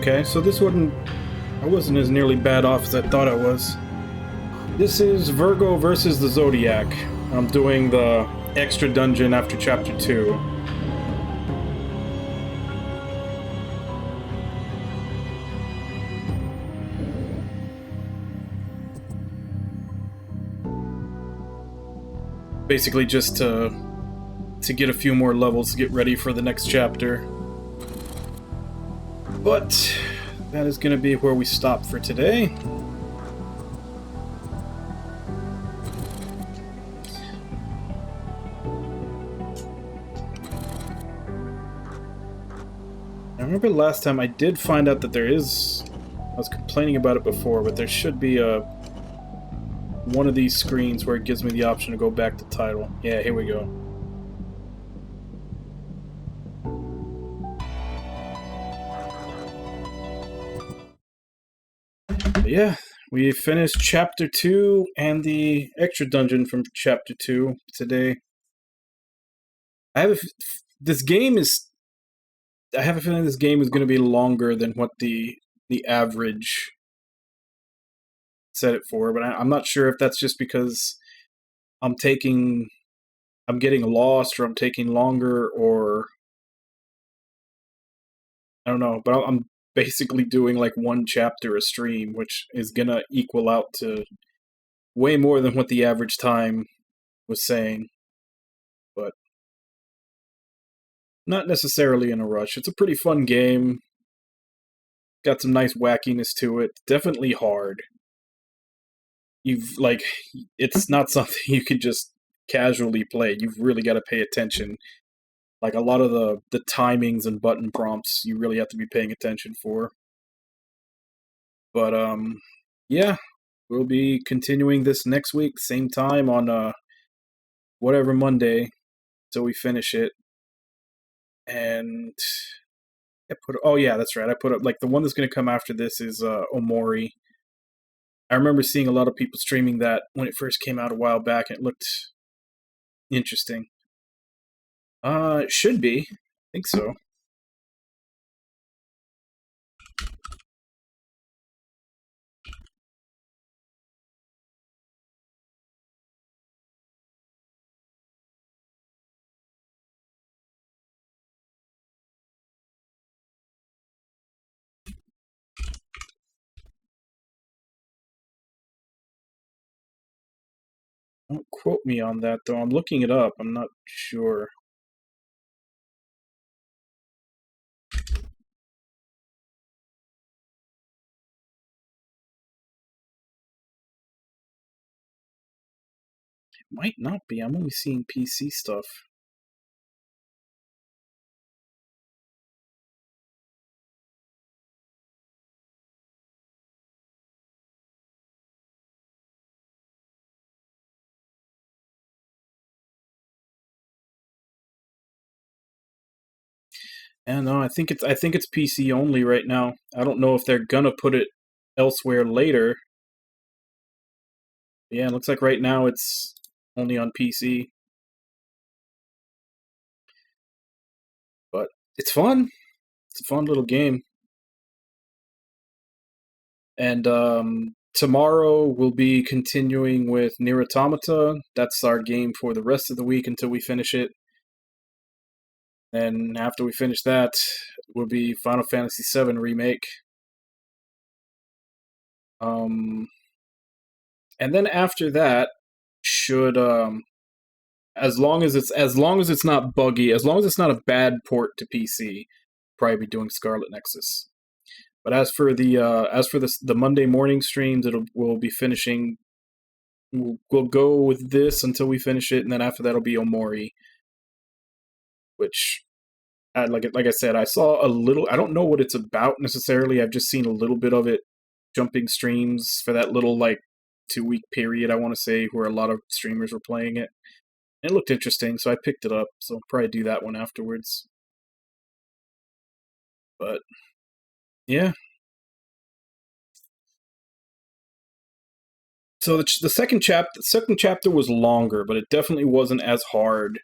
Okay, so I wasn't as nearly bad off as I thought I was. This is Virgo versus the Zodiac. I'm doing the extra dungeon after Chapter 2. Basically just to get a few more levels to get ready for the next chapter. But that is going to be where we stop for today. I remember last time I did find out that I was complaining about it before, but there should be one of these screens where it gives me the option to go back to title. Yeah, here we go. Yeah, we finished Chapter 2 and the extra dungeon from Chapter 2 today. I have a feeling this game is going to be longer than what the average set it for, but I'm not sure if that's just because I'm getting lost, or I'm taking longer, or I don't know, but I'm basically doing like one chapter a stream, which is gonna equal out to way more than what the average time was saying. But not necessarily in a rush. It's a pretty fun game. Got some nice wackiness to it. Definitely hard. It's not something you can just casually play. You've really got to pay attention. Like, a lot of the timings and button prompts you really have to be paying attention for. But, yeah, we'll be continuing this next week, same time on, whatever Monday, till we finish it. And oh yeah, that's right, I put up, like, the one that's going to come after this is, Omori. I remember seeing a lot of people streaming that when it first came out a while back, and it looked interesting. It should be. I think so. Don't quote me on that, though. I'm looking it up. I'm not sure. It might not be. I'm only seeing PC stuff. And no, I think it's PC only right now. I don't know if they're gonna put it elsewhere later. Yeah, it looks like right now it's only on PC. But it's fun. It's a fun little game. And tomorrow we'll be continuing with Nier Automata. That's our game for the rest of the week until we finish it. And after we finish that, will be Final Fantasy VII Remake. And then after that, should as long as it's not buggy, as long as it's not a bad port to PC, probably be doing Scarlet Nexus. But as for the Monday morning streams, we'll be finishing. We'll go with this until we finish it, and then after that, it'll be Omori. Which, like I said, I saw a little. I don't know what it's about necessarily. I've just seen a little bit of it, jumping streams for that little 2-week period. I want to say where a lot of streamers were playing it. It looked interesting, so I picked it up. So I'll probably do that one afterwards. But yeah. So the second chapter was longer, but it definitely wasn't as hard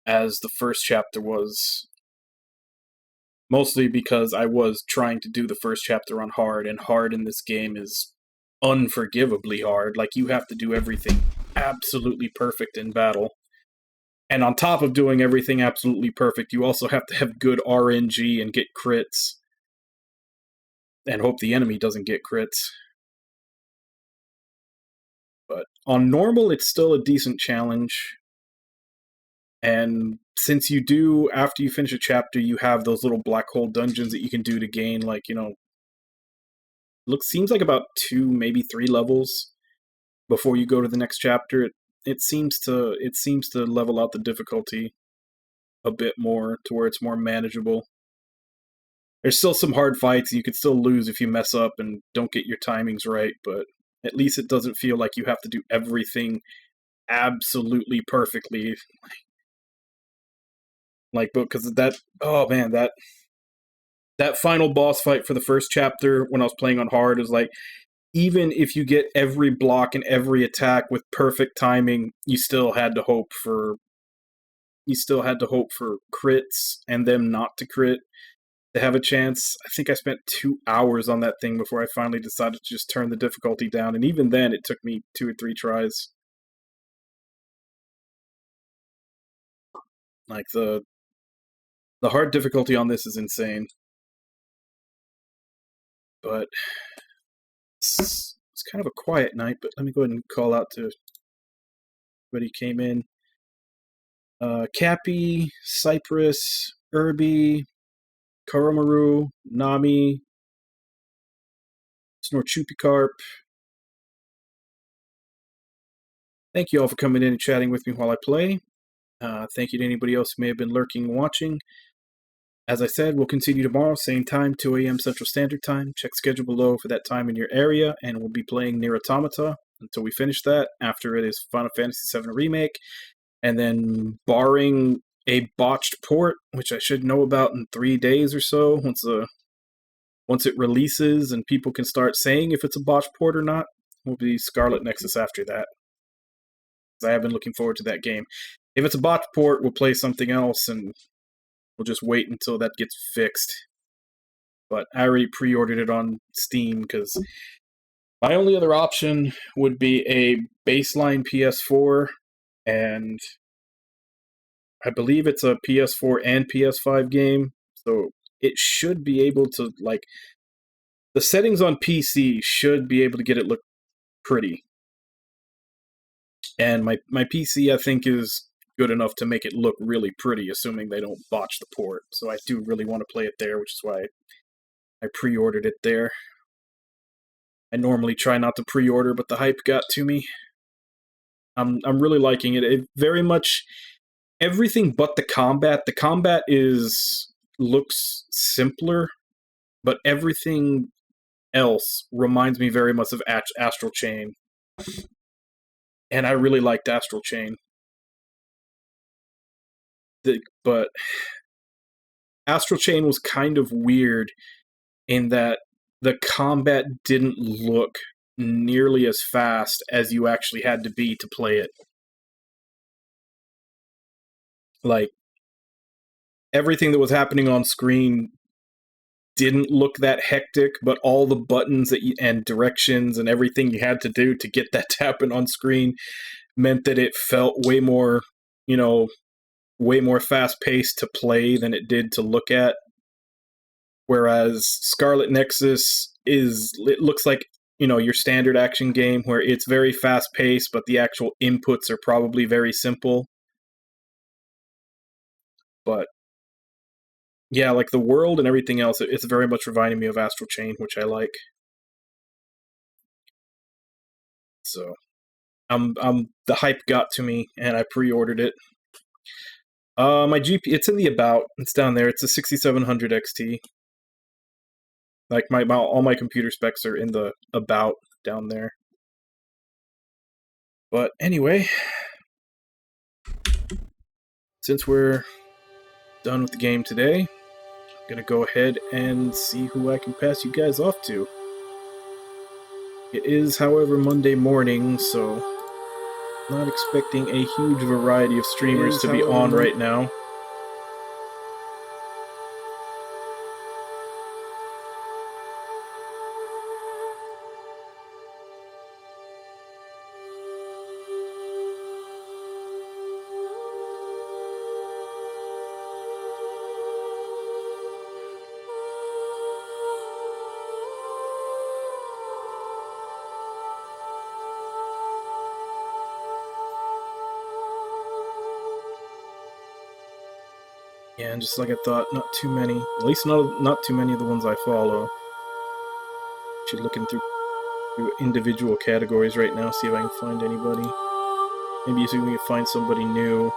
as the first chapter was. Mostly because I was trying to do the first chapter on hard, and hard in this game is unforgivably hard. Like, you have to do everything absolutely perfect in battle. And on top of doing everything absolutely perfect, you also have to have good RNG and get crits. And hope the enemy doesn't get crits. But on normal, it's still a decent challenge. And since you do, after you finish a chapter, you have those little black hole dungeons that you can do to gain, seems like about 2, maybe 3 levels before you go to the next chapter. It seems to level out the difficulty a bit more to where it's more manageable. There's still some hard fights. You could still lose if you mess up and don't get your timings right, but at least it doesn't feel like you have to do everything absolutely perfectly. Because that final boss fight for the first chapter when I was playing on hard is even if you get every block and every attack with perfect timing, you still had to hope for crits and them not to crit to have a chance. I think I spent 2 hours on that thing before I finally decided to just turn the difficulty down, and even then it took me 2 or 3 tries. The hard difficulty on this is insane. But it's kind of a quiet night, but let me go ahead and call out to everybody who came in. Cappy, Cypress, Irby, Karomaru, Nami, Snorchupicarp. Thank you all for coming in and chatting with me while I play. Thank you to anybody else who may have been lurking and watching. As I said, we'll continue tomorrow, same time, 2 a.m. Central Standard Time. Check schedule below for that time in your area, and we'll be playing Nier Automata until we finish that. After it is Final Fantasy VII Remake, and then barring a botched port, which I should know about in 3 days or so, once it releases and people can start saying if it's a botched port or not, will be Scarlet Nexus after that. I have been looking forward to that game. If it's a botched port, we'll play something else, and we'll just wait until that gets fixed. But I already pre-ordered it on Steam, because my only other option would be a baseline PS4, and I believe it's a PS4 and PS5 game, so it should be able to, the settings on PC should be able to get it look pretty. And my PC, I think, is good enough to make it look really pretty, assuming they don't botch the port. So I do really want to play it there, which is why I pre-ordered it there. I normally try not to pre-order, but the hype got to me. I'm really liking it. It very much everything but the combat. The combat looks simpler, but everything else reminds me very much of Astral Chain. And I really liked Astral Chain. But Astral Chain was kind of weird in that the combat didn't look nearly as fast as you actually had to be to play it. Everything that was happening on screen didn't look that hectic, but all the buttons and directions and everything you had to do to get that to happen on screen meant that it felt way more, way more fast-paced to play than it did to look at. Whereas Scarlet Nexus it looks like, your standard action game where it's very fast-paced, but the actual inputs are probably very simple. But yeah, like the world and everything else, it's very much reminding me of Astral Chain, which I like. So, the hype got to me, and I pre-ordered it. My GP, it's in the about. It's down there. It's a 6700 XT. Like all my computer specs are in the about down there. But anyway, since we're done with the game today, I'm gonna go ahead and see who I can pass you guys off to. It is, however, Monday morning, so not expecting a huge variety of streamers to be on right now. Yeah, and just like I thought, not too many. At least not too many of the ones I follow. Actually looking through individual categories right now, see if I can find anybody. Maybe see if we can find somebody new.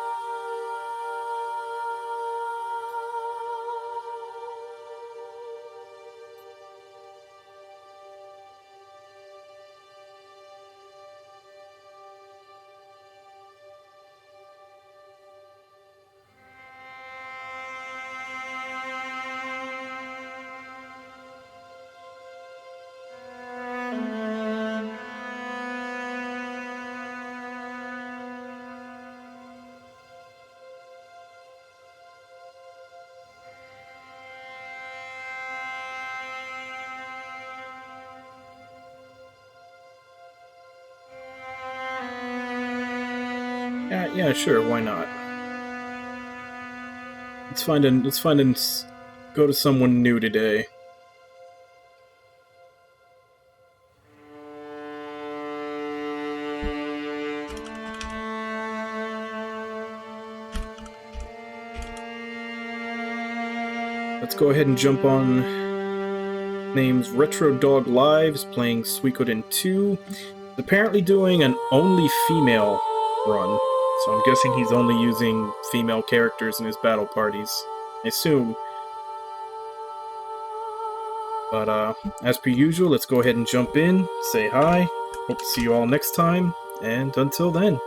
Yeah, sure, why not? Let's find and go to someone new today. Let's go ahead and jump on. Name's Retro Dog Lives, playing Suikoden 2. Apparently doing an only female run, so I'm guessing he's only using female characters in his battle parties. I assume. But as per usual, let's go ahead and jump in, say hi, hope to see you all next time, and until then.